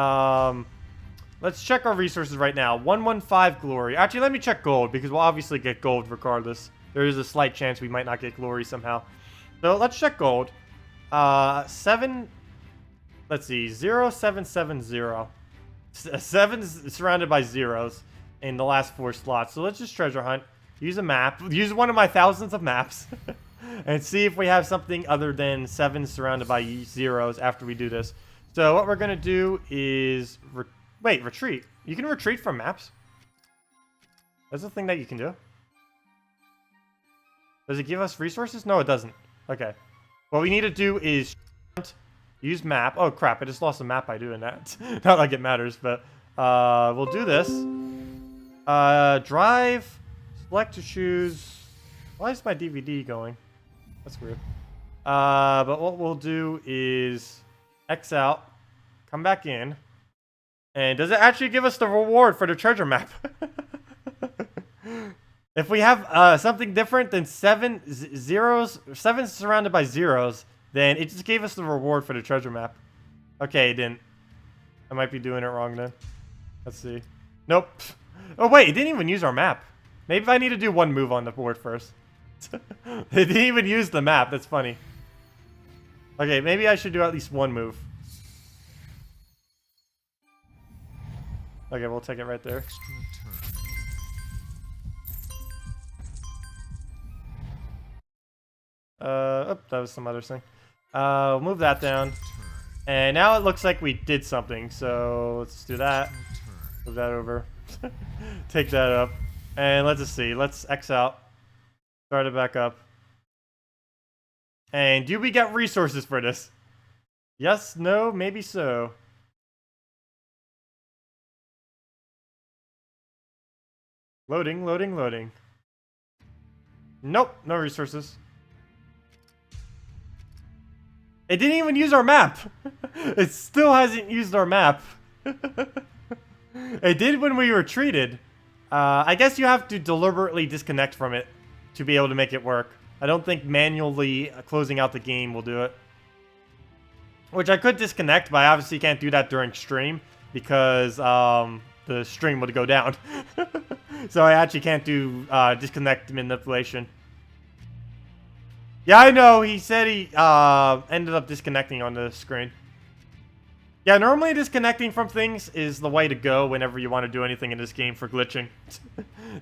let's check our resources right now. 115 glory. Actually, let me check gold, because we'll obviously get gold regardless. There is a slight chance we might not get glory somehow. So let's check gold. 7... Let's see. 0770. 7's surrounded by zeros in the last 4 slots. So let's just treasure hunt. Use a map. Use one of my thousands of maps. And see if we have something other than 7 surrounded by zeros after we do this. So what we're going to do is... Wait, retreat. You can retreat from maps? That's a thing that you can do. Does it give us resources? No, it doesn't. Okay. What we need to do is use map. Oh, crap. I just lost a map by doing that. Not like it matters, but we'll do this. Drive. Select to choose. Why is my DVD going? That's weird. But what we'll do is X out. Come back in. And does it actually give us the reward for the treasure map? If we have something different than 7 zeros, 7 surrounded by zeros, then it just gave us the reward for the treasure map. Okay, it didn't. I might be doing it wrong then. Let's see. Nope. Oh wait, it didn't even use our map. Maybe I need to do one move on the board first. It didn't even use the map. That's funny. Okay, maybe I should do at least one move. Okay, we'll take it right there. Extra turn. Oh, that was some other thing. Move that down. And now it looks like we did something. So let's do that. Move that over. Take that up. And let's just see. Let's X out. Start it back up. And do we get resources for this? Yes, no, maybe so. Loading, loading, loading. Nope, no resources. It didn't even use our map. It still hasn't used our map. It did when we retreated. I guess you have to deliberately disconnect from it to be able to make it work. I don't think manually closing out the game will do it. Which I could disconnect, but I obviously can't do that during stream because the stream would go down. So I actually can't do disconnect manipulation. Yeah, I know. He said he ended up disconnecting on the screen. Yeah, normally disconnecting from things is the way to go whenever you want to do anything in this game for glitching.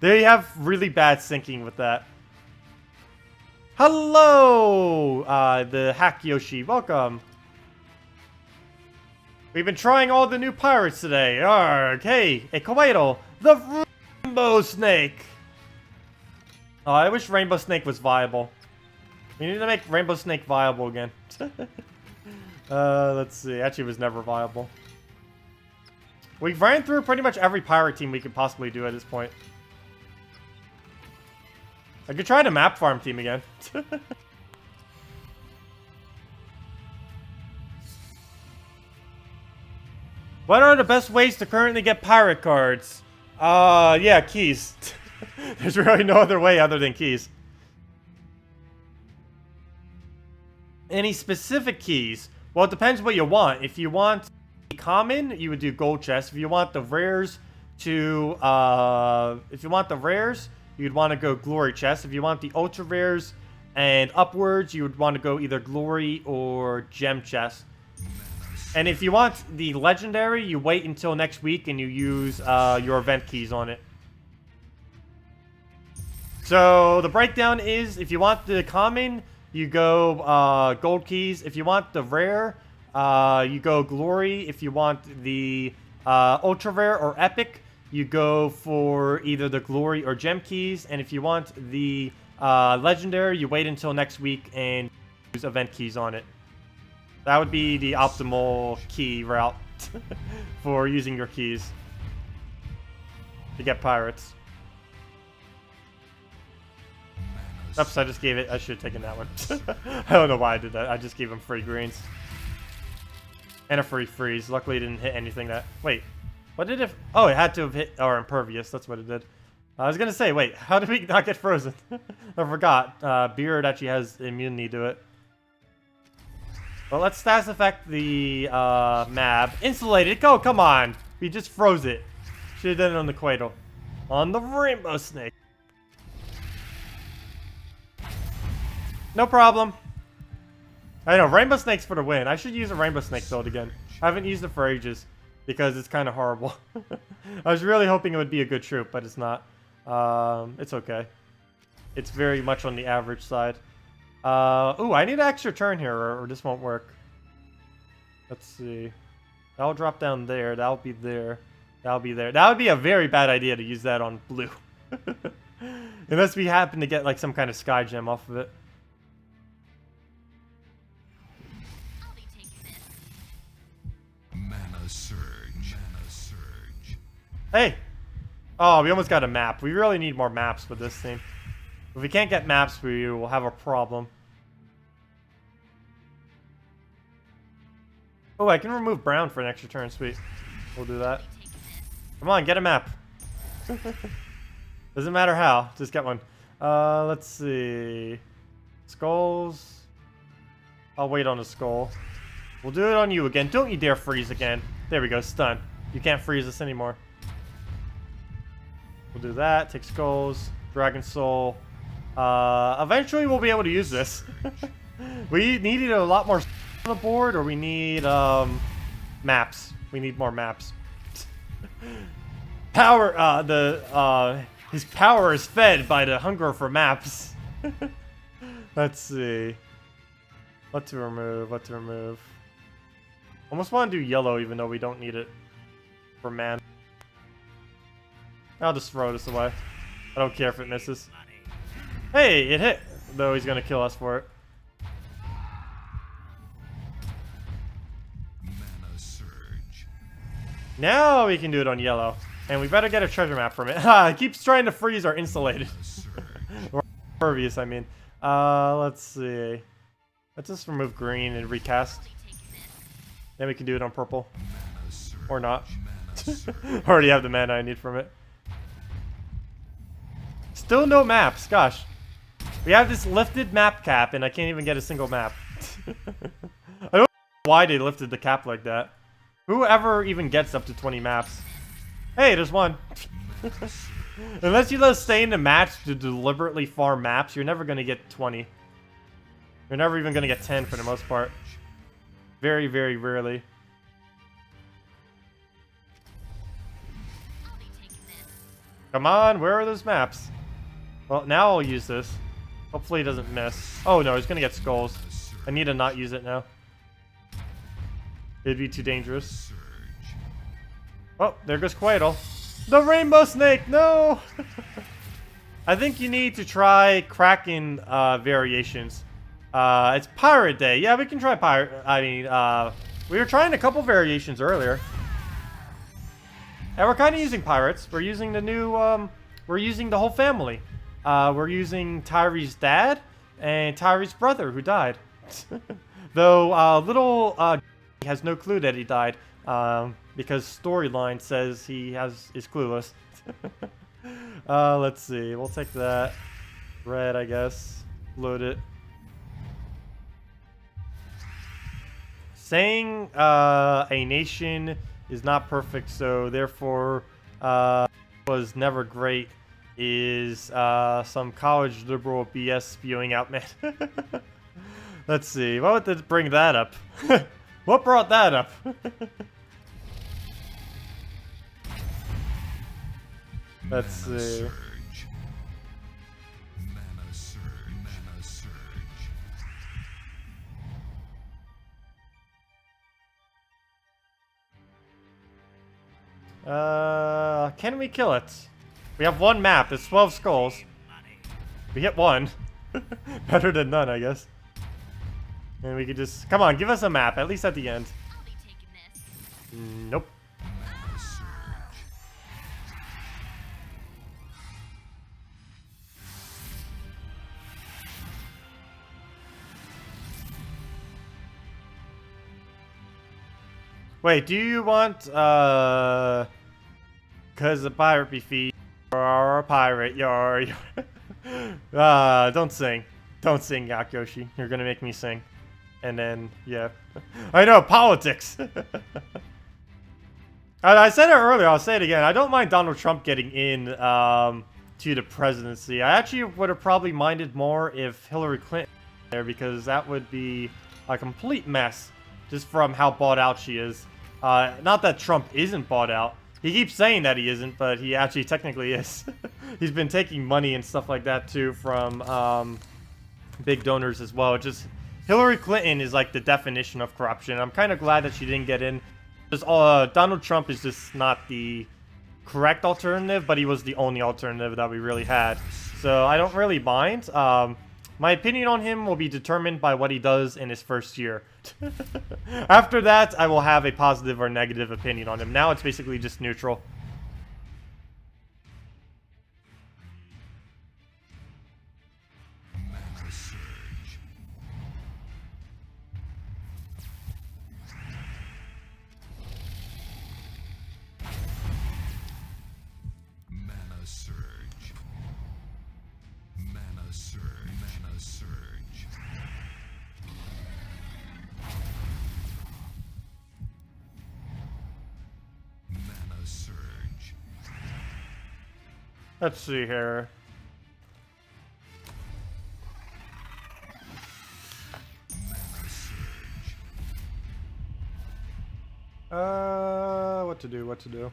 They have really bad syncing with that. Hello, the Hack Yoshi. Welcome. We've been trying all the new pirates today. Arrgh, hey, a Kawaii, the Rainbow Snake. Oh, I wish Rainbow Snake was viable. We need to make Rainbow Snake viable again. Let's see. Actually, it was never viable. We've ran through pretty much every pirate team we could possibly do at this point. I could try the map farm team again. What are the best ways to currently get pirate cards? Yeah, keys. There's really no other way other than keys. Any specific keys? Well, it depends what you want. If you want common, you would do gold chest. If you want the rares to, you'd want to go glory chest. If you want the ultra rares and upwards, you would want to go either glory or gem chest. And if you want the legendary, you wait until next week and you use your event keys on it. So the breakdown is, if you want the common, you go gold keys. If you want the rare, you go glory. If you want the ultra rare or epic, you go for either the glory or gem keys. And if you want the legendary, you wait until next week and use event keys on it. That would be the optimal key route for using your keys to get pirates. Oops, I just gave it. I should have taken that one. I don't know why I did that. I just gave him free greens. And a free freeze. Luckily, it didn't hit anything that... Wait. What did it... Oh, it had to have hit... Or impervious. That's what it did. I was going to say, wait. How did we not get frozen? I forgot. Beard actually has immunity to it. Well, let's status effect the map. Insulated. Go, come on. We just froze it. Should have done it on the Quaidle. On the Rainbow Snake. No problem. I know, Rainbow Snake's for the win. I should use a Rainbow Snake build again. I haven't used it for ages because it's kind of horrible. I was really hoping it would be a good troop, but it's not. It's okay. It's very much on the average side. Ooh, I need an extra turn here or this won't work. Let's see. That'll drop down there. That'll be there. That'll be there. That would be a very bad idea to use that on blue. Unless we happen to get like some kind of sky gem off of it. I'll be taking this. Mana surge. Mana surge. Hey! Oh, we almost got a map. We really need more maps with this thing. If we can't get maps, we will have a problem. Oh, I can remove brown for an extra turn. Sweet. We'll do that. I'll be taking this. Come on, get a map. Doesn't matter how. Just get one. Let's see. Skulls. I'll wait on a skull. We'll do it on you again. Don't you dare freeze again. There we go. Stun. You can't freeze us anymore. We'll do that. Take skulls. Dragon soul. Eventually we'll be able to use this. We needed a lot more on the board, or we need maps. We need more maps. Power. His power is fed by the hunger for maps. Let's see. What to remove? What to remove? Almost want to do yellow, even though we don't need it for man. I'll just throw this away. I don't care if it misses. Hey, it hit. Though he's gonna kill us for it. Mana surge. Now we can do it on yellow. And we better get a treasure map from it. Ha! It keeps trying to freeze our insulated. Or pervious, I mean. Let's see. Let's just remove green and recast. I'll be taking this. Then we can do it on purple. Mana surge. Or not. Mana surge. Already have the mana I need from it. Still no maps. Gosh. We have this lifted map cap, and I can't even get a single map. I don't know why they lifted the cap like that. Whoever even gets up to 20 maps. Hey, there's one. Unless you let us stay in the match to deliberately farm maps, you're never going to get 20. You're never even going to get 10 for the most part. Very, very rarely. I'll be taking this. Come on, where are those maps? Well, now I'll use this. Hopefully it doesn't miss. Oh no, he's going to get skulls. I need to not use it now. It'd be too dangerous. Surge. Oh, there goes Quaddle. The rainbow snake, no! I think you need to try Kraken variations. It's Pirate Day. Yeah, we can try Pirate. I mean, we were trying a couple variations earlier. And we're kind of using pirates. We're using the new, we're using the whole family. We're using Tyree's dad and Tyree's brother who died. Though, little has no clue that he died. Because storyline says he is clueless. Let's see. We'll take that. Red, I guess. Load it. Saying a nation is not perfect, so therefore was never great is some college liberal BS spewing out, man. Let's see. What would bring that up? What brought that up? Let's Mana see. surge. Mana surge. Mana surge. Can we kill it? We have one map. It's 12 skulls. We hit one. Better than none, I guess. And we could just... Come on, give us a map, at least at the end. I'll be taking this. Nope. Mana surge. Wait, do you want, cause the pirate be feed, you're a pirate, you're, don't sing. Don't sing, Yakyoshi. You're gonna make me sing. And then, yeah. I know, politics! I said it earlier, I'll say it again. I don't mind Donald Trump getting in, to the presidency. I actually would have probably minded more if Hillary Clinton was there, because that would be a complete mess, just from how bought out she is. Not that Trump isn't bought out. He keeps saying that he isn't, but he actually technically is. He's been taking money and stuff like that too from big donors as well. Just Hillary Clinton is like the definition of corruption. I'm kind of glad that she didn't get in. Just Donald Trump is just not the correct alternative, but he was the only alternative that we really had. so I don't really mind. My opinion on him will be determined by what he does in his first year. After that, I will have a positive or negative opinion on him. Now it's basically just neutral. Let's see here. What to do, what to do.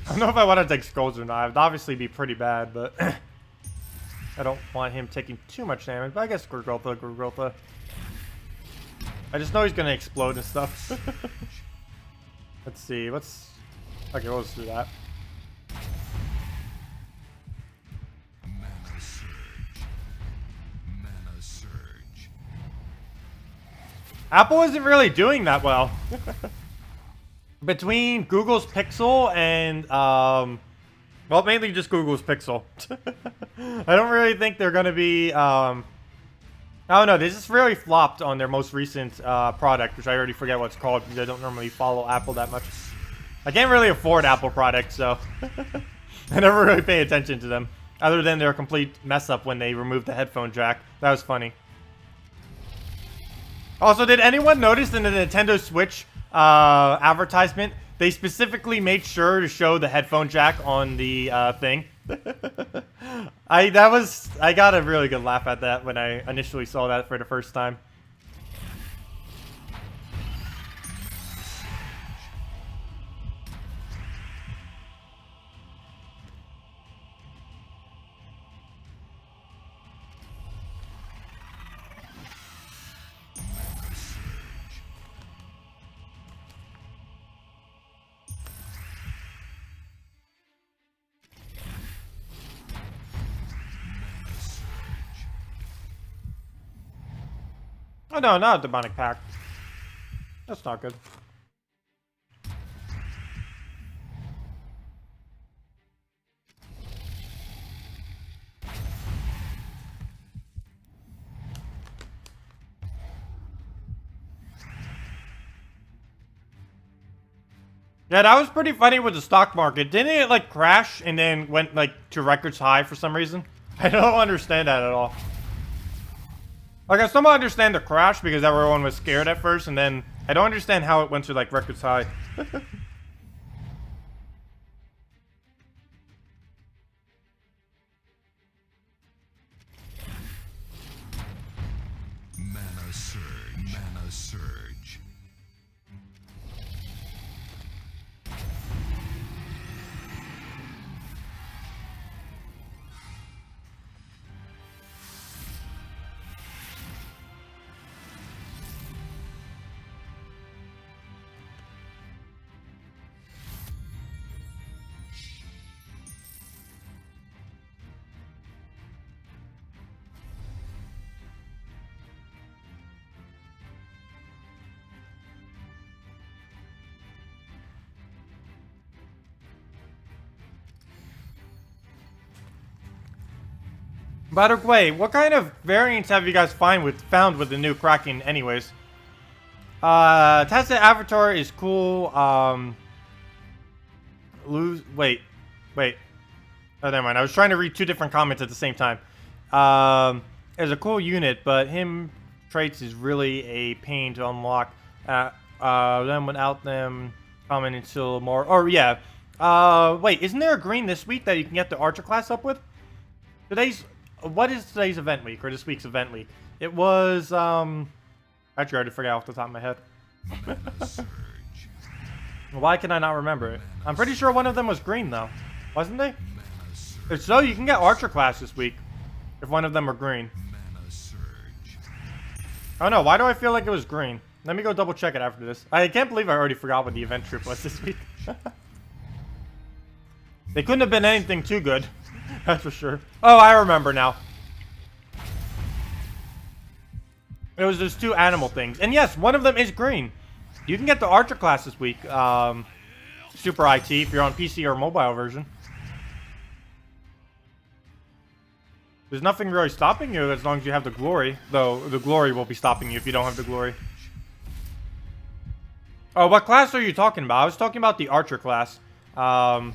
I don't know if I want to take skulls or not. It'd obviously be pretty bad, but I don't want him taking too much damage. But I guess Growtha. I just know he's gonna explode and stuff. Let's see, what's... Okay, we'll just do that. Apple isn't really doing that well. Between Google's Pixel and, well, mainly just Google's Pixel. I don't really think they're going to be, I don't know, they just really flopped on their most recent product, which I already forget what it's called because I don't normally follow Apple that much. I can't really afford Apple products, so I never really pay attention to them. Other than their complete mess up when they removed the headphone jack. That was funny. Also, did anyone notice in the Nintendo Switch advertisement, they specifically made sure to show the headphone jack on the thing? I got a really good laugh at that when I initially saw that for the first time. Oh no, not a demonic pact. That's not good. Yeah, that was pretty funny with the stock market. Didn't it like crash and then went like to records high for some reason? I don't understand that at all. Like, I somehow understand the crash because everyone was scared at first, and then I don't understand how it went to, like, records high. Mana surge. Mana surge. By the way, what kind of variants have you guys found with the new Kraken anyways? Tacet Avatar is cool. Wait. Oh, never mind. I was trying to read two different comments at the same time. It's a cool unit, but him traits is really a pain to unlock. Then without them coming until more... Oh, yeah. Wait, isn't there a green this week that you can get the Archer class up with? What is today's event week, or this week's event week? It was, actually, I already forgot off the top of my head. Why can I not remember it? I'm pretty sure one of them was green, though. Wasn't they? If so, you can get Archer class this week. If one of them are green. Oh no, why do I feel like it was green? Let me go double check it after this. I can't believe I already forgot what the event trip was this week. They couldn't have been anything too good. That's for sure. Oh, I remember now. It was those two animal things. And yes, one of them is green. You can get the Archer class this week. Super IT if you're on PC or mobile version. There's nothing really stopping you as long as you have the glory. Though the glory will be stopping you if you don't have the glory. Oh, what class are you talking about? I was talking about the Archer class. Because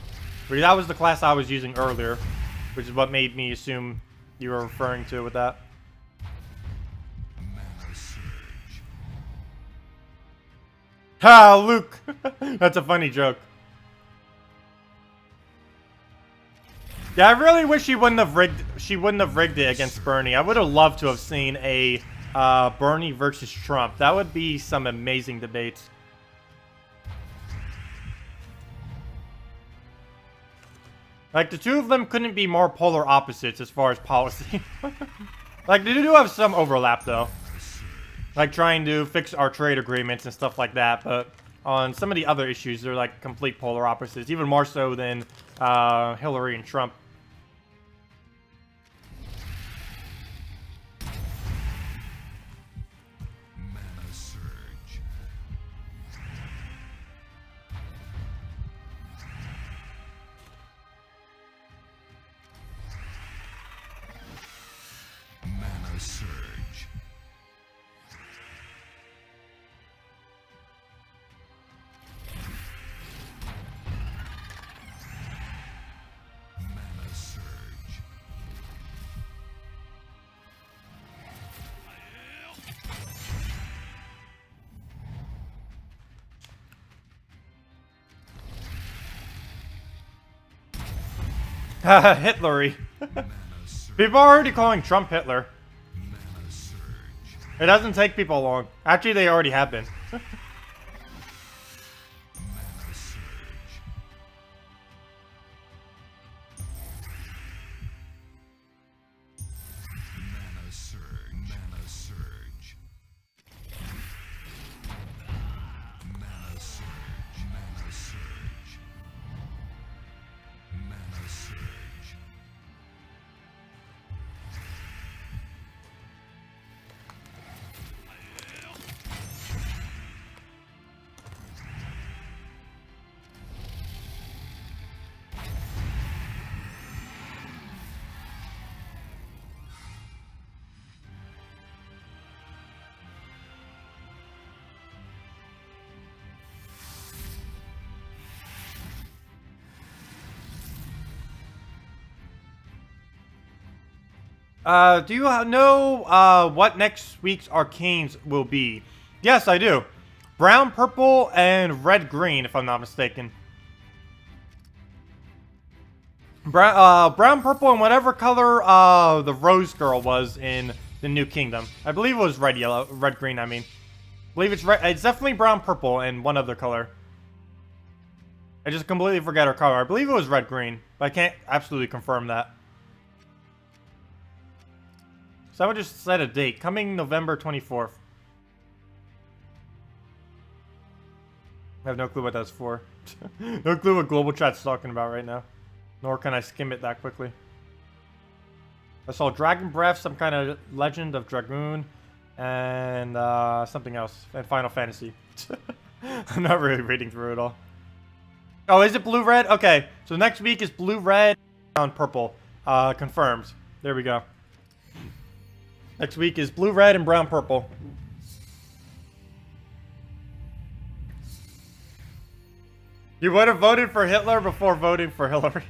that was the class I was using earlier. Which is what made me assume you were referring to with that. Ha, Luke! That's a funny joke. Yeah, I really wish she wouldn't have rigged it against Bernie. I would have loved to have seen a Bernie versus Trump. That would be some amazing debates. Like, the two of them couldn't be more polar opposites as far as policy. Like, they do have some overlap, though. Like, trying to fix our trade agreements and stuff like that. But on some of the other issues, they're, like, complete polar opposites. Even more so than Hillary and Trump. Hitlery. People are already calling Trump Hitler. It doesn't take people long. Actually, they already have been. Do you know what next week's arcanes will be? Yes, I do. Brown, purple, and red, green, if I'm not mistaken. Brown, purple, and whatever color the Rose Girl was in the New Kingdom. I believe it was red, yellow, red, green. I mean, I believe it's red. It's definitely brown, purple, and one other color. I just completely forget her color. I believe it was red, green, but I can't absolutely confirm that. So I would just set a date. Coming November 24th. I have no clue what that's for. No clue what global chat's talking about right now. Nor can I skim it that quickly. I saw Dragon Breath, some kind of Legend of Dragoon, and something else. And Final Fantasy. I'm not really reading through it all. Oh, is it blue-red? Okay. So next week is blue-red, brown, purple. Confirmed. There we go. Next week is blue, red, and brown, purple. You would have voted for Hitler before voting for Hillary.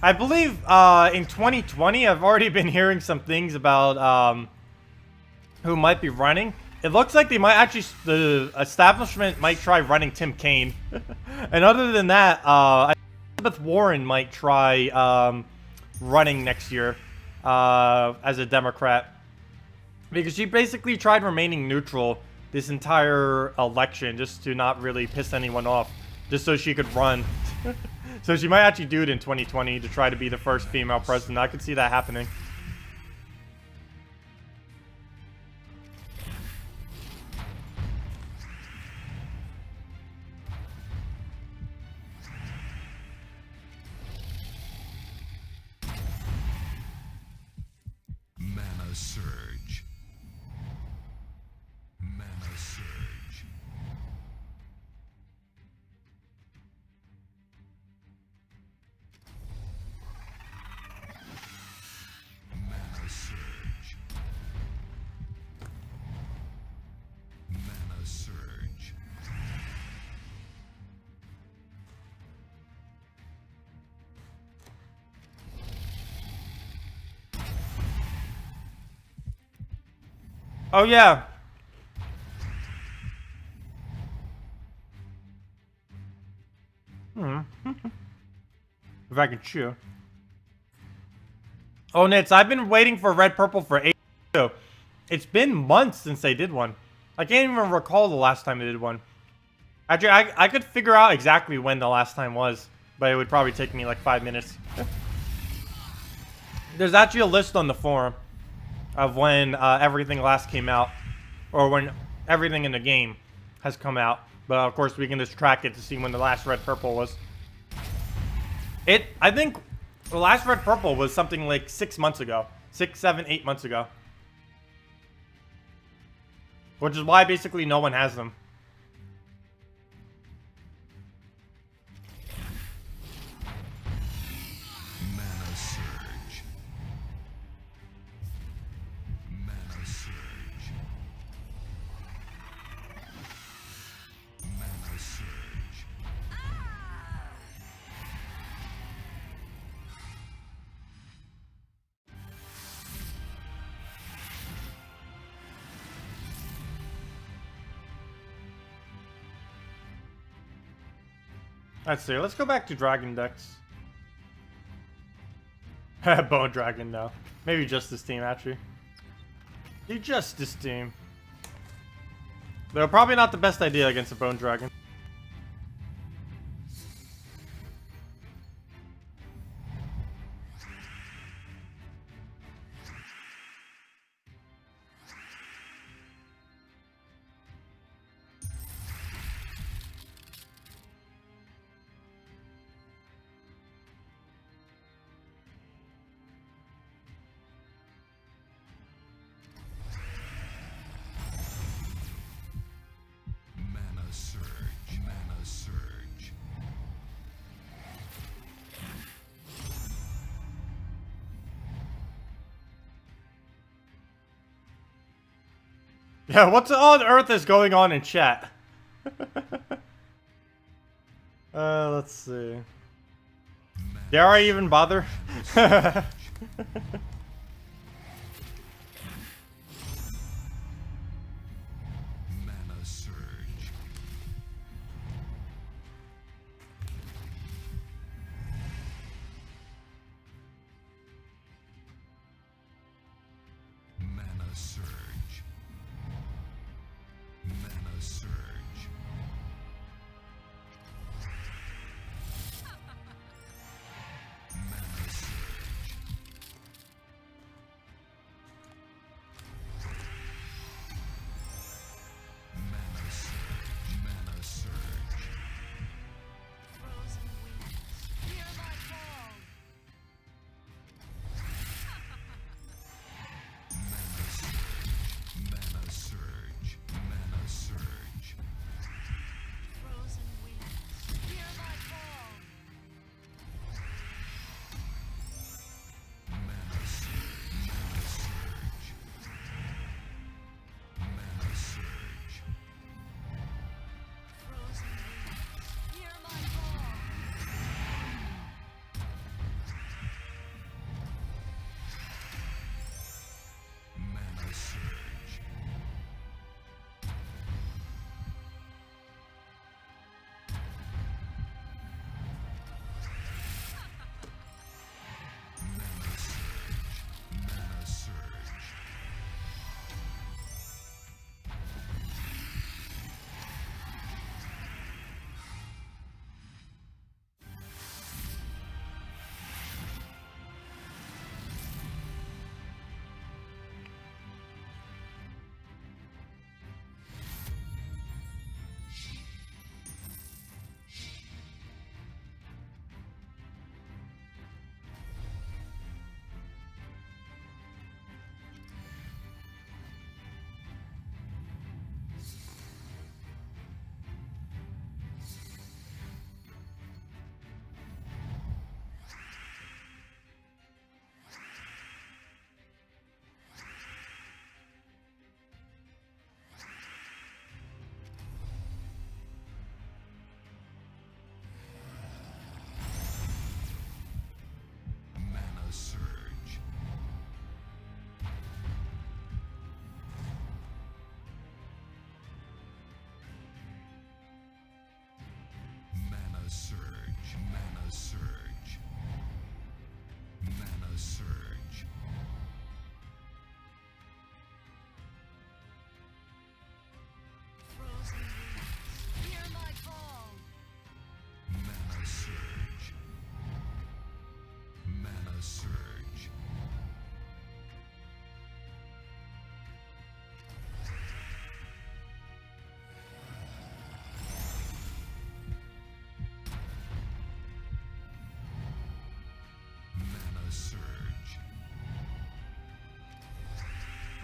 I believe in 2020, I've already been hearing some things about who might be running. It looks like they might actually, the establishment might try running Tim Kaine. And other than that, Elizabeth Warren might try running next year as a Democrat. Because she basically tried remaining neutral this entire election just to not really piss anyone off. Just so she could run. So she might actually do it in 2020 to try to be the first female president. I could see that happening. Mana surge. Mana surge. Mana surge. Mana surge. Oh, yeah. If I can chew. Oh, Nits, I've been waiting for Red Purple for ages. It's been months since they did one. I can't even recall the last time they did one. Actually, I could figure out exactly when the last time was, but it would probably take me like 5 minutes. There's actually a list on the forum of when everything last came out, or when everything in the game has come out. But of course, we can just track it to see when the last Red Purple was. I think the last Red Purple was something like 6 months ago. 6, 7, 8 months ago. Which is why basically no one has them. Mana surge. Mana surge. Mana surge. Let's see. Let's go back to Dragon decks. Bone Dragon, no. Maybe Justice Team, actually. The Justice Team. Though probably not the best idea against a Bone Dragon. Mana surge. Mana surge. Yeah, what on earth is going on in chat? Let's see. Dare I even bother? Mana surge. Mana surge. Mana surge. Mana surge. Mana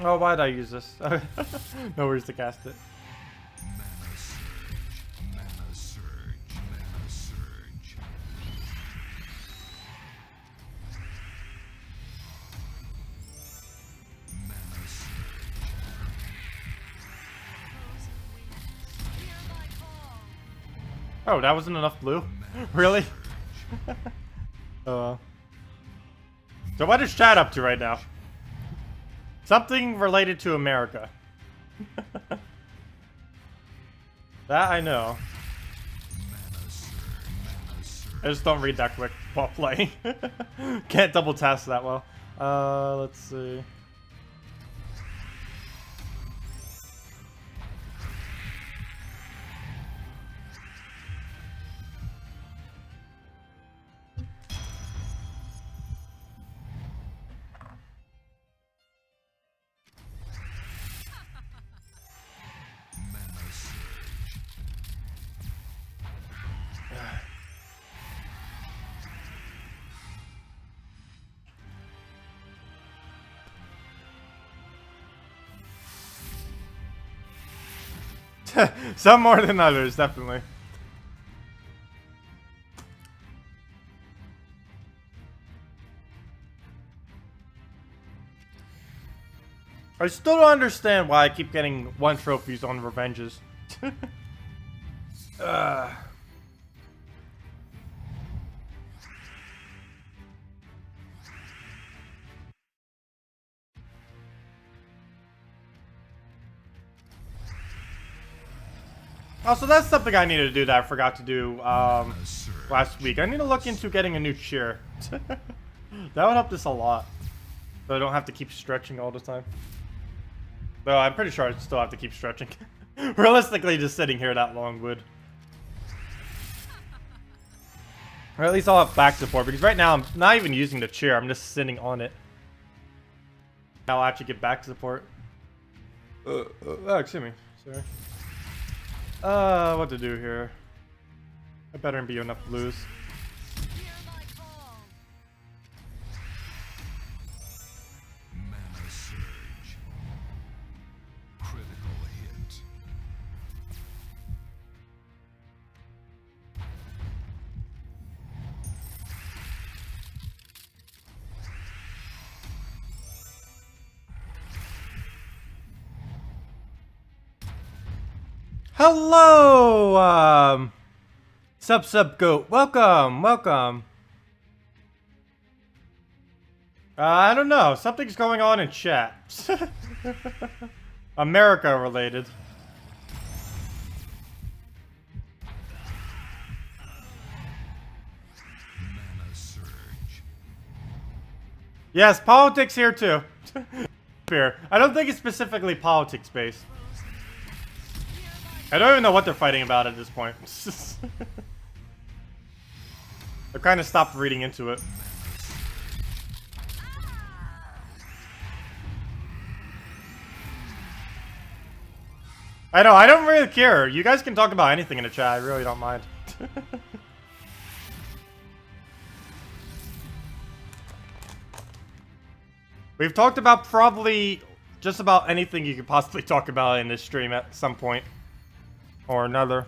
Oh, why did I use this? No worries to cast it. Mana surge. Mana surge. Mana surge. Mana surge. Frozen winds, hear my call. Oh, that wasn't enough blue? Really? So what is chat up to right now? Something related to America. That I know. Mana surge. Mana surge. I just don't read that quick while playing. Can't double task that well. Let's see. Mana surge. Some more than others, definitely. I still don't understand why I keep getting 1 trophies on revenges. Also, that's something I need to do that I forgot to do last week. I need to look into getting a new chair. That would help this a lot. So I don't have to keep stretching all the time. Though I'm pretty sure I still have to keep stretching. Realistically, just sitting here that long would. Or at least I'll have back support, because right now I'm not even using the chair, I'm just sitting on it. I'll actually get back support. Oh, excuse me. Sorry. What to do here? I better be enough blues. Hear my call. Mana surge. Critical hit. Hello, Sub Goat. Welcome, welcome. I don't know. Something's going on in chat. America related. Mana surge. Yes, politics here too. Here. I don't think it's specifically politics based. I don't even know what they're fighting about at this point. I kind of stopped reading into it. I know, I don't really care. You guys can talk about anything in the chat. I really don't mind. We've talked about probably just about anything you could possibly talk about in this stream at some point or another.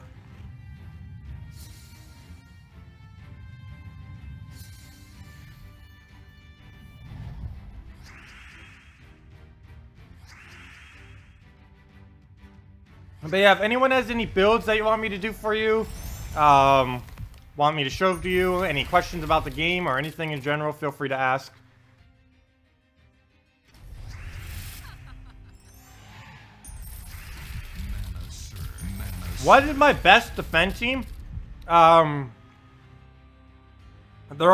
But yeah, if anyone has any builds that you want me to do for you, want me to show to you, any questions about the game or anything in general, feel free to ask. Mana surge. Mana surge. What is my best defend team? They're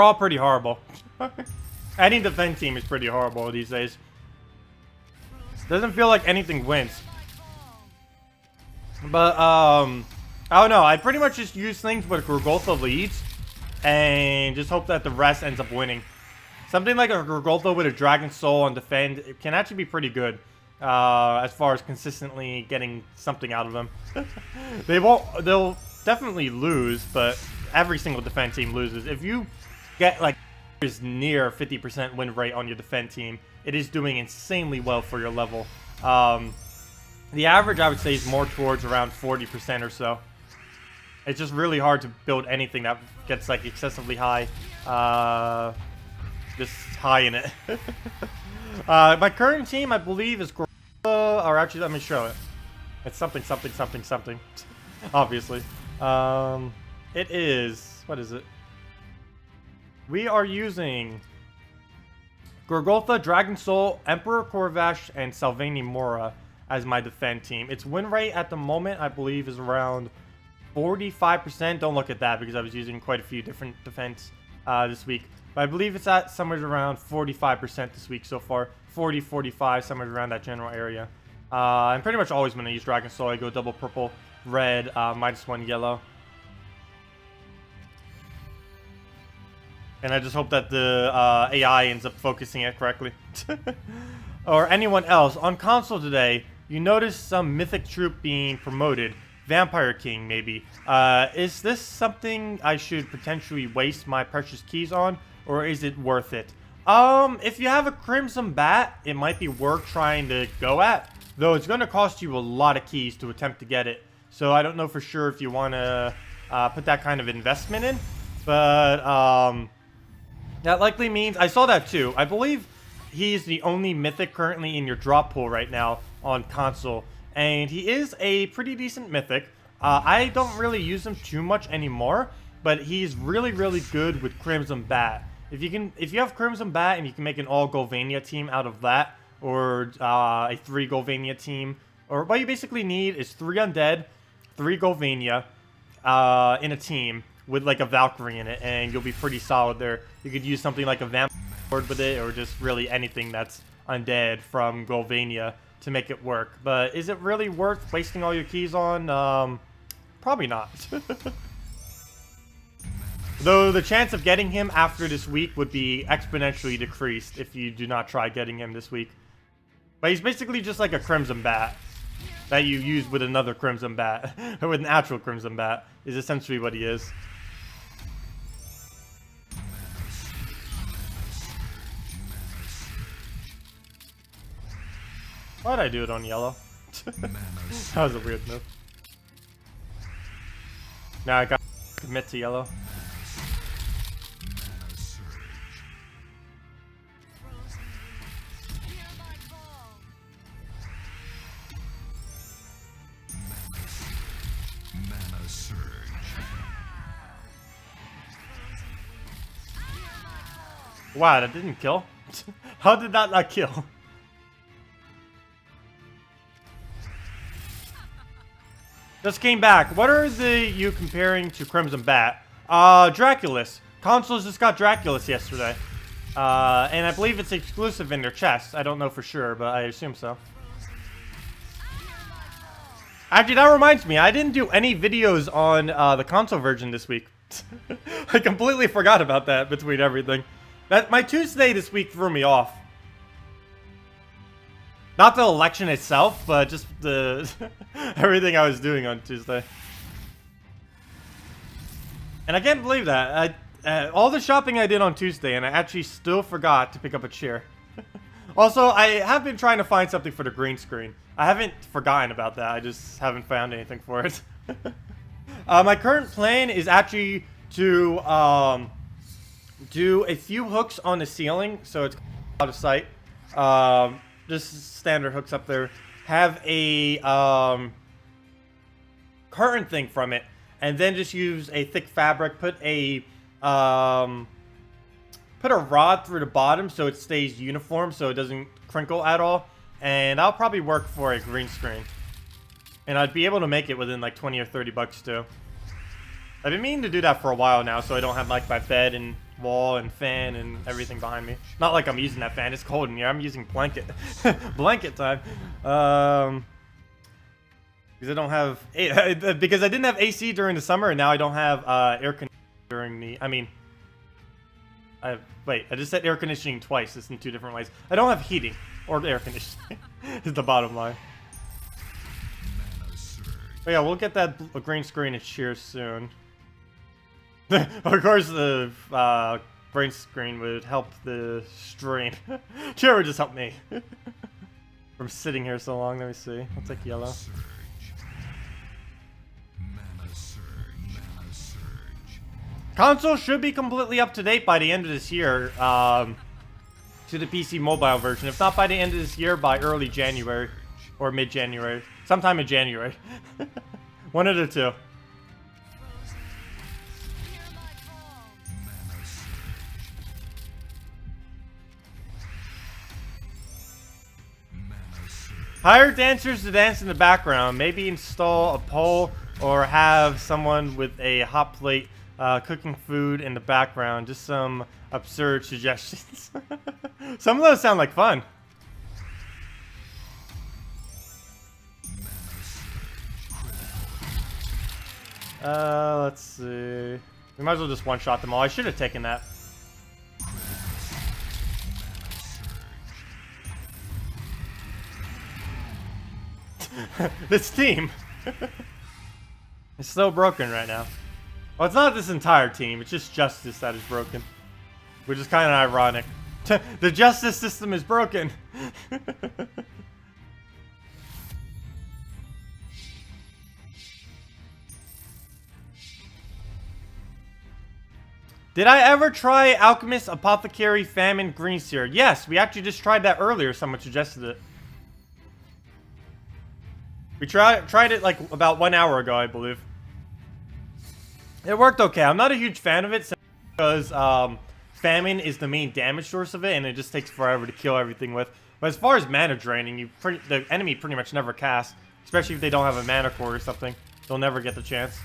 all pretty horrible. Any defend team is pretty horrible these days. Doesn't feel like anything wins. But, I don't know. I pretty much just use things with Gurgoltha leads and just hope that the rest ends up winning. Something like a Gurgoltha with a Dragon Soul on defend, it can actually be pretty good. As far as consistently getting something out of them. They'll definitely lose, but every single defense team loses. If you get like is near 50% win rate on your defend team, it is doing insanely well for your level. The average, I would say, is more towards around 40% or so. It's just really hard to build anything that gets like excessively high, just high in it. My current team, I believe, is or actually, let me show it. It's something, something, something, something. Obviously, it is. What is it? We are using Gorgotha, Dragon Soul, Emperor Corvash, and Salvani Mora as my defend team. Its win rate at the moment, I believe, is around 45%. Don't look at that because I was using quite a few different defense this week. But I believe it's at somewhere around 45% this week so far. 40, 45, somewhere around that general area. And pretty much always when I use Dragon Soul, I go double purple, red, -1 yellow. And I just hope that the AI ends up focusing it correctly. Or anyone else. On console today, you notice some mythic troop being promoted. Vampire King, maybe. Is this something I should potentially waste my precious keys on? Or is it worth it? If you have a Crimson Bat, it might be worth trying to go at. Though it's going to cost you a lot of keys to attempt to get it. So I don't know for sure if you want to put that kind of investment in. But, that likely means... I saw that too. I believe he's the only mythic currently in your drop pool right now on console. And he is a pretty decent mythic. I don't really use him too much anymore. But he's really, really good with Crimson Bat. If you have Crimson Bat and you can make an all Golvania team out of that, or a 3 Golvania team, or what you basically need is 3 undead, 3 Golvania in a team with like a Valkyrie in it, and you'll be pretty solid there. You could use something like a Vampire with it, or just really anything that's undead from Golvania to make it work. But is it really worth wasting all your keys on? Probably not. Though the chance of getting him after this week would be exponentially decreased if you do not try getting him this week. But he's basically just like a Crimson Bat that you use with another Crimson Bat, or with an actual Crimson Bat, is essentially what he is. Why'd I do it on yellow? That was a weird move. Now I gotta commit to yellow. Wow, that didn't kill? How did that not kill? Just came back. What are you comparing to Crimson Bat? Draculus. Consoles just got Draculus yesterday. And I believe it's exclusive in their chest. I don't know for sure, but I assume so. Actually, that reminds me. I didn't do any videos on the console version this week. I completely forgot about that between everything. My Tuesday this week threw me off. Not the election itself, but just the everything I was doing on Tuesday. And I can't believe that. All the shopping I did on Tuesday, and I actually still forgot to pick up a chair. Also, I have been trying to find something for the green screen. I haven't forgotten about that. I just haven't found anything for it. My current plan is actually to do a few hooks on the ceiling, so it's out of sight. Just standard hooks up there. Have a curtain thing from it, and then just use a thick fabric. Put a rod through the bottom so it stays uniform, so it doesn't crinkle at all. And I'll probably work for a green screen, and I'd be able to make it within like 20 or 30 bucks too. I've been meaning to do that for a while now, so I don't have like my bed and wall and fan and everything behind me. Not like I'm using that fan. It's cold in here. I'm using blanket. Blanket time. Because I don't have because I didn't have AC during the summer, and now I don't have air conditioning during the. I mean, I just said air conditioning twice. It's in 2 different ways. I don't have heating or air conditioning. Is the bottom line. But yeah, we'll get that green screen and cheers soon. Of course, the brain screen would help the stream. Sure, would just help me. From sitting here so long. Let me see. I'll take yellow. Surge. Mana surge. Mana surge. Console should be completely up to date by the end of this year. To the PC mobile version. If not by the end of this year, by early January. Or mid-January. Sometime in January. One of the two. Hear my call. Mana surge. Mana surge. Hire dancers to dance in the background. Maybe install a pole or have someone with a hot plate cooking food in the background. Just some absurd suggestions. Some of those sound like fun. Let's see. We might as well just one-shot them all. I should have taken that. This team is so broken right now. Well, it's not this entire team. It's just Justice that is broken. Which is kind of ironic. The justice system is broken. Did I ever try Alchemist, Apothecary, Famine, Green Seer? Yes, we actually just tried that earlier. Someone suggested it. We tried it like about 1 hour ago, I believe. It worked okay. I'm not a huge fan of it because Famine is the main damage source of it, and it just takes forever to kill everything with. But as far as mana draining, the enemy pretty much never casts, especially if they don't have a mana core or something. They'll never get the chance.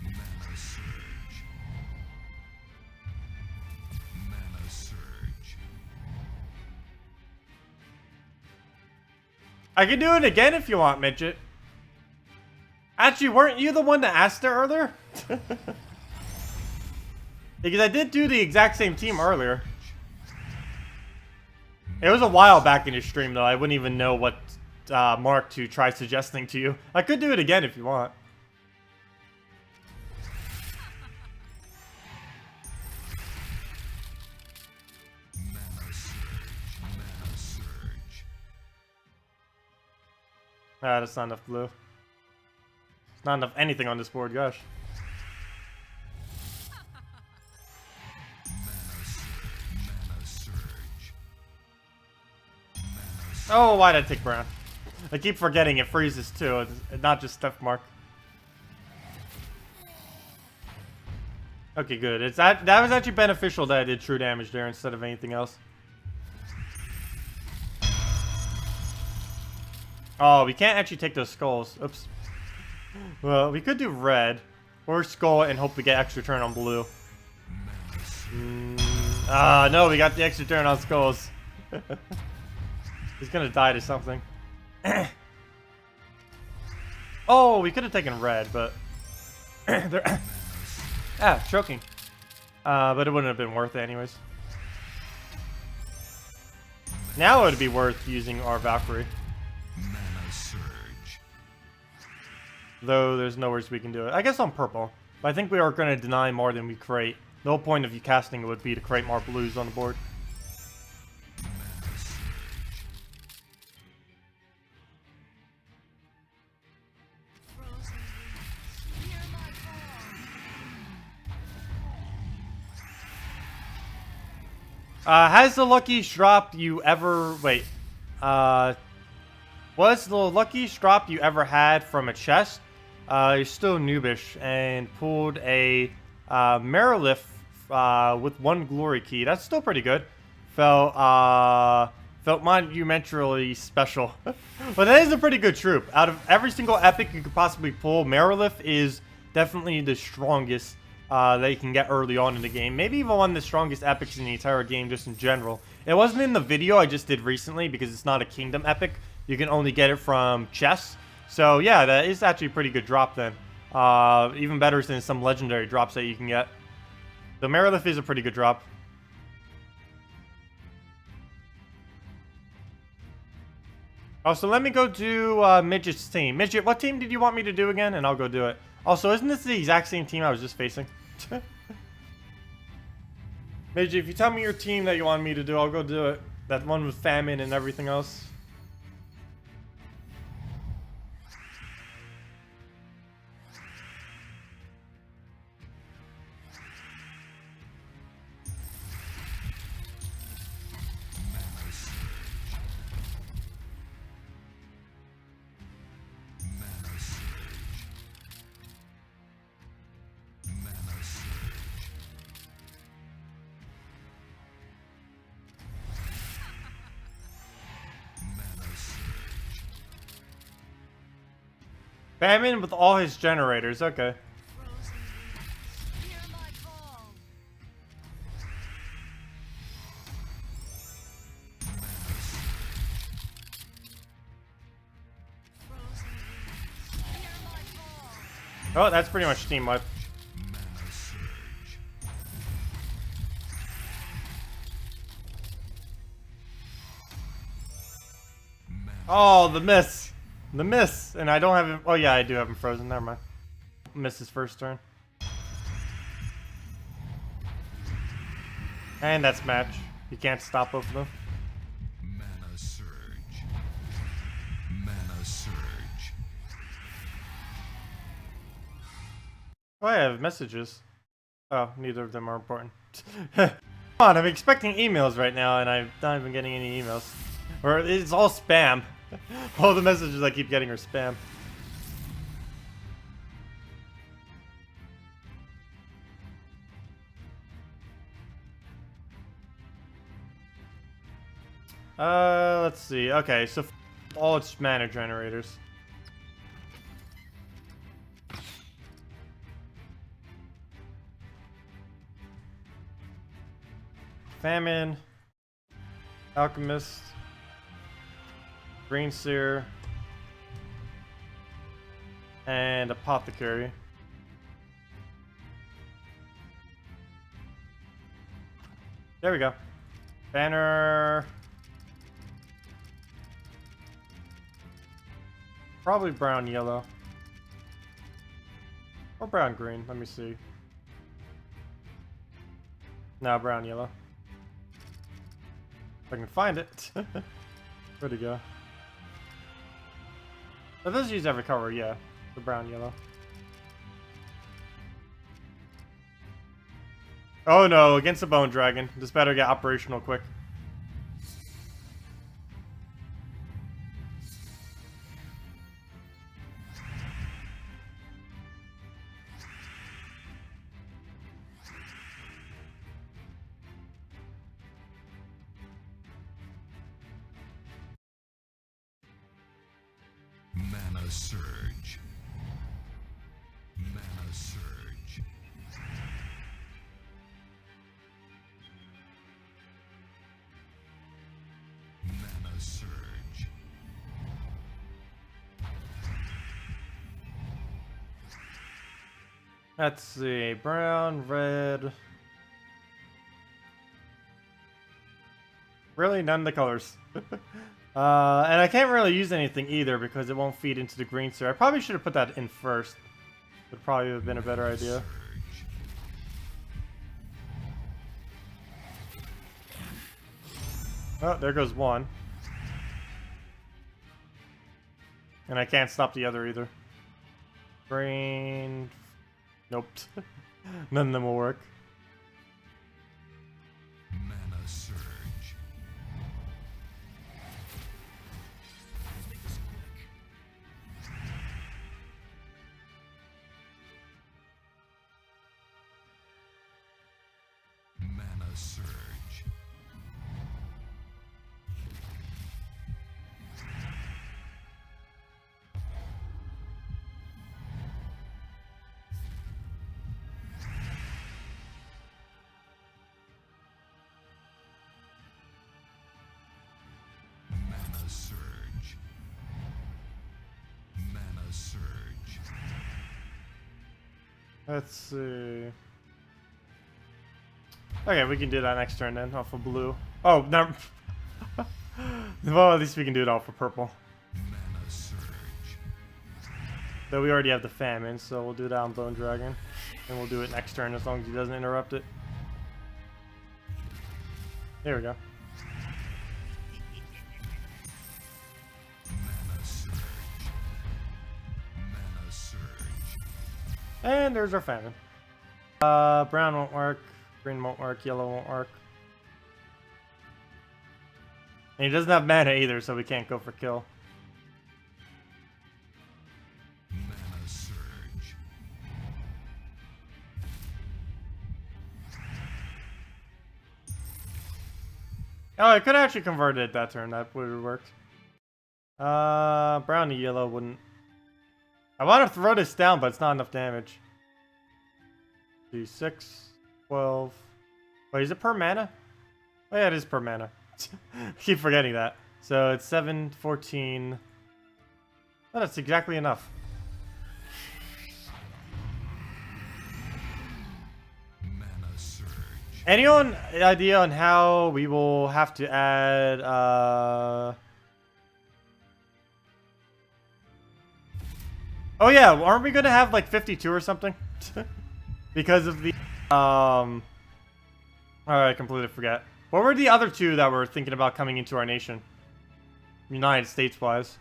Mana surge. Mana surge. I can do it again if you want, Midget. Actually, weren't you the one that asked it earlier? Because I did do the exact same team earlier. It was a while back in your stream, though. I wouldn't even know what mark to try suggesting to you. I could do it again if you want. Mana surge. Mana surge. Ah, that's not enough blue. It's not enough anything on this board, gosh. Mana surge. Mana surge. Oh, why did I take brown? I keep forgetting it freezes too. It's not just Steph Mark. Okay, good. It's that was actually beneficial that I did true damage there instead of anything else. Oh, we can't actually take those skulls. Oops. Well, we could do red or skull and hope we get extra turn on blue. No, we got the extra turn on skulls. He's gonna die to something. Oh, we could have taken red, but choking. But it wouldn't have been worth it anyways. Now it would be worth using our Valkyrie. Mana surge. Though there's nowhere we can do it. I guess on purple. But I think we are going to deny more than we create. The whole point of you casting it would be to create more blues on the board. Mana surge. Frozen leaves. Hear my call. Has the luckiest drop you ever... Wait. Was the luckiest drop you ever had from a chest? You're still noobish and pulled a Merilith with 1 glory key. That's still pretty good. Felt monumentally special. But that is a pretty good troop. Out of every single epic you could possibly pull, Merilith is definitely the strongest that you can get early on in the game. Maybe even one of the strongest epics in the entire game just in general. It wasn't in the video I just did recently because it's not a kingdom epic. You can only get it from chests. So yeah, that is actually a pretty good drop then. Even better than some legendary drops that you can get. The Merilith is a pretty good drop. Oh, so let me go do Midget's team. Midget, what team did you want me to do again? And I'll go do it. Also, isn't this the exact same team I was just facing? Midget, if you tell me your team that you want me to do, I'll go do it. That one with Famine and everything else. Famine with all his generators, okay. Frozen leaves, hear my call. Frozen leaves, hear my call. Oh, that's pretty much team wipe. Oh, the miss. The miss. And I don't have him. Oh, yeah, I do have him frozen. Never mind. Miss his first turn. And that's match. You can't stop both of them. Mana surge. Mana surge. Oh, I have messages. Oh, neither of them are important. Come on, I'm expecting emails right now, and I'm not even getting any emails. Or it's all spam. All the messages I keep getting are spam. Let's see. Okay, so all its mana generators. Famine, Alchemist, Green Seer, and Apothecary. There we go. Banner. Probably brown yellow. Or brown green, let me see. No, brown yellow. If I can find it. Where'd it go? It does use every color, yeah. The brown yellow. Oh no, against the Bone Dragon. This better get operational quick. Mana surge. Mana surge. Mana surge. Let's see. Brown, red. Really, none of the colors. And I can't really use anything either because it won't feed into the green seer. I probably should have put that in first. Would probably have been a better idea. Surge. Oh, there goes one. And I can't stop the other either. Green. Nope. None of them will work. Mana surge. Mana surge. Mana surge. Mana surge. Let's see. Okay, we can do that next turn then, off of blue. Oh, no. Well, at least we can do it off of purple. Mana surge. Though we already have the Famine, so we'll do that on Bone Dragon. And we'll do it next turn as long as he doesn't interrupt it. There we go. Mana surge. Mana surge. And there's our Famine. Brown won't work. Green won't work. Yellow won't work. And he doesn't have mana either, so we can't go for kill. Mana surge. Oh, I could actually convert it that turn. That would have worked. Brown to yellow wouldn't. I want to throw this down, but it's not enough damage. D6, 12. Wait, is it per mana? Oh yeah, it is per mana. I keep forgetting that. So it's 7, 14. Oh, that's exactly enough. Mana surge. Anyone idea on how we will have to add Oh yeah, aren't we gonna have like 52 or something? Because of the Alright, I completely forget. What were the other two that were thinking about coming into our nation? United States wise.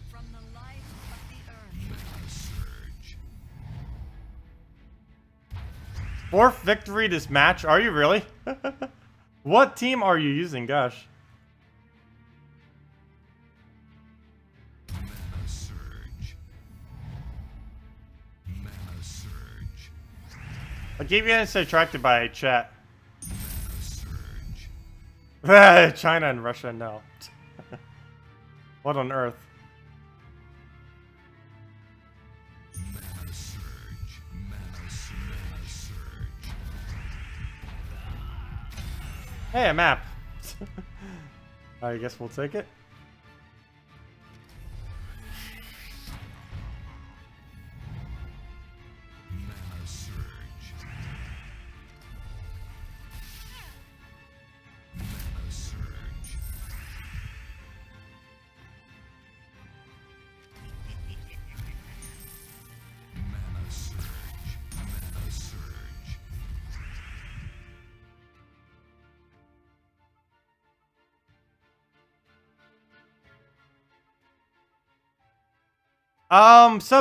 From the life of the earth. Mana surge. Fourth victory this match? Are you really? What team are you using? Gosh. Mana surge. Mana surge. I keep getting subtracted by chat. Mana surge. China and Russia, no. What on earth? Mana surge. Mana surge. Hey, a map. I guess we'll take it. Mana surge. Mana surge. Mana surge. Mana surge.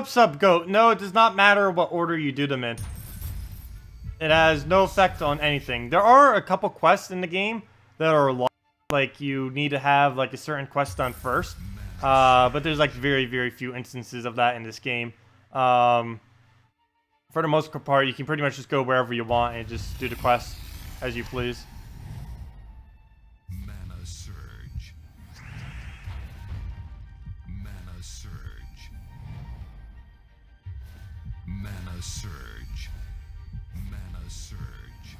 Sub goat. No, it does not matter what order you do them in. It has no effect on anything. There are a couple quests in the game that are like you need to have like a certain quest done first. But there's like very, very few instances of that in this game. For the most part, you can pretty much just go wherever you want and just do the quest as you please. Mana surge. Mana surge. Mana surge. Mana surge.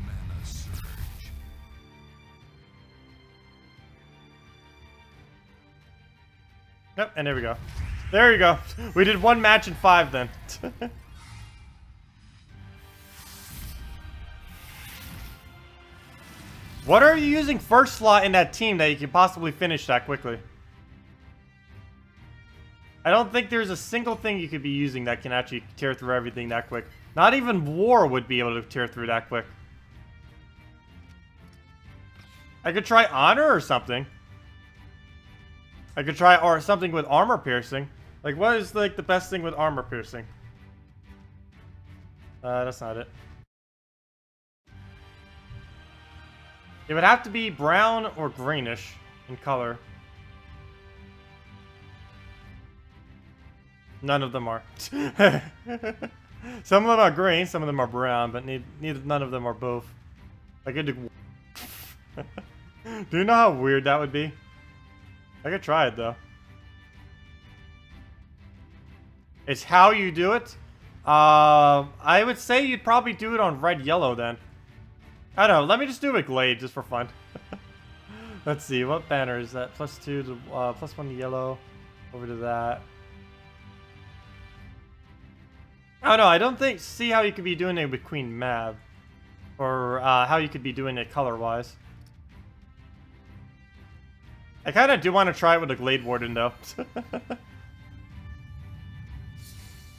Mana surge. Yep, and there we go. There you go. We did one match in 5 then. What are you using first slot in that team that you can possibly finish that quickly? I don't think there's a single thing you could be using that can actually tear through everything that quick. Not even War would be able to tear through that quick. I could try Honor or something. I could try or something with armor piercing. Like, what is like the best thing with armor piercing? That's not it. It would have to be brown or greenish in color. None of them are. Some of them are green, some of them are brown, but none of them are both. I could do. Do you know how weird that would be? I could try it though. It's how you do it. I would say you'd probably do it on red-yellow then. I don't know. Let me just do it Glade just for fun. Let's see. What banner is that? +2 to +1 to yellow. Over to that. Oh no, I don't think. See how you could be doing it with Queen Mab, or how you could be doing it color-wise. I kind of do want to try it with a Glade Warden though.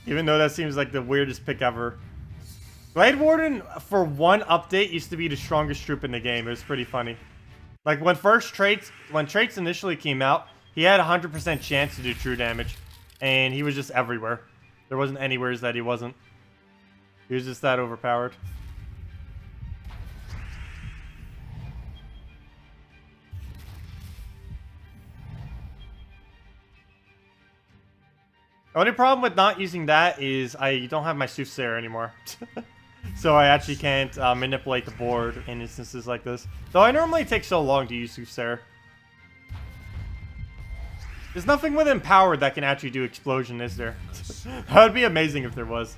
Even though that seems like the weirdest pick ever. Glade Warden, for one update, used to be the strongest troop in the game. It was pretty funny. Like, when traits initially came out, he had a 100% chance to do true damage. And he was just everywhere. There wasn't anywhere that he wasn't. He was just that overpowered. The only problem with not using that is I don't have my Soothsayer anymore. So I actually can't manipulate the board in instances like this. Though I normally take so long to use Soothsayer. There's nothing with Empowered that can actually do Explosion, is there? That would be amazing if there was.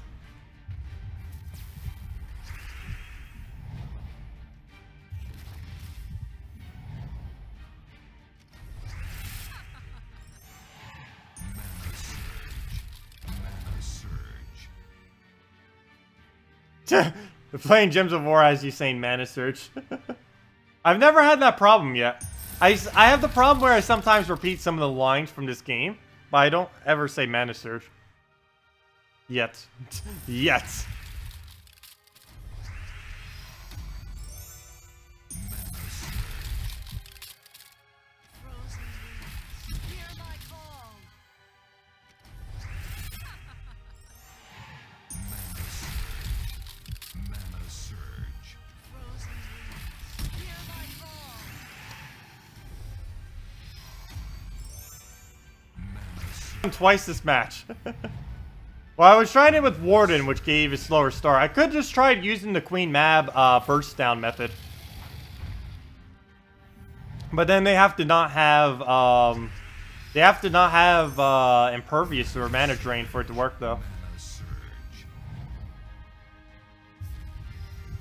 Playing Gems of War as you saying Mana Surge. I've never had that problem yet. I have the problem where I sometimes repeat some of the lines from this game, but I don't ever say Mana Surge. Yet. Yet. Twice this match. Well, I was trying it with Warden, which gave a slower start. I could just try using the Queen Mab burst down method, but then they have to not have impervious or mana drain for it to work, though.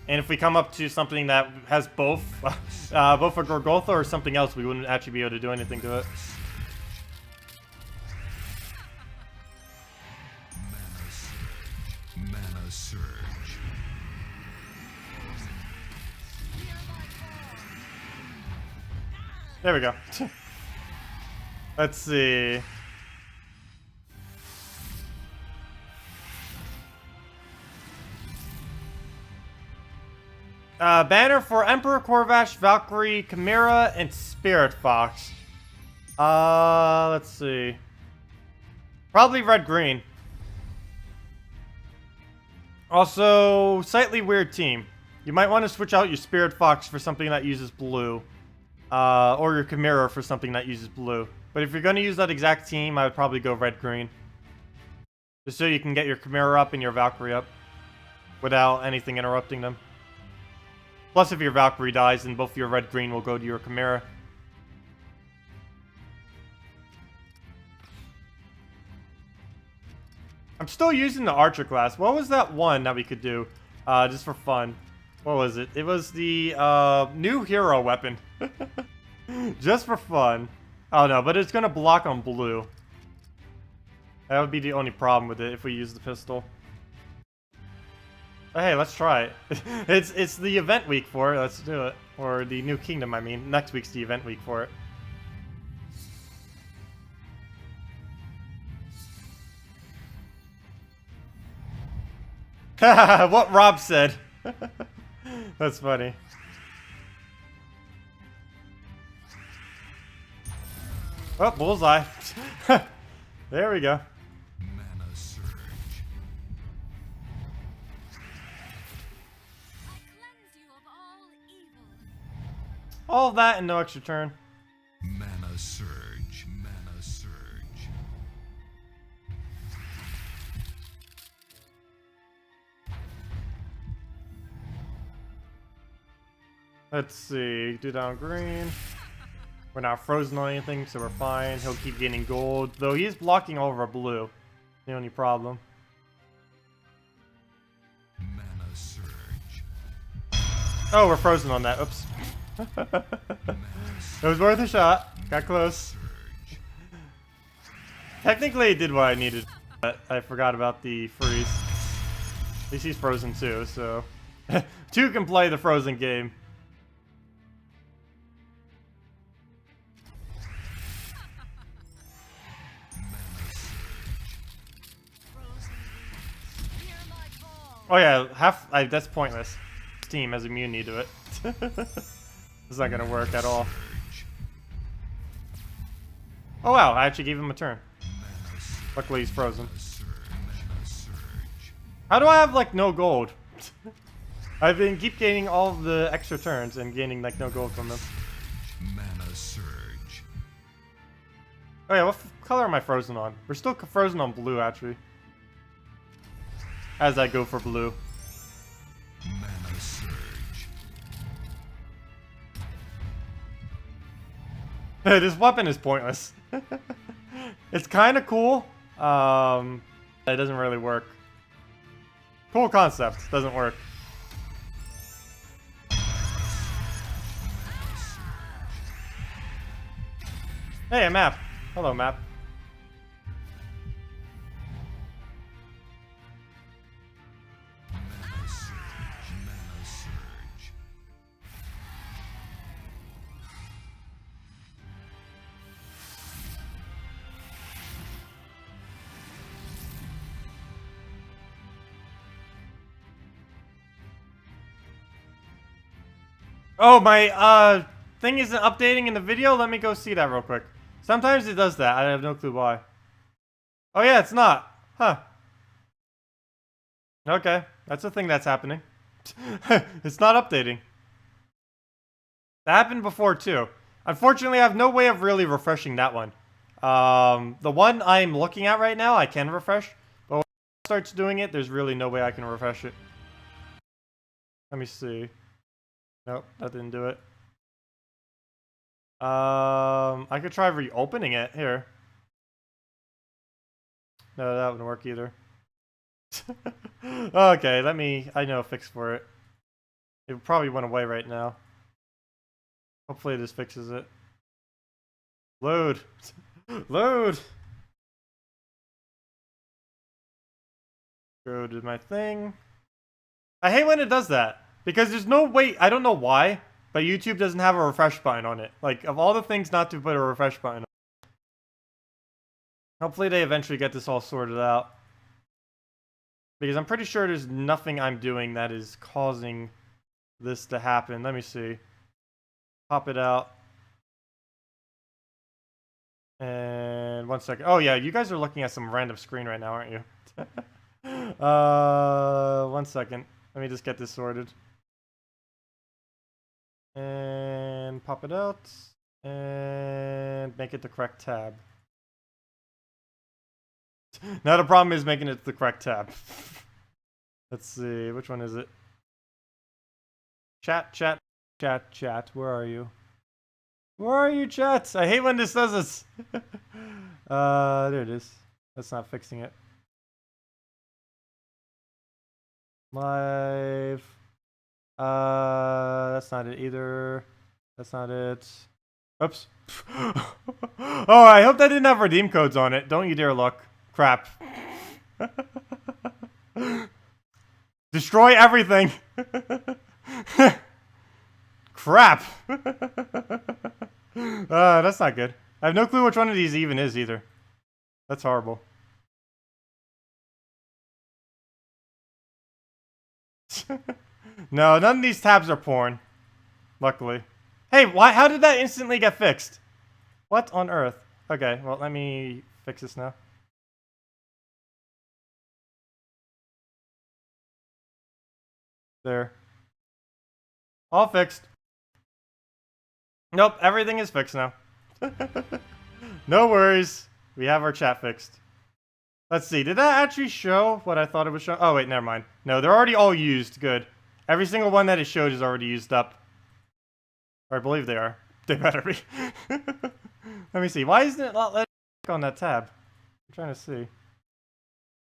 And if we come up to something that has both both a Gorgotha or something else, we wouldn't actually be able to do anything to it. There we go. Let's see. Banner for Emperor Corvash, Valkyrie, Chimera, and Spirit Fox. Let's see. Probably red-green. Also, slightly weird team. You might want to switch out your Spirit Fox for something that uses blue. Or your Chimera for something that uses blue. But if you're going to use that exact team, I would probably go red-green. Just so you can get your Chimera up and your Valkyrie up without anything interrupting them. Plus, if your Valkyrie dies, then both your red-green will go to your Chimera. I'm still using the Archer class. What was that one that we could do? Just for fun. What was it? It was the new hero weapon. Just for fun. Oh no, but it's gonna block on blue. That would be the only problem with it if we use the pistol. But hey, let's try it. It's the event week for it. Let's do it. Or the new kingdom, I mean. Next week's the event week for it. What Rob said. That's funny. Oh, bullseye. There we go. Mana surge. I cleanse you of all evil. All that and no extra turn. Mana surge. Mana surge. Let's see. Do down green. We're not frozen on anything, so we're fine. He'll keep gaining gold. Though he is blocking all of our blue. The only problem. Oh, we're frozen on that. Oops. It was worth a shot. Got close. Technically, it did what I needed, but I forgot about the freeze. At least he's frozen too, so... 2 can play the frozen game. Oh yeah, that's pointless. Team has immunity to it. It's not gonna work at all. Oh wow, I actually gave him a turn. Luckily he's frozen. How do I have like no gold? I've been keep gaining all of the extra turns and gaining like no gold from them. Mana surge. Oh yeah, what color am I frozen on? We're still frozen on blue actually. As I go for blue. Mana surge. This weapon is pointless. It's kind of cool. It doesn't really work. Cool concept, doesn't work. Hey, a map. Hello, map. Mana surge. Mana surge. Oh, my thing isn't updating in the video. Let me go see that real quick. Sometimes it does that. I have no clue why. Oh yeah, it's not. Huh. Okay, that's a thing that's happening. It's not updating. That happened before too. Unfortunately, I have no way of really refreshing that one. The one I'm looking at right now, I can refresh. But when it starts doing it, there's really no way I can refresh it. Let me see. Nope, that didn't do it. I could try reopening it here. No, that wouldn't work either. Okay, I know a fix for it. It probably went away right now. Hopefully this fixes it. Load. Load. Go to my thing. I hate when it does that. Because there's no way, I don't know why, but YouTube doesn't have a refresh button on it. Like, of all the things not to put a refresh button on. Hopefully they eventually get this all sorted out. Because I'm pretty sure there's nothing I'm doing that is causing this to happen. Let me see. Pop it out. And 1 second. Oh yeah, you guys are looking at some random screen right now, aren't you? 1 second. Let me just get this sorted. And pop it out. And make it the correct tab. Now the problem is making it the correct tab. Let's see, which one is it? Chat, chat, chat, chat. Where are you? Where are you, chat? I hate when this does this. There it is. That's not fixing it. Live. That's not it either. That's not it. Oops. Oh, I hope that didn't have redeem codes on it. Don't you dare look. Crap. Destroy everything. Crap. That's not good. I have no clue which one of these even is either. That's horrible. No, none of these tabs are porn. Luckily. Hey, why? How did that instantly get fixed? What on earth? Okay, well, let me fix this now. There. All fixed. Nope, everything is fixed now. No worries. We have our chat fixed. Let's see, did that actually show what I thought it was showing? Oh wait, never mind. No, they're already all used. Good. Every single one that it showed is already used up. Or I believe they are. They better be. Let me see. Why isn't it not letting me click on that tab? I'm trying to see.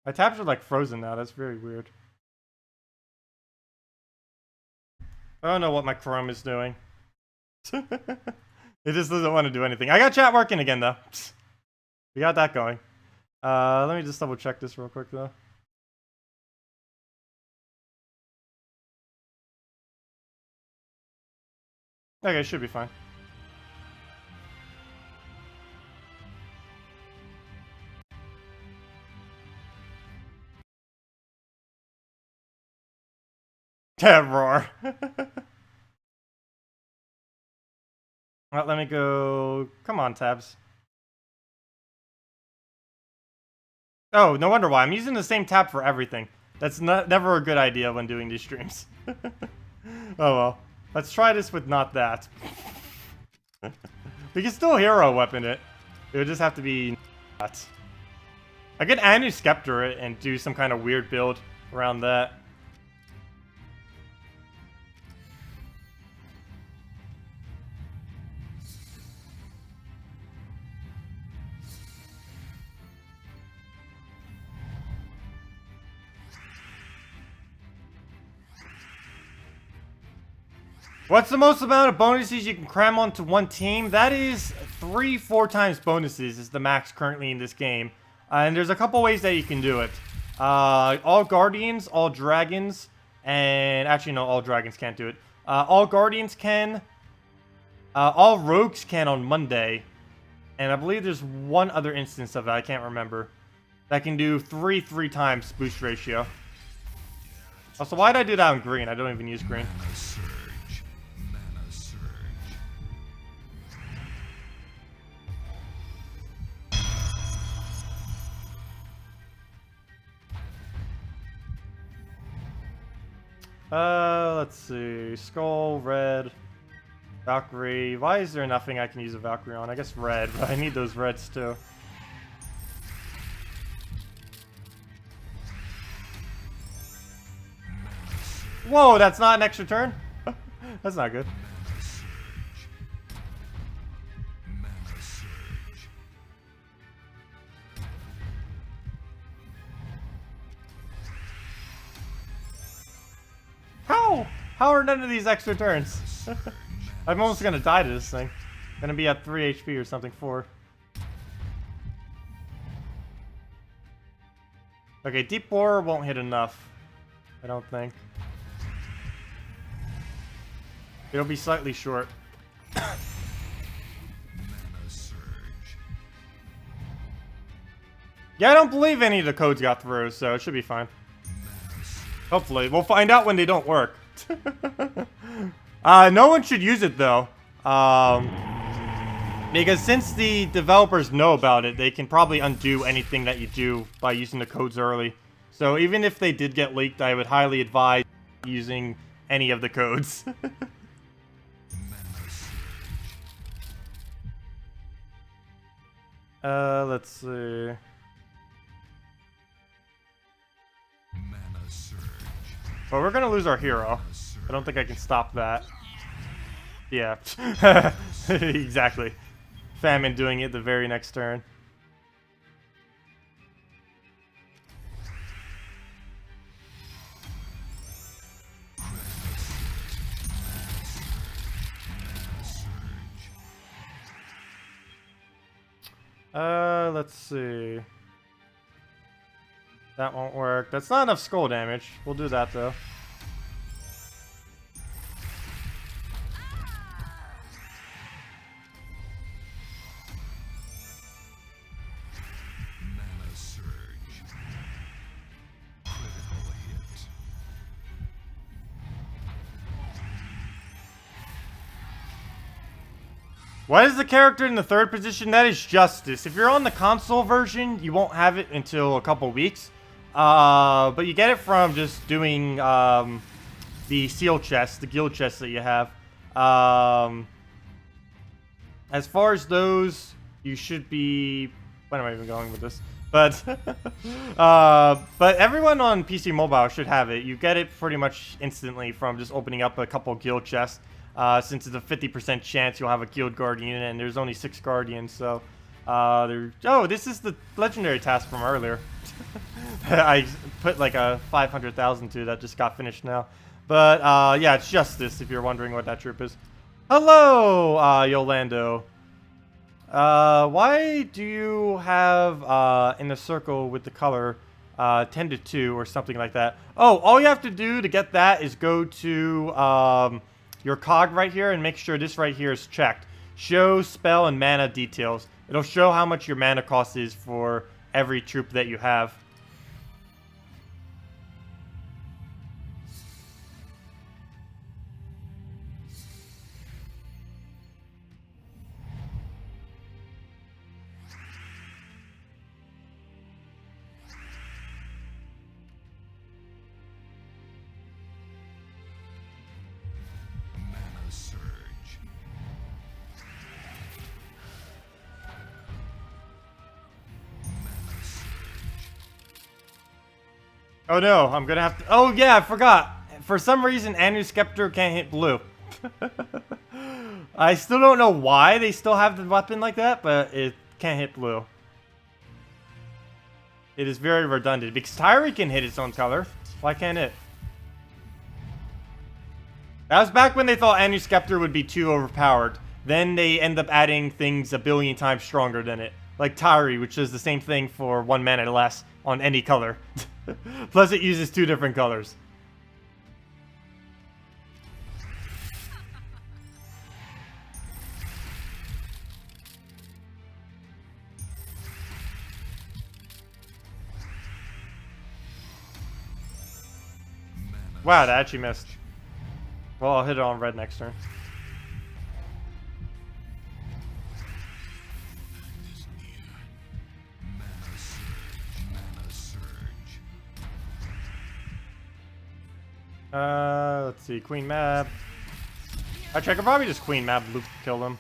My tabs are like frozen now. That's very weird. I don't know what my Chrome is doing. It just doesn't want to do anything. I got chat working again, though. We got that going. Let me just double check this real quick, though. Okay, should be fine. Roar. Well, let me go. Come on, tabs. Oh, no wonder why. I'm using the same tab for everything. That's never a good idea when doing these streams. Oh well. Let's try this with not that. We can still hero weapon it. It would just have to be that. I could AnarchyChampion it and do some kind of weird build around that. What's the most amount of bonuses you can cram onto one team? That is 3-4 times bonuses is the max currently in this game. And there's a couple ways that you can do it. All Guardians, all Dragons, and actually no, all Dragons can't do it. All Guardians can. All Rogues can on Monday. And I believe there's one other instance of it, I can't remember. That can do 3 times boost ratio. Also, why did I do that on green? I don't even use green. Let's see. Skull, red, Valkyrie. Why is there nothing I can use a Valkyrie on? I guess red, but I need those reds too. Whoa, that's not an extra turn? That's not good. How are none of these extra turns? I'm almost gonna die to this thing. Gonna be at 3 HP or something, 4. Okay, deep bore won't hit enough. I don't think. It'll be slightly short. Yeah, I don't believe any of the codes got through, so it should be fine. Hopefully. We'll find out when they don't work. No one should use it, though. Because since the developers know about it, they can probably undo anything that you do by using the codes early. So even if they did get leaked, I would highly advise using any of the codes. Let's see. Well, we're gonna lose our hero. I don't think I can stop that. Yeah. Exactly. Famine doing it the very next turn. Let's see. That won't work. That's not enough skull damage. We'll do that, though. What is the character in the third position? That is Justice. If you're on the console version, you won't have it until a couple weeks. But you get it from just doing the seal chest, the guild chest that you have. As far as those, you should be... When am I even going with this? But but everyone on PC Mobile should have it. You get it pretty much instantly from just opening up a couple guild chests. Since it's a 50% chance you'll have a guild guardian, and there's only 6 guardians, so oh, this is the legendary task from earlier. I put like a 500,000 to that just got finished now, But yeah, it's Justice, if you're wondering what that troop is. Hello, Yolando. Why do you have in a circle with the color 10 to 2 or something like that? Oh, all you have to do to get that is go to your cog right here and make sure this right here is checked. Show spell and mana details. It'll show how much your mana cost is for every troop that you have. Oh no, I'm gonna have to... Oh yeah, I forgot. For some reason, Anusceptor can't hit blue. I still don't know why they still have the weapon like that, but it can't hit blue. It is very redundant, because Tyree can hit its own color. Why can't it? That was back when they thought Anusceptor would be too overpowered. Then they end up adding things a billion times stronger than it. Like Tyree, which does the same thing for 1 mana less on any color. Plus it uses 2 different colors. Wow, that actually missed. Well, I'll hit it on red next turn. Let's see, Queen Mab. Actually, I could probably just Queen Mab loop kill them.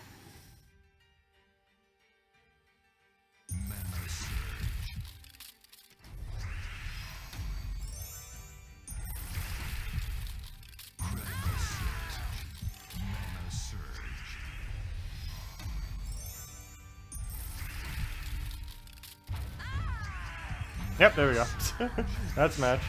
Yep, there we go. That's match.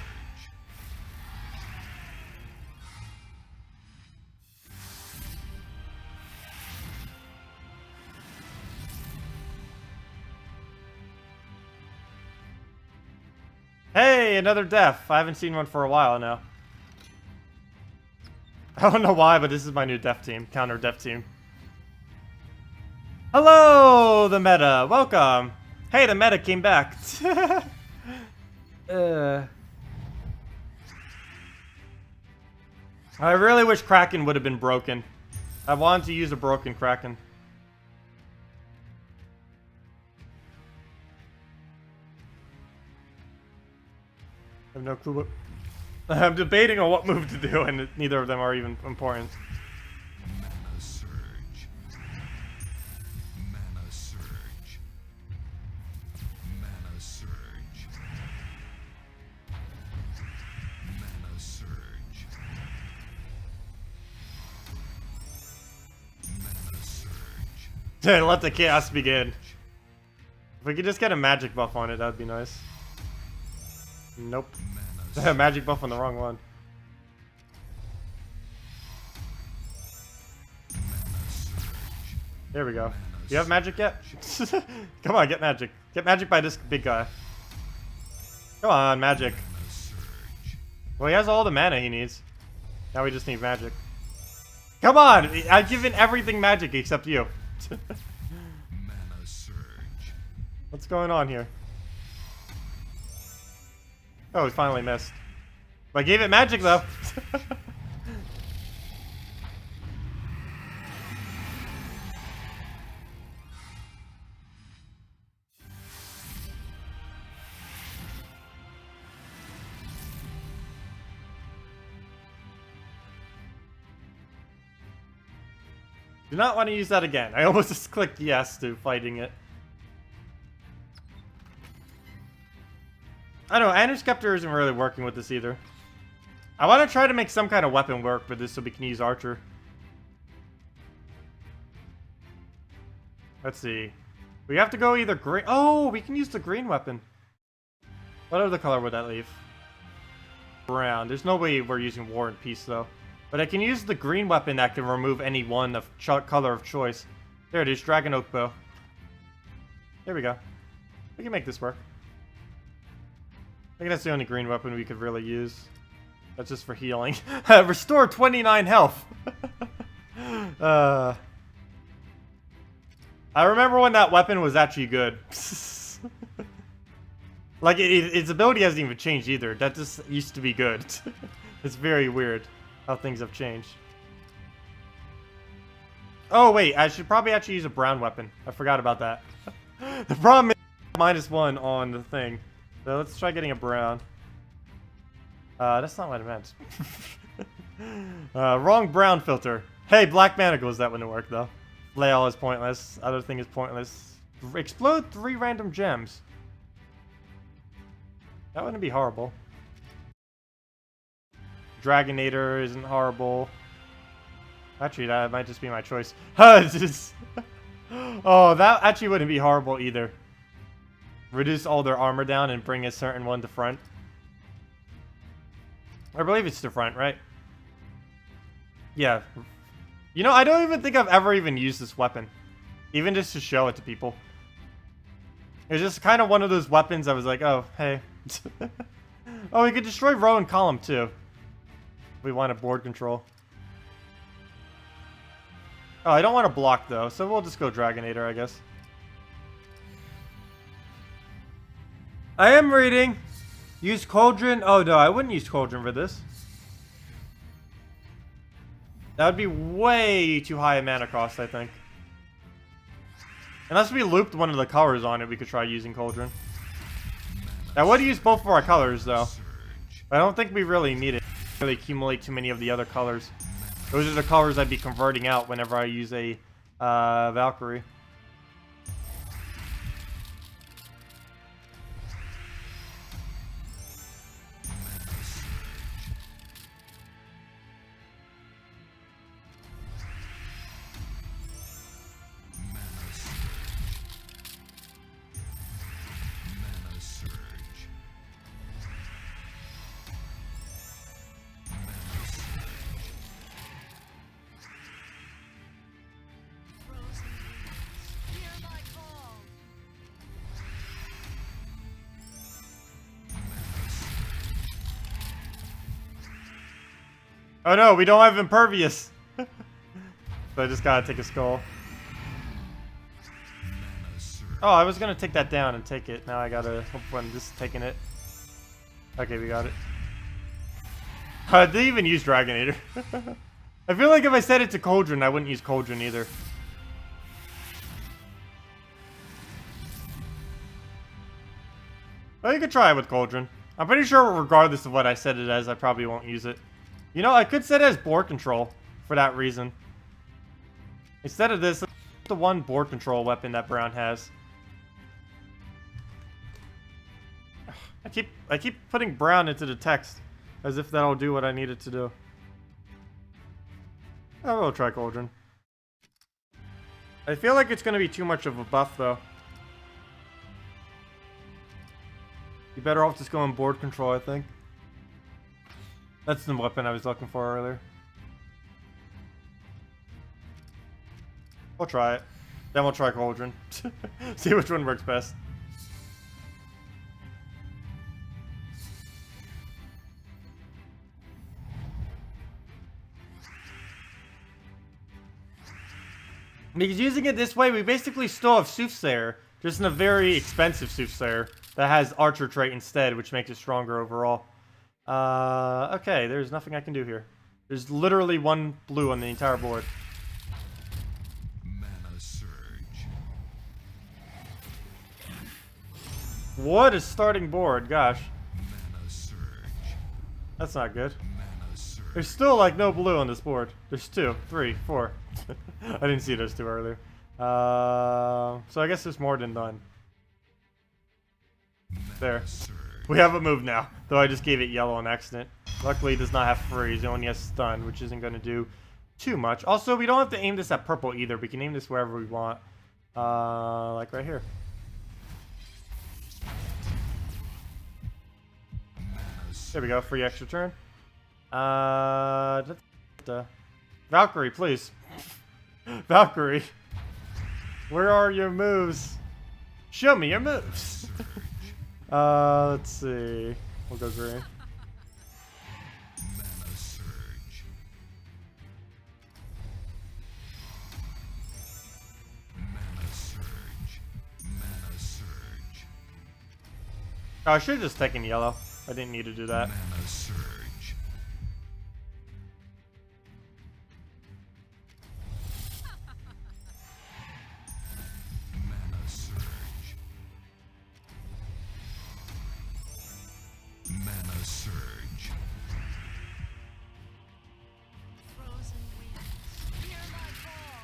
Hey, another death. I haven't seen one for a while now. I don't know why, but this is my new death team. Counter death team. Hello, the meta. Welcome. Hey, the meta came back. I really wish Kraken would have been broken. I wanted to use a broken Kraken. I have no clue what... I'm debating on what move to do, and neither of them are even important. Mana surge. Mana surge. Mana surge. Mana surge. Mana surge. Let the chaos begin. If we could just get a magic buff on it, that would be nice. Nope. Magic buff on the wrong one. There we go. You have magic yet? Come on, get magic. Get magic by this big guy. Come on, magic. Well, he has all the mana he needs. Now we just need magic. Come on! I've given everything magic except you. What's going on here? Oh, he finally missed. I gave it magic, though. Do not want to use that again. I almost just clicked yes to fighting it. I don't know, Anarchychampion isn't really working with this either. I want to try to make some kind of weapon work for this so we can use Archer. Let's see. We have to go either green... Oh, we can use the green weapon. What other color would that leave? brown. There's no way we're using War and Peace, though. But I can use the green weapon that can remove any one of color of choice. There it is, Dragon Oak Bow. There we go. We can make this work. I think that's the only green weapon we could really use. That's just for healing. Restore 29 health. I remember when that weapon was actually good. Like, its ability hasn't even changed either. That just used to be good. It's very weird how things have changed. Oh, wait. I should probably actually use a brown weapon. I forgot about that. The problem is -1 on the thing. So let's try getting a brown. That's not what I meant. Wrong brown filter. Hey, black manacles, that wouldn't work, though. Flail is pointless. Other thing is pointless. Explode 3 random gems. That wouldn't be horrible. Dragonator isn't horrible. Actually, that might just be my choice. Oh, that actually wouldn't be horrible either. Reduce all their armor down and bring a certain one to front. I believe it's to front, right? Yeah. You know, I don't even think I've ever even used this weapon. Even just to show it to people. It was just kind of one of those weapons I was like, oh, hey. Oh, we could destroy row and column too. We want a board control. Oh, I don't want to block though, so we'll just go Dragonator, I guess. I am reading. Use Cauldron. Oh no, I wouldn't use Cauldron for this. That would be way too high a mana cost, I think. Unless we looped one of the colors on it, we could try using Cauldron. I would use both of our colors, though. But I don't think we really need it. Really accumulate too many of the other colors. Those are the colors I'd be converting out whenever I use a Valkyrie. Oh no, we don't have Impervious! So I just gotta take a skull. Oh, I was gonna take that down and take it. Now I gotta hope I'm just taking it. Okay, we got it. I didn't even use Dragonator. I feel like if I set it to Cauldron, I wouldn't use Cauldron either. Well, you could try it with Cauldron. I'm pretty sure regardless of what I set it as, I probably won't use it. You know, I could set it as board control for that reason. Instead of this, the one board control weapon that Brown has. I keep putting Brown into the text as if that'll do what I need it to do. I will try Cauldron. I feel like it's going to be too much of a buff, though. You better off just going board control, I think. That's the weapon I was looking for earlier. We'll try it. Then we'll try Cauldron. See which one works best. Because using it this way, we basically still have Soothsayer, just in a very expensive Soothsayer that has Archer trait instead, which makes it stronger overall. Okay, there's nothing I can do here. There's literally one blue on the entire board. Mana surge. What a starting board, gosh. Mana surge. That's not good. Mana surge. There's still like no blue on this board. There's 2, 3, 4. I didn't see those 2 earlier. So I guess there's more than none. There. We have a move now, though I just gave it yellow on accident. Luckily, it does not have freeze. It only has stun, which isn't going to do too much. Also, we don't have to aim this at purple either. We can aim this wherever we want. Like right here. Mana surge. There we go. Free extra turn. Valkyrie, please. Valkyrie. Where are your moves? Show me your moves. Let's see. We'll go green. Mana surge. Mana surge. Mana surge. Oh, I should have just taken yellow. I didn't need to do that. Mana surge. Mana surge. Mana surge. Frozen winds, hear my call.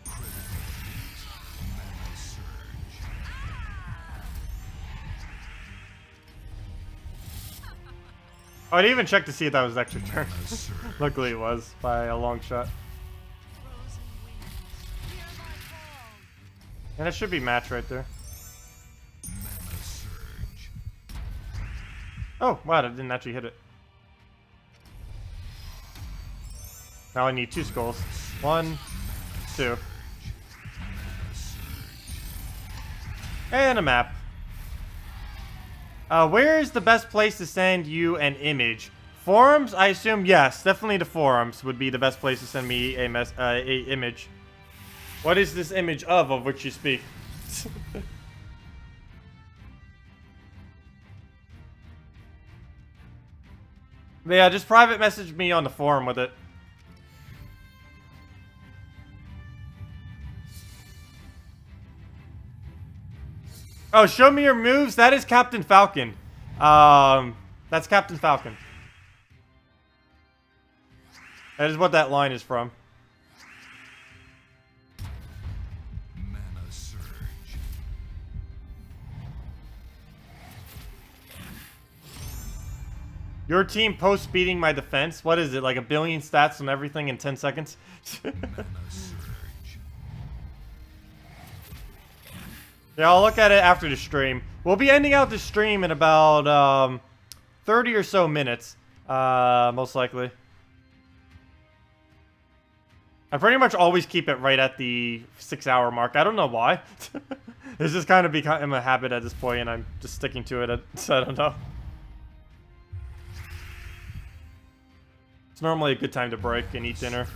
Critical hit. Mana surge. Oh, I didn't even check to see if that was extra turn. Mana surge. Luckily it was, by a long shot. Frozen winds, hear my call. And it should be match right there. Mana surge. Oh, wow, I didn't actually hit it. Now I need 2 skulls. 1, 2. And a map. Where is the best place to send you an image? Forums? I assume yes. Definitely the forums would be the best place to send me a image. What is this image of which you speak? But yeah, just private message me on the forum with it. Oh, show me your moves. That is Captain Falcon. That's Captain Falcon. That is what that line is from. Mana surge. Your team post beating my defense. What is it? Like 1 billion stats on everything in 10 seconds? Mana surge. Yeah, I'll look at it after the stream. We'll be ending out the stream in about 30 or so minutes, most likely. I pretty much always keep it right at the 6-hour mark. I don't know why. It's just kind of become a habit at this point, and I'm just sticking to it. So I don't know. It's normally a good time to break and eat dinner.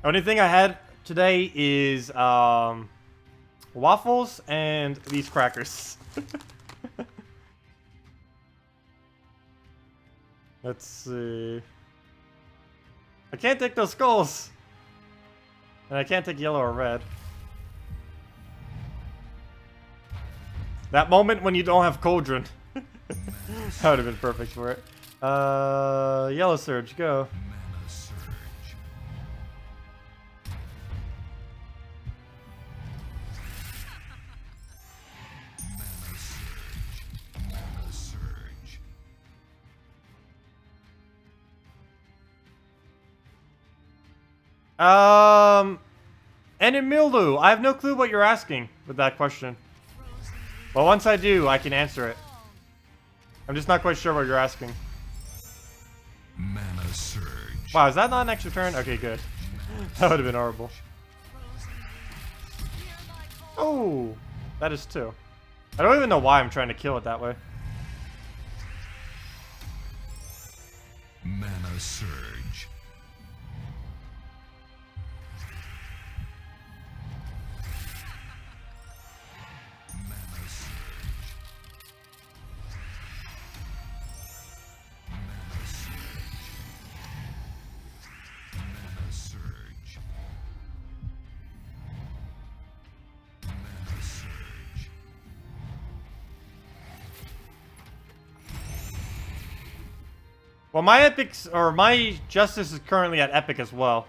The only thing I had today is waffles and these crackers. Let's see. I can't take those skulls. And I can't take yellow or red. That moment when you don't have Cauldron. That would have been perfect for it. Yellow Surge, go. Mana surge. Mana surge. Mana surge. And Emilu, I have no clue what you're asking with that question. But once I do, I can answer it. I'm just not quite sure what you're asking. Mana surge. Wow, is that not an extra turn? Okay, good. That would have been horrible. Oh, that is 2. I don't even know why I'm trying to kill it that way. Mana surge. Mana surge. Mana surge. Mana surge. Mana surge. Well, my epics, or my justice is currently at epic as well.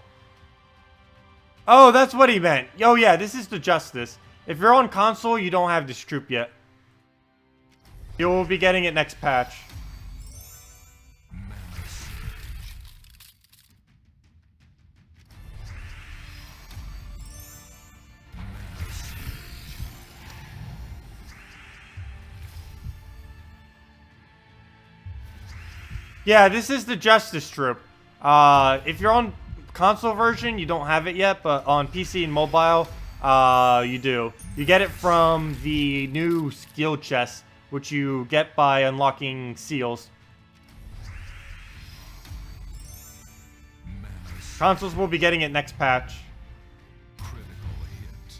Oh, that's what he meant. Oh yeah, this is the justice. If you're on console, you don't have this troop yet. You will be getting it next patch. Mana surge. Mana surge. Yeah, this is the Justice Troop. If you're on console version, you don't have it yet, but on PC and mobile, you do. You get it from the new skill chest, which you get by unlocking seals. Consoles will be getting it next patch.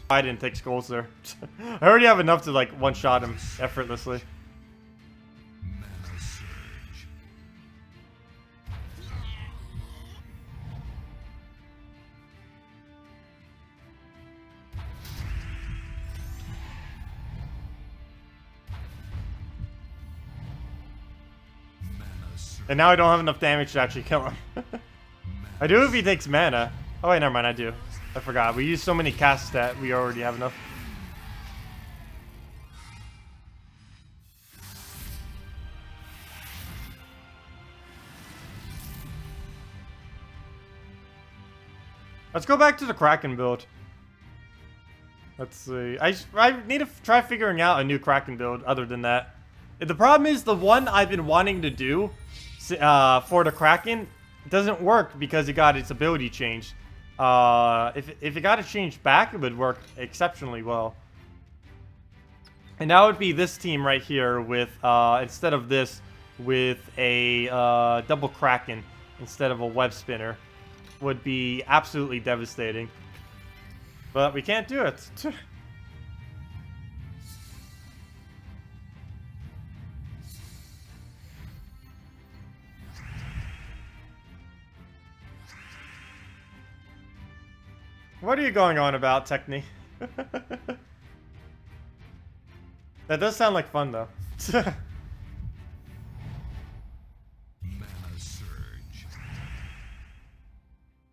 I didn't take skulls there. I already have enough to like one-shot him effortlessly. And now I don't have enough damage to actually kill him. I do if he takes mana. Oh wait, never mind, I do. I forgot. We use so many casts that we already have enough. Let's go back to the Kraken build. Let's see. I need to try figuring out a new Kraken build other than that. The problem is the one I've been wanting to do for the Kraken doesn't work because it got its ability changed. If it got it changed back, it would work exceptionally well. And that would be this team right here with, instead of this, with a double Kraken instead of a web spinner. Would be absolutely devastating. But we can't do it. What are you going on about, Techni? That does sound like fun, though.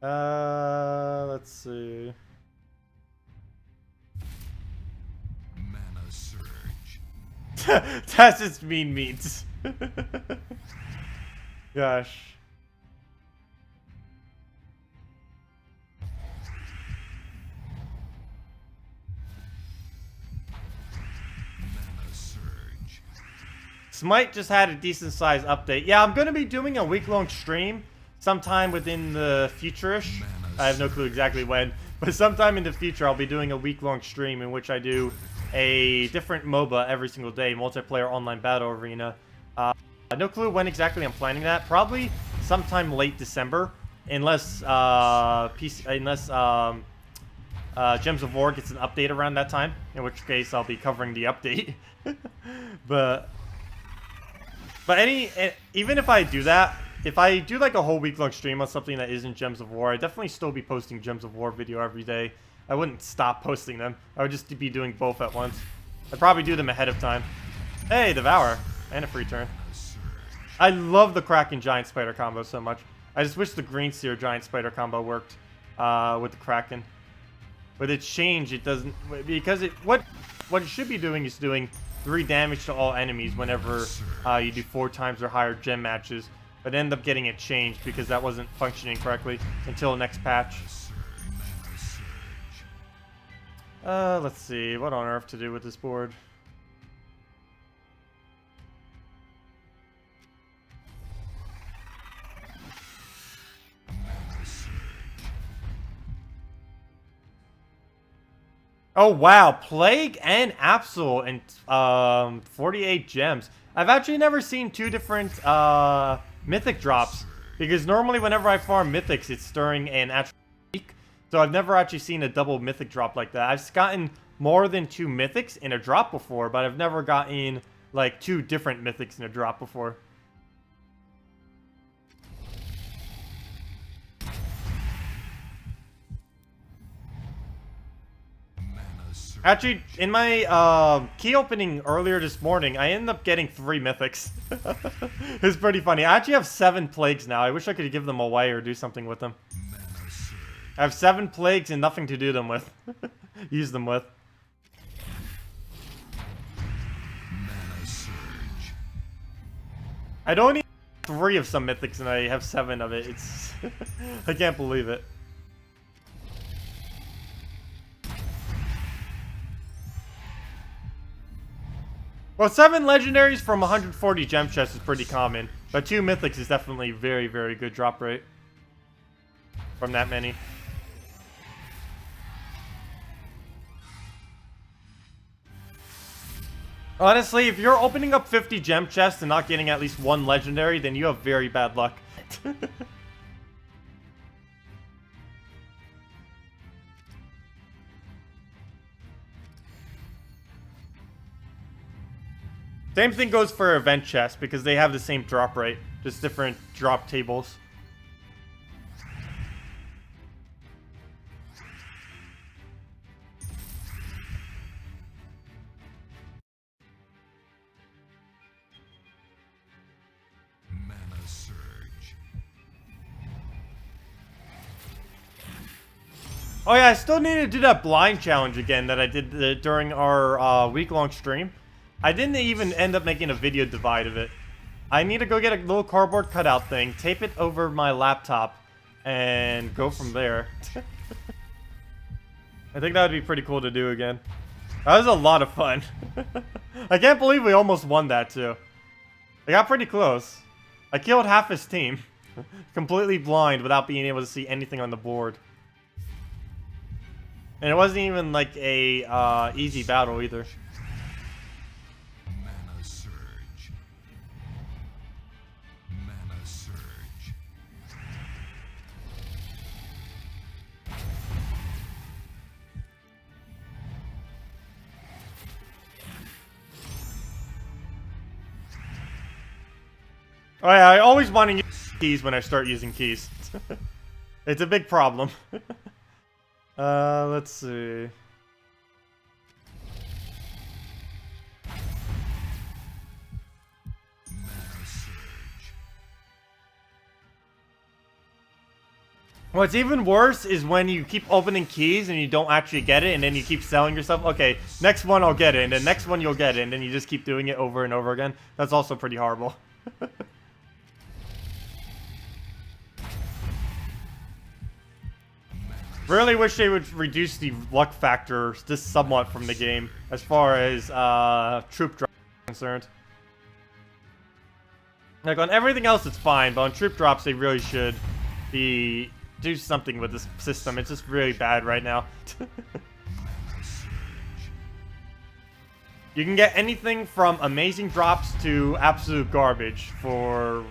Let's see. Mana surge. That's just mean meats. Gosh. Mana surge. Smite just had a decent size update. Yeah, I'm gonna be doing a week-long stream sometime within the future-ish. I have no clue exactly when, but sometime in the future I'll be doing a week-long stream in which I do a different MOBA every single day, multiplayer online battle arena. No clue when exactly I'm planning that. Probably sometime late December, unless Gems of War gets an update around that time, in which case I'll be covering the update. but even if I do that, if I do like a whole week-long stream on something that isn't Gems of War, I'd definitely still be posting Gems of War video every day. I wouldn't stop posting them. I would just be doing both at once. I'd probably do them ahead of time. Hey, Devour. And a free turn. I love the Kraken Giant Spider combo so much. I just wish the Green Seer Giant Spider combo worked with the Kraken. With its change, it doesn't... Because what it should be doing is doing 3 damage to all enemies whenever you do 4 times or higher gem matches. But end up getting it changed because that wasn't functioning correctly until next patch. Let's see. What on earth to do with this board? Oh wow, Plague and Absol and 48 gems. I've actually never seen 2 different mythic drops, because normally whenever I farm mythics, it's during an actual week. So I've never actually seen a double mythic drop like that. I've gotten more than 2 mythics in a drop before, but I've never gotten like 2 different mythics in a drop before. Actually, in my key opening earlier this morning, I ended up getting 3 mythics. It's pretty funny. I actually have 7 plagues now. I wish I could give them away or do something with them. I have 7 plagues and nothing to do them with. Use them with. I don't even have 3 of some mythics and I have 7 of it. It's... I can't believe it. Well, 7 legendaries from 140 gem chests is pretty common. But 2 mythics is definitely very, very good drop rate from that many. Honestly, if you're opening up 50 gem chests and not getting at least 1 legendary, then you have very bad luck. Same thing goes for event chests because they have the same drop rate, just different drop tables. Mana surge. Oh yeah, I still need to do that blind challenge again that I did during our week-long stream. I didn't even end up making a video divide of it. I need to go get a little cardboard cutout thing, tape it over my laptop, and go from there. I think that would be pretty cool to do again. That was a lot of fun. I can't believe we almost won that too. I got pretty close. I killed half his team. Completely blind without being able to see anything on the board. And it wasn't even like a easy battle either. Mana surge. Mana surge. Oh yeah, I always want to use keys when I start using keys. It's a big problem. Let's see. Mana surge. What's even worse is when you keep opening keys and you don't actually get it, and then you keep selling yourself. Okay, next one I'll get it, and then next one you'll get it, and then you just keep doing it over and over again. That's also pretty horrible. Really wish they would reduce the luck factor just somewhat from the game as far as troop drops are concerned. Like on everything else it's fine, but on troop drops they really should do something with this system. It's just really bad right now. You can get anything from amazing drops to absolute garbage for...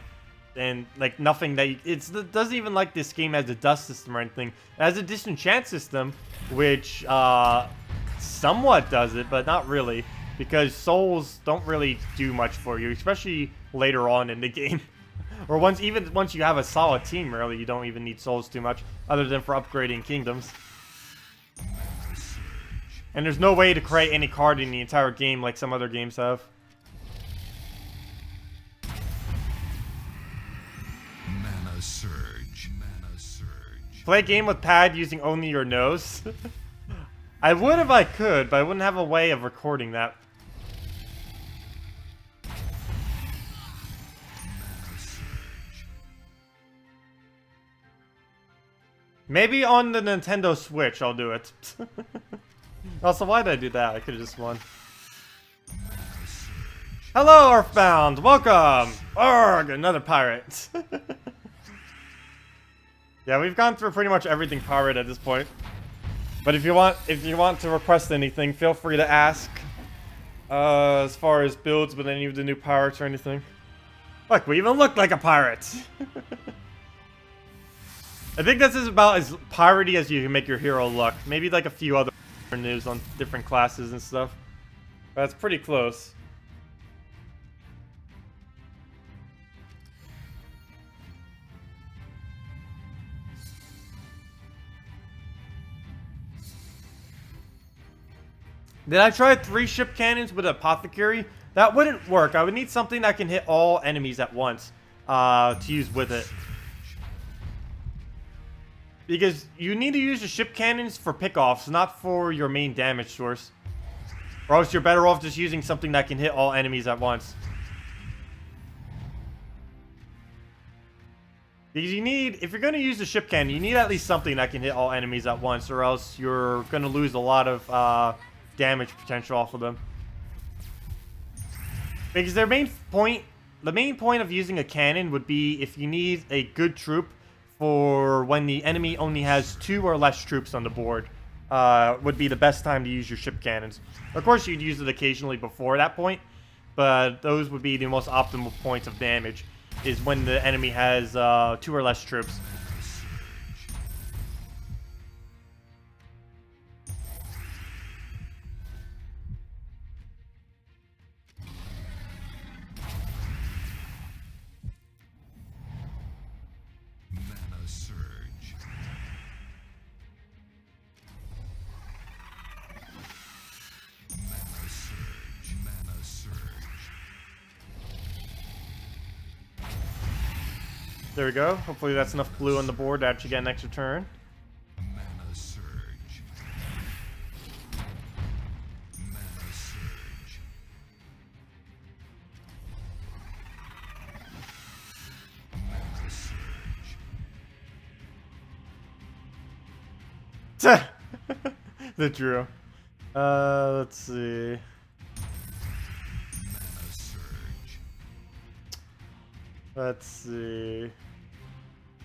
And like nothing that it doesn't even like this game as a dust system or anything. It has a disenchant system, which somewhat does it, but not really, because souls don't really do much for you, especially later on in the game. Or once you have a solid team, really, you don't even need souls too much, other than for upgrading kingdoms. And there's no way to create any card in the entire game like some other games have. Surge. Mana surge. Play a game with pad using only your nose. I would if I could, but I wouldn't have a way of recording that. Mana surge. Maybe on the Nintendo Switch I'll do it. Also, why did I do that? I could have just won. Mana surge. Hello, Earthbound! Welcome! Arrgh, another pirate. Yeah, we've gone through pretty much everything pirate at this point. But if you want to request anything, feel free to ask. As far as builds with any of the new pirates or anything. Look, we even look like a pirate. I think this is about as piratey as you can make your hero look. Maybe like a few other news on different classes and stuff. But it's pretty close. Did I try 3 ship cannons with apothecary? That wouldn't work. I would need something that can hit all enemies at once to use with it. Because you need to use the ship cannons for pickoffs, not for your main damage source. Or else you're better off just using something that can hit all enemies at once. Because you need, if you're going to use the ship cannon, you need at least something that can hit all enemies at once, or else you're going to lose a lot of damage potential off of them. Because their main point the main point of using a cannon would be if you need a good troop for when the enemy only has 2 or less troops on the board. Would be the best time to use your ship cannons. Of course, you'd use it occasionally before that point, but those would be the most optimal points of damage, is when the enemy has 2 or less troops. Mana surge. Mana surge. Mana surge. There we go. Hopefully that's enough blue on the board to actually get an extra turn. Mana surge. Mana surge. Mana surge. The Drew. Let's see. Mana surge. Let's see.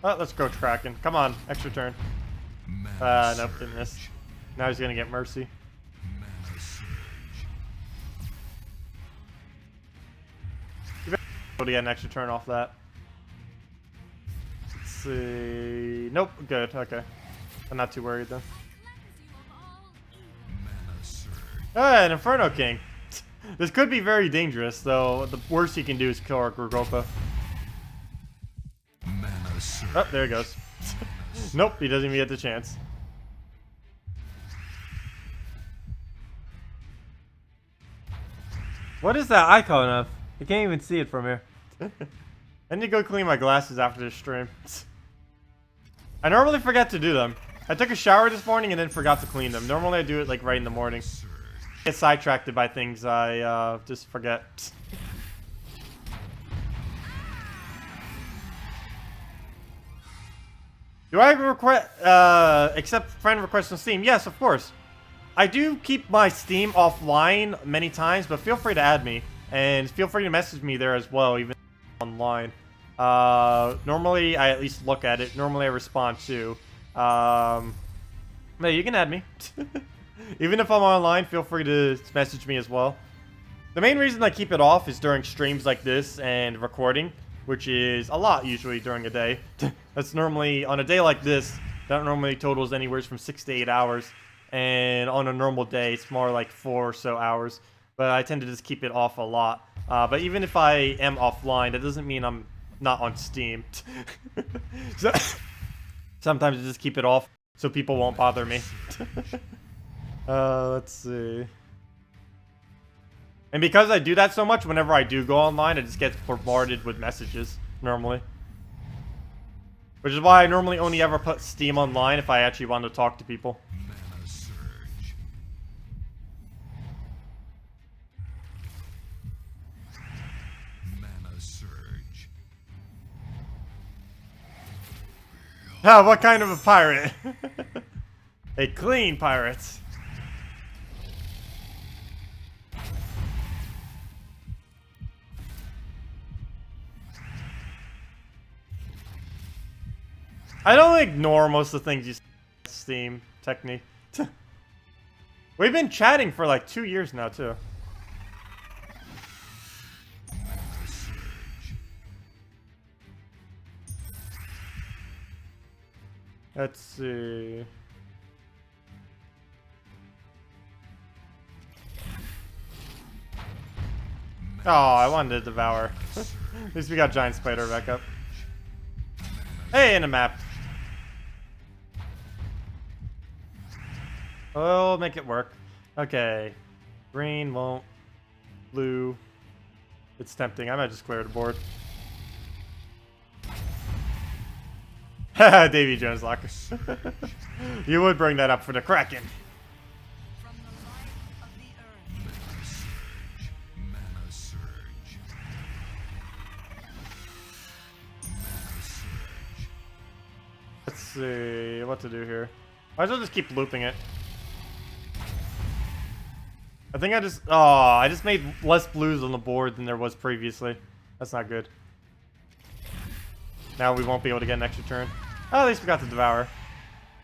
Oh, let's go Kraken. Come on, extra turn. Mana Nope, didn't miss. Now he's gonna get Mercy. Mana surge. Able to get an extra turn off that. Let's see. Nope, good, okay. I'm not too worried then. Mana surge. Ah, an Inferno King. This could be very dangerous, though. The worst he can do is kill our Grigopa. Mana surge. Oh, there he goes. Nope, he doesn't even get the chance. What is that icon of? I can't even see it from here. I need to go clean my glasses after this stream. I normally forget to do them. I took a shower this morning and then forgot to clean them. Normally I do it like right in the morning. Surge. Get sidetracked by things I just forget. Do I request accept friend requests on Steam? Yes, of course. I do keep my Steam offline many times, but feel free to add me and feel free to message me there as well, even online. Normally I at least look at it. Normally I respond too. But you can add me. Even if I'm online, feel free to message me as well. The main reason I keep it off is during streams like this and recording, which is a lot usually during a day. That's normally, on a day like this, that normally totals anywhere from 6 to 8 hours. And on a normal day, it's more like 4 or so hours. But I tend to just keep it off a lot. But even if I am offline, that doesn't mean I'm not on Steam. So, sometimes I just keep it off so people won't bother me. Let's see. And because I do that so much, whenever I do go online, I just get bombarded with messages, normally. Which is why I normally only ever put Steam online if I actually want to talk to people. Mana surge. Mana surge. Ah, what kind of a pirate? A clean pirate. I don't ignore most of the things you say on Steam, Techni. We've been chatting for like 2 years now, too. Mana surge. Let's see. Oh, I wanted to devour. At least we got Giant Spider back up. Hey, and a map. We'll make it work. Okay. Green won't. Blue. It's tempting. I might just clear the board. Haha, Davy Jones locker. You would bring that up for the Kraken. From the life of the earth. Mana surge. Mana surge. Let's see what to do here. Might as well just keep looping it. I think I just... Oh, I just made less blues on the board than there was previously. That's not good. Now we won't be able to get an extra turn. Oh, at least we got the Devour.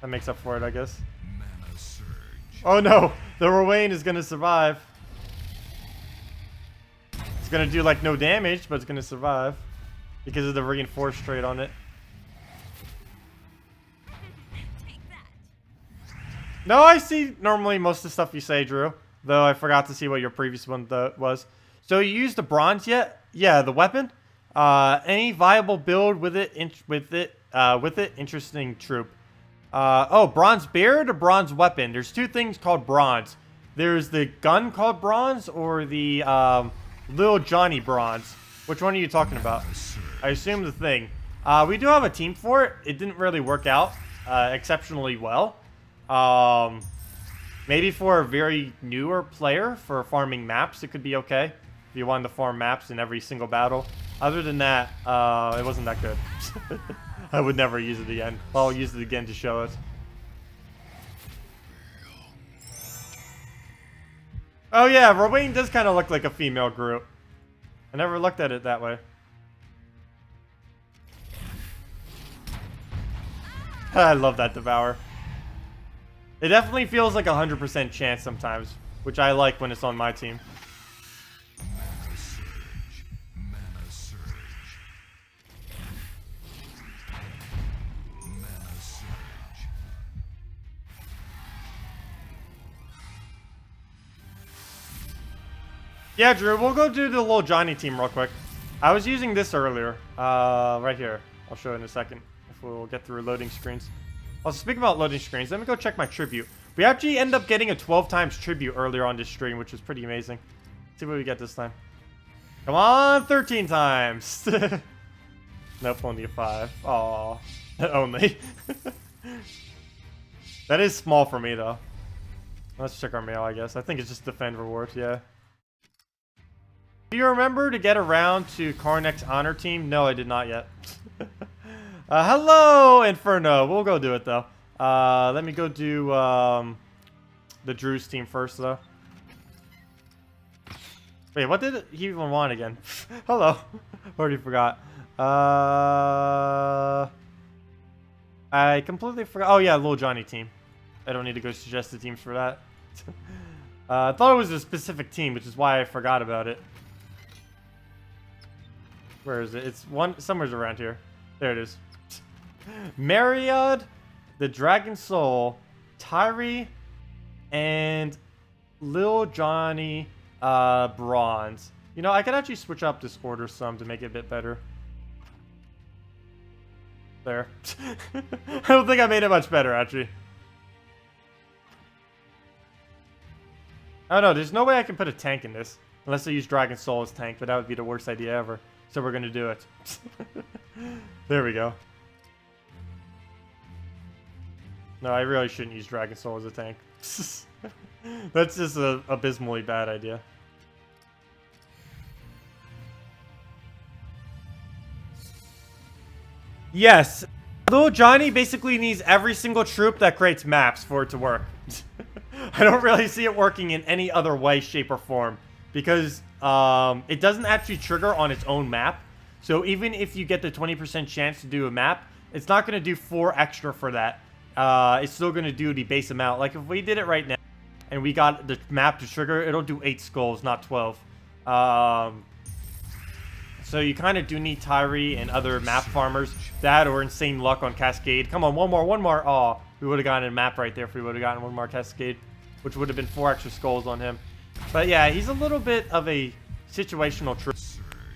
That makes up for it, I guess. Mana surge. Oh no! The Rowan is gonna survive. It's gonna do like no damage, but it's gonna survive. Because of the reinforced trait on it. Take that. No, I see normally most of the stuff you say, Drew. Though I forgot to see what your previous one was. So you used the bronze yet? Yeah, the weapon. Any viable build with it, interesting troop. Oh, bronze beard or bronze weapon? There's two things called bronze. There's the gun called bronze or the Lil Johnny bronze. Which one are you talking about? I assume the thing. We do have a team for it. It didn't really work out exceptionally well. Maybe for a very newer player for farming maps, it could be okay. If you wanted to farm maps in every single battle. Other than that, it wasn't that good. I would never use it again. I'll use it again to show it. Oh yeah, Rowan does kind of look like a female group. I never looked at it that way. I love that Devour. It definitely feels like 100% chance sometimes, which I like when it's on my team. Mana surge. Mana surge. Mana surge. Yeah, Drew, we'll go do the little Johnny team real quick. I was using this earlier, right here. I'll show you in a second if we'll get through loading screens. Also, speaking about loading screens, let me go check my tribute. We actually end up getting a 12 times tribute earlier on this stream, which was pretty amazing. Let's see what we get this time. Come on, 13 times. Nope, only a 5. Aw, only. That is small for me, though. Let's check our mail, I guess. I think it's just defend reward, yeah. Do you remember to get around to Karnek's honor team? No, I did not yet. Hello, Inferno. We'll go do it, though. Let me go do the Drew's team first, though. Wait, what did he even want again? Hello. Already forgot. I completely forgot. Oh, yeah, Lil Johnny team. I don't need to go suggest the teams for that. I thought it was a specific team, which is why I forgot about it. Where is it? It's somewhere's around here. There it is. Mariod, the Dragon Soul, Tyree, and Lil Johnny Bronze. You know, I could actually switch up this order some to make it a bit better. There. I don't think I made it much better, actually. Oh no, there's no way I can put a tank in this. Unless I use Dragon Soul as tank, but that would be the worst idea ever. So we're gonna do it. There we go. No, I really shouldn't use Dragon Soul as a tank. That's just an abysmally bad idea. Yes. Little Johnny basically needs every single troop that creates maps for it to work. I don't really see it working in any other way, shape, or form. Because it doesn't actually trigger on its own map. So even if you get the 20% chance to do a map, it's not going to do 4 extra for that. It's still going to do the base amount. Like if we did it right now and we got the map to trigger, it'll do 8 skulls, not 12. So you kind of do need Tyree and other map farmers. That or insane luck on Cascade. Come on, one more. Oh, we would have gotten a map right there if we would have gotten one more Cascade, which would have been 4 extra skulls on him. But yeah, he's a little bit of a situational troop.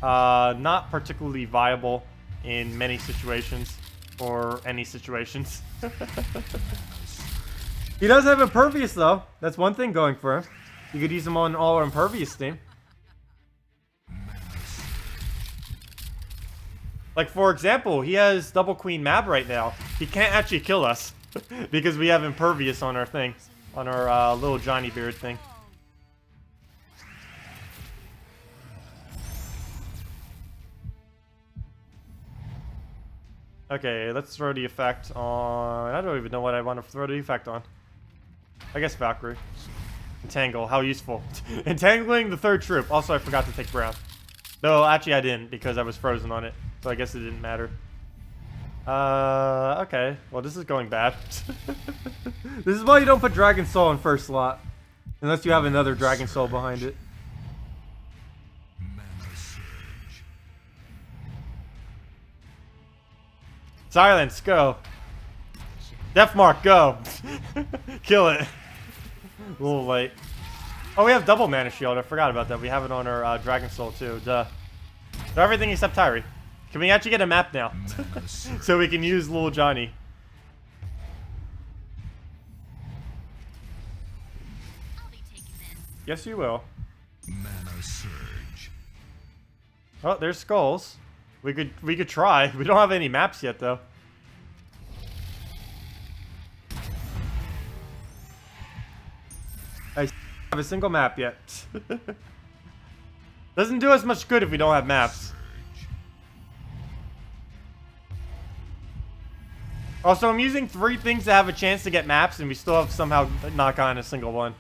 Not particularly viable in many situations or any situations. He does have Impervious though. That's one thing going for him. You could use him on all Impervious team. Like for example, he has double Queen Mab right now. He can't actually kill us because we have Impervious on our thing, on our little Johnny Beard thing. Okay, let's throw the effect on... I don't even know what I want to throw the effect on. I guess Valkyrie. Entangle, how useful. Entangling the 3rd troop. Also, I forgot to take Brown. No, actually I didn't because I was frozen on it. So I guess it didn't matter. Okay. Well, this is going bad. This is why you don't put Dragon Soul in first slot. Unless you have another Dragon Soul behind it. Mana surge. Silence, go. Death Mark, go. Kill it. A little late. Oh, we have double mana shield. I forgot about that. We have it on our Dragon Soul too. Duh. So everything except Tyree. Can we actually get a map now? So we can use little Johnny. I'll be taking this. Yes, you will. Mana surge. Oh, there's skulls. We could try. We don't have any maps yet though. I have a single map yet. Doesn't do us much good if we don't have maps. Also, I'm using 3 things to have a chance to get maps, and we still have somehow not gotten a single one.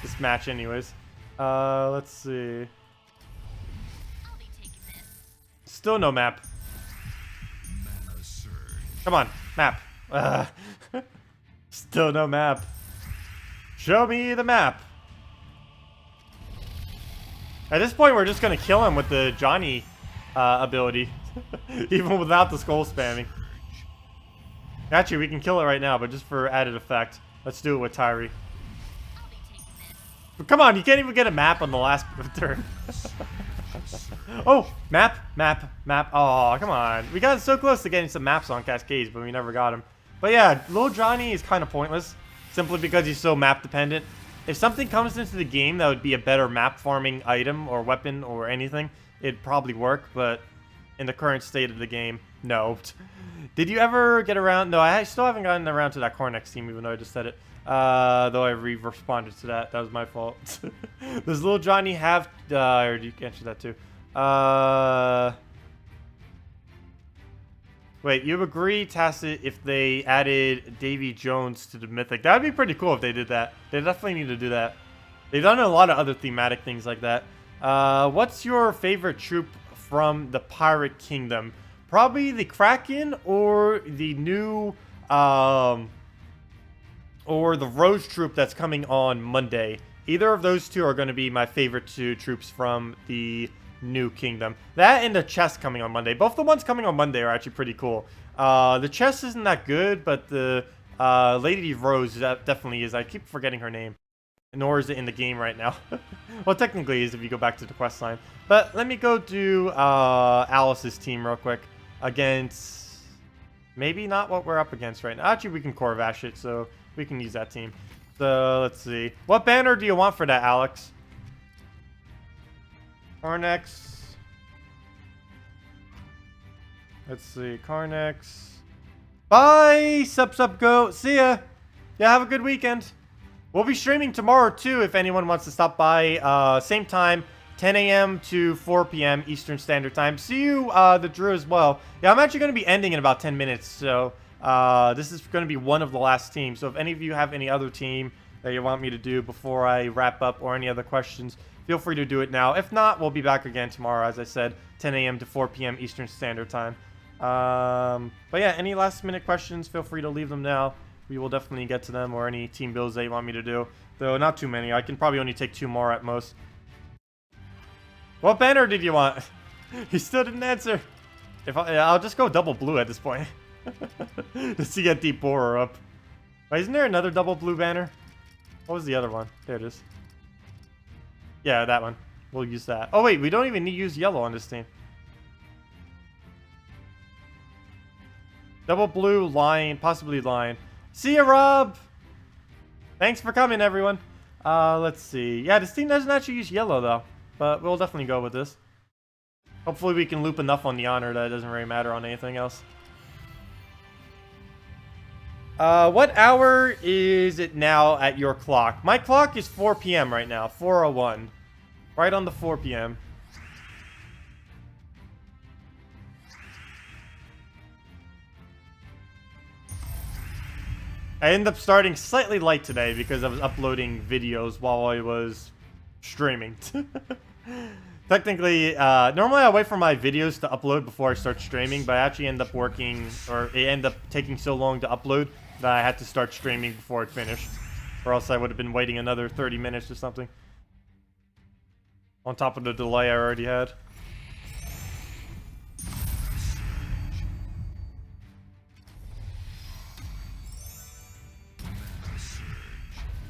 This match, anyways. Let's see. I'll be taking this. Still no map. Mana surge. Come on, map. Still no map. Show me the map. At this point, we're just gonna kill him with the Johnny ability. Even without the skull spamming. Actually, we can kill it right now, but just for added effect. Let's do it with Tyree. I'll be taking this. But come on, you can't even get a map on the last turn. Oh, map. Oh, come on. We got so close to getting some maps on Cascades, but we never got them. But yeah, little Johnny is kind of pointless. Simply because he's so map dependent. If something comes into the game that would be a better map farming item or weapon or anything, it'd probably work, but in the current state of the game, no. Did you ever get around? No, I still haven't gotten around to that Cornex team, even though I just said it. Though I responded to that. That was my fault. Does little Johnny have... or you can answer that too. Wait, you agree, Tacet, if they added Davy Jones to the Mythic? That would be pretty cool if they did that. They definitely need to do that. They've done a lot of other thematic things like that. What's your favorite troop from the Pirate Kingdom? Probably the Kraken or the new, or the Rose troop that's coming on Monday. Either of those two are going to be my favorite 2 troops from the new kingdom. That and the chest coming on Monday. Both the ones coming on Monday are actually pretty cool. The chest isn't that good, but the Lady Rose definitely is. I keep forgetting her name. Nor is it in the game right now. Well, technically it is if you go back to the quest line. But let me go do Alice's team real quick. Against... maybe not what we're up against right now. Actually, we can Corvash it, so we can use that team. So, let's see. What banner do you want for that, Alex? Carnex. Let's see. Carnex. Bye! Sup, go. See ya. Yeah, have a good weekend. We'll be streaming tomorrow, too, if anyone wants to stop by. Same time, 10 a.m. to 4 p.m. Eastern Standard Time. See you, the Drew, as well. Yeah, I'm actually going to be ending in about 10 minutes, so this is going to be one of the last teams. So if any of you have any other team that you want me to do before I wrap up or any other questions, feel free to do it now. If not, we'll be back again tomorrow, as I said, 10 a.m. to 4 p.m. Eastern Standard Time. But yeah, any last-minute questions, feel free to leave them now. We will definitely get to them, or any team builds that you want me to do. Though, not too many. I can probably only take 2 more at most. What banner did you want? He still didn't answer. I'll just go double blue at this point. Just to get Deep Borer up. Wait, isn't there another double blue banner? What was the other one? There it is. Yeah, that one. We'll use that. Oh, wait, we don't even need to use yellow on this team. Double blue, lion, possibly lion. See ya, Rob! Thanks for coming, everyone. Let's see. Yeah, this team doesn't actually use yellow, though. But we'll definitely go with this. Hopefully we can loop enough on the honor that it doesn't really matter on anything else. What hour is it now at your clock? My clock is 4 p.m. right now. 4:01. Right on the 4 p.m. I ended up starting slightly late today because I was uploading videos while I was streaming. Technically, normally I wait for my videos to upload before I start streaming, but I actually end up working, or it ended up taking so long to upload that I had to start streaming before it finished. Or else I would have been waiting another 30 minutes or something. On top of the delay I already had.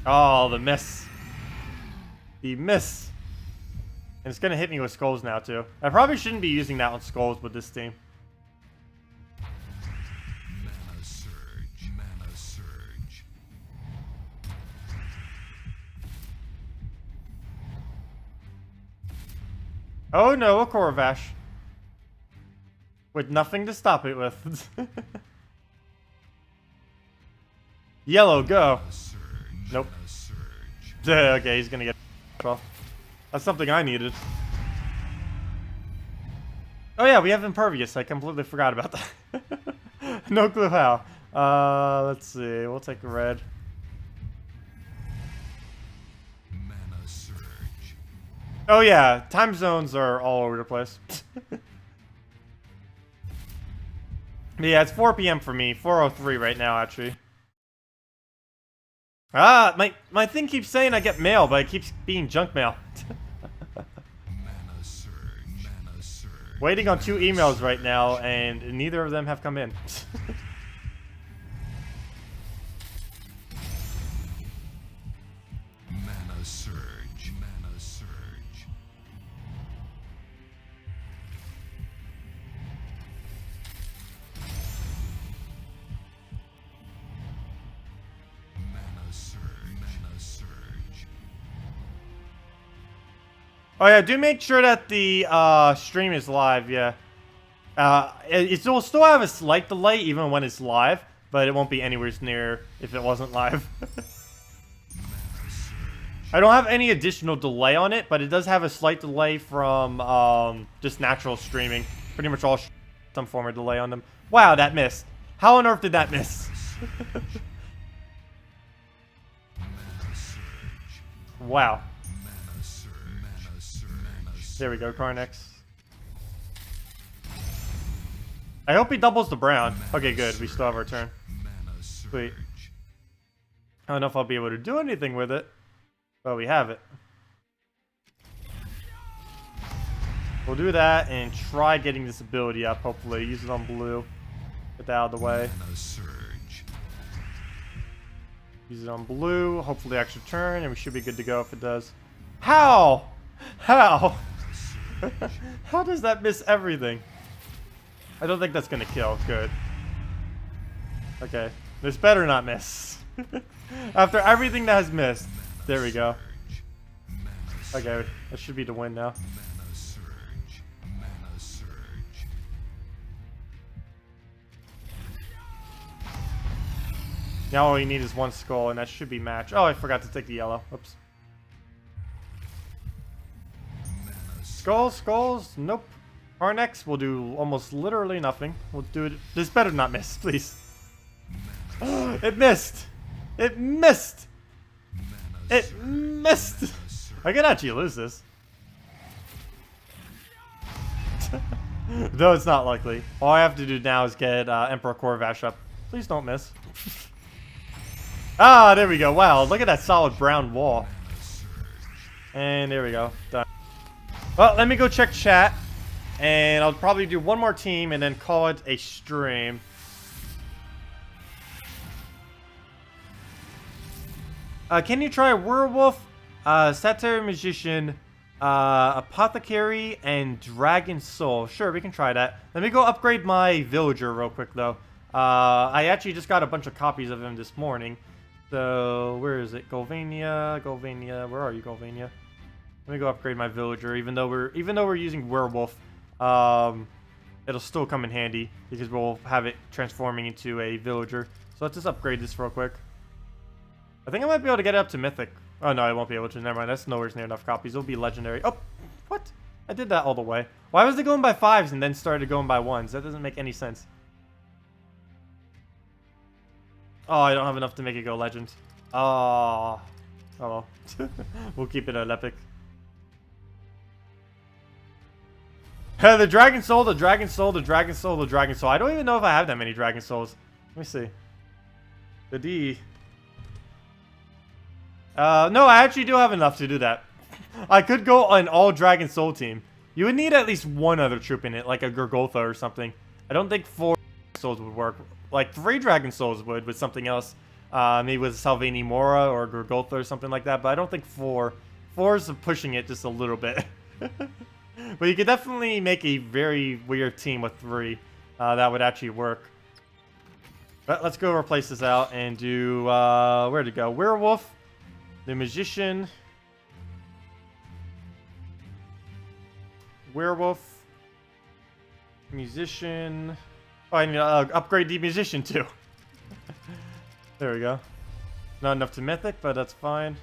Oh, the miss. The miss. And it's gonna hit me with skulls now too. I probably shouldn't be using that on skulls with this team. Mana surge. Mana surge. Oh no, a Korvash. With nothing to stop it with. Yellow, go. Surge. Nope. Mana surge. Okay, he's gonna get well. That's something I needed. Oh yeah, we have Impervious. I completely forgot about that. No clue how. Let's see. We'll take a red. Mana surge. Oh yeah, time zones are all over the place. Yeah, it's 4 p.m. for me. 4:03 right now, actually. Ah, my thing keeps saying I get mail, but it keeps being junk mail. Mana surge. Mana surge. Waiting on 2 emails right now, and neither of them have come in. Mana surge. Mana surge. Mana surge. Mana surge. Oh yeah, do make sure that the stream is live, yeah. It will still have a slight delay even when it's live, but it won't be anywhere near if it wasn't live. I don't have any additional delay on it, but it does have a slight delay from just natural streaming. Pretty much all some form of delay on them. Wow, that missed. How on earth did that miss? Mana surge. Wow. Mana surge. Mana surge. Mana surge. There we go, Carnex. I hope he doubles the brown. Okay, good. We still have our turn. Mana surge. Sweet. I don't know if I'll be able to do anything with it, but we have it. We'll do that and try getting this ability up, hopefully. Use it on blue. Get that out of the way. Mana surge. Use it on blue. Hopefully extra turn, and we should be good to go if it does. How? How? How does that miss everything? I don't think that's gonna kill. Good. Okay. This better not miss. After everything that has missed. There we go. Okay, that should be the win now. Mana surge. Mana surge. Now all you need is 1 skull, and that should be match. Oh, I forgot to take the yellow. Oops. Skulls, skulls. Nope. Our next will do almost literally nothing. We'll do it. This better not miss, please. It missed. It missed. It missed. I can actually lose this. Though it's not likely. All I have to do now is get Emperor Korvash up. Please don't miss. Ah, there we go. Wow, look at that solid brown wall. And there we go. Done. Well, let me go check chat. And I'll probably do one more team and then call it a stream. Can you try Werewolf, Satyr Magician, Apothecary, and Dragon Soul? Sure, we can try that. Let me go upgrade my Villager real quick, though. I actually just got a bunch of copies of him this morning. So, where is it? Golvania, Golvania. Where are you, Golvania? Let me go upgrade my Villager, even though we're using Werewolf. It'll still come in handy because we'll have it transforming into a Villager. So let's just upgrade this real quick. I think I might be able to get it up to Mythic. Oh no, I won't be able to. Never mind. That's nowhere near enough copies. It'll be Legendary. Oh, what? I did that all the way. Why was it going by 5s and then started going by 1s? That doesn't make any sense. Oh, I don't have enough to make it go Legend. Oh, oh well. We'll keep it at Epic. The Dragon Soul, the Dragon Soul, the Dragon Soul, the Dragon Soul. I don't even know if I have that many Dragon Souls. Let me see. The D. No, I actually do have enough to do that. I could go on all Dragon Soul team. You would need at least one other troop in it, like a Gurgotha or something. I don't think 4 souls would work. Like 3 Dragon Souls would with something else. Maybe with Salvini Mora or Gurgotha or something like that. But I don't think 4. 4 is pushing it just a little bit. But you could definitely make a very weird team with 3. That would actually work. But let's go replace this out and do... where'd it go? Werewolf. The Magician. Werewolf. Musician. Oh, I need to upgrade the Musician too. There we go. Not enough to Mythic, but that's fine.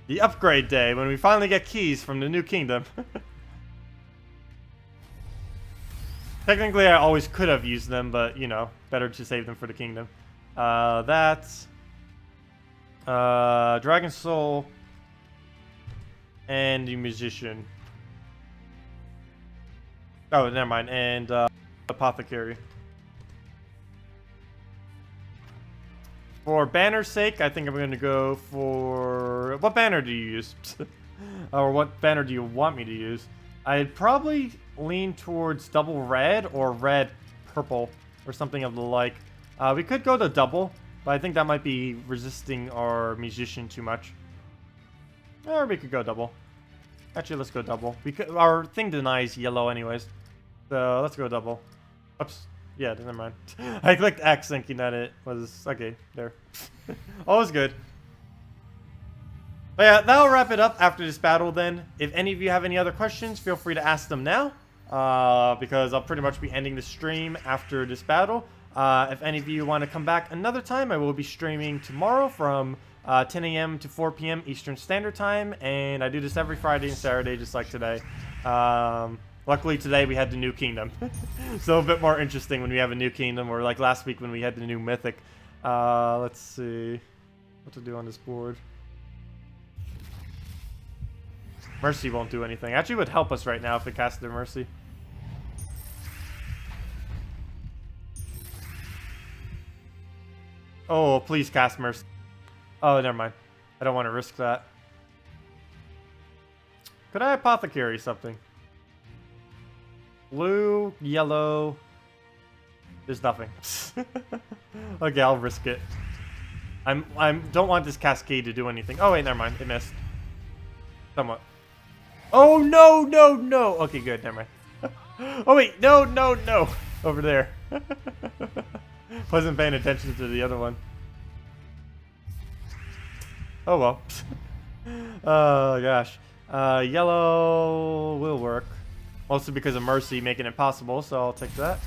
The upgrade day, when we finally get keys from the new kingdom. Technically, I always could have used them, but, you know, better to save them for the kingdom. That's... Dragon Soul. And the Musician. Oh, never mind. And, Apothecary. For banner's sake, I think I'm going to go for... What banner do you use? Or what banner do you want me to use? I'd probably lean towards double red or red purple or something of the like. We could go to double, but I think that might be resisting our Musician too much. Or we could go double. Actually, let's go double. Our thing denies yellow anyways. So let's go double. Oops. Yeah, never mind. I clicked X thinking that it was... Okay, there. Always good. But yeah, that'll wrap it up after this battle then. If any of you have any other questions, feel free to ask them now. Because I'll pretty much be ending the stream after this battle. If any of you want to come back another time, I will be streaming tomorrow from 10 a.m. to 4 p.m. Eastern Standard Time. And I do this every Friday and Saturday, just like today. Luckily today we had the new kingdom. So a bit more interesting when we have a new kingdom, or like last week when we had the new mythic. Let's see what to do on this board. Mercy won't do anything. Actually would help us right now if it cast their Mercy. Oh, please cast Mercy. Oh, never mind. I don't want to risk that. Could I Apothecary something? Blue, yellow. There's nothing. Okay, I'll risk it. Don't want this Cascade to do anything. Oh wait, never mind. It missed. Somewhat. Oh no, no, no. Okay, good. Never mind. Oh wait, no, no, no. Over there. Wasn't paying attention to the other one. Oh well. Oh gosh. Yellow will work. Mostly because of Mercy making it possible, so I'll take that.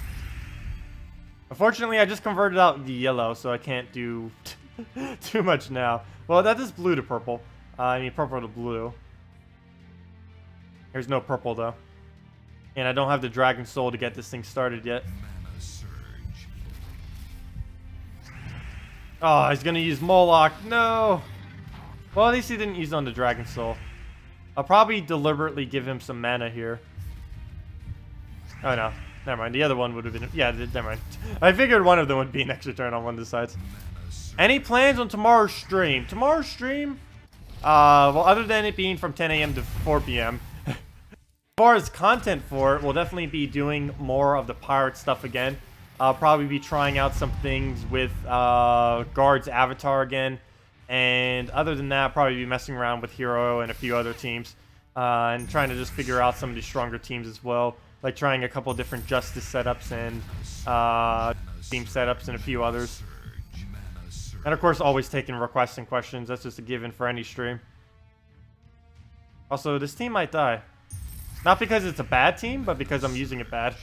Unfortunately, I just converted out the yellow, so I can't do too much now. Well, that is blue to purple. I mean purple to blue. There's no purple, though. And I don't have the Dragon Soul to get this thing started yet. Oh, he's gonna use Moloch. No! Well, at least he didn't use on the Dragon Soul. I'll probably deliberately give him some mana here. Oh no, never mind. The other one would have been... Yeah, never mind. I figured one of them would be an extra turn on one of the sides. Any plans on tomorrow's stream? Tomorrow's stream? Well, other than it being from 10 a.m. to 4 p.m. As far as content for it, we'll definitely be doing more of the pirate stuff again. I'll probably be trying out some things with Guard's Avatar again. And other than that, I'll probably be messing around with Hero and a few other teams. And trying to just figure out some of these stronger teams as well. Like trying a couple different Justice setups and team setups and a few others. And of course, always taking requests and questions. That's just a given for any stream. Also, this team might die. Not because it's a bad team, but because I'm using it bad.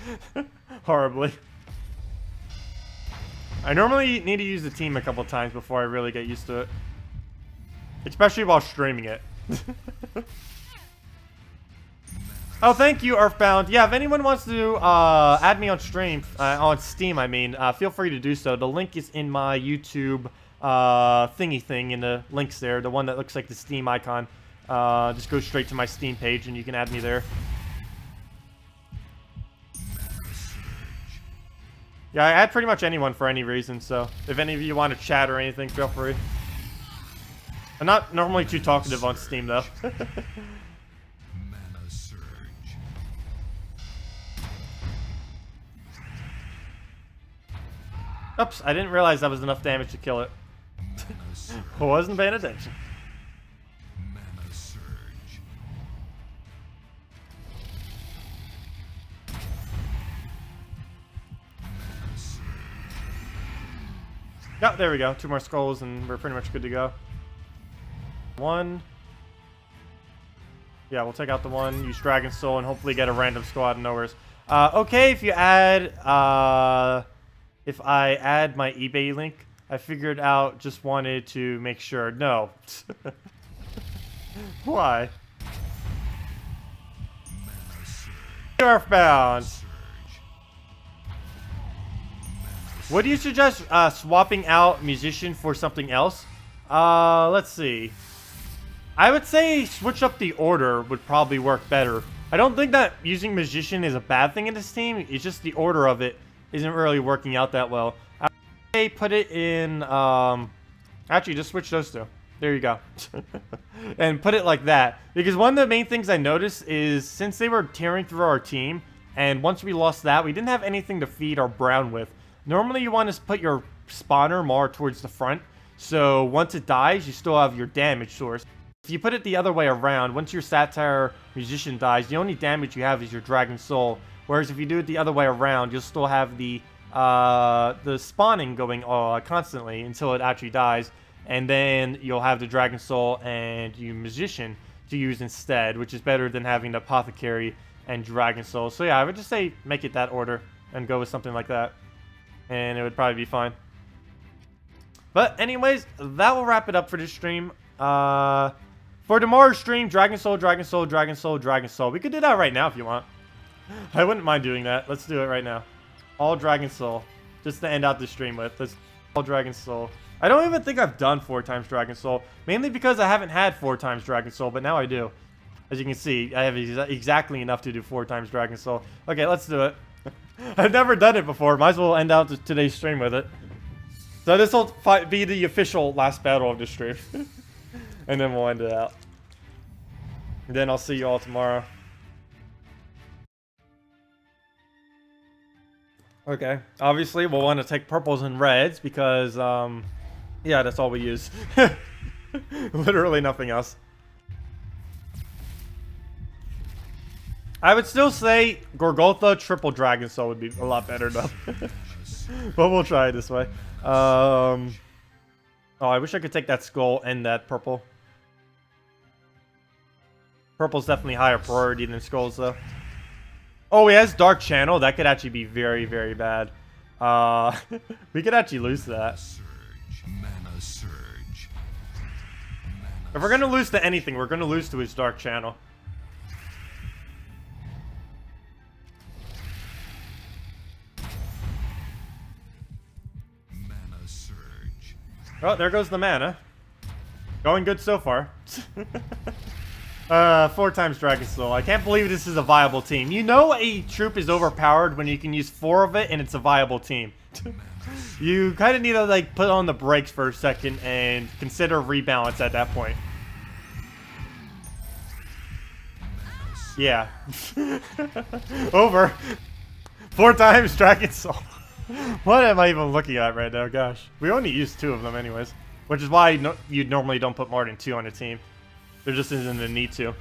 Horribly. I normally need to use the team a couple times before I really get used to it. Especially while streaming it. Oh, thank you, Earthbound. Yeah, if anyone wants to add me on stream, on Steam, I mean, feel free to do so. The link is in my YouTube thingy thing in the links there, the one that looks like the Steam icon. just go straight to my Steam page and you can add me there. Yeah, I add pretty much anyone for any reason, so if any of you want to chat or anything, feel free. I'm not normally too talkative on Steam, though. Mana surge. Oops, I didn't realize that was enough damage to kill it. Mana surge. I wasn't paying attention. Mana surge. Mana surge. Yeah, there we go. 2 more skulls and we're pretty much good to go. 1. Yeah, we'll take out the 1, use Dragon Soul, and hopefully get a random squad in nowheres. Okay, if you add, if I add my eBay link, I figured out, just wanted to make sure. No. Why? Mana surge. Earthbound. Surge. What do you suggest swapping out Musician for something else? Let's see. I would say switch up the order would probably work better. I don't think that using Magician is a bad thing in this team. It's just the order of it isn't really working out that well. I would say put it in, actually just switch those two. There you go. And put it like that. Because one of the main things I noticed is since they were tearing through our team, and once we lost that, we didn't have anything to feed our Brown with. Normally you want to put your spawner more towards the front. So once it dies, you still have your damage source. If you put it the other way around, once your Satire Musician dies, the only damage you have is your Dragon Soul. Whereas if you do it the other way around, you'll still have the spawning going constantly until it actually dies. And then you'll have the Dragon Soul and your Musician to use instead, which is better than having the Apothecary and Dragon Soul. So yeah, I would just say make it that order and go with something like that. And it would probably be fine. But anyways, that will wrap it up for this stream. For tomorrow's stream, Dragon Soul, Dragon Soul, Dragon Soul, Dragon Soul. We could do that right now if you want. I wouldn't mind doing that. Let's do it right now. All Dragon Soul. Just to end out the stream with. Let's all Dragon Soul. I don't even think I've done 4 times Dragon Soul. Mainly because I haven't had 4 times Dragon Soul, but now I do. As you can see, I have exactly enough to do 4 times Dragon Soul. Okay, let's do it. I've never done it before. Might as well end out today's stream with it. So this will be the official last battle of the stream. And then we'll end it out. And then I'll see you all tomorrow. Okay. Obviously, we'll want to take purples and reds because, yeah, that's all we use. Literally nothing else. I would still say Gorgotha triple Dragon Soul would be a lot better though. But we'll try it this way. Oh, I wish I could take that skull and that purple. Purple's definitely higher priority than skulls though. Oh, he has Dark Channel. That could actually be very, very bad. We could actually lose that. Surge. Mana surge. If we're gonna lose to anything, we're gonna lose to his Dark Channel. Mana surge. Oh, there goes the mana. Going good so far. 4 times Dragon Soul. I can't believe this is a viable team. You know a troop is overpowered when you can use 4 of it and it's a viable team. You kind of need to like put on the brakes for a second and consider rebalance at that point. Yeah. Over. 4 times Dragon Soul. What am I even looking at right now? Gosh. We only used 2 of them anyways. Which is why you normally don't put more than 2 on a team. There just isn't a need to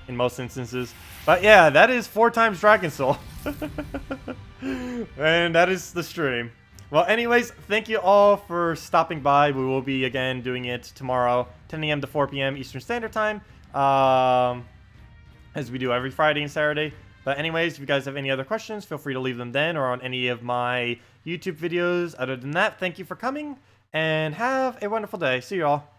in most instances. But yeah, that is 4 times Dragon Soul. And that is the stream. Well, anyways, thank you all for stopping by. We will be, again, doing it tomorrow, 10 a.m. to 4 p.m. Eastern Standard Time. As we do every Friday and Saturday. But anyways, if you guys have any other questions, feel free to leave them then or on any of my YouTube videos. Other than that, thank you for coming. And have a wonderful day. See you all.